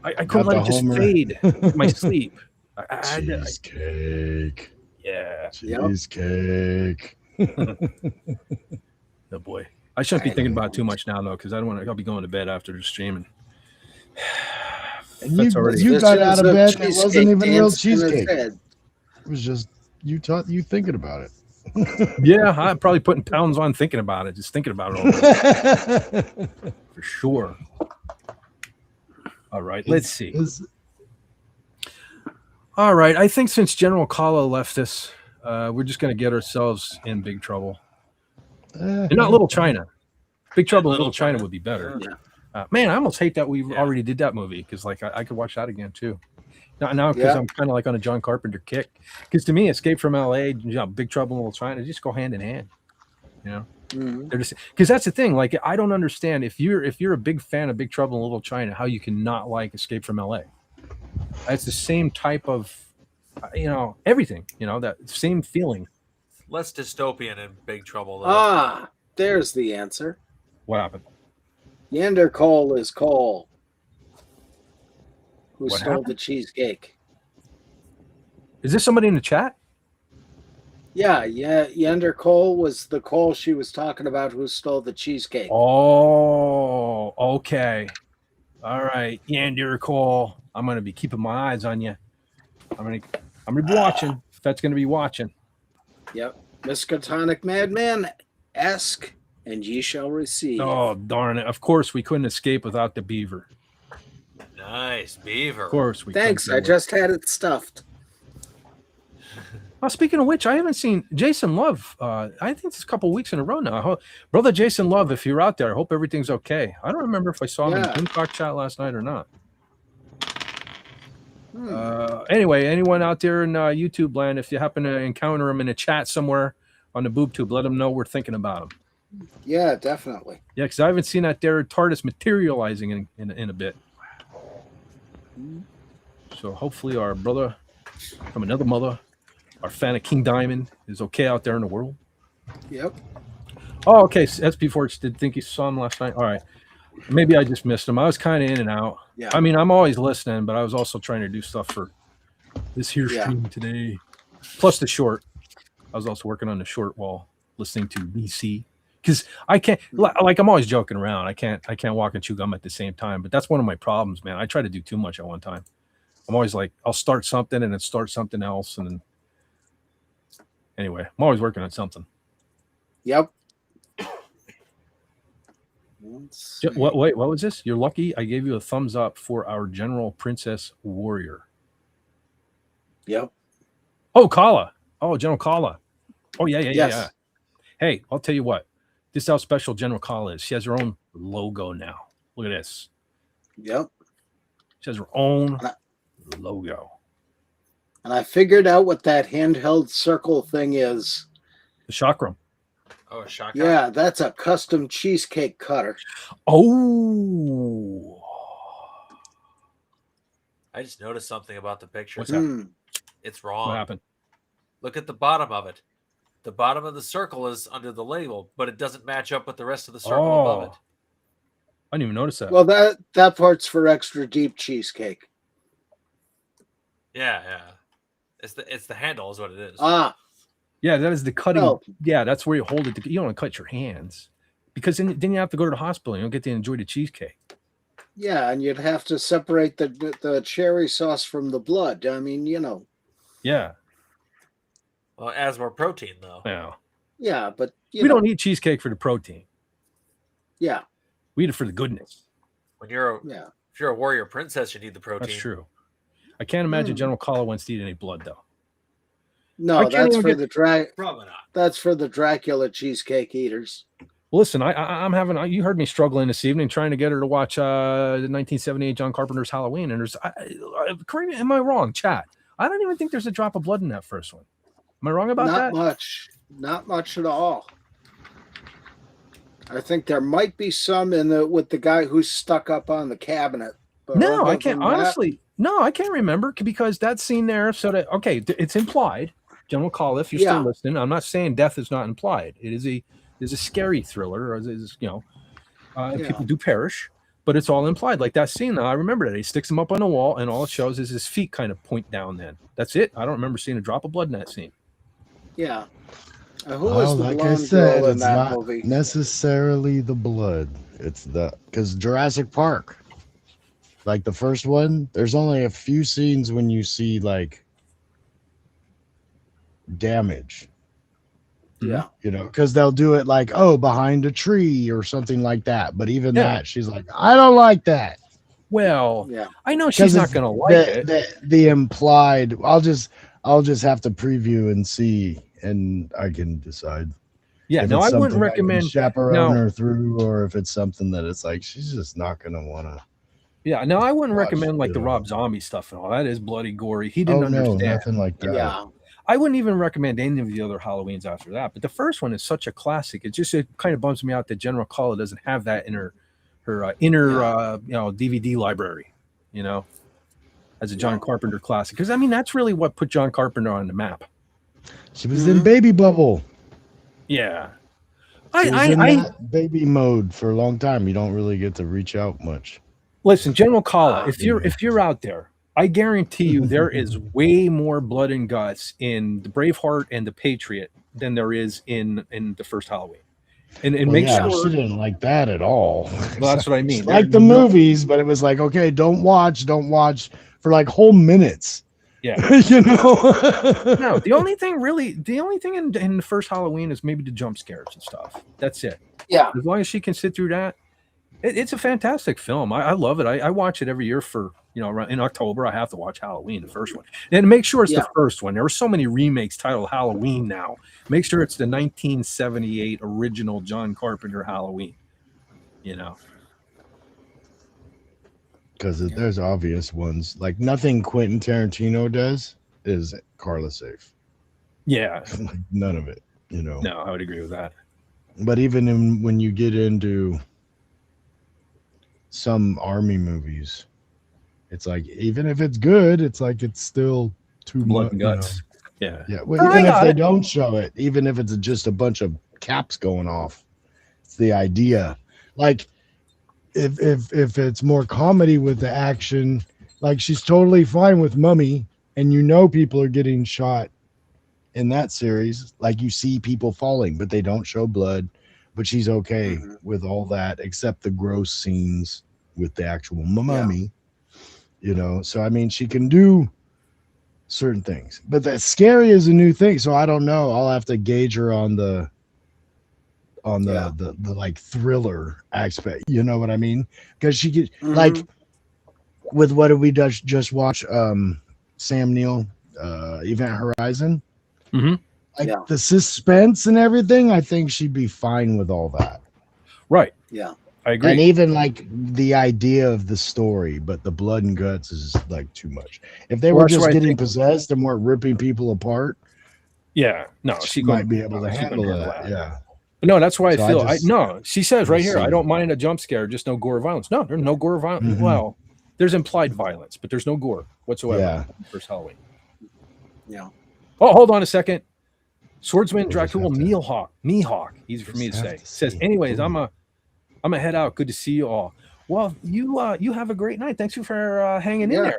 I couldn't let it just fade in my sleep. I had to, Cheesecake. yeah. Cheesecake. Oh boy. I shouldn't be thinking about it too much now, though, because I don't want to. I'll be going to bed after the streaming. And you got out of bed. It wasn't even real cheesecake. It was just you thinking about it. Yeah, I'm probably putting pounds on thinking about it, just thinking about it all day. For sure. All right, let's see. All right, I think since General Kala left us, we're just going to get ourselves in big trouble. And not Little China. Big Trouble in Little China would be better. Man, I almost hate that we already did that movie, because like I could watch that again too. Now because I'm kind of like on a John Carpenter kick. Because to me, Escape from L.A., Big Trouble in Little China, just go hand in hand. You know, they're just, because that's the thing. Like, I don't understand if you're a big fan of Big Trouble in Little China, how you can not like Escape from L.A. It's the same type of, everything. That same feeling. Less dystopian in Big Trouble, though. Ah, there's the answer. What happened? Yonder Cole is Cole, who What stole happened? the cheesecake. Is this somebody in the chat? Yeah. Yonder Cole was the Cole she was talking about, who stole the cheesecake. Oh, okay. All right, Yonder Cole. I'm gonna be keeping my eyes on you. I'm gonna be watching. If that's gonna be watching. Yep. Miskatonic Madman, ask and ye shall receive. Oh, darn it. Of course, we couldn't escape without the beaver. Nice beaver. Of course, we Thanks. couldn't I do it. just had it stuffed. Well, speaking of which, I haven't seen Jason Love. I think it's a couple weeks in a row now. Brother Jason Love, if you're out there, I hope everything's okay. I don't remember if I saw him in the Talk chat last night or not. Anyway, anyone out there in YouTube land, if you happen to encounter him in a chat somewhere on the BoobTube, let him know we're thinking about him. Yeah, definitely. Yeah, because I haven't seen that there TARDIS materializing in a bit. So hopefully our brother from another mother, our fan of King Diamond, is okay out there in the world. Yep. Oh, okay. So that's before did think you saw him last night. All right. Maybe I just missed him. I was kind of in and out. Yeah. I mean, I'm always listening, but I was also trying to do stuff for this here stream today. Plus the short. I was also working on the short while listening to BC. Because I can't, like, I'm always joking around. I can't walk and chew gum at the same time. But that's one of my problems, man. I try to do too much at one time. I'm always like, I'll start something and then start something else. And then, anyway, I'm always working on something. Yep. Wait, what was this? You're lucky I gave you a thumbs up for our General Princess Warrior. Yep. Oh, Kala. Oh, General Kala. Oh, yeah. Yes. Hey, I'll tell you what. This is how special General Kala is. She has her own logo now. Look at this. Yep. She has her own logo. And I figured out what that handheld circle thing is. The chakram. Oh, a shotgun. Yeah, that's a custom cheesecake cutter. Oh. I just noticed something about the picture. What's that? It's wrong. What happened? Look at the bottom of it. The bottom of the circle is under the label, but it doesn't match up with the rest of the circle above it. I didn't even notice that. Well, that part's for extra deep cheesecake. Yeah. It's the handle is what it is. Yeah, that is the cutting. Oh. Yeah, that's where you hold it. You don't want to cut your hands because then you have to go to the hospital. And you don't get to enjoy the cheesecake. Yeah, and you'd have to separate the cherry sauce from the blood. I mean, Yeah. Well, it adds more protein though. Yeah. Yeah, but We don't eat cheesecake for the protein. Yeah. We eat it for the goodness. When you're if you're a warrior princess, you need the protein. That's true. I can't imagine General Kala wants to eat any blood though. No, that's for Probably not. That's for the Dracula cheesecake eaters. Well, listen, I'm having. You heard me struggling this evening trying to get her to watch the 1978 John Carpenter's Halloween, and correct me, am I wrong, chat? I don't even think there's a drop of blood in that first one. Am I wrong about that? Not much at all. I think there might be some with the guy who's stuck up on the cabinet. But no, I can't honestly. No, I can't remember because that scene there. So that it's implied. General Call, if you're still listening, I'm not saying death is not implied. It is a scary thriller, or people do perish, but it's all implied. Like that scene, I remember that he sticks him up on the wall, and all it shows is his feet kind of point down. Then that's it. I don't remember seeing a drop of blood in that scene. Yeah. Who was the like blonde I said, girl in it's that not movie? necessarily the blood. It's because Jurassic Park, like the first one, there's only a few scenes when you see like damage. Yeah. Because they'll do it like, behind a tree or something like that. But even that, she's like, I don't like that. Well, yeah, I know she's not going to like it. The implied, I'll just have to preview and see, and I can decide. Yeah, no, I wouldn't recommend chaperone her through, or if it's something that it's like she's just not going to want to. Yeah, no, I wouldn't recommend like the Rob Zombie stuff and all. That is bloody gory. He didn't understand. Nothing like that. Yeah. I wouldn't even recommend any of the other Halloweens after that. But the first one is such a classic. It kind of bums me out that General Kala doesn't have that in her inner DVD library, as a John Carpenter classic. Because I mean, that's really what put John Carpenter on the map. She was in Baby Bubble. Yeah, She was in that baby mode for a long time. You don't really get to reach out much. Listen, General Kala, if you're out there, I guarantee you there is way more blood and guts in the Braveheart and the Patriot than there is in the first Halloween. And make sure she didn't like that at all. Well, that's what I mean. Like the movies, but it was like, okay, don't watch for like whole minutes. Yeah. No, the only thing in the first Halloween is maybe the jump scares and stuff. That's it. Yeah. As long as she can sit through that, it's a fantastic film. I love it. I watch it every year for, in October, I have to watch Halloween, the first one. And make sure it's the first one. There are so many remakes titled Halloween now. Make sure it's the 1978 original John Carpenter Halloween, Because there's obvious ones. Like nothing Quentin Tarantino does is Carla safe. Yeah. Like none of it, No, I would agree with that. But even when you get into some army movies, it's like, even if it's good, it's like it's still too blood much, and guts. Yeah. Well, even if they don't show it, even if it's just a bunch of caps going off, it's the idea. Like if it's more comedy with the action, like she's totally fine with Mummy, and people are getting shot in that series. Like you see people falling, but they don't show blood. But she's okay with all that, except the gross scenes with the actual mummy. So I mean, she can do certain things, but that scary is a new thing. So I don't know. I'll have to gauge her on the like thriller aspect. You know what I mean? Because she could like with what did we just watch? Sam Neill, Event Horizon. Like the suspense and everything, I think she'd be fine with all that. Right. Yeah. I agree. And even like the idea of the story, but the blood and guts is like too much. If they were just getting possessed and weren't ripping people apart, she might be able to handle that. Yeah. But no, that's why I feel. She says right here, I don't mind a jump scare, just no gore or violence. No, there's no gore or violence. Well, there's implied violence, but there's no gore whatsoever. Yeah. First Halloween. Yeah. Oh, hold on a second. Swordsman We'll just Dracula have to- Mihawk. Easy for me to just say. have to Says, see. anyways, Cool. I'm a head out. Good to see you all. Well, you have a great night. Thanks for hanging in Yeah.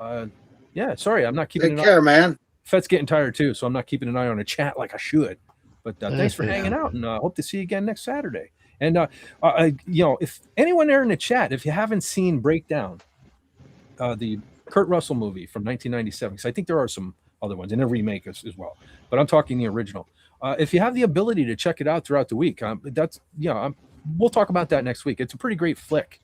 there. Yeah, sorry, I'm not keeping Take an eye. care, man. Fet's getting tired too, so I'm not keeping an eye on the chat like I should. But thanks for hanging out, and hope to see you again next Saturday. And if anyone there in the chat, if you haven't seen Breakdown, the Kurt Russell movie from 1997, because I think there are some other ones and a remake as well, but I'm talking the original. If you have the ability to check it out throughout the week, we'll talk about that next week. It's a pretty great flick.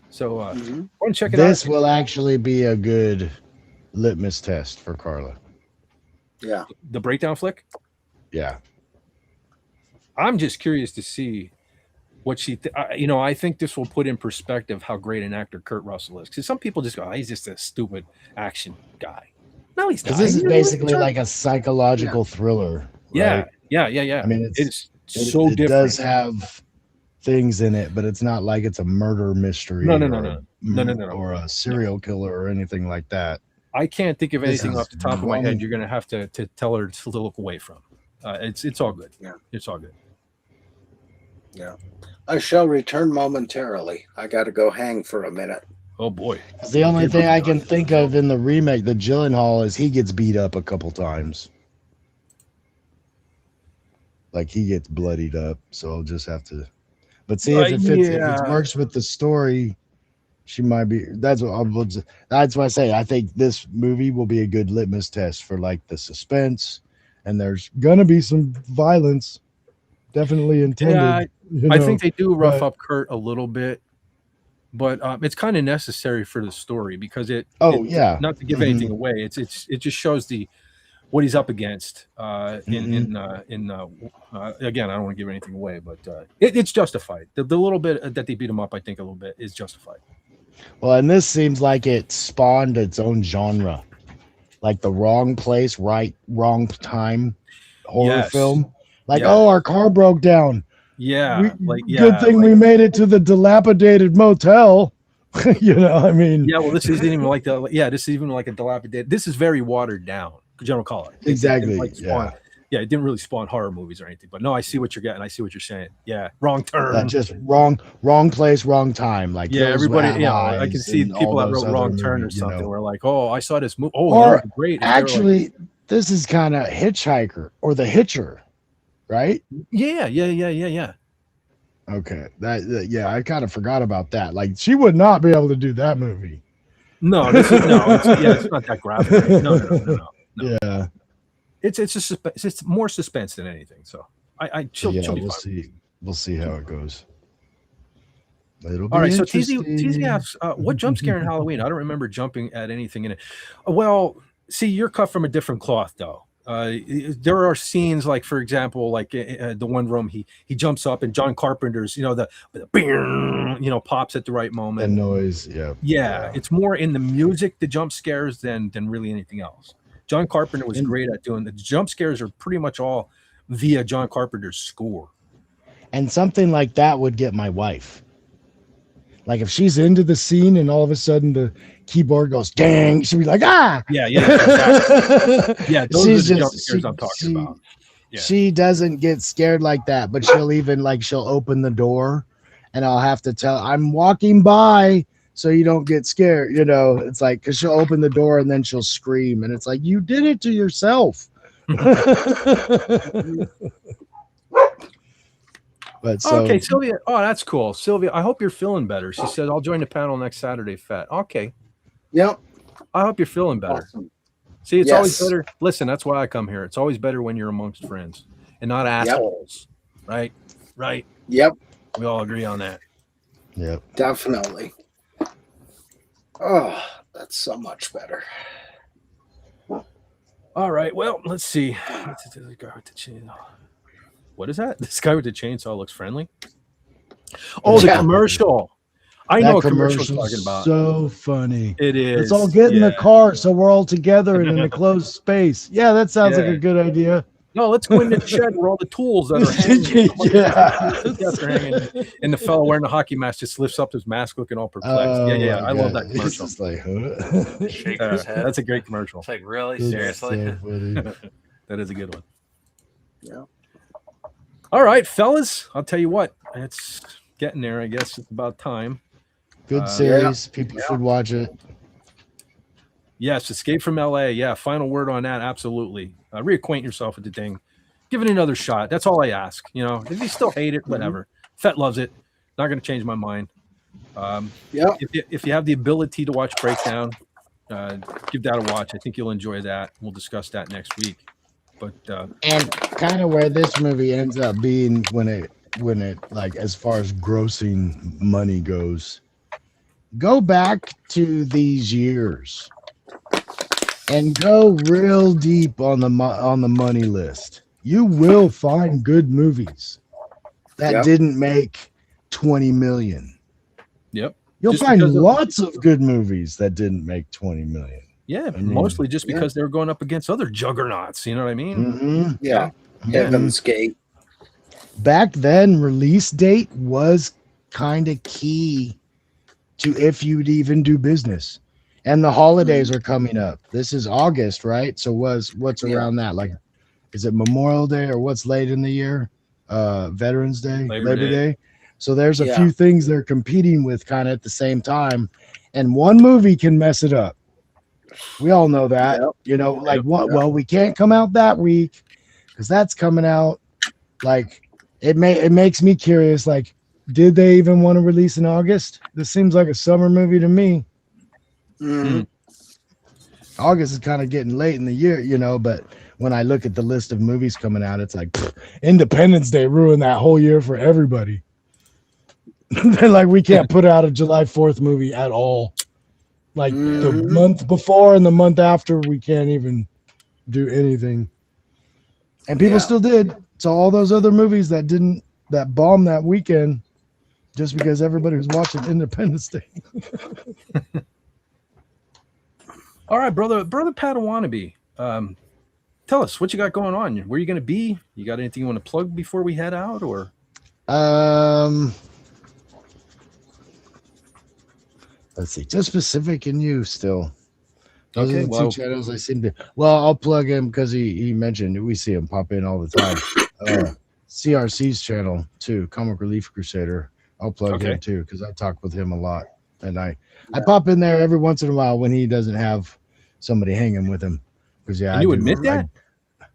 So go and check it out. This will actually be a good litmus test for Carla. Yeah. The Breakdown flick. Yeah. I'm just curious to see what she, I think this will put in perspective how great an actor Kurt Russell is. Because some people just go, he's just a stupid action guy. No, he's not. Because this is basically like a psychological thriller. Right? Yeah. I mean, it's so it different. does have things in it, but it's not like it's a murder mystery. No. Or a serial killer or anything like that. I can't think of This anything is off the top of my wrong. head you're going to have to tell her to look away from. It's all good. Yeah. It's all good. Yeah. I shall return momentarily. I got to go hang for a minute. Oh, boy. The only thing I can think of in the remake, the Gyllenhaal, is he gets beat up a couple times. Like he gets bloodied up, so I'll just have to. But see if it fits. If it works with the story, she might be. That's what that's why I say I think this movie will be a good litmus test for like the suspense, and there's gonna be some violence, definitely intended. Yeah, I think they do rough up Kurt a little bit, but it's kind of necessary for the story because not to give anything away, it just shows what he's up against. Again, I don't want to give anything away, but it's justified. The little bit that they beat him up, I think a little bit is justified. Well, and this seems like it spawned its own genre, like the wrong place, wrong time horror film. Like, our car broke down. Good thing we made it to the dilapidated motel. I mean. Yeah, well, this isn't even like this is even like a dilapidated. This is very watered down. General call it. Exactly. It didn't really spawn horror movies or anything. But no, I see what you're getting. I see what you're saying. Yeah, wrong turn. Just wrong place, wrong time. Like everybody. I can see people that wrote wrong turn or something. We're like, oh, I saw this movie. Oh, or great. Actually, this is kind of Hitchhiker or The Hitcher, right? Yeah. Okay, I kind of forgot about that. Like, she would not be able to do that movie. No, it's not that graphic. No. Yeah, it's more suspense than anything. So she'll be we'll fine. see. We'll see how it goes. It'll be all right. So interesting. TZ asks, what jump scare in Halloween? I don't remember jumping at anything in it. Well, see, you're cut from a different cloth, though. There are scenes like, for example, like the one room he jumps up and John Carpenter's, the pops at the right moment. The noise, yeah. It's more in the music, the jump scares than really anything else. John Carpenter was great at doing the jump scares are pretty much all via John Carpenter's score. And something like that would get my wife. Like if she's into the scene and all of a sudden the keyboard goes dang, she'll be like, ah. Yeah. Exactly. Yeah, those are the jump scares I'm talking about. Yeah. She doesn't get scared like that, but she'll open the door and I'll have to tell I'm walking by so you don't get scared. It's like because she'll open the door and then she'll scream and it's like you did it to yourself. But okay, Sylvia. Oh, that's cool, Sylvia. I hope you're feeling better. She said, "I'll join the panel next Saturday." Fat. Okay. Yep. I hope you're feeling better. Awesome. See, it's always better. Listen, that's why I come here. It's always better when you're amongst friends and not assholes. Right. Yep. We all agree on that. Yep. Definitely. Oh, that's so much better. All right. Well, let's see. What is that? This guy with the chainsaw looks friendly. Oh, the commercial. I know what commercial you're talking about. So funny. It is. Let's all get in the car so we're all together and in a closed space. Yeah, that sounds like a good idea. No, let's go in the shed where all the tools that are hanging. And the fellow wearing the hockey mask just lifts up his mask looking all perplexed. I love that commercial. It's like, huh? Shaking his head. That's a great commercial. It's like, really? Seriously? So that is a good one. Yeah. All right, fellas. I'll tell you what. It's getting there. I guess it's about time. Good series. People should watch it. Yes, Escape from LA. Yeah, final word on that. Absolutely. Reacquaint yourself with the thing. Give it another shot. That's all I ask. You know, if you still hate it, whatever. Fett loves it. Not going to change my mind. If you have the ability to watch Breakdown, give that a watch. I think you'll enjoy that. We'll discuss that next week. But and kind of where this movie ends up being when it like as far as grossing money goes, go back to these years and go real deep on the money list. You will find good movies that didn't make 20 million. Yep. You'll find lots of good movies that didn't make 20 million. Yeah, mostly just because they're going up against other juggernauts. You know what I mean? Mm-hmm. Yeah. Heaven's Gate. Back then, release date was kind of key to if you'd even do business. And the holidays are coming up. This is August, right? So what's around that? Like, is it Memorial Day or what's late in the year? Veterans Day, Labor Day. So there's a few things they're competing with kind of at the same time. And one movie can mess it up. We all know that. You know, like what? Well, we can't come out that week because that's coming out. Like it makes me curious. Like, did they even want to release in August? This seems like a summer movie to me. August is kind of getting late in the year, you know, but when I look at the list of movies coming out, it's like Independence Day ruined that whole year for everybody. They're like, we can't put out a July 4th movie at all. Like the month before and the month after, we can't even do anything. And people still did. So all those other movies that bombed that weekend, just because everybody was watching Independence Day. All right, brother Padawannabe. Tell us what you got going on. Where are you going to be? You got anything you want to plug before we head out, or? Let's see. Just Pacific and you still. Those are the two channels I seem to. Well, I'll plug him because he mentioned we see him pop in all the time. CRC's channel too, Comic Relief Crusader. I'll plug him too because I talk with him a lot, and I pop in there every once in a while when he doesn't have somebody hanging with him. Because you admit that?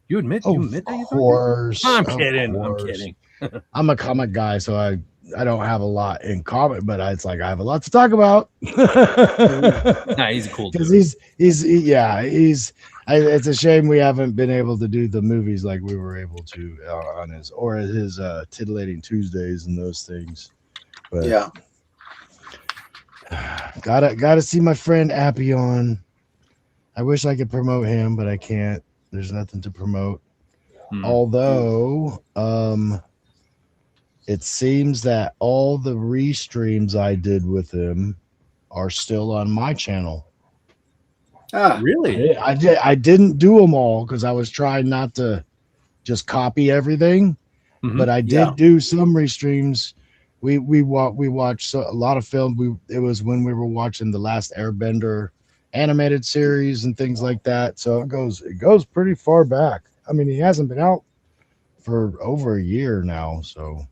You admit that? Of course. I'm kidding. I'm a comic guy, so I don't have a lot in comic, but it's like I have a lot to talk about. Nah, he's a cool dude. Because it's a shame we haven't been able to do the movies like we were able to on his Titillating Tuesdays and those things. But gotta see my friend Appion. I wish I could promote him, but I can't. There's nothing to promote. Although, it seems that all the restreams I did with him are still on my channel. Really? I didn't do them all because I was trying not to just copy everything, but I did do some restreams. We watched a lot of film. It was when we were watching the last Airbender animated series and things like that. So it goes pretty far back. I mean, he hasn't been out for over a year now. So,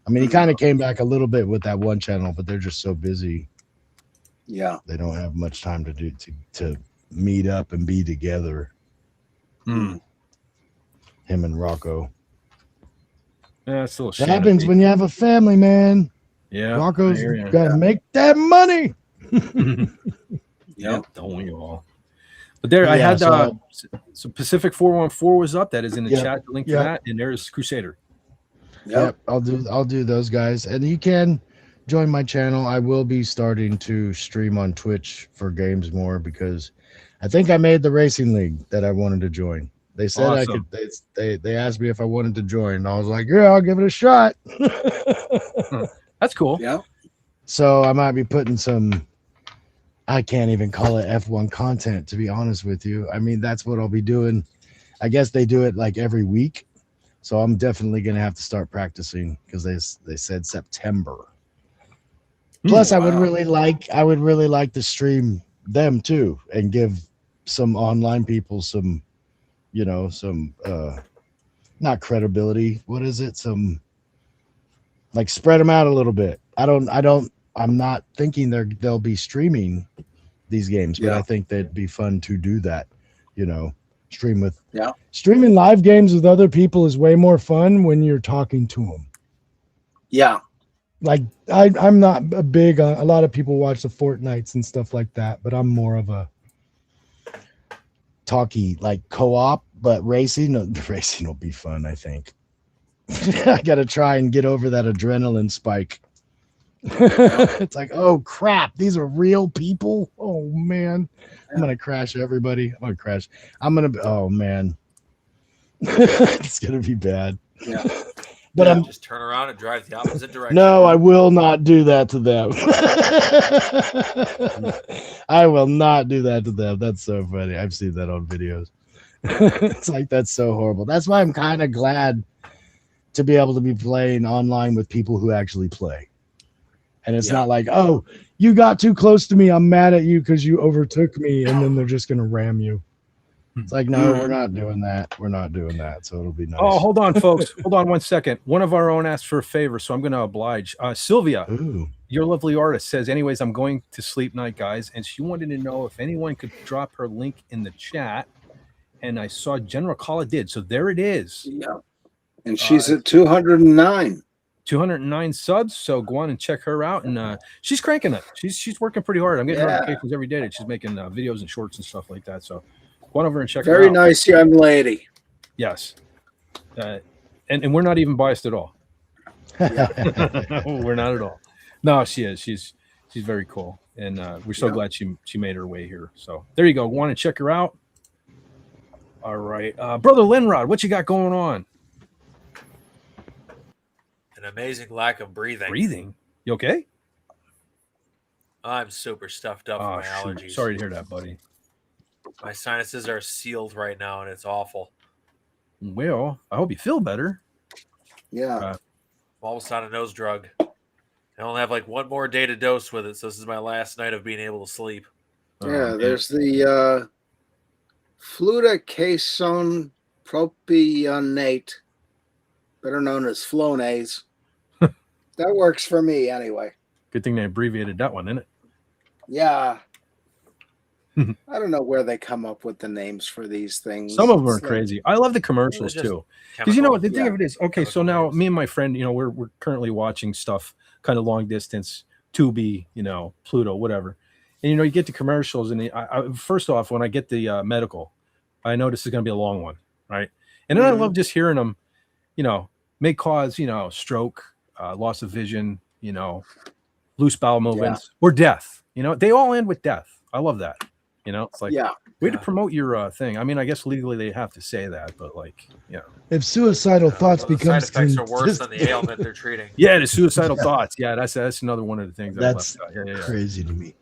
I mean, he kind of came back a little bit with that one channel, but they're just so busy. Yeah. They don't have much time to meet up and be together. Him and Rocco. Yeah, it's a little that happens when you have a family, man. Yeah. Rocco's got to make that money. Yep, don't we all? But there, I had so Pacific 414 was up. That is in the chat. The link to that, and there's Crusader. Yep, I'll do those guys, and you can join my channel. I will be starting to stream on Twitch for games more because I think I made the racing league that I wanted to join. They said I could. They asked me if I wanted to join, and I was like, "Yeah, I'll give it a shot." That's cool. Yeah. So I might be putting some. I can't even call it F1 content, to be honest with you. I mean, that's what I'll be doing. I guess they do it like every week. So I'm definitely going to have to start practicing because they said September. Plus, I would really like to stream them too and give some online people some not credibility. What is it? Some like spread them out a little bit. I'm not thinking they'll be streaming these games, but Yeah. I think that'd be fun to do that. You know, streaming live games with other people is way more fun when you're talking to them. Yeah. Like I'm not a big. A lot of people watch the Fortnites and stuff like that, but I'm more of a talky like co-op. But racing will be fun. I think. I gotta try and get over that adrenaline spike. It's like, oh crap, these are real people. Oh man, I'm gonna crash everybody. Oh man, it's gonna be bad. Yeah. But I'm just turn around and drive the opposite direction. no, I will not do that to them. I will not do that to them. That's so funny. I've seen that on videos. It's like, that's so horrible. That's why I'm kind of glad to be able to be playing online with people who actually play. And it's not like, oh, you got too close to me, I'm mad at you because you overtook me, and then they're just gonna ram you. It's like, no, we're not doing that. We're not doing that. So it'll be nice. Oh, hold on, folks. Hold on 1 second. One of our own asked for a favor, so I'm going to oblige. Sylvia, your lovely artist, says, anyways, I'm going to sleep night, guys. And she wanted to know if anyone could drop her link in the chat. And I saw General Kala did. So there it is. Yeah. And she's at 209. 209 subs. So go on and check her out. And she's cranking it. She's working pretty hard. I'm getting notifications every day that she's making videos and shorts and stuff like that. So go on over and check her out. Very nice young lady. Yes. And we're not even biased at all. We're not at all. No, she is. She's very cool. And we're so glad she made her way here. So there you go. Want to check her out? All right. Brother Linrod, what you got going on? An amazing lack of breathing. Breathing? You okay? I'm super stuffed up from my allergies. Sorry to hear that, buddy. My sinuses are sealed right now, and it's awful. Well, I hope you feel better. Yeah. I'm almost on a nose drug. I only have like one more day to dose with it, so this is my last night of being able to sleep. Yeah, there's the fluticasone propionate, better known as Flonase. That works for me anyway. Good thing they abbreviated that one, isn't it? Yeah. I don't know where they come up with the names for these things. Some of them are crazy. I love the commercials too. Because you know what the thing of it is, okay, so now me and my friend, we're currently watching stuff kind of long distance, Tubi, Pluto, whatever. And you get the commercials, and I first off, when I get the medical, I know this is going to be a long one, right? And then I love just hearing them, may cause, stroke, loss of vision, loose bowel movements, or death. They all end with death. I love that. It's like, way to promote your thing. I mean, I guess legally they have to say that, but if suicidal thoughts become side effects are worse than the ailment they're treating. Yeah, the suicidal thoughts. Yeah, that's another one of the things that's crazy to me.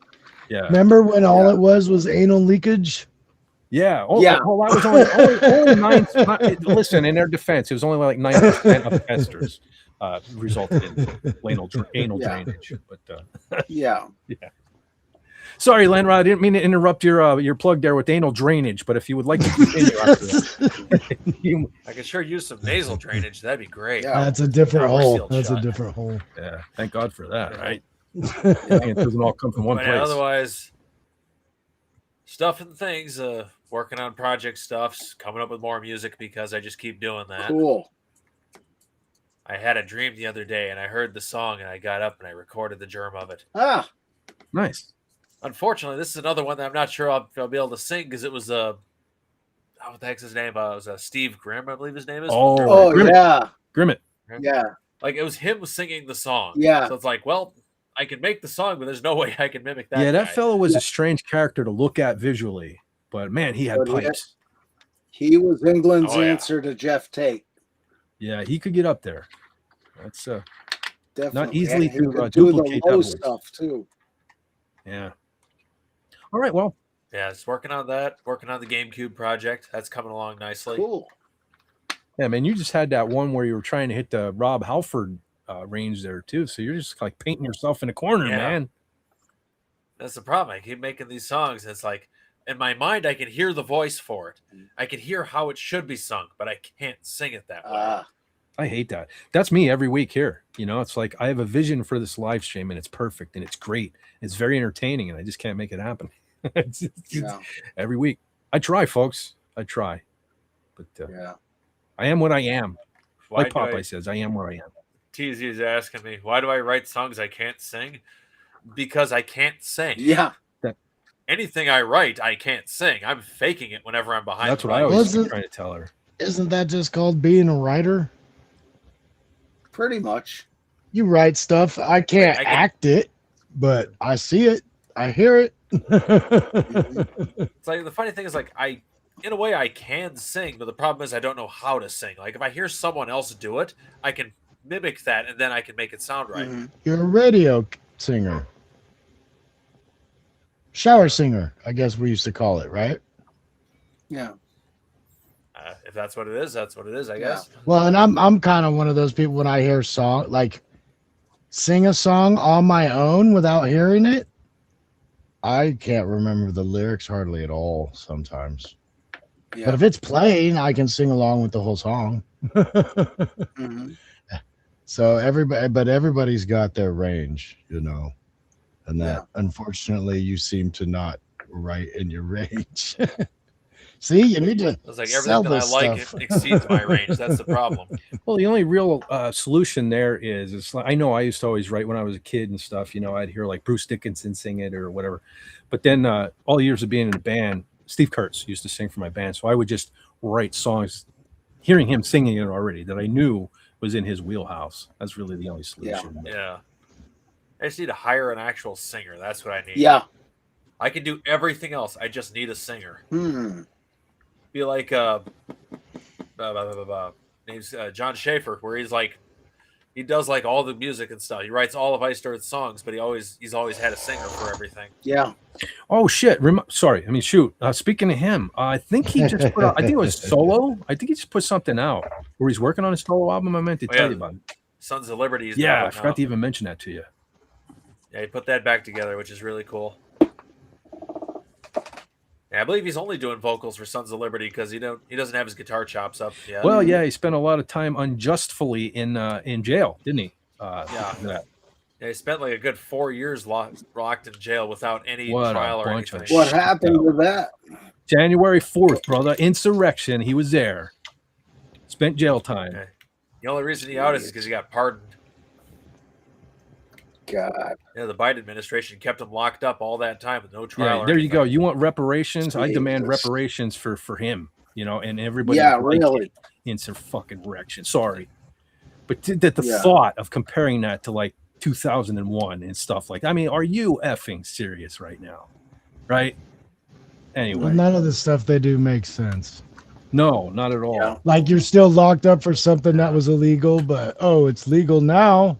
Yeah. Remember when all it was anal leakage? Yeah. Oh, that was only 9. Listen, in their defense, it was only like 9% of testers resulted in anal drainage. But yeah. Sorry, Landrod, I didn't mean to interrupt your plug there with anal drainage, but if you would like to continue after that. I could sure use some nasal drainage. That'd be great. Yeah. That's a different hole. That's a different hole. Yeah. Thank God for that, right? It doesn't all come from one place. Otherwise, stuff and things, working on project stuffs, coming up with more music because I just keep doing that. Cool. I had a dream the other day, and I heard the song, and I got up and I recorded the germ of it. Ah. Nice. Unfortunately, this is another one that I'm not sure I'll be able to sing because it was what the heck's his name? It was Steve Grimm, I believe his name is. Yeah. Grimmett. Yeah. Like it was him singing the song. Yeah. So it's like, well, I can make the song, but there's no way I can mimic that. Yeah, that guy. fellow was a strange character to look at visually, but man, he had pipes. He was England's answer to Jeff Tate. Yeah, he could get up there. That's definitely not easily to do duplicate the low stuff too. Yeah. All right. Well. Yeah, it's working on that. Working on the GameCube project. That's coming along nicely. Cool. Yeah, man. You just had that one where you were trying to hit the Rob Halford range there too. So you're just like painting yourself in a corner, man. That's the problem. I keep making these songs, and it's like in my mind, I can hear the voice for it. I can hear how it should be sung, but I can't sing it that way. I hate that. That's me every week here. You know, it's like I have a vision for this live stream and it's perfect and it's great. It's very entertaining and I just can't make it happen. It's every week. I try, folks. I try. But I am what I am. Why Like do Popeye says, I am where I am. TZ is asking me, why do I write songs I can't sing? Because I can't sing. Yeah. Anything I write, I can't sing. I'm faking it whenever I'm behind. That's what I was trying to tell her. Isn't that just called being a writer? Pretty much. You write stuff. I can't act it, but I see it. I hear it. It's like the funny thing is, like, in a way, I can sing, but the problem is I don't know how to sing. Like, if I hear someone else do it, I can mimic that, and then I can make it sound right. You're a radio singer. Shower singer, I guess we used to call it, right? Yeah. If that's what it is, that's what it is, I guess. Well, and I'm kind of one of those people when I hear song, like sing a song on my own without hearing it. I can't remember the lyrics hardly at all sometimes. Yeah. But if it's playing, I can sing along with the whole song. So everybody's got their range, you know, and that unfortunately you seem to not right in your range. See, you need to. It's like everything that I like exceeds my range. That's the problem. Well, the only real solution there is, it's like, I know I used to always write when I was a kid and stuff. You know, I'd hear like Bruce Dickinson sing it or whatever. But then all the years of being in a band, Steve Kurtz used to sing for my band. So I would just write songs, hearing him singing it already, that I knew was in his wheelhouse. That's really the only solution. Yeah. I just need to hire an actual singer. That's what I need. Yeah. I can do everything else. I just need a singer. Be like name's John Schaefer, where he does like all the music and stuff. He writes all of Iced Earth songs, but he's always had a singer for everything. Yeah. Oh shit! Sorry, I mean shoot. Speaking of him, I think he just put out, I think it was solo. I think he just put something out where he's working on a solo album. I meant to tell you about it. Sons of Liberty. Yeah, I forgot to even mention that to you. Yeah, he put that back together, which is really cool. Yeah, I believe he's only doing vocals for Sons of Liberty because he doesn't have his guitar chops up yet. Well, yeah, he spent a lot of time unjustly in jail, didn't he? Yeah, he spent like a good 4 years locked in jail without any trial or anything. What happened with that? January 4th, brother, insurrection. He was there. Spent jail time. Okay. The only reason he out is because he got pardoned. God. Yeah, the Biden administration kept him locked up all that time with no trial. Yeah, there you go. You want reparations? I demand reparations for him. You know, and everybody. Yeah, really. Insurrection. Sorry, but the thought of comparing that to like 2001 and stuff like that. I mean, are you effing serious right now? Right. Anyway, well, none of the stuff they do makes sense. No, not at all. Yeah. Like you're still locked up for something that was illegal, but it's legal now.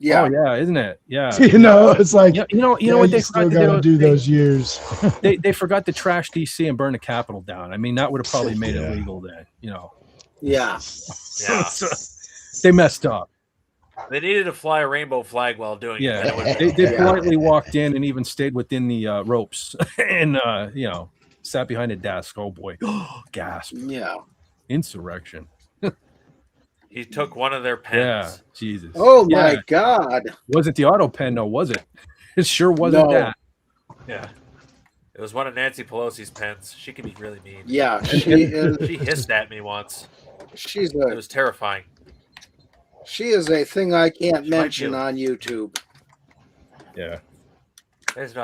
Yeah. Oh yeah, isn't it? Yeah. You know, it's like you know what they still got to do those years. they forgot to trash DC and burn the Capitol down. I mean, that would have probably made it legal then. You know. Yeah. Yeah. They messed up. They needed to fly a rainbow flag while doing it. They politely walked in and even stayed within the ropes and sat behind a desk. Oh boy, gasp! Yeah. Insurrection. He took one of their pens. Yeah, Jesus. Oh my God! Wasn't the auto pen? No, was it? It sure wasn't that. Yeah, it was one of Nancy Pelosi's pens. She can be really mean. Yeah, she is. She hissed at me once. It was terrifying. She is a thing I can't mention on YouTube. Yeah.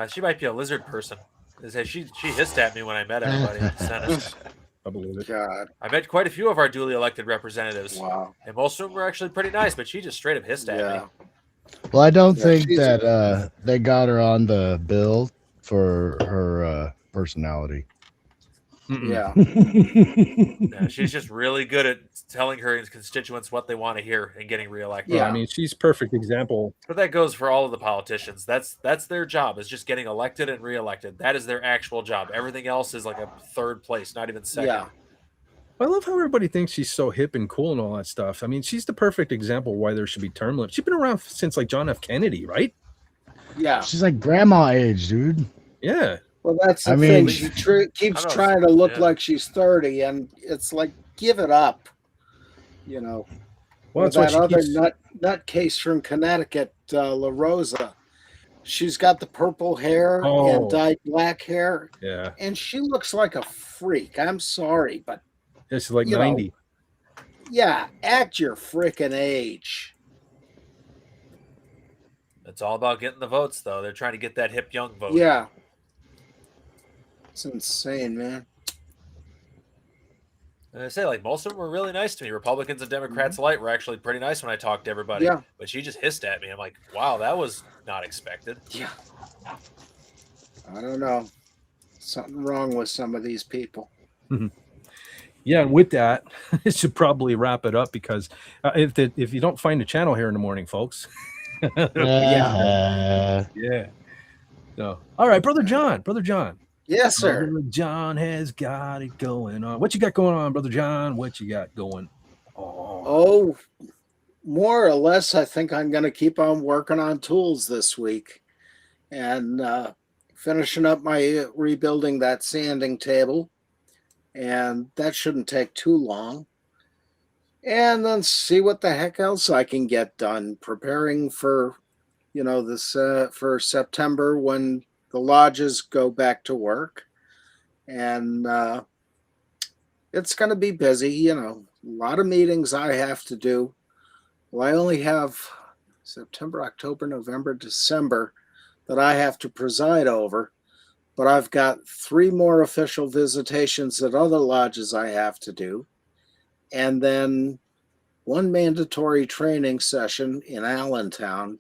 She might be a lizard person. She hissed at me when I met everybody in the Senate. I believe it. God. I met quite a few of our duly elected representatives. Wow. And most of them were actually pretty nice, but she just straight up hissed at me. Well, I don't think that they got her on the bill for her personality. Yeah. Yeah. She's just really good at telling her constituents what they want to hear and getting reelected. Yeah, I mean, she's perfect example. But that goes for all of the politicians. That's their job, is just getting elected and reelected. That is their actual job. Everything else is like a third place, not even second. Yeah. I love how everybody thinks she's so hip and cool and all that stuff. I mean, she's the perfect example why there should be term limits. She's been around since like John F. Kennedy, right? Yeah. She's like grandma age, dude. Yeah. Well, that's the I thing. mean- She keeps I know, trying to look yeah. like she's 30, and it's like, give it up. You know, Well, or that's why that she other keeps. nutcase from Connecticut, La Rosa. She's got the purple hair and Oh, dyed black hair, yeah. and she looks like a freak. I'm sorry, but This is like you 90. know, yeah, act your freaking age. It's all about getting the votes, though. They're trying to get that hip young vote. Yeah, it's insane, man. And I say, like, most of them were really nice to me. Republicans and Democrats alike were actually pretty nice when I talked to everybody. Yeah. But she just hissed at me. I'm like, wow, that was not expected. Yeah, I don't know. Something wrong with some of these people. Yeah, and with that, it should probably wrap it up because if you don't find the channel here in the morning, folks. Yeah. Yeah. So, all right, Brother John. Yes, sir. Brother John has got it going on. What you got going on, Brother John? What you got going on? Oh, more or less, I think I'm going to keep on working on tools this week and finishing up my rebuilding that sanding table. And that shouldn't take too long. And then see what the heck else I can get done. Preparing for, this for September when the lodges go back to work. And it's going to be busy, a lot of meetings I have to do. Well, I only have September, October, November, December that I have to preside over. But I've got 3 more official visitations at other lodges I have to do. And then 1 mandatory training session in Allentown.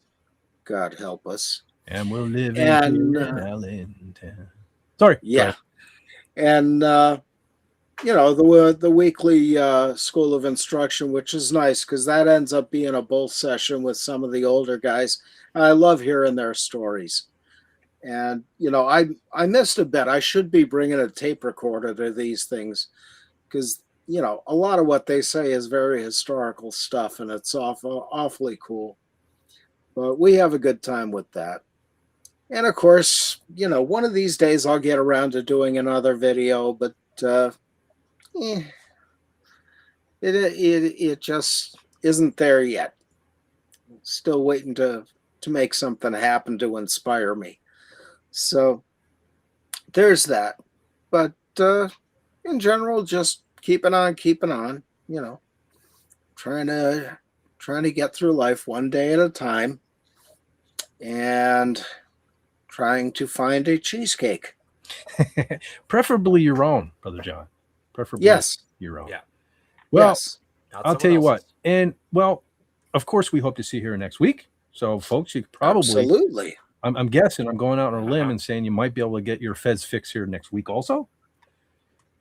God help us. And we'll live And, in Allentown. Sorry. Yeah. And, the weekly School of Instruction, which is nice because that ends up being a bull session with some of the older guys. I love hearing their stories. And, I missed a bit. I should be bringing a tape recorder to these things because, a lot of what they say is very historical stuff and it's awfully cool. But we have a good time with that. And of course, one of these days I'll get around to doing another video, but it just isn't there yet. Still waiting to make something happen to inspire me. So there's that. But in general, just keeping on, trying to get through life one day at a time and trying to find a cheesecake. Preferably your own, Brother John. Preferably Yes. your own. Yeah. Well, Yes. Not I'll someone tell you what. else's. And, well, of course, we hope to see you here next week. So, folks, you probably, Absolutely. I'm guessing, I'm going out on a limb and saying you might be able to get your Feds fix here next week also.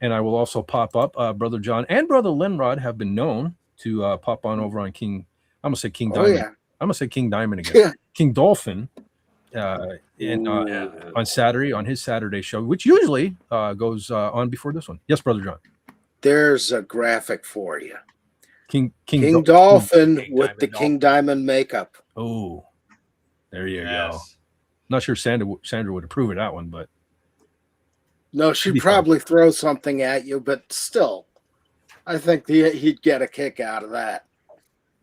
And I will also pop up. Brother John and Brother Linrod have been known to pop on over on King. I'm going to say King Oh, Diamond. yeah. I'm going to say King Diamond again. Yeah. King Dolphin on Saturday, on his Saturday show, which usually goes on before this one. Yes, Brother John. There's a graphic for you. King Dolphin King with Diamond the King Diamond makeup. Oh, there you go. Yes. Not sure Sandra would approve of that one, but No, she'd probably throw something at you, but still, I think he'd get a kick out of that.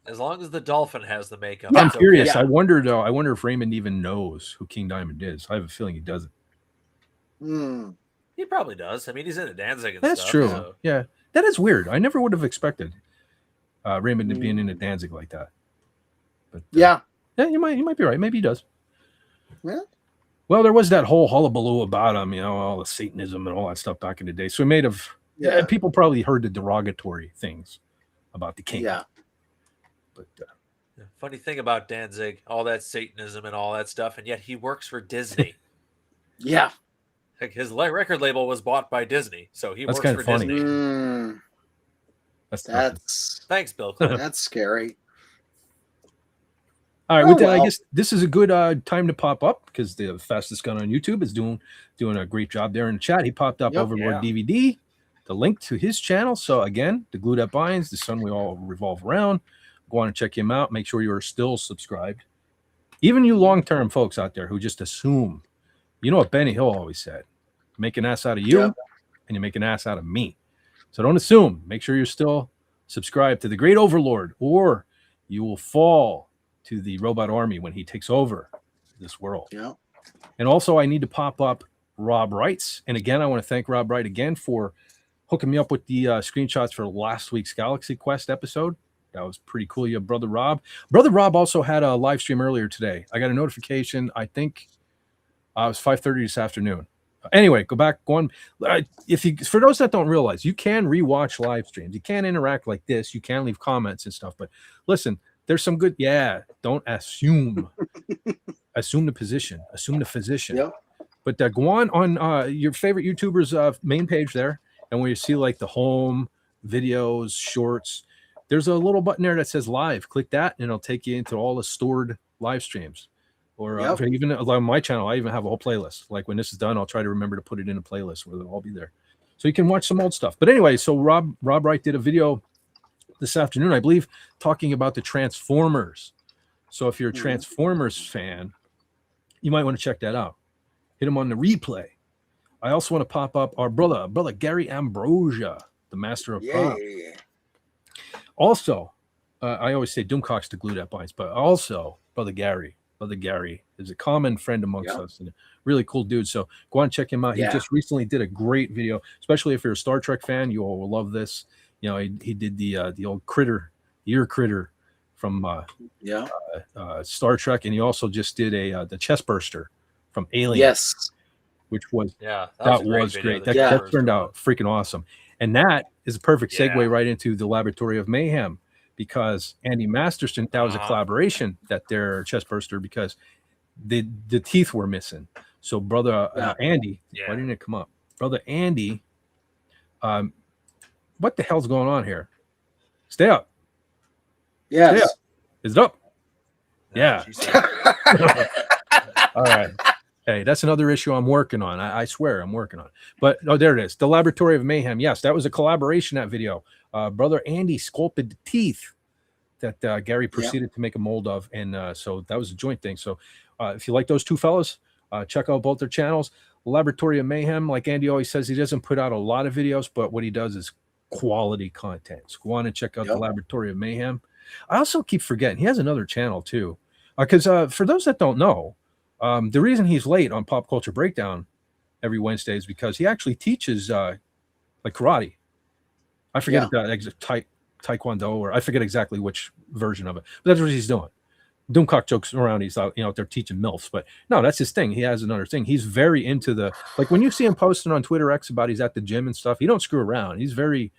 As long as the dolphin has the makeup. I'm it's curious. okay. I wonder if Raymond even knows who King Diamond is. I have a feeling he doesn't. He probably does. I mean, he's into Danzig and That's stuff. true. So. Yeah, that is weird. I never would have expected Raymond to being into Danzig like that. But Yeah. yeah, you might be right. Maybe he does. Yeah. Well, there was that whole hullabaloo about him, all the Satanism and all that stuff back in the day. So he may have. Yeah. People probably heard the derogatory things about the king. Yeah. But Funny thing about Danzig, all that Satanism and all that stuff, and yet he works for Disney. Yeah. Like his record label was bought by Disney, so he That's works kinda for funny. Disney. that's Thanks, Bill Clinton. That's scary. all right. Oh, With that, I well. guess this is a good time to pop up because the fastest gun on YouTube is doing a great job there in the chat. He popped up Overlord DVD, the link to his channel. So again, the Glued Up Binds, the sun we all revolve around. Go on and check him out. Make sure you are still subscribed. Even you long-term folks out there who just assume, you know what Benny Hill always said: make an ass out of you, Yep. and you make an ass out of me. So don't assume. Make sure you're still subscribed to the Great Overlord, or you will fall to the robot army when he takes over this world. Yeah. And also, I need to pop up Rob Wright's. And again, I want to thank Rob Wright again for hooking me up with the screenshots for last week's Galaxy Quest episode. That was pretty cool. You have Brother Rob. Brother Rob also had a live stream earlier today. I got a notification. I think it was 5:30 this afternoon. Anyway, go on. If you, for those that don't realize, you can rewatch live streams. You can interact like this. You can leave comments and stuff. But listen, there's some good. Yeah, don't assume. Assume the position. Assume the physician. Yep. But go on your favorite YouTuber's main page there, and when you see like the home videos, shorts, there's a little button there that says live. Click that, and it'll take you into all the stored live streams. Or even on my channel, I even have a whole playlist. Like when this is done, I'll try to remember to put it in a playlist where they'll all be there, so you can watch some old stuff. But anyway, so Rob Wright did a video this afternoon, I believe, talking about the Transformers. So if you're a Transformers fan, you might want to check that out. Hit him on the replay. I also want to pop up our brother Gary Ambrosia, the master of prop. Also, I always say Doomcock's the glue that binds, but also Brother Gary is a common friend amongst us and a really cool dude. So go on and check him out. He just recently did a great video, especially if you're a Star Trek fan. You all will love this. You know, he did the old critter, ear critter from Star Trek, and he also just did the chest burster from Alien. Yes, which was that was great. That turned out freaking awesome, and that is a perfect segue right into the Laboratory of Mayhem, because Andy Masterson, that was a collaboration, that their chest burster, because the teeth were missing. So brother Andy, why didn't it come up? Brother Andy, what the hell's going on here? Stay up. Yes. Stay up. Is it up? Yeah. All right. Hey, that's another issue I'm working on. I swear I'm working on it. But there it is. The Laboratory of Mayhem. Yes, that was a collaboration, that video. Brother Andy sculpted the teeth that Gary proceeded to make a mold of. And so that was a joint thing. So if you like those two fellas, check out both their channels. Laboratory of Mayhem, like Andy always says, he doesn't put out a lot of videos, but what he does is quality content. So go on and check out the Laboratory of Mayhem. I also keep forgetting he has another channel too. Because for those that don't know, the reason he's late on Pop Culture Breakdown every Wednesday is because he actually teaches like karate. I forget Taekwondo, or I forget exactly which version of it, but that's what he's doing. Doomcock jokes around. He's out, out there teaching MILFs, but no, that's his thing. He has another thing. He's very into the, like when you see him posting on Twitter X about he's at the gym and stuff, he don't screw around. He's very,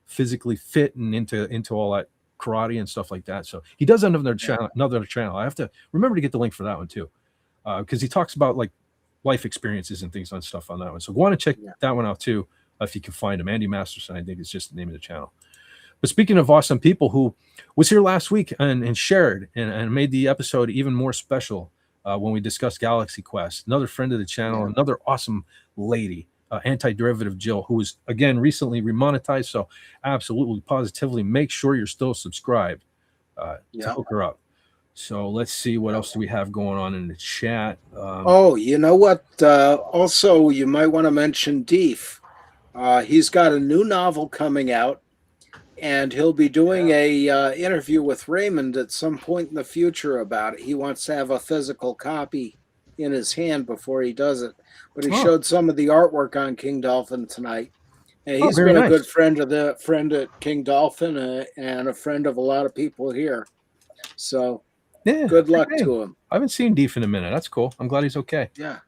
physically fit and into all that karate and stuff like that. So he does another channel. I have to remember to get the link for that one too, because he talks about like life experiences and things on stuff on that one. So go on and check that one out too, if you can find him. Andy Masterson, I think, is just the name of the channel. But speaking of awesome people, who was here last week and shared and made the episode even more special when we discussed Galaxy Quest, another friend of the channel, another awesome lady, Anti-Derivative Jill, who was, again, recently remonetized. So absolutely, positively, make sure you're still subscribed to hook her up. So let's see, what else do we have going on in the chat? You know what? Also, you might want to mention Deef. He's got a new novel coming out, and he'll be doing a interview with Raymond at some point in the future about it. He wants to have a physical copy in his hand before he does it. But he showed some of the artwork on King Dolphin tonight. And he's been a good friend at King Dolphin and a friend of a lot of people here. So good luck to him. I haven't seen Deef in a minute. That's cool. I'm glad he's okay. Yeah.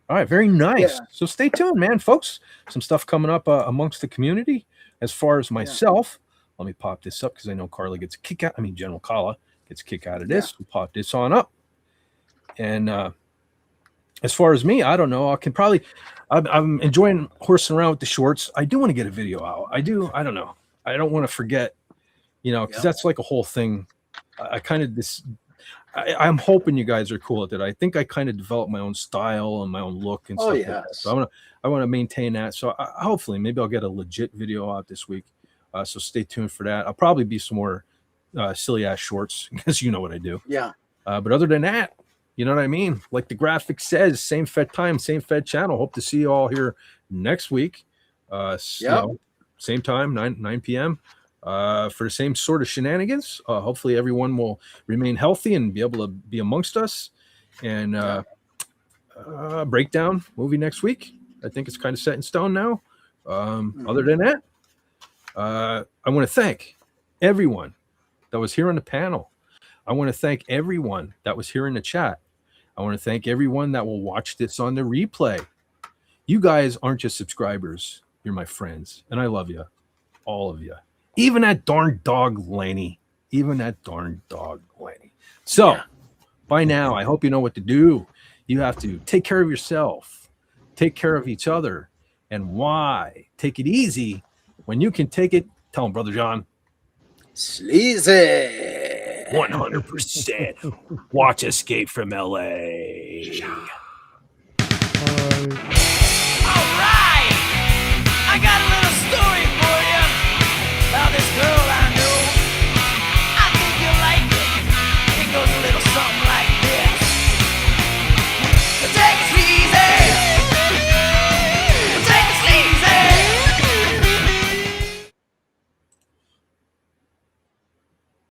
All right, very nice. So stay tuned, man, folks. Some stuff coming up amongst the community. As far as myself, let me pop this up because I know Carla gets a kick out. General Kala gets a kick out of this. We'll pop this on up. And as far as me, I don't know. I'm enjoying horsing around with the shorts. I do want to get a video out. I don't know. I don't want to forget, because that's like a whole thing. I'm hoping you guys are cool at that. I think I kind of developed my own style and my own look and stuff like that. So I want to maintain that. So hopefully, maybe I'll get a legit video out this week. So stay tuned for that. I'll probably be some more silly ass shorts because you know what I do. Yeah. But other than that, You know what I mean? Like the graphic says, same Fed time, same Fed channel. Hope to see you all here next week. Same time, 9 p.m. For the same sort of shenanigans. Hopefully everyone will remain healthy and be able to be amongst us. And breakdown movie next week. I think it's kind of set in stone now. Other than that, I want to thank everyone that was here on the panel. I want to thank everyone that was here in the chat. I want to thank everyone that will watch this on the replay. You guys aren't just subscribers. You're my friends. And I love you. All of you. Even that darn dog, Laney. So, by now, I hope you know what to do. You have to take care of yourself. Take care of each other. And why? Take it easy when you can take it. Tell him, Brother John. Sleazy. 100%. Watch Escape from LA. Bye.